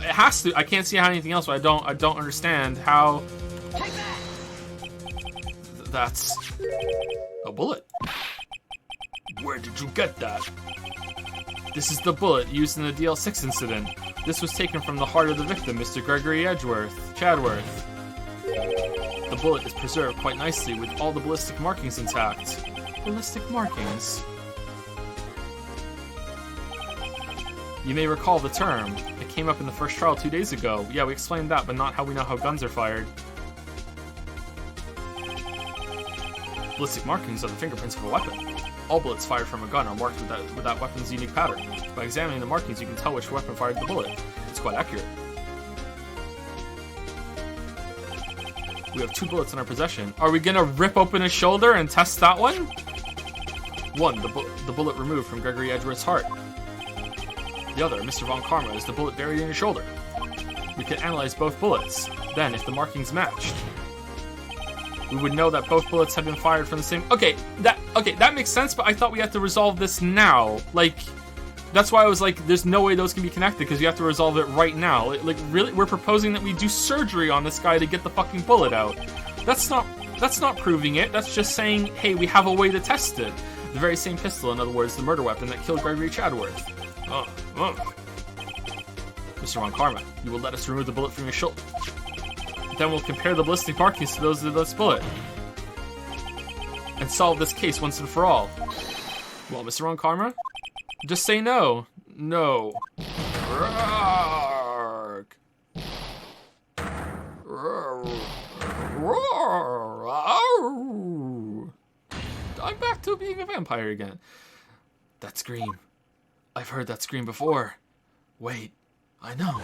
It has to. I can't see how anything else, but I don't understand how. That's a bullet. Where did you get that? This is the bullet used in the DL6 incident. This was taken from the heart of the victim, Mr. Gregory Chadworth. The bullet is preserved quite nicely with all the ballistic markings intact. Ballistic markings? You may recall the term. It came up in the first trial 2 days ago. Yeah, we explained that, but not how we know how guns are fired. Ballistic markings are the fingerprints of a weapon. All bullets fired from a gun are marked with that weapon's unique pattern. By examining the markings, you can tell which weapon fired the bullet. It's quite accurate. We have 2 bullets in our possession. Are we gonna rip open his shoulder and test that one? One, the bullet removed from Gregory Edgeworth's heart. The other, Mr. Von Karma, is the bullet buried in your shoulder. We can analyze both bullets. Then, if the markings matched, we would know that both bullets had been fired from the same... Okay, that makes sense, but I thought we had to resolve this now. Like, that's why I was like, there's no way those can be connected, because you have to resolve it right now. Like, really? We're proposing that we do surgery on this guy to get the fucking bullet out. That's not proving it. That's just saying, hey, we have a way to test it. The very same pistol, in other words, the murder weapon that killed Gregory Chadworth. Mr. Von Karma, you will let us remove the bullet from your shoulder. Then we'll compare the ballistic markings to those of this bullet. And solve this case once and for all. Well, Mr. Von Karma? Just say no. No. I'm back to being a vampire again. That scream. I've heard that scream before. Wait, I know.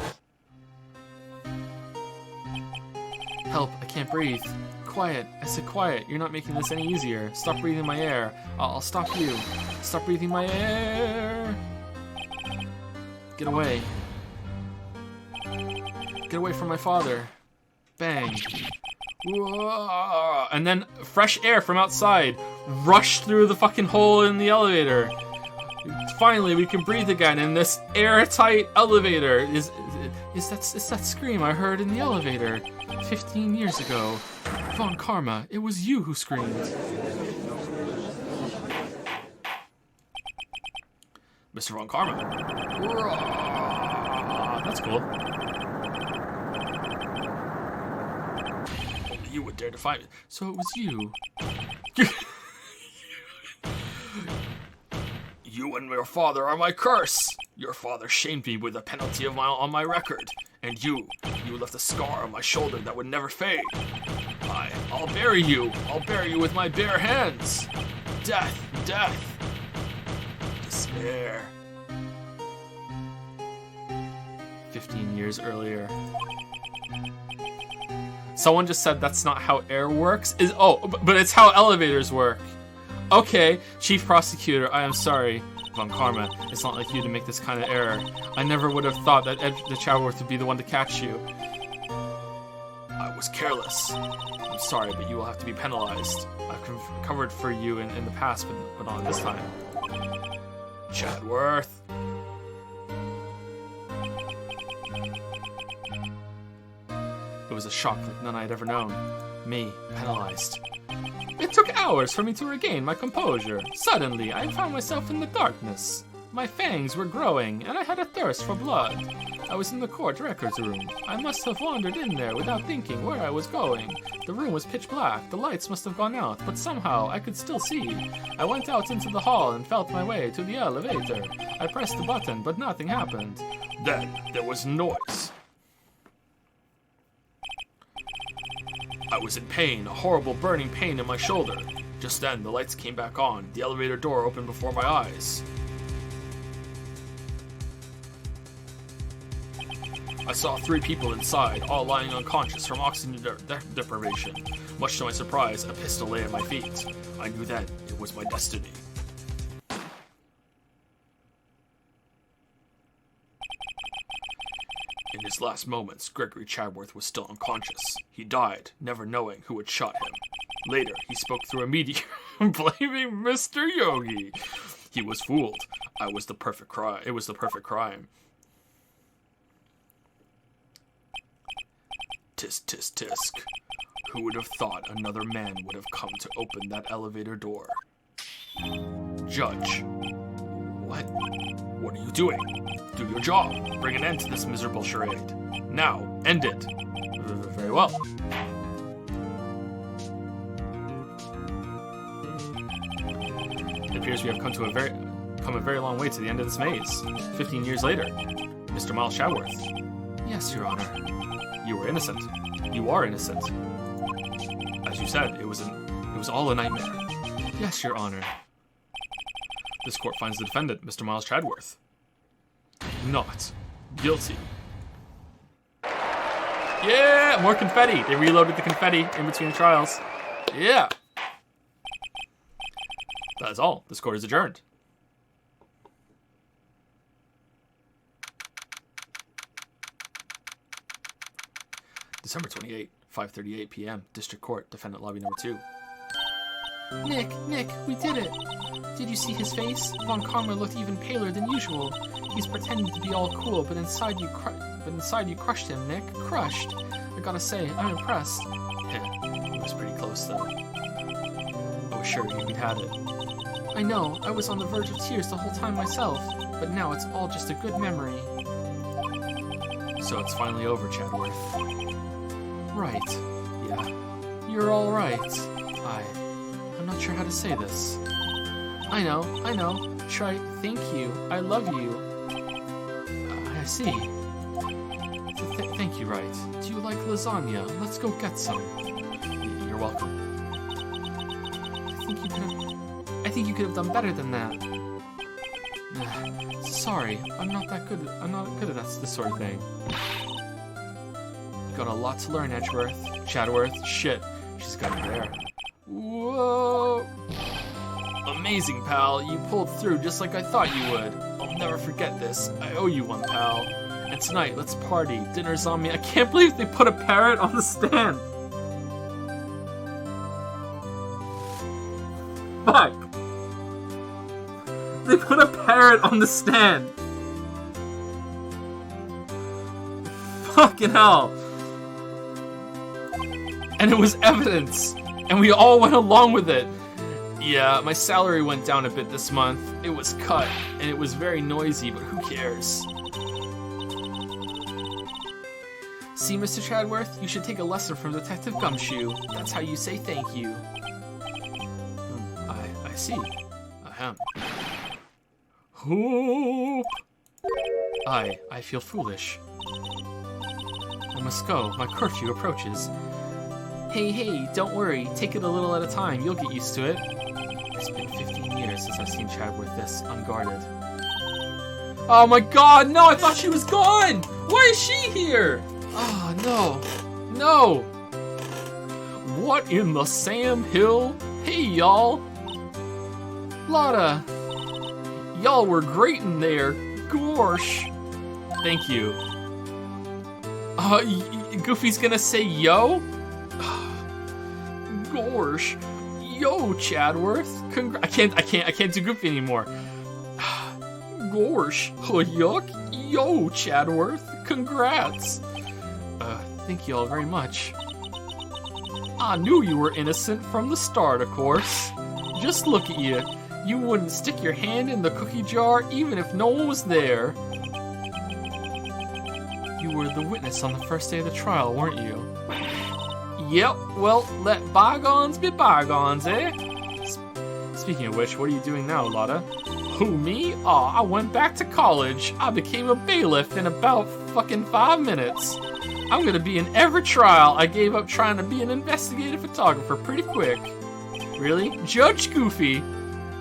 Help, I can't breathe. Quiet, I said quiet. You're not making this any easier. Stop breathing my air. I'll stop you. Stop breathing my air. Get away. Get away from my father. Bang. Whoa. And then fresh air from outside rushed through the fucking hole in the elevator. Finally, we can breathe again in this airtight elevator. Is that scream I heard in the elevator 15 years ago? Von Karma, it was you who screamed. Mr. Von Karma. That's cool. Only you would dare defy me. So it was you. You and your father are my curse. Your father shamed me with a penalty on my record. And you left a scar on my shoulder that would never fade. I'll bury you. I'll bury you with my bare hands. Death, death. Despair. 15 years earlier. Someone just said that's not how air works. But it's how elevators work. Okay, Chief Prosecutor, I am sorry, Von Karma. It's not like you to make this kind of error. I never would have thought that Ed the Chadworth would be the one to catch you. I was careless. I'm sorry, but you will have to be penalized. I've covered for you in the past, but not this time. Chadworth. It was a shock like none I'd ever known. Me, penalized. It took hours for me to regain my composure. Suddenly, I found myself in the darkness. My fangs were growing, and I had a thirst for blood. I was in the court records room. I must have wandered in there without thinking where I was going. The room was pitch black. The lights must have gone out, but somehow I could still see. I went out into the hall and felt my way to the elevator. I pressed the button, but nothing happened. Then there was noise. I was in pain, a horrible burning pain in my shoulder. Just then, the lights came back on. The elevator door opened before my eyes. I saw 3 people inside, all lying unconscious from oxygen deprivation. Much to my surprise, a pistol lay at my feet. I knew then it was my destiny. In his last moments, Gregory Chadworth was still unconscious. He died, never knowing who had shot him. Later, he spoke through a medium, blaming Mr. Yogi. He was fooled. It was the perfect crime. Tisk, tisk, tisk. Who would have thought another man would have come to open that elevator door? Judge. What? What are you doing? Do your job. Bring an end to this miserable charade. Now, end it. Very well. It appears we have come a very long way to the end of this maze. 15 years later, Mr. Miles Chadworth. Yes, Your Honor. You were innocent. You are innocent. As you said, it was all a nightmare. Yes, Your Honor. This court finds the defendant, Mr. Miles Chadworth, not guilty. Yeah, more confetti. They reloaded the confetti in between trials. Yeah. That is all. This court is adjourned. December 28, 5:38 p.m. District Court, Defendant Lobby Number 2. Nick, we did it. Did you see his face? Von Karma looked even paler than usual. He's pretending to be all cool, but inside you crushed him, Nick. Crushed. I gotta say, I'm impressed. It was pretty close, though. I was sure we'd had it. I know, I was on the verge of tears the whole time myself, but now it's all just a good memory. So it's finally over, Chadworth. Right. Yeah. You're all right. I'm not sure how to say this. I know. Try, thank you. I love you. I see. Thank you, Wright. Do you like lasagna? Let's go get some. You're welcome. I think you could have done better than that. Sorry, I'm not good at this sort of thing. You got a lot to learn, Chadworth. Shit, she's got it there. Whoa! Amazing, pal. You pulled through just like I thought you would. I'll never forget this. I owe you one, pal. And tonight, let's party. Dinner's on me. I can't believe they put a parrot on the stand. Fuck! They put a parrot on the stand. Fucking hell. and it was evidence, and we all went along with it. Yeah, my salary went down a bit this month. It was cut, and it was very noisy, but who cares? See, Mr. Chadworth, you should take a lesson from Detective Gumshoe. That's how you say thank you. I see. Ahem. Hoop. I feel foolish. I must go. My curfew approaches. Hey, don't worry. Take it a little at a time. You'll get used to it. It's been 15 years since I've seen Chadworth this unguarded. Oh my god, no! I thought she was gone! Why is she here? Oh, no. What in the Sam Hill? Hey, y'all. Lotta. Y'all were great in there. Gorsh. Thank you. Goofy's gonna say yo? Gorsh. Yo, Chadworth. I can't do Goofy anymore. Gorsh. Yuck. Yo, Chadworth. Congrats. Thank you all very much. I knew you were innocent from the start, of course. Just look at you. You wouldn't stick your hand in the cookie jar even if no one was there. You were the witness on the first day of the trial, weren't you? Yep, well, let bygones be bygones, eh? Speaking of which, what are you doing now, Lotta? Who, me? Aw, I went back to college. I became a bailiff in about fucking 5 minutes. I'm gonna be in every trial. I gave up trying to be an investigative photographer pretty quick. Really? Judge Goofy!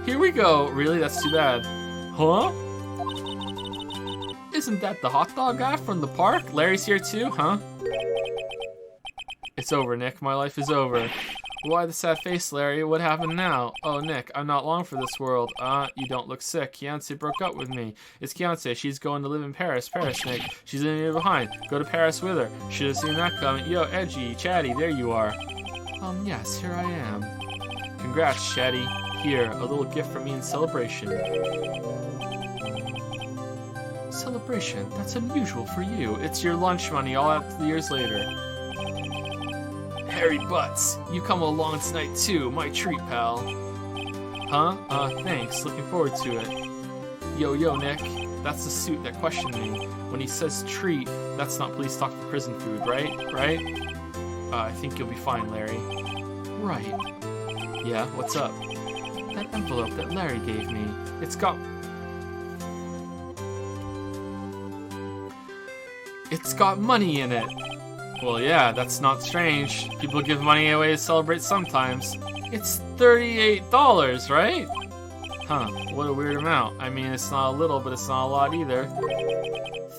Here we go. Really? That's too bad. Huh? Isn't that the hot dog guy from the park? Larry's here too, huh? It's over, Nick. My life is over. Why the sad face, Larry? What happened now? Oh, Nick, I'm not long for this world. You don't look sick. Kiance broke up with me. It's Kiance. She's going to live in Paris. Paris, Nick. She's leaving me behind. Go to Paris with her. Should have seen that coming. Yo, Edgy, Chatty, there you are. Yes, here I am. Congrats, Chatty. Here, a little gift from me in celebration. Celebration? That's unusual for you. It's your lunch money all out years later. Harry Butts, you come along tonight too, my treat, pal. Huh? Thanks, looking forward to it. Yo, Nick, that's the suit that questioned me. When he says treat, that's not police talk for prison food, right? I think you'll be fine, Larry. Right. Yeah, what's up? That envelope that Larry gave me, it's got money in it. Well, yeah, that's not strange. People give money away to celebrate sometimes. It's $38, right? Huh, what a weird amount. I mean, it's not a little, but it's not a lot either.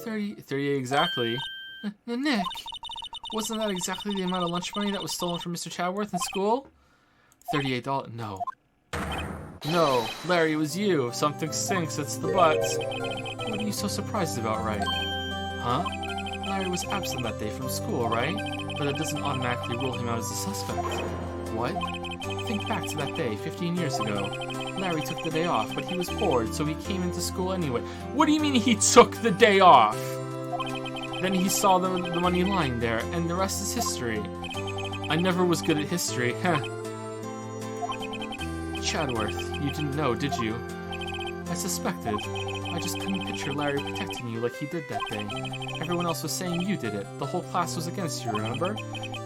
38 exactly. Nick, wasn't that exactly the amount of lunch money that was stolen from Mr. Chadworth in school? $38, no. No, Larry, it was you. Something stinks, it's the butts. What are you so surprised about, Wright? Huh? Larry was absent that day from school, right? But that doesn't automatically rule him out as a suspect. What? Think back to that day, 15 years ago. Larry took the day off, but he was bored, so he came into school anyway. What do you mean he took the day off? Then he saw the money lying there, and the rest is history. I never was good at history, huh? Chadworth, you didn't know, did you? I suspected. I just couldn't picture Larry protecting you like he did that day. Everyone else was saying you did it. The whole class was against you, remember?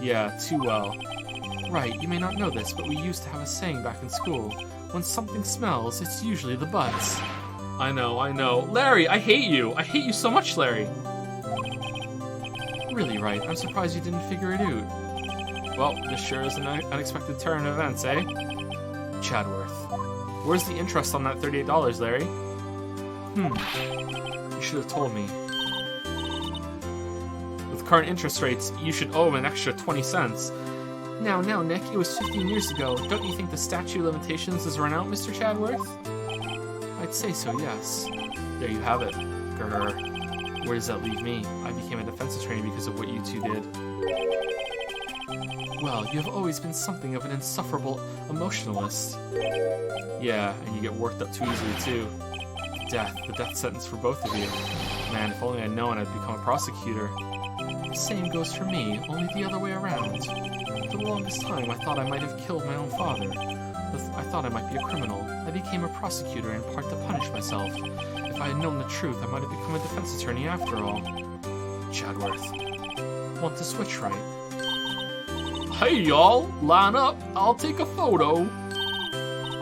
Yeah, too well. Right, you may not know this, but we used to have a saying back in school. When something smells, it's usually the butts. I know. Larry, I hate you. I hate you so much, Larry. Really, Wright, I'm surprised you didn't figure it out. Well, this sure is an unexpected turn of events, eh? Chadworth. Where's the interest on that $38, Larry? You should have told me. With current interest rates, you should owe him an extra 20 cents. Now, Nick, it was 15 years ago. Don't you think the statute of limitations has run out, Mr. Chadworth? I'd say so, yes. There you have it. Grr. Where does that leave me? I became a defense attorney because of what you two did. Well, you have always been something of an insufferable emotionalist. Yeah, and you get worked up too easily, too. The death sentence for both of you. Man, if only I'd known I'd become a prosecutor. The same goes for me, only the other way around. For the longest time, I thought I might have killed my own father. I thought I might be a criminal. I became a prosecutor in part to punish myself. If I had known the truth, I might have become a defense attorney after all. Chadworth. Want to switch, right? Hey, y'all, line up. I'll take a photo.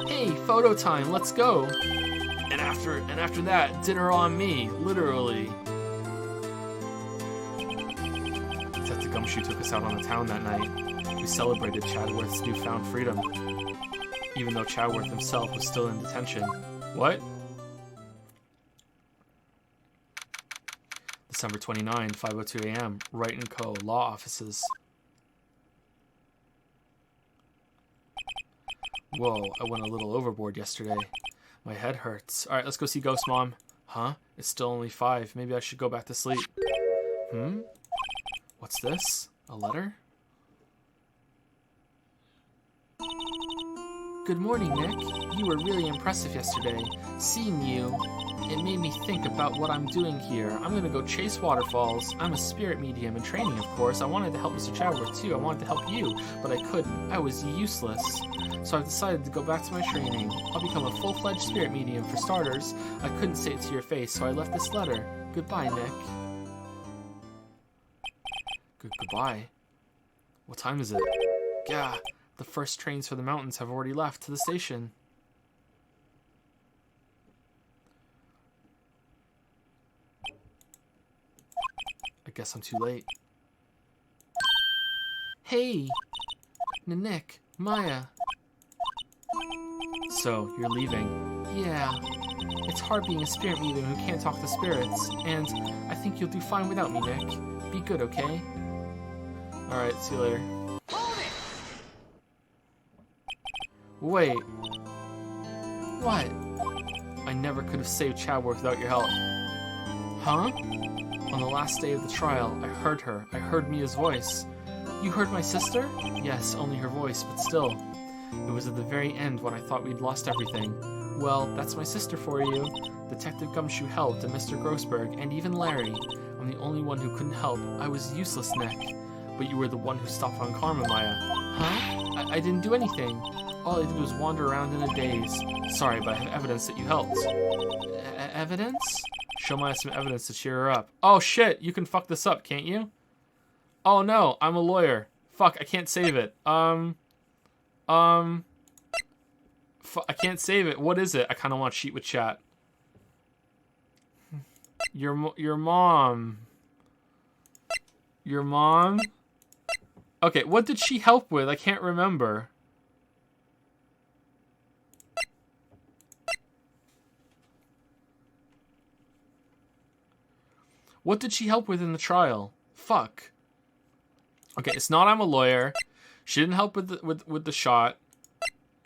Hey, photo time, let's go. And after that, dinner on me, literally. Detective Gumshoe took us out on the town that night. We celebrated Chadworth's newfound freedom, even though Chadworth himself was still in detention. What? December 29, 5:02 a.m. Wright & Co. Law Offices. Whoa, I went a little overboard yesterday. My head hurts. Alright, let's go see Ghost Mom. Huh? It's still only 5. Maybe I should go back to sleep. What's this? A letter? Good morning, Nick. You were really impressive yesterday. Seeing you, it made me think about what I'm doing here. I'm gonna go chase waterfalls. I'm a spirit medium in training, of course. I wanted to help Mr. Chadworth too. I wanted to help you, but I couldn't. I was useless. So I've decided to go back to my training. I'll become a full-fledged spirit medium for starters. I couldn't say it to your face, so I left this letter. Goodbye, Nick. Goodbye? What time is it? Gah, the first trains for the mountains have already left to the station. I guess I'm too late. Hey! Nick, Maya. So, you're leaving? Yeah. It's hard being a spirit medium who can't talk to spirits, and I think you'll do fine without me, Nick. Be good, okay? Alright, see you later. Hold it! Wait. What? I never could have saved Chadworth without your help. Huh? On the last day of the trial, I heard her. I heard Mia's voice. You heard my sister? Yes, only her voice, but still. It was at the very end when I thought we'd lost everything. Well, that's my sister for you. Detective Gumshoe helped, and Mr. Grossberg, and even Larry. I'm the only one who couldn't help. I was useless, Nick. But you were the one who stopped Von Karma, Maya. Huh? I didn't do anything. All I did was wander around in a daze. Sorry, but I have evidence that you helped. Evidence? Show Maya some evidence to cheer her up. Oh shit, you can fuck this up, can't you? Oh no, I'm a lawyer. Fuck, I can't save it. I can't save it. What is it? I kind of want to cheat with chat. Your mom. Your mom? Okay, what did she help with? I can't remember. What did she help with in the trial? Fuck. Okay, it's not I'm a lawyer. She didn't help with the shot.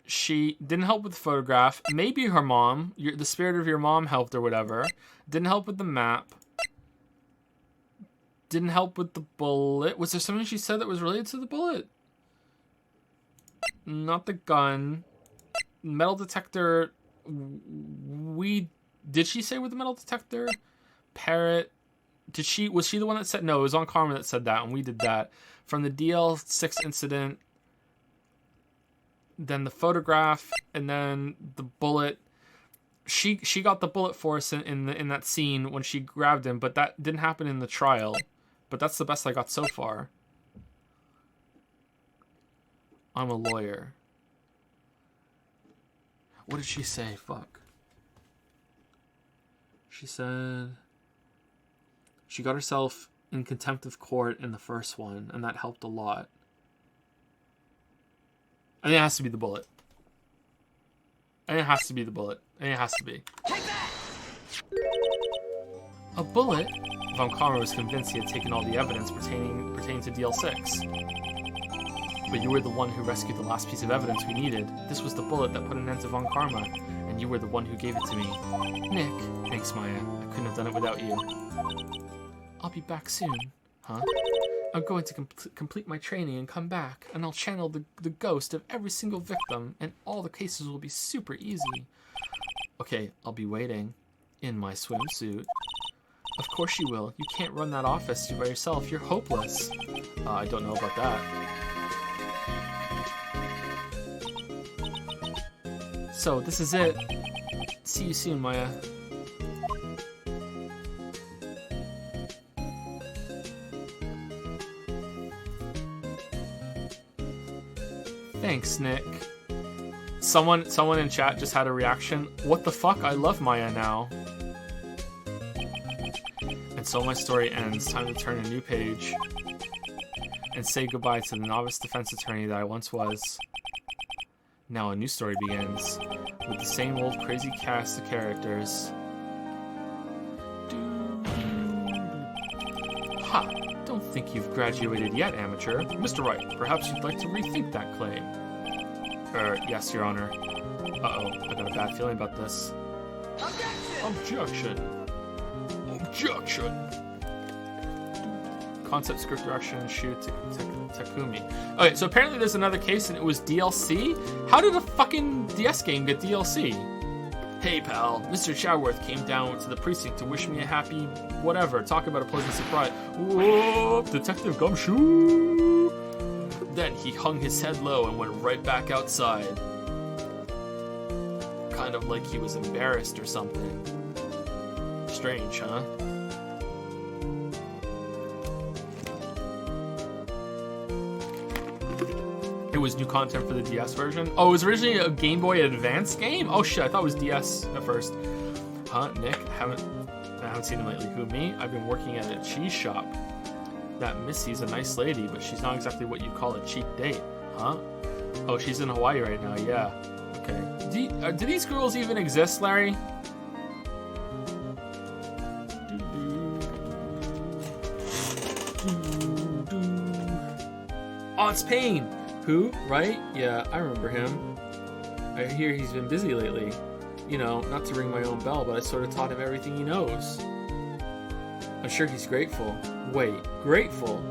She didn't help with the photograph. Maybe her mom, the spirit of your mom helped or whatever. Didn't help with the map. Didn't help with the bullet. Was there something she said that was related to the bullet? Not the gun. Metal detector. Did she say with the metal detector? Parrot. Was she the one that said? No, it was on Karma that said that, and we did that. From the DL6 incident, then the photograph, and then the bullet. She got the bullet for us in that scene when she grabbed him, but that didn't happen in the trial. But that's the best I got so far. I'm a lawyer. What did she say? Fuck. She said she got herself in contempt of court in the first one, and that helped a lot. I think it has to be the bullet. I think it has to be the bullet. I think it has to be. Take that! A bullet? Von Karma was convinced he had taken all the evidence pertaining to DL6. But you were the one who rescued the last piece of evidence we needed. This was the bullet that put an end to Von Karma, and you were the one who gave it to me. Nick. Thanks, Maya. I couldn't have done it without you. I'll be back soon. Huh? I'm going to complete my training and come back, and I'll channel the ghost of every single victim, and all the cases will be super easy. Okay, I'll be waiting. In my swimsuit. Of course you will. You can't run that office by yourself. You're hopeless. I don't know about that. So, this is it. See you soon, Maya. Thanks, Nick. Someone in chat just had a reaction. What the fuck? I love Maya now. And so my story ends. Time to turn a new page. And say goodbye to the novice defense attorney that I once was. Now a new story begins. With the same old crazy cast of characters. Ha! Don't think you've graduated yet, amateur. Mr. Wright, perhaps you'd like to rethink that claim. Yes, Your Honor. Uh-oh, I got a bad feeling about this. Objection! Objection! Concept, script direction, shoot, Takumi. Okay, so apparently there's another case and it was DLC? How did a fucking DS game get DLC? Hey pal, Mr. Showerworth came down to the precinct to wish me a happy whatever. Talk about a pleasant surprise. Whoa, Detective Gumshoe! Then he hung his head low and went right back outside. Kind of like he was embarrassed or something. Strange, huh? It was new content for the DS version. Oh, it was originally a Game Boy Advance game? Oh shit, I thought it was DS at first. Huh, Nick? I haven't seen him lately. Who, me? I've been working at a cheese shop. That Missy's a nice lady, but she's not exactly what you call a cheap date. Huh? Oh, she's in Hawaii right now, yeah. Okay. Do these girls even exist, Larry? Oh, it's Pain! Who? Right? Yeah, I remember him. I hear he's been busy lately. You know, not to ring my own bell, but I sort of taught him everything he knows. I'm sure he's grateful. Wait, grateful?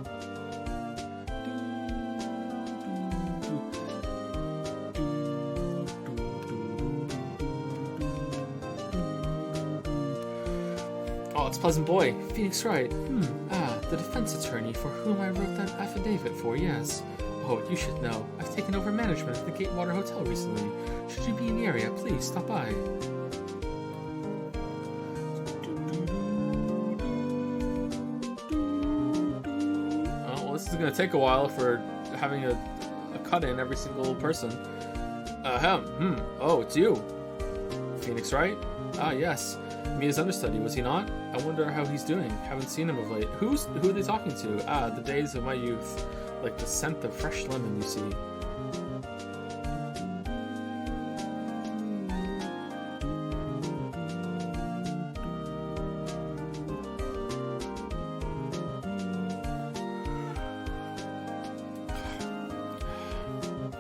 Oh, it's Pleasant Boy. Phoenix Wright. The defense attorney for whom I wrote that affidavit for, yes. Oh, you should know. I've taken over management at the Gatewater Hotel recently. Should you be in the area, please stop by. Oh, well, this is going to take a while for having a cut in every single person. Oh, it's you. Phoenix Wright? Ah, yes. Mia's understudy, was he not? I wonder how he's doing. Haven't seen him of late. Who are they talking to? Ah, the days of my youth. Like the scent of fresh lemon, you see.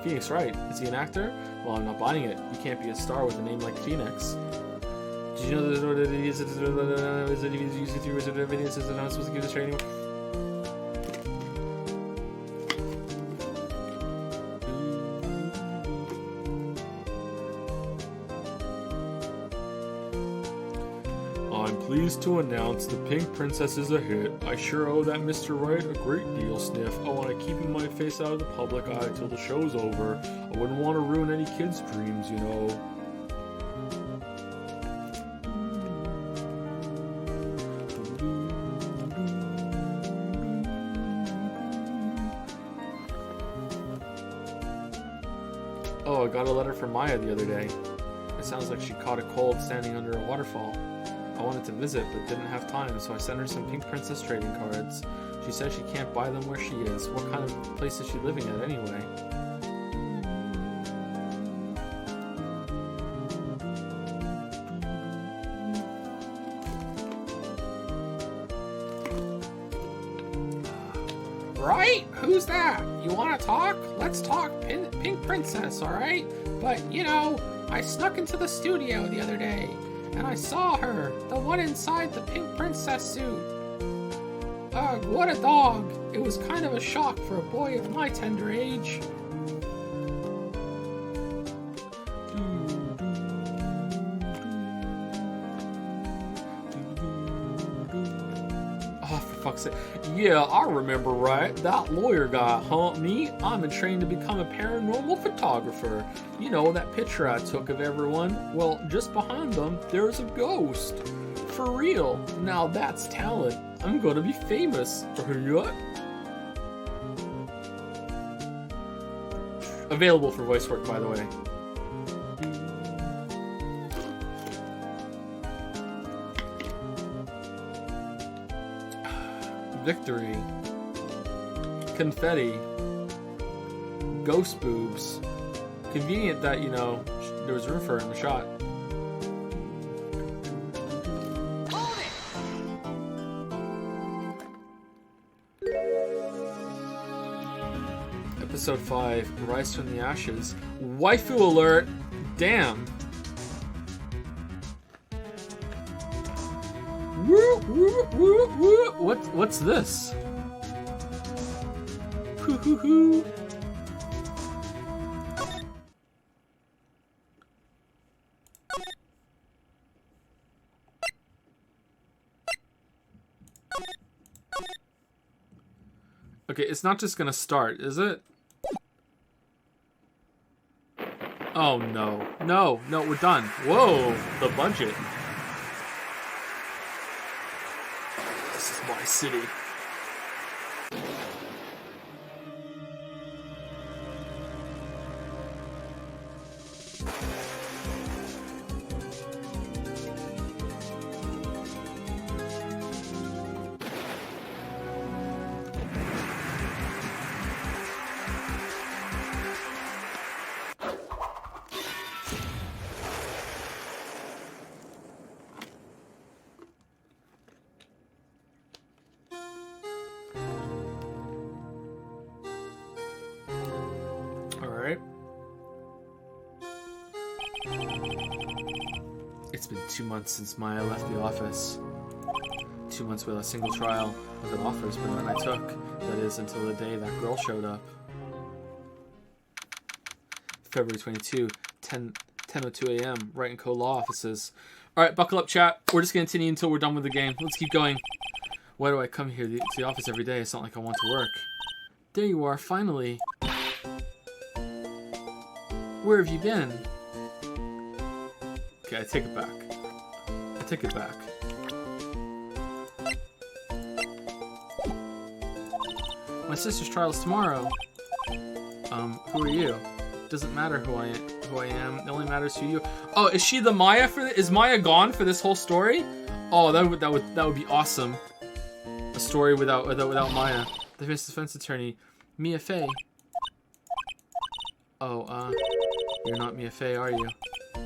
Phoenix Wright. Is he an actor? Well, I'm not buying it. You can't be a star with a name like Phoenix. Did you know that it is not supposed to give this training? I'm pleased to announce The Pink Princess is a hit. I sure owe that Mr. Wright a great deal, Sniff. I want to keep my face out of the public eye till the show's over. I wouldn't want to ruin any kids' dreams, you know. Oh, I got a letter from Maya the other day. It sounds like she caught a cold standing under a waterfall. I wanted to visit, but didn't have time, so I sent her some Pink Princess trading cards. She says she can't buy them where she is. What kind of place is she living at anyway? Right? Who's that? You want to talk? Let's talk Pink Princess, alright? But, you know, I snuck into the studio the other day, and I saw her, the one inside the Pink Princess suit. Ugh, what a dog. It was kind of a shock for a boy of my tender age. fuck's sake. Yeah, I remember right. That lawyer guy, huh? Me? I'm in training to become a paranormal photographer. You know, that picture I took of everyone? Well, just behind them, there's a ghost. For real. Now that's talent. I'm gonna be famous. What? Available for voice work, by the way. Victory. Confetti. Ghost boobs. Convenient that, you know, there was room for it in the shot. Episode 5, Rise from the Ashes. Waifu alert! Damn! Woo, woo, woo, woo. What's this? Hoo hoo hoo. Okay, it's not just gonna start, is it? Oh no. No, no, we're done. Whoa, the budget. This is my city. It's been 2 months since Maya left the office. 2 months without a single trial of an offer has been what I took. That is, until the day that girl showed up. February 22, 10:02 a.m. Wright & Co. Law Offices. Alright, buckle up, chat. We're just going to continue until we're done with the game. Let's keep going. Why do I come here to the office every day? It's not like I want to work. There you are, finally. Where have you been? Okay, I take it back. I take it back. My sister's trial's tomorrow. Who are you? Doesn't matter who I am. It only matters who you. Oh, is she the Maya for this? Is Maya gone for this whole story? Oh, that would be awesome. A story without Maya. The famous defense attorney, Mia Fey. Oh, you're not Mia Fey, are you?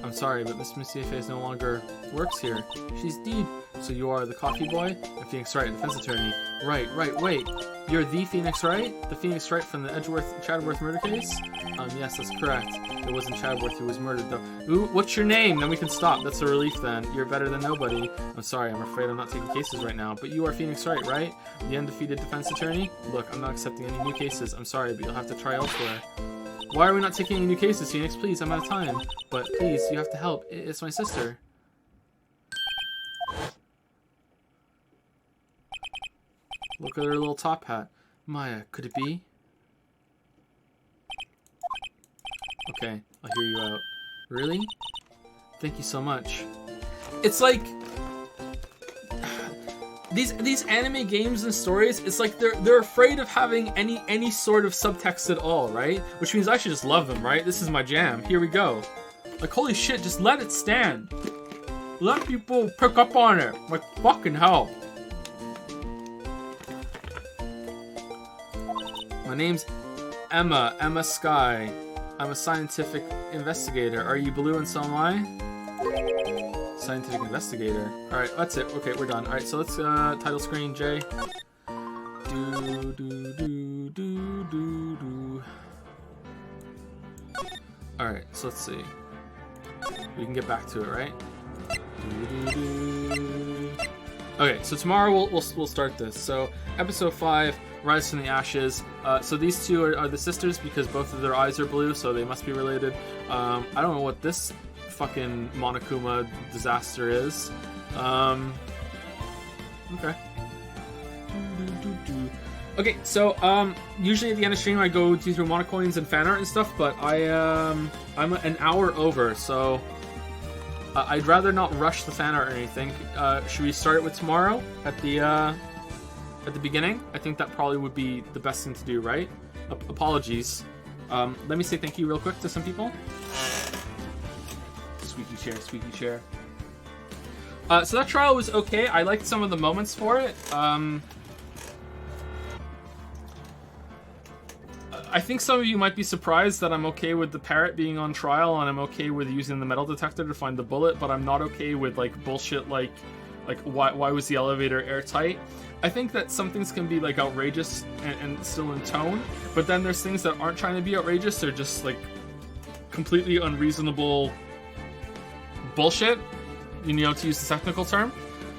I'm sorry, but Miss Mia Fey no longer works here. She's dead. So you are the coffee boy? And Phoenix Wright, defense attorney. Right, wait. You're the Phoenix Wright? The Phoenix Wright from the Chadworth murder case? Yes, that's correct. It wasn't Chadworth who was murdered, though. Ooh, what's your name? Then we can stop. That's a relief, then. You're better than nobody. I'm sorry, I'm afraid I'm not taking cases right now. But you are Phoenix Wright, right? The undefeated defense attorney? Look, I'm not accepting any new cases. I'm sorry, but you'll have to try elsewhere. Why are we not taking any new cases, Phoenix? Please, I'm out of time. But please, you have to help. It's my sister. Look at her little top hat. Maya, could it be? Okay, I'll hear you out. Really? Thank you so much. It's like these anime games and stories, it's like they're afraid of having any sort of subtext at all, right? Which means I should just love them, right? This is my jam. Here we go. Like, holy shit, just let it stand. Let people pick up on it. Like, fucking hell. My name's Emma Sky. I'm a scientific investigator. Are you blue and so am I? Scientific investigator. Alright, that's it. Okay, we're done. Alright, so let's, title screen, J. Alright, so let's see. We can get back to it, right? Okay, so tomorrow we'll start this. So, episode 5, Rise from the Ashes. So these two are the sisters because both of their eyes are blue, so they must be related. I don't know what this fucking Monokuma disaster is. Okay. Okay, so usually at the end of stream I go through monocoins and fan art and stuff, but I'm an hour over, so I'd rather not rush the fan art or anything. Should we start it with tomorrow at the beginning? I think that probably would be the best thing to do, right? Apologies. Let me say thank you real quick to some people. Squeaky chair, squeaky chair. So that trial was okay. I liked some of the moments for it. I think some of you might be surprised that I'm okay with the parrot being on trial, and I'm okay with using the metal detector to find the bullet, but I'm not okay with like bullshit like why was the elevator airtight? I think that some things can be like outrageous and still in tone, but then there's things that aren't trying to be outrageous. They're just like completely unreasonable bullshit, you know, to use the technical term.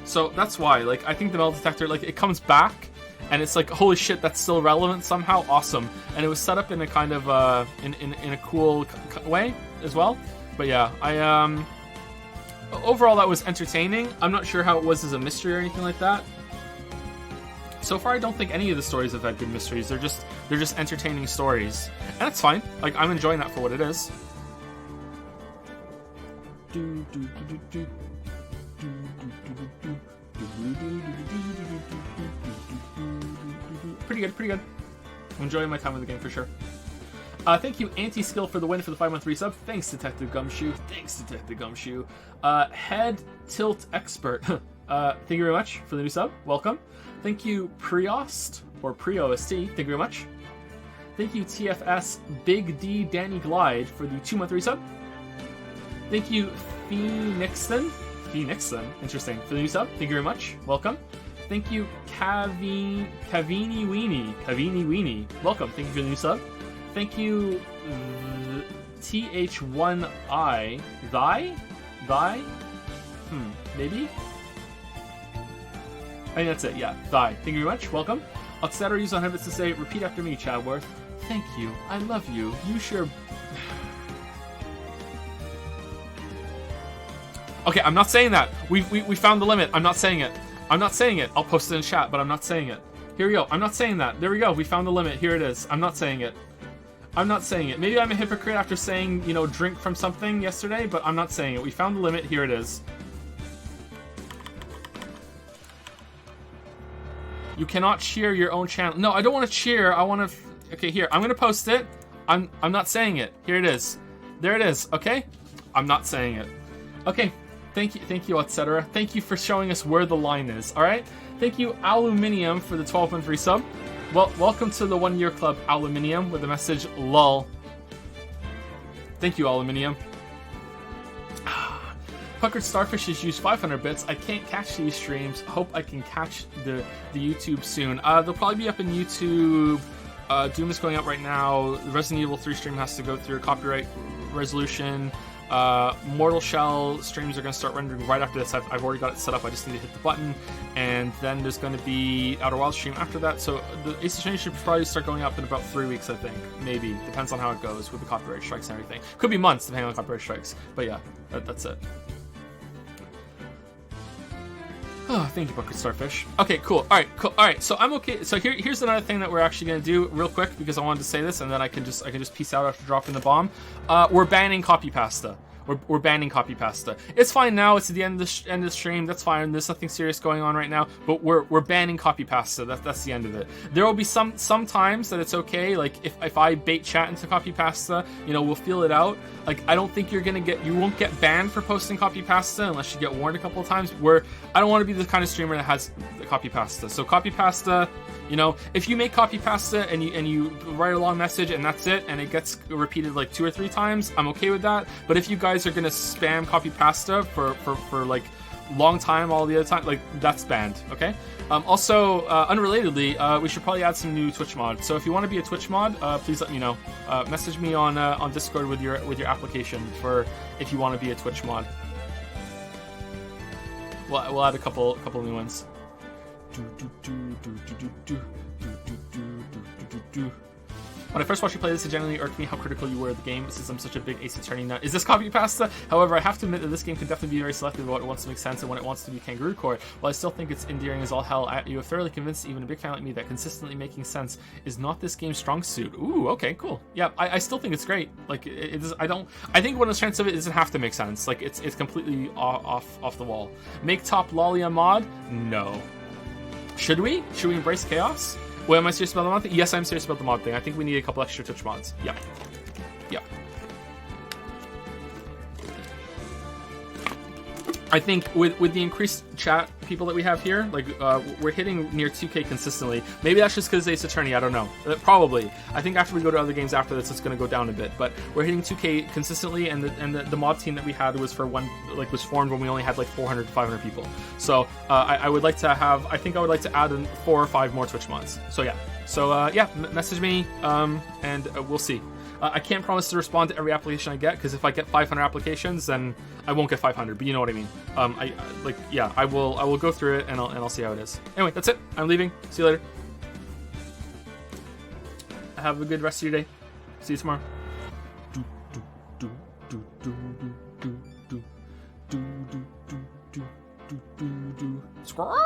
So that's why, like, I think the metal detector, like, it comes back and it's like, holy shit, that's still relevant somehow. Awesome. And it was set up in a kind of in a cool way as well. But yeah, overall that was entertaining. I'm not sure how it was as a mystery or anything like that. So far I don't think any of the stories have had good mysteries. They're just entertaining stories, and that's fine. Like, I'm enjoying that for what it is. Pretty good, pretty good. I'm enjoying my time with the game for sure. Thank you, Anti-Skill, for the win for the 5-month resub. Thanks, Detective Gumshoe. Thanks, Detective Gumshoe. Head Tilt Expert. Thank you very much for the new sub. Welcome. Thank you, Priost, or Priost. Thank you very much. Thank you, TFS Big D Danny Glide, for the 2-month resub. Thank you, Phoenixon, interesting, for the new sub. Thank you very much. Welcome. Thank you, Kavini Weenie. Welcome. Thank you for the new sub. Thank you, TH1I. Thy? Maybe? I think that's it, yeah. Thy. Thank you very much. Welcome. Oxetter used on habits to say, repeat after me, Chadworth. Thank you. I love you. You sure... Okay, I'm not saying that. We found the limit. I'm not saying it. I'm not saying it. I'll post it in chat, but I'm not saying it. Here we go. I'm not saying that. There we go. We found the limit. Here it is. I'm not saying it. I'm not saying it. Maybe I'm a hypocrite after saying, you know, drink from something yesterday, but I'm not saying it. We found the limit. Here it is. You cannot cheer your own channel. No, I don't want to cheer. I want to... Okay, here. I'm going to post it. I'm not saying it. Here it is. There it is. Okay? I'm not saying it. Okay. Thank you, etc. Thank you for showing us where the line is. All right. Thank you, Aluminium, for the 12-month resub. Well, welcome to the 1-year club, Aluminium, with the message "lol." Thank you, Aluminium. Puckered Starfish has used 500 bits. I can't catch these streams. Hope I can catch the YouTube soon. They'll probably be up in YouTube. Doom is going up right now. The Resident Evil 3 stream has to go through a copyright resolution. Mortal Shell streams are going to start rendering right after this. I've already got it set up. I just need to hit the button, and then there's going to be Outer Wilds stream after that. So the Ace Attorney should probably start going up in about 3 weeks, I think. Maybe. Depends on how it goes with the copyright strikes and everything. Could be months depending on copyright strikes. But yeah, that's it. Oh, thank you, Bucket Starfish. Okay, cool. All right, cool. All right, so I'm okay. So here's another thing that we're actually gonna do real quick, because I wanted to say this, and then I can just peace out after dropping the bomb. We're banning copy pasta. We're banning copy pasta. It's fine now. It's at the end of the stream. That's fine. There's nothing serious going on right now. But we're banning copy pasta. That's the end of it. There will be some times that it's okay. Like if I bait chat into copy pasta, you know, we'll feel it out. Like, I don't think you won't get banned for posting copy pasta unless you get warned a couple of times. I don't want to be the kind of streamer that has the copy pasta. So copy pasta, you know, if you make copy pasta and you write a long message and that's it, and it gets repeated like 2 or 3 times, I'm okay with that. But if you guys are gonna spam copy pasta for like long time all the other time, like, that's banned. Okay. Also, unrelatedly, we should probably add some new Twitch mods. So if you want to be a Twitch mod, please let me know. Message me on Discord with your application for if you want to be a Twitch mod. We'll add a couple new ones. When I first watched you play this, it genuinely irked me how critical you were of the game, since I'm such a big Ace Attorney nut. Is this copy pasta? However, I have to admit that this game can definitely be very selective about what it wants to make sense and when it wants to be kangaroo court. While I still think it's endearing as all hell, you have thoroughly convinced even a big fan like me that consistently making sense is not this game's strong suit. Ooh, okay, cool. Yeah, I still think it's great. Like, it is. I think one of the strengths of it doesn't have to make sense. Like, it's completely off the wall. Make top lolly a mod? No. Should we? Should we embrace chaos? Wait, am I serious about the mod thing? Yes, I'm serious about the mod thing. I think we need a couple extra Twitch mods. Yeah. Yeah. I think with the increased chat people that we have here, like, we're hitting near 2K consistently. Maybe that's just because Ace Attorney, I don't know. Probably. I think after we go to other games after this, it's going to go down a bit. But we're hitting 2K consistently, and the mod team that we had was was formed when we only had like 400 to 500 people. So I would like to have, I think I would like to add in 4 or 5 more Twitch mods. So yeah. So yeah, message me, and we'll see. I can't promise to respond to every application I get, because if I get 500 applications, then I won't get 500. But you know what I mean. I will go through it and I'll see how it is. Anyway, that's it. I'm leaving. See you later. Have a good rest of your day. See you tomorrow. Squirrel.